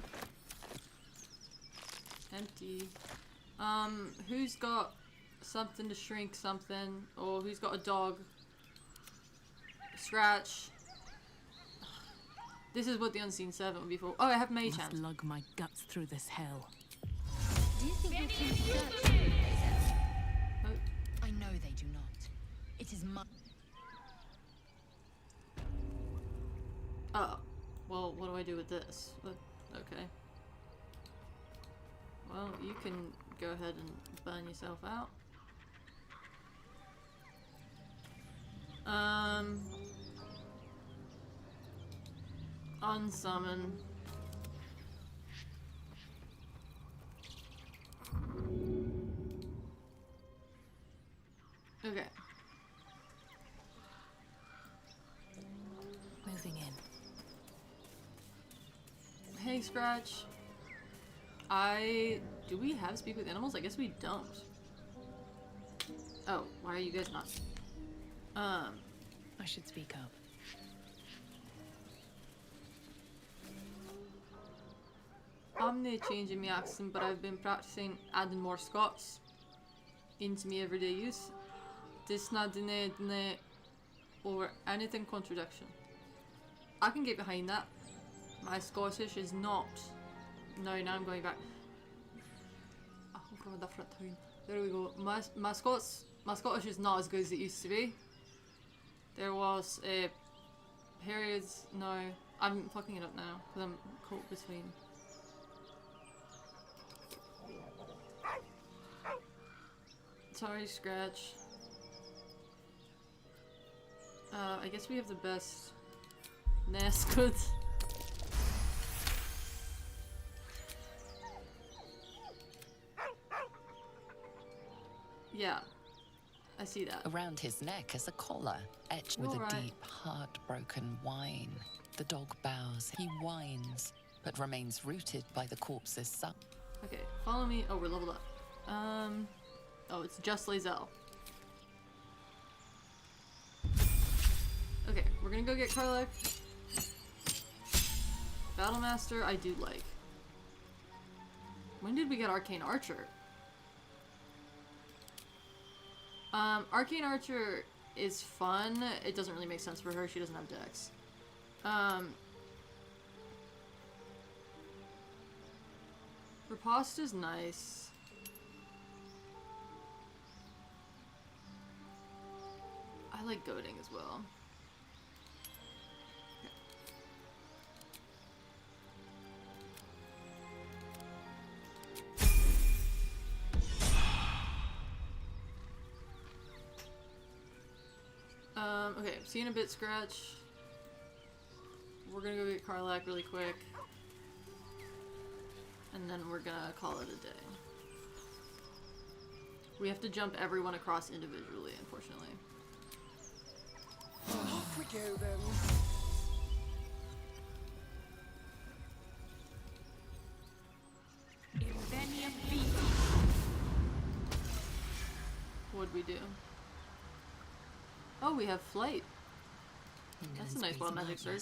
Empty. Who's got something to shrink something? Or who's got a dog? Scratch. This is what the Unseen Servant would be for. Oh, I have Mage Hand. Must lug my guts through this hell. Do you think we can search you, Lae'zel? I know they do not. It is my... Oh. Well, what do I do with this? Okay. Well, you can go ahead and burn yourself out. Unsummon. Okay. Moving in. Hey, Scratch. Do we have speak with animals? I guess we don't. Oh, why are you guys not? I should speak up. I'm not changing my accent, but I've been practicing adding more Scots into my everyday use. This not deny or anything contradiction. I can get behind that. My Scottish is not. No, now I'm going back. I'm from a different town. There we go. My Scottish is not as good as it used to be. There was periods. No, I'm fucking it up now because I'm caught between. Sorry, Scratch. I guess we have the best nest goods. Yeah, I see that. Around his neck is a collar, etched with a deep, heartbroken whine. The dog bows. He whines, but remains rooted by the corpse's son. Okay, follow me. Oh, we're leveled up. Oh, it's just Lae'zel. Okay, we're gonna go get Karlach. Battlemaster, I do like. When did we get Arcane Archer? Arcane Archer is fun. It doesn't really make sense for her. She doesn't have dex. Riposta's nice. I like goading as well. Okay, see you in a bit, Scratch. We're gonna go get Karlach really quick. And then we're gonna call it a day. We have to jump everyone across individually, unfortunately. Off we go then. What'd we do? Oh, we have flight. That's a nice wild magic surge.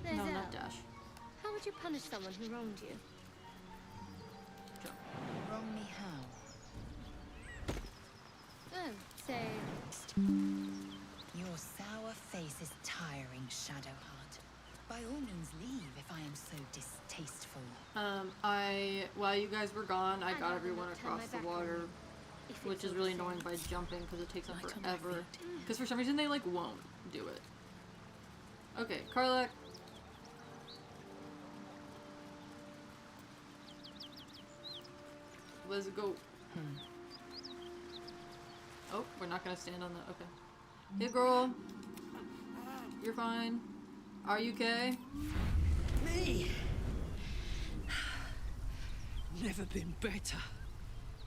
No, not dash. How would you punish someone who wronged you? Wrong me how? Oh, say Shadowheart. By all means leave if I am so distasteful. While you guys were gone, I got everyone across the water, which is really annoying by jumping because it takes them forever. Because for some reason they like won't do it. Okay, Karlach. Let's go. Oh, we're not gonna stand on the. Okay. Hey, girl. You're fine. Are you okay? Me? Never been better.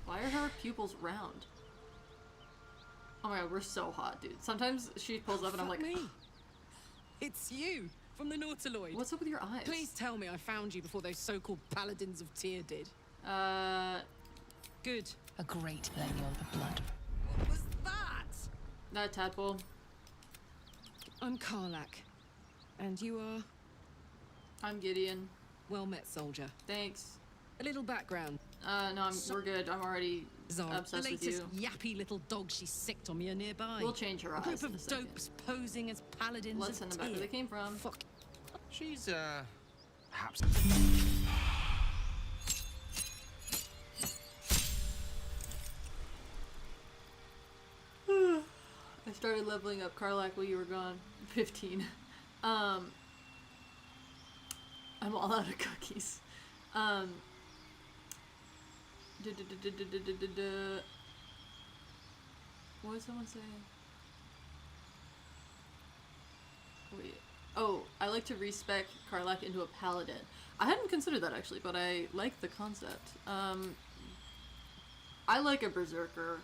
Why are her pupils round? Oh my god, we're so hot, dude. Sometimes she pulls up and I'm like, me. It's you from the Nautiloid. What's up with your eyes? Please tell me I found you before those so-called paladins of Tyr did. Good. A great lady of the blood. What was that? That tadpole. I'm Karlach. And you are? I'm Gideon. Well met, soldier. Thanks. A little background. No, we're good. I'm already obsessed with you. The latest yappy little dog she sicked on me are nearby. We'll change her eyes. A group of dopes posing as paladins. Let's send them back where they came from. Fuck. She's, perhaps. I started leveling up Karlach while you were gone. 15. I'm all out of cookies. What did someone say? Wait. Oh, I like to respec Karlach into a paladin. I hadn't considered that actually, but I like the concept. I like a berserker.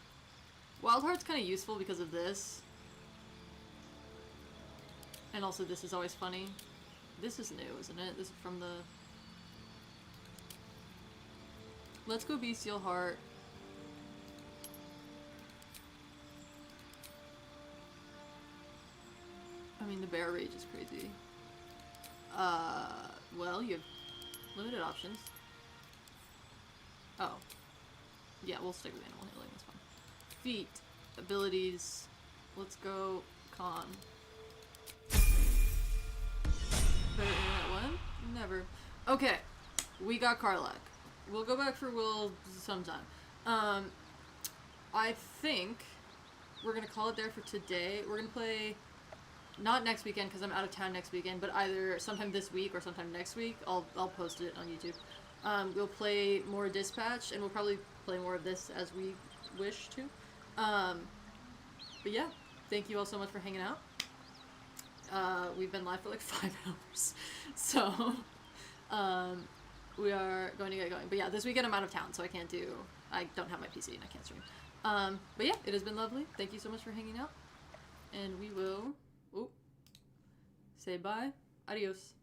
Wildheart's kind of useful because of this. And also this is always funny. This is new, isn't it? This is from the... Let's go Bestial Heart. I mean, the Bear Rage is crazy. Well, you have limited options. Oh. Yeah, we'll stick with Animal Healing, that's fine. Feat. Abilities. Let's go Con. Better internet one? Never. Okay. We got Karlach. We'll go back for Will sometime. I think we're gonna call it there for today. We're gonna play not next weekend because I'm out of town next weekend, but either sometime this week or sometime next week. I'll post it on YouTube. We'll play more Dispatch and we'll probably play more of this as we wish to. But yeah, thank you all so much for hanging out. We've been live for like 5 hours, so we are going to get going. But yeah, this weekend I'm out of town, so I don't have my PC and I can't stream. But yeah, it has been lovely. Thank you so much for hanging out, and we will say bye. Adios.